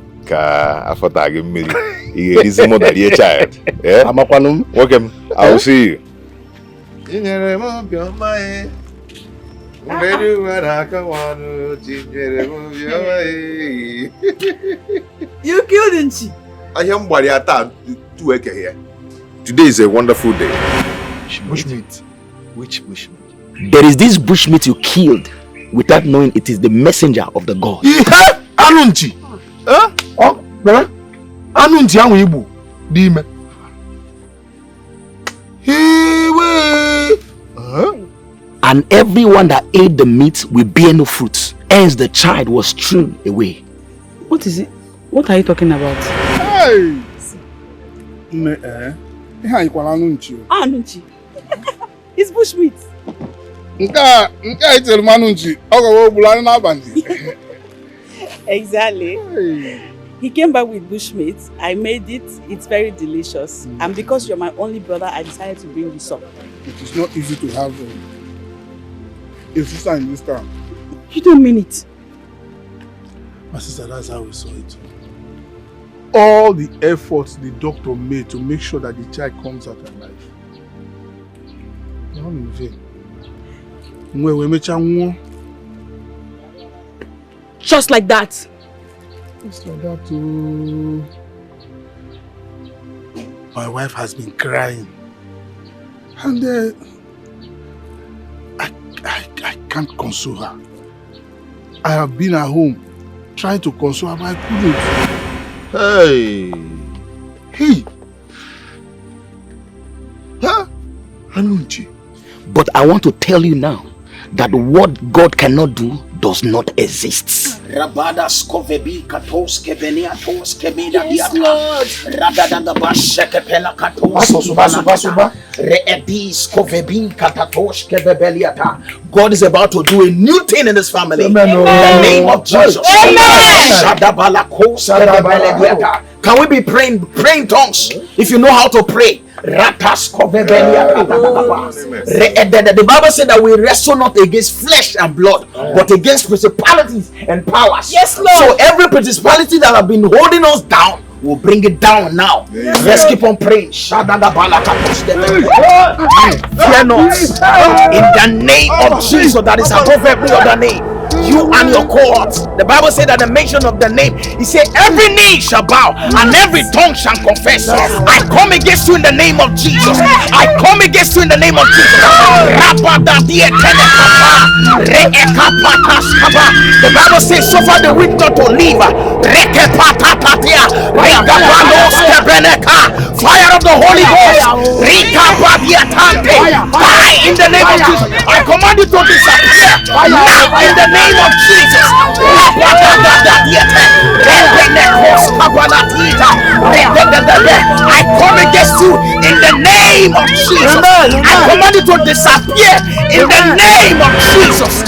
thought I gave me this mother and the child. Yeah? Welcome. I will see you. You killed Nchi. I am here. Today is a wonderful day. Bushmeat. Which bushmeat? There is this bushmeat you killed without knowing it is the messenger of the God. Anunchi. Oh, brother. Anunchi awu Igbo. Dime. And everyone that ate the meat will bear no fruit. Hence the child was thrown away. What is it? What are you talking about? Hey! Anunchi. It's bushmeat. Exactly. He came back with bushmeat. I made it. It's very delicious. And because you're my only brother, I decided to bring this up. It is not easy to have a sister in this town. You don't mean it. My sister, that's how we saw it. All the efforts the doctor made to make sure that the child comes out alive. Not in vain. Just like that. Just like that too. My wife has been crying. And I can't console her. I have been at home trying to console her, but I couldn't. Hey! Huh? Anunchi. But I want to tell you now that what God cannot do does not exist. Yes, Lord. God is about to do a new thing in this family. Amen. In the name of Jesus. Amen. Can we be praying tongues? If you know how to pray. The Bible said that we wrestle not against flesh and blood, but against principalities and powers. Yes, Lord. So every principality that have been holding us down, we'll bring it down now. Yes, let's keep on praying. Fear not. In the name of Jesus that is above every other name. You and your cohorts. The Bible said that the mention of the name, he said every knee shall bow and every tongue shall confess. I come against you in the name of Jesus. I come against you in the name of Jesus. The Bible says suffer the weak not to live. Fire of the Holy Ghost. Die in the name of Jesus. I command you to disappear now in the name of Jesus. I come against you in the name of Jesus. I command you to disappear in the name of Jesus.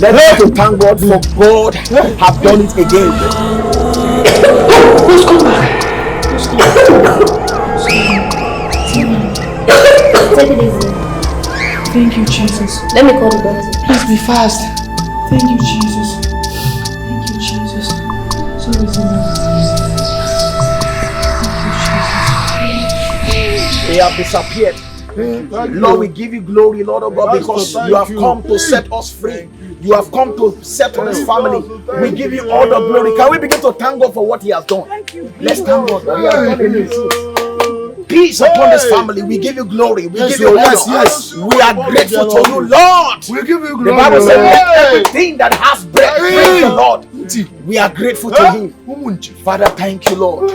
Let's to thank God for God have done it again. Take it easy. Thank you, Jesus. Let me call the doctor. Please be fast. Thank you, Jesus. Thank you, Jesus. Sorry, They have disappeared. Lord, we give you glory, Lord of God, because you have come to set us free. You have come to settle this family. We give you all the glory. Can we begin to thank God for what he has done? Let's thank God. He has done a new thing. Peace upon this family. We give you glory. We give you honor. Yes. We are grateful to you, Lord. We give you glory. The Bible says let everything that has breath praise the Lord. We are grateful to him. Father, thank you, Lord.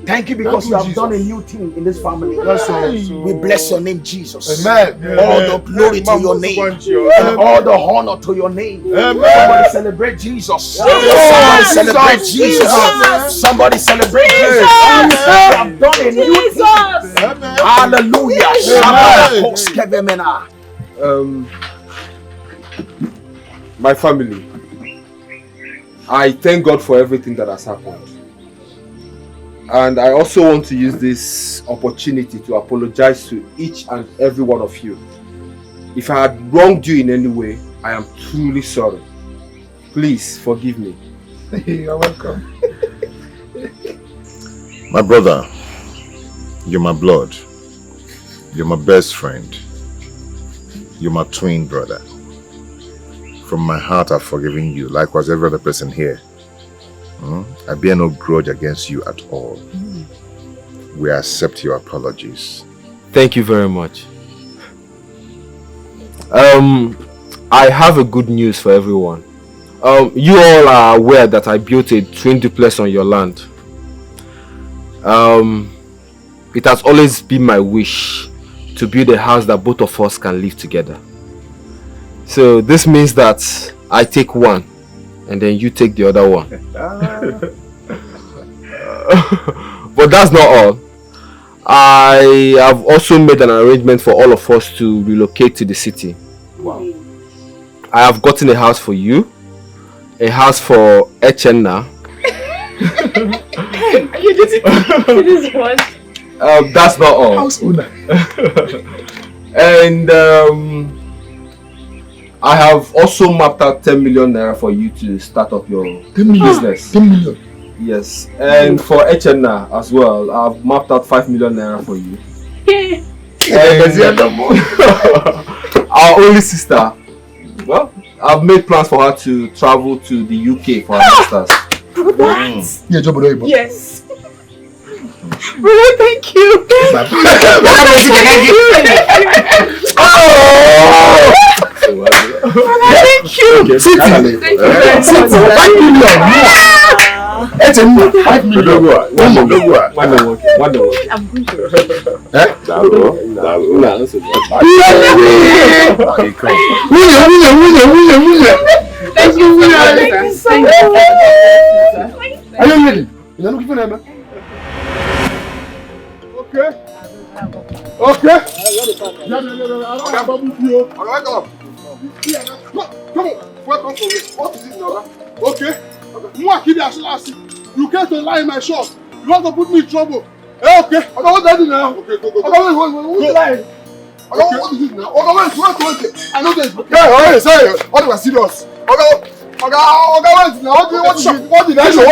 Thank you because you have done a new thing in this family. We bless your name, Jesus. Amen. All the glory to your name and all the honor to your name. Somebody celebrate Jesus. Somebody celebrate Jesus. Somebody celebrate Jesus. You have done a new thing. Hallelujah. My family, I thank God for everything that has happened. And I also want to use this opportunity to apologize to each and every one of you. If I had wronged you in any way, I am truly sorry. Please forgive me. You're welcome. My brother, you're my blood. You're my best friend. You're my twin brother. From my heart, I've forgiven you, likewise every other person here. I bear no grudge against you at all. We accept your apologies. Thank you very much. I have a good news for everyone. You all are aware that I built a twin duplex on your land. It has always been my wish to build a house that both of us can live together. So this means that I take one and then you take the other one. But that's not all. I have also made an arrangement for all of us to relocate to the city. Wow. I have gotten a house for you, a house for Echenna. That's not all. House owner. And I have also mapped out 10 million naira for you to start up your 10 million. business. 10 million. Yes. And for Echenna as well, I've mapped out 5 million naira for you. And our only sister, well, I've made plans for her to travel to the UK for her masters. Yeah, job. Yes. Brother, thank you. Thank you. Thank you. Are you ready? You're looking for them? Okay. Okay. Welcome to me. What is it now? Okay. You came to lie in my shop. You want to put me in trouble. Okay. Okay, what do I do now? Okay, go. Okay, who's lying? Okay, what is it now? Okay, wait. I know this. Okay, sorry. What was serious? Okay, wait now. What did I show?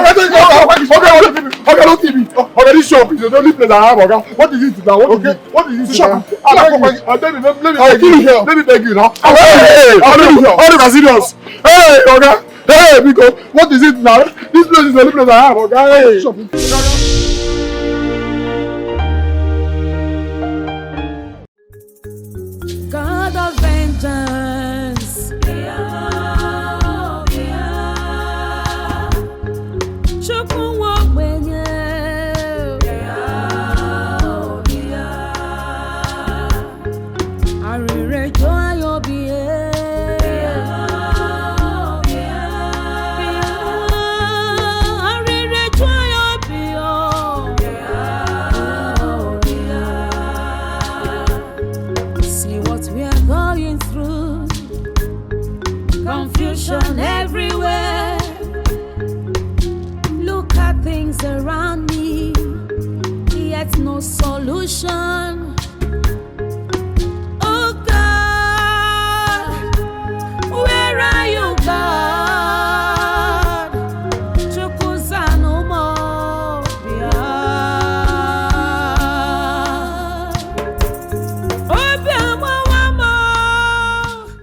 Okay, don't give me. Okay, this shop is the only place I have. Okay, what is it now? What is this shop? Let me beg you now. Hey, what was serious? Hey, okay. Hey, Biko, what is it now? This place is the only place I have. Okay, hey.